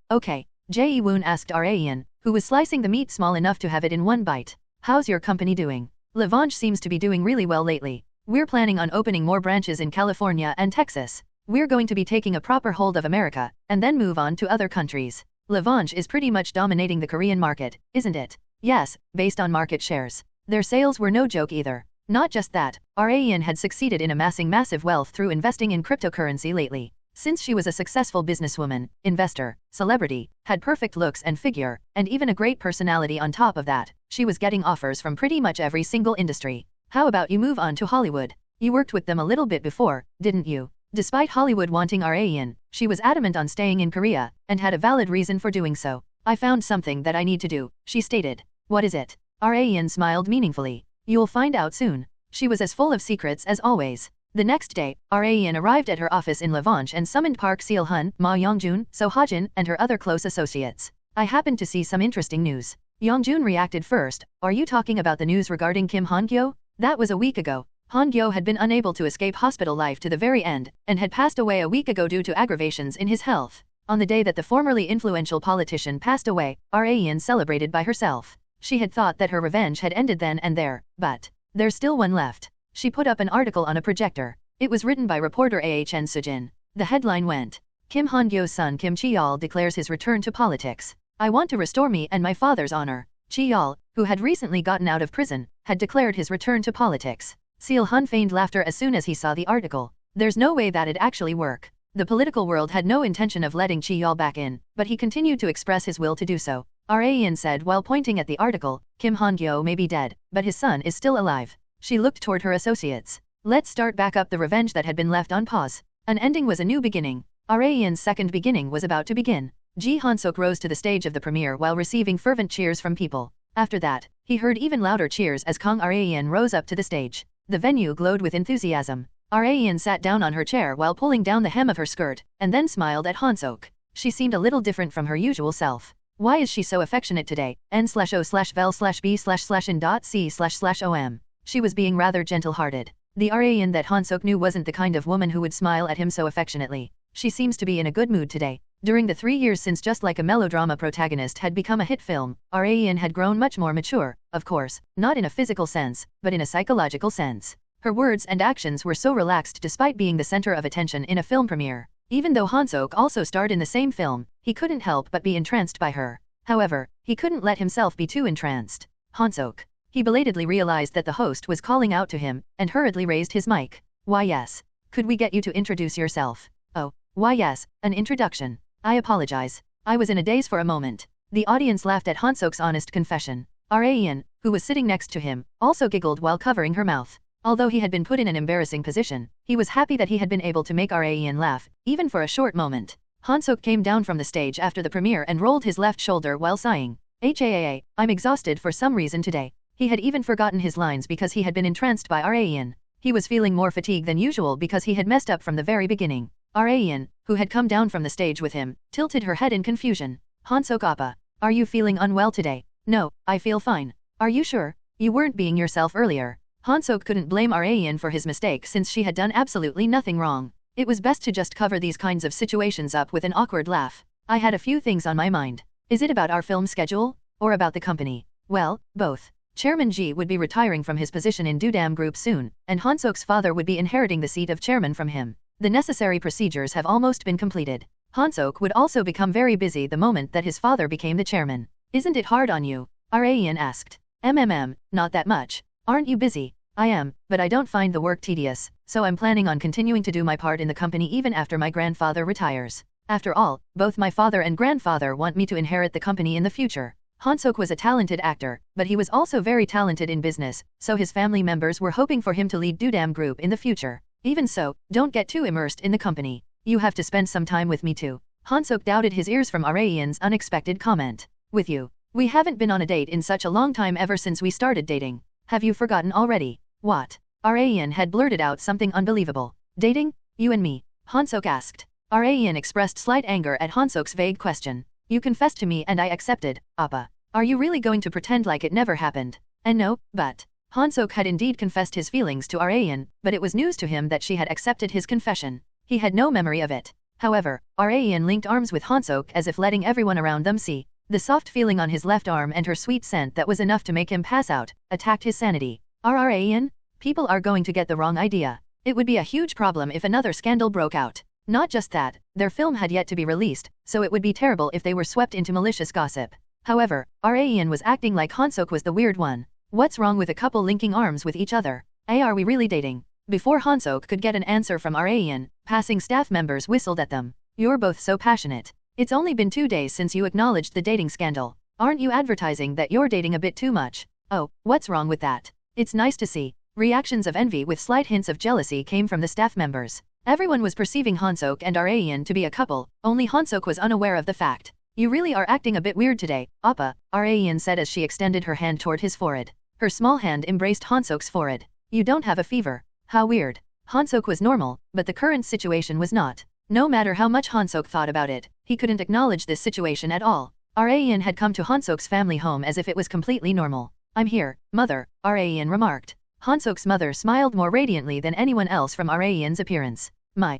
Jae-woon asked Rayan, who was slicing the meat small enough to have it in one bite. "How's your company doing? Levanche seems to be doing really well lately. We're planning on opening more branches in California and Texas. We're going to be taking a proper hold of America, and then move on to other countries. Levanche is pretty much dominating the Korean market, isn't it?" "Yes, based on market shares. Their sales were no joke either. Not just that, Rayan had succeeded in amassing massive wealth through investing in cryptocurrency lately. Since she was a successful businesswoman, investor, celebrity, had perfect looks and figure, and even a great personality on top of that, she was getting offers from pretty much every single industry. How about you move on to Hollywood? You worked with them a little bit before, didn't you?" Despite Hollywood wanting Rayan, she was adamant on staying in Korea, and had a valid reason for doing so. "I found something that I need to do," she stated. "What is it?" Rayan smiled meaningfully. "You'll find out soon." She was as full of secrets as always. The next day, Rayan arrived at her office in Levanche and summoned Park Seel-hun, Ma Youngjun, So Ha-jin, and her other close associates. "I happened to see some interesting news." Youngjun reacted first. "Are you talking about the news regarding Kim Han-Gyo? That was a week ago." Han-Gyo had been unable to escape hospital life to the very end, and had passed away a week ago due to aggravations in his health. On the day that the formerly influential politician passed away, Rayan celebrated by herself. She had thought that her revenge had ended then and there, but there's still one left. She put up an article on a projector. It was written by reporter Ahn Sujin. The headline went, "Kim Han-Gyo's son Kim Cheol declares his return to politics. I want to restore me and my father's honor." Cheol, who had recently gotten out of prison, had declared his return to politics. Seel-hun feigned laughter as soon as he saw the article. There's no way that'd actually work. The political world had no intention of letting Cheol back in, but he continued to express his will to do so. Rayan said while pointing at the article, "Kim Han-Gyo may be dead, but his son is still alive." She looked toward her associates. "Let's start back up the revenge that had been left on pause." An ending was a new beginning. Rayan's second beginning was about to begin. Ji Han-sok rose to the stage of the premiere while receiving fervent cheers from people. After that, he heard even louder cheers as Kang Rayan rose up to the stage. The venue glowed with enthusiasm. Rayan sat down on her chair while pulling down the hem of her skirt, and then smiled at Han-sok. She seemed a little different from her usual self. Why is she so affectionate today? N/O/vel/B/C/in.C//om. She was being rather gentle-hearted. The Rayan that Han-sok knew wasn't the kind of woman who would smile at him so affectionately. She seems to be in a good mood today. During the 3 years since Just Like a Melodrama protagonist had become a hit film, Rayan had grown much more mature, of course, not in a physical sense, but in a psychological sense. Her words and actions were so relaxed despite being the center of attention in a film premiere. Even though Han-sok also starred in the same film, he couldn't help but be entranced by her. However, he couldn't let himself be too entranced. "Han-sok." He belatedly realized that the host was calling out to him, and hurriedly raised his mic. "Why yes. Could we get you to introduce yourself?" "Oh, why yes, an introduction. I apologize. I was in a daze for a moment." The audience laughed at Han-sok's honest confession. Rayan, who was sitting next to him, also giggled while covering her mouth. Although he had been put in an embarrassing position, he was happy that he had been able to make Rayan laugh, even for a short moment. Han-sok came down from the stage after the premiere and rolled his left shoulder while sighing. I'm exhausted for some reason today." He had even forgotten his lines because he had been entranced by Rayan. He was feeling more fatigue than usual because he had messed up from the very beginning. Rayan, who had come down from the stage with him, tilted her head in confusion. "Han-sok appa, are you feeling unwell today?" "No, I feel fine." "Are you sure? You weren't being yourself earlier." Han-sok couldn't blame Rayan for his mistake since she had done absolutely nothing wrong. It was best to just cover these kinds of situations up with an awkward laugh. "I had a few things on my mind." "Is it about our film schedule? Or about the company?" "Well, both." Chairman Ji would be retiring from his position in Dudam Group soon, and Han-sok's father would be inheriting the seat of chairman from him. The necessary procedures have almost been completed. Han-sok would also become very busy the moment that his father became the chairman. "Isn't it hard on you?" Rayan asked. Not that much." "Aren't you busy?" "I am, but I don't find the work tedious, so I'm planning on continuing to do my part in the company even after my grandfather retires." After all, both my father and grandfather want me to inherit the company in the future. Han-Sok was a talented actor, but he was also very talented in business, so his family members were hoping for him to lead Dudam Group in the future. Even so, don't get too immersed in the company. You have to spend some time with me too. Han-Sok doubted his ears from Arayan's unexpected comment. With you? We haven't been on a date in such a long time ever since we started dating. Have you forgotten already? What? Arayan had blurted out something unbelievable. Dating? You and me? Han-Sok asked. Arayan expressed slight anger at Han-Sok's vague question. You confessed to me and I accepted, Appa. Are you really going to pretend like it never happened? And no, but... Han-Sok had indeed confessed his feelings to Arayan, but it was news to him that she had accepted his confession. He had no memory of it. However, Arayan linked arms with Han-Sok as if letting everyone around them see. The soft feeling on his left arm and her sweet scent that was enough to make him pass out, attacked his sanity. Arayan? People are going to get the wrong idea. It would be a huge problem if another scandal broke out. Not just that, their film had yet to be released, so it would be terrible if they were swept into malicious gossip. However, Arayan was acting like Han-Sok was the weird one. What's wrong with a couple linking arms with each other? Are we really dating? Before Han-Sok could get an answer from Arayan, passing staff members whistled at them. You're both so passionate. It's only been 2 days since you acknowledged the dating scandal. Aren't you advertising that you're dating a bit too much? Oh, what's wrong with that? It's nice to see. Reactions of envy with slight hints of jealousy came from the staff members. Everyone was perceiving Han-Sok and Arayan to be a couple, only Han-Sok was unaware of the fact. You really are acting a bit weird today, Appa, Arayan said as she extended her hand toward his forehead. Her small hand embraced Han-Sok's forehead. You don't have a fever. How weird. Han-Sok was normal, but the current situation was not. No matter how much Han-Sok thought about it, he couldn't acknowledge this situation at all. Arayan had come to Han-Sok's family home as if it was completely normal. I'm here, mother, Arayan remarked. Han-Sok's mother smiled more radiantly than anyone else from Arayan's appearance. My,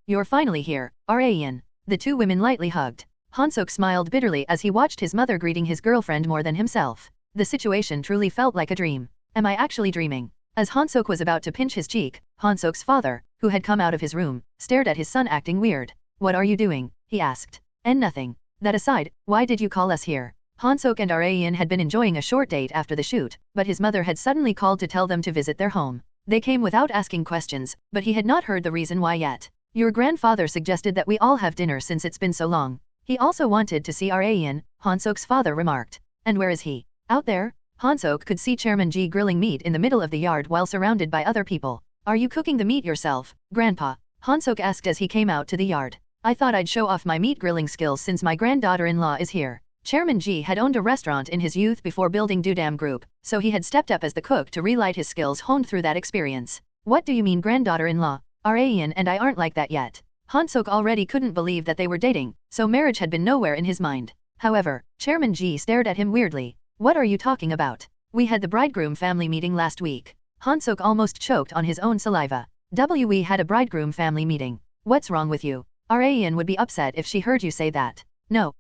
you're finally here, Arayan. The two women lightly hugged. Han-Sok smiled bitterly as he watched his mother greeting his girlfriend more than himself. The situation truly felt like a dream. Am I actually dreaming? As Han-Sok was about to pinch his cheek, Han-Sok's father, who had come out of his room, stared at his son acting weird. What are you doing? He asked. And nothing. That aside, why did you call us here? Han-Sok and Arayan had been enjoying a short date after the shoot, but his mother had suddenly called to tell them to visit their home. They came without asking questions, but he had not heard the reason why yet. Your grandfather suggested that we all have dinner since it's been so long. He also wanted to see Arayan, Han-Sok's father remarked. And where is he? Out there? Han-Sok could see Chairman Ji grilling meat in the middle of the yard while surrounded by other people. Are you cooking the meat yourself, Grandpa? Han-Sok asked as he came out to the yard. I thought I'd show off my meat grilling skills since my granddaughter-in-law is here. Chairman Ji had owned a restaurant in his youth before building Dudam Group, so he had stepped up as the cook to relight his skills honed through that experience. What do you mean granddaughter-in-law? Arayan and I aren't like that yet. Han-Sok already couldn't believe that they were dating, so marriage had been nowhere in his mind. However, Chairman Ji stared at him weirdly. What are you talking about? We had the bridegroom family meeting last week. Han-Sok almost choked on his own saliva. We had a bridegroom family meeting. What's wrong with you? Arayan would be upset if she heard you say that. No,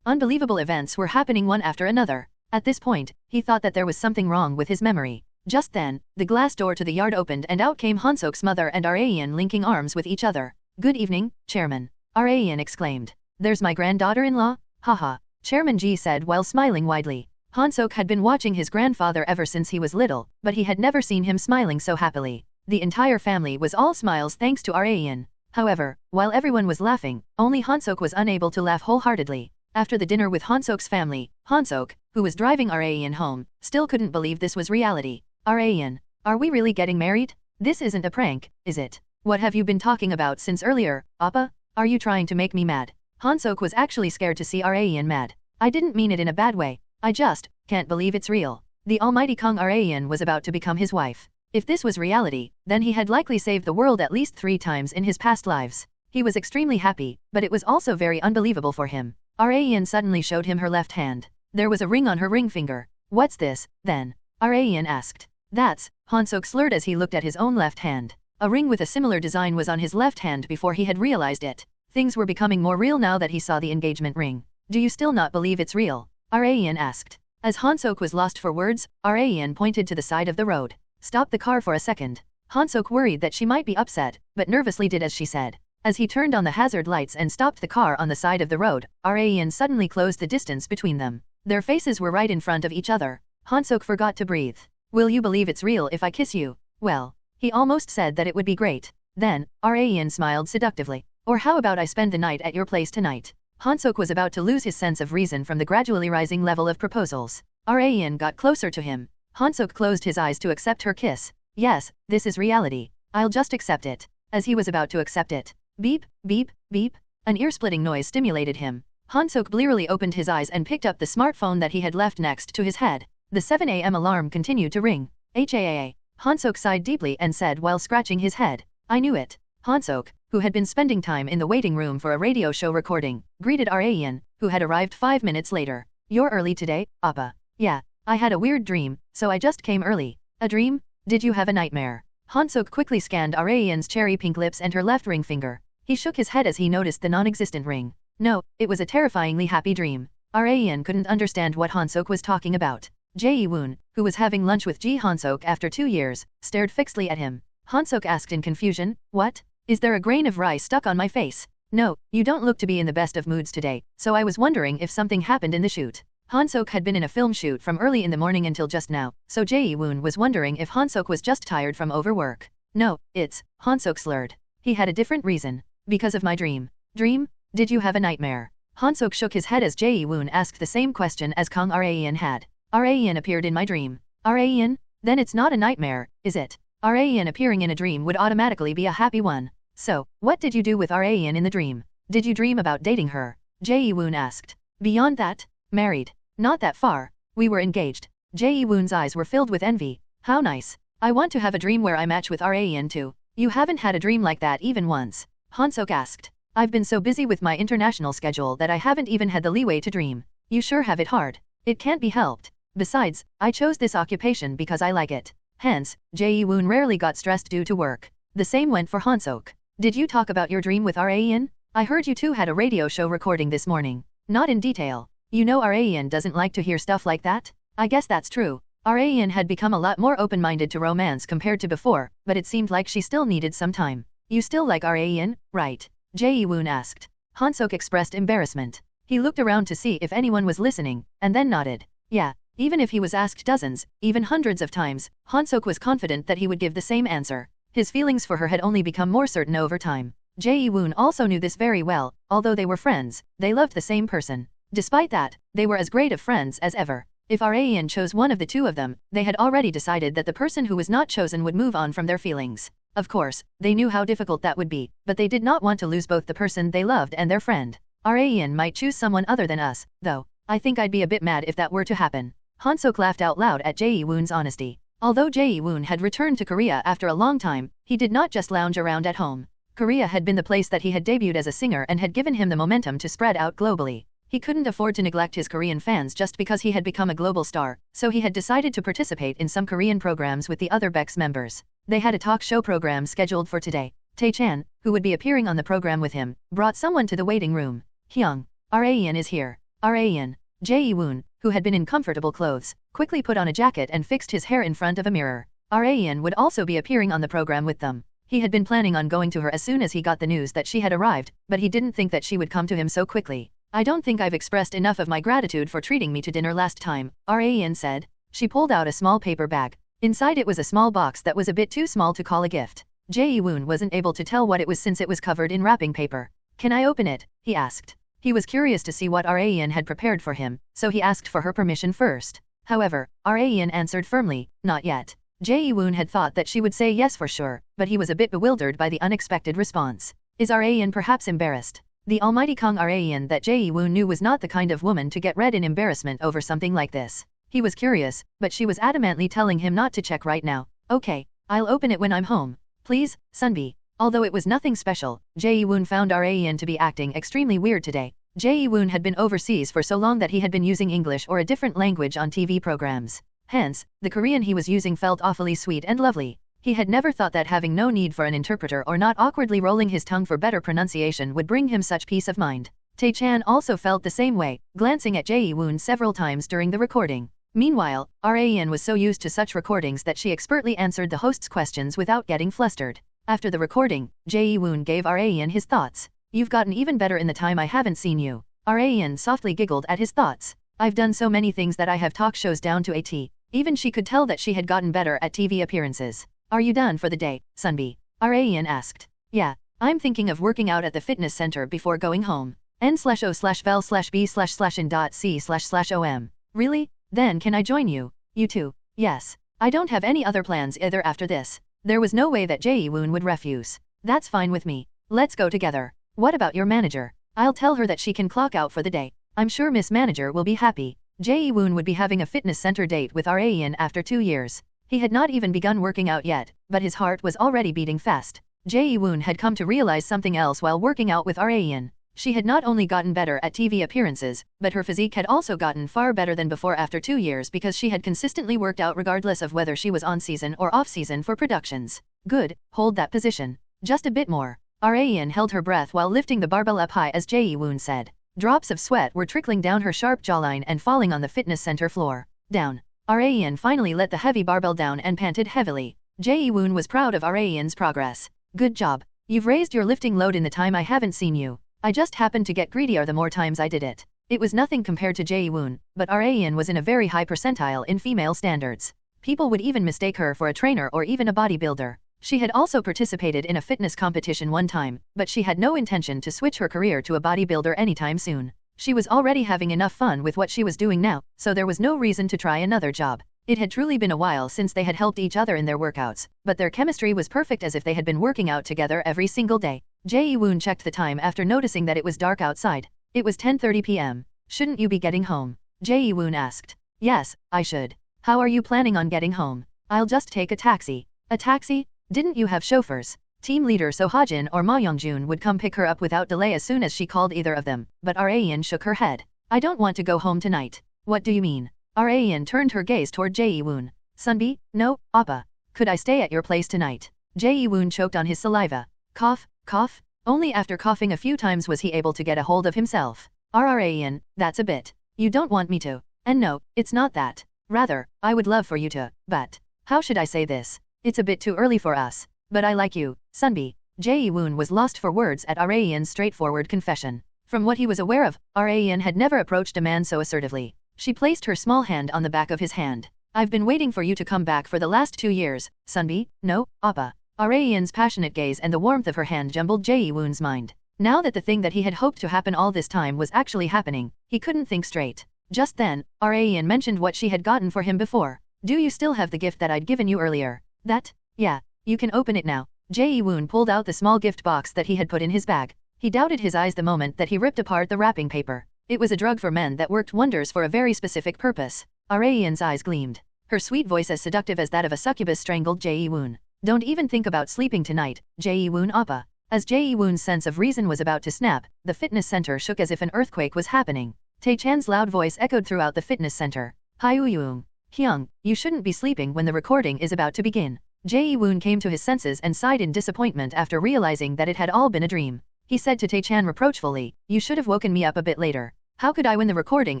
Unbelievable events were happening one after another. At this point, he thought that there was something wrong with his memory. Just then, the glass door to the yard opened and out came Han-Sok's mother and Arayan linking arms with each other. Good evening, Chairman. Arayan exclaimed. There's my granddaughter-in-law? Haha. Chairman Ji said while smiling widely. Han-Sok had been watching his grandfather ever since he was little, but he had never seen him smiling so happily. The entire family was all smiles thanks to Arayan. However, while everyone was laughing, only Han-Sok was unable to laugh wholeheartedly. After the dinner with Han-Sok's family, Han-Sok, who was driving Arayan home, still couldn't believe this was reality. Arayan, are we really getting married? This isn't a prank, is it? What have you been talking about since earlier, Appa? Are you trying to make me mad? Han-Sok was actually scared to see Arayan mad. I didn't mean it in a bad way. I just can't believe it's real. The almighty Kong Arayan was about to become his wife. If this was reality, then he had likely saved the world at least 3 times in his past lives. He was extremely happy, but it was also very unbelievable for him. Arayan suddenly showed him her left hand. There was a ring on her ring finger. What's this, then? Arayan asked. That's, Han-Sok slurred as he looked at his own left hand. A ring with a similar design was on his left hand before he had realized it. Things were becoming more real now that he saw the engagement ring. Do you still not believe it's real? Arayan asked. As Han-Sok was lost for words, Arayan pointed to the side of the road. Stop the car for a second. Han-Sok worried that she might be upset, but nervously did as she said. As he turned on the hazard lights and stopped the car on the side of the road, Arayan suddenly closed the distance between them. Their faces were right in front of each other. Han-Sok forgot to breathe. Will you believe it's real if I kiss you? Well, he almost said that it would be great. Then, Arayan smiled seductively. Or how about I spend the night at your place tonight? Han-Sok was about to lose his sense of reason from the gradually rising level of proposals. Rayan got closer to him. Han-Sok closed his eyes to accept her kiss. Yes, this is reality. I'll just accept it. As he was about to accept it. Beep, beep, beep. An ear-splitting noise stimulated him. Han-Sok blearily opened his eyes and picked up the smartphone that he had left next to his head. The 7 a.m. alarm continued to ring. HAAA. Han-Sok sighed deeply and said while scratching his head. I knew it. Han-Sok, who had been spending time in the waiting room for a radio show recording, greeted Rayan, who had arrived 5 minutes later. You're early today, Appa. Yeah, I had a weird dream, so I just came early. A dream? Did you have a nightmare? Han-Sok quickly scanned Rayan's cherry pink lips and her left ring finger. He shook his head as he noticed the non-existent ring. No, it was a terrifyingly happy dream. Rayan couldn't understand what Han-Sok was talking about. Jae-woon, who was having lunch with Han-Sok after 2 years, stared fixedly at him. Han-Sok asked in confusion, what? Is there a grain of rice stuck on my face? No, you don't look to be in the best of moods today, so I was wondering if something happened in the shoot. Han-Sok had been in a film shoot from early in the morning until just now, so Jae-woon was wondering if Han-Sok was just tired from overwork. No, it's, Han-Sok slurred. He had a different reason. Because of my dream. Dream? Did you have a nightmare? Han-Sok shook his head as Jae-woon asked the same question as Kang Rayan had. Rayan appeared in my dream. Rayan? Then it's not a nightmare, is it? Rayan appearing in a dream would automatically be a happy one. So, what did you do with Rayan in the dream? Did you dream about dating her? Jae-woon asked. Beyond that? Married. Not that far. We were engaged. Jae-woon's eyes were filled with envy. How nice. I want to have a dream where I match with Rayan too. You haven't had a dream like that even once. Han-Sok asked. I've been so busy with my international schedule that I haven't even had the leeway to dream. You sure have it hard. It can't be helped. Besides, I chose this occupation because I like it. Hence, Jae-woon rarely got stressed due to work. The same went for Han-Sok. Did you talk about your dream with Rayan? I heard you two had a radio show recording this morning. Not in detail. You know Rayan doesn't like to hear stuff like that? I guess that's true. Rayan had become a lot more open-minded to romance compared to before, but it seemed like she still needed some time. You still like Rayan, right? Jae-woon asked. Han-Sok expressed embarrassment. He looked around to see if anyone was listening, and then nodded. Yeah, even if he was asked dozens, even hundreds of times, Han-Sok was confident that he would give the same answer. His feelings for her had only become more certain over time. Jae-woon also knew this very well. Although they were friends, they loved the same person. Despite that, they were as great of friends as ever. If Rayan chose one of the two of them, they had already decided that the person who was not chosen would move on from their feelings. Of course, they knew how difficult that would be, but they did not want to lose both the person they loved and their friend. Rayan might choose someone other than us, though. I think I'd be a bit mad if that were to happen. Han-Sok laughed out loud at Jae-woon's honesty. Although Jae-woon had returned to Korea after a long time, he did not just lounge around at home. Korea had been the place that he had debuted as a singer and had given him the momentum to spread out globally. He couldn't afford to neglect his Korean fans just because he had become a global star, so he had decided to participate in some Korean programs with the other Bex members. They had a talk show program scheduled for today. Tae-chan, who would be appearing on the program with him, brought someone to the waiting room. Hyung. Rayan is here. Rayan. Jae-woon, who had been in comfortable clothes, quickly put on a jacket and fixed his hair in front of a mirror. Rayan would also be appearing on the program with them. He had been planning on going to her as soon as he got the news that she had arrived, but he didn't think that she would come to him so quickly. I don't think I've expressed enough of my gratitude for treating me to dinner last time, Rayan said. She pulled out a small paper bag. Inside it was a small box that was a bit too small to call a gift. Jae-woon wasn't able to tell what it was since it was covered in wrapping paper. Can I open it? He asked. He was curious to see what Rayan had prepared for him, so he asked for her permission first. However, Rayan answered firmly, not yet. Jae-woon had thought that she would say yes for sure, but he was a bit bewildered by the unexpected response. Is Rayan perhaps embarrassed? The almighty Kang Rayan that Jae-woon knew was not the kind of woman to get red in embarrassment over something like this. He was curious, but she was adamantly telling him not to check right now. Okay, I'll open it when I'm home. Please, Sunbi. Although it was nothing special, Jae-woon found Rayan to be acting extremely weird today. Jae-woon had been overseas for so long that he had been using English or a different language on TV programs. Hence, the Korean he was using felt awfully sweet and lovely. He had never thought that having no need for an interpreter or not awkwardly rolling his tongue for better pronunciation would bring him such peace of mind. Tae-chan also felt the same way, glancing at Jae-woon several times during the recording. Meanwhile, Rayan was so used to such recordings that she expertly answered the host's questions without getting flustered. After the recording, Jae-woon gave Rayan his thoughts. You've gotten even better in the time I haven't seen you. Rayan softly giggled at his thoughts. I've done so many things that I have talk shows down to a T. Even she could tell that she had gotten better at TV appearances. Are you done for the day, Sunbi? Rayan asked. Yeah, I'm thinking of working out at the fitness center before going home. n/o/vel/b/in.c//om. Really? Then can I join you? You too? Yes. I don't have any other plans either after this. There was no way that Jae-woon would refuse. That's fine with me. Let's go together. What about your manager? I'll tell her that she can clock out for the day. I'm sure Miss Manager will be happy. Jae-woon would be having a fitness center date with Raein after 2 years. He had not even begun working out yet, but his heart was already beating fast. Jae-woon had come to realize something else while working out with Raein. She had not only gotten better at TV appearances, but her physique had also gotten far better than before after 2 years because she had consistently worked out regardless of whether she was on season or off season for productions. Good, hold that position. Just a bit more. Raein held her breath while lifting the barbell up high as Jae-woon said. Drops of sweat were trickling down her sharp jawline and falling on the fitness center floor. Down. Raein finally let the heavy barbell down and panted heavily. Jae-woon was proud of Raein's progress. Good job. You've raised your lifting load in the time I haven't seen you. I just happened to get greedier the more times I did it. It was nothing compared to Jae-woon, but Raein was in a very high percentile in female standards. People would even mistake her for a trainer or even a bodybuilder. She had also participated in a fitness competition one time, but she had no intention to switch her career to a bodybuilder anytime soon. She was already having enough fun with what she was doing now, so there was no reason to try another job. It had truly been a while since they had helped each other in their workouts, but their chemistry was perfect as if they had been working out together every single day. Jae-woon checked the time after noticing that it was dark outside. It was 10:30 p.m. Shouldn't you be getting home? Jae-woon asked. Yes, I should. How are you planning on getting home? I'll just take a taxi. A taxi? Didn't you have chauffeurs? Team leader So Ha-jin or Ma Young-jun would come pick her up without delay as soon as she called either of them, but Raein shook her head. I don't want to go home tonight. What do you mean? Raein turned her gaze toward Jae-woon. Sunbi? No, Appa. Could I stay at your place tonight? Jae-woon choked on his saliva. Cough, cough. Only after coughing a few times was he able to get a hold of himself. Raein, that's a bit. You don't want me to. And no, it's not that. Rather, I would love for you to, but how should I say this? It's a bit too early for us. But I like you, Sunbi. Jae-woon was lost for words at Raein's straightforward confession. From what he was aware of, Raein had never approached a man so assertively. She placed her small hand on the back of his hand. I've been waiting for you to come back for the last 2 years, Sunbi. No, Appa. Raein's passionate gaze and the warmth of her hand jumbled Jae-woon's mind. Now that the thing that he had hoped to happen all this time was actually happening, he couldn't think straight. Just then, Raein mentioned what she had gotten for him before. Do you still have the gift that I'd given you earlier? That? Yeah. You can open it now. Jae-woon pulled out the small gift box that he had put in his bag. He doubted his eyes the moment that he ripped apart the wrapping paper. It was a drug for men that worked wonders for a very specific purpose. Raein's eyes gleamed. Her sweet voice as seductive as that of a succubus strangled Jae-woon. Don't even think about sleeping tonight, Jae-woon Appa. As Jae-woon's sense of reason was about to snap, the fitness center shook as if an earthquake was happening. Tae-chan's loud voice echoed throughout the fitness center. Hyung, Hyung, you shouldn't be sleeping when the recording is about to begin. Jae-woon came to his senses and sighed in disappointment after realizing that it had all been a dream. He said to Tae-chan reproachfully, you should have woken me up a bit later. How could I when the recording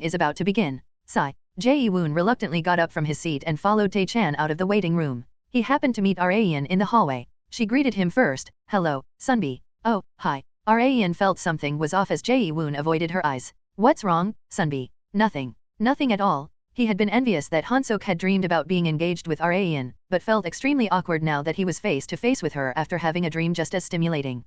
is about to begin? Sigh. Jae-woon reluctantly got up from his seat and followed Tae-chan out of the waiting room. He happened to meet Raein in the hallway. She greeted him first. Hello, Sunbi. Oh, hi. Raein felt something was off as Jae-woon avoided her eyes. What's wrong, Sunbi? Nothing. Nothing at all. He had been envious that Han-sok had dreamed about being engaged with Raein, but felt extremely awkward now that he was face to face with her after having a dream just as stimulating.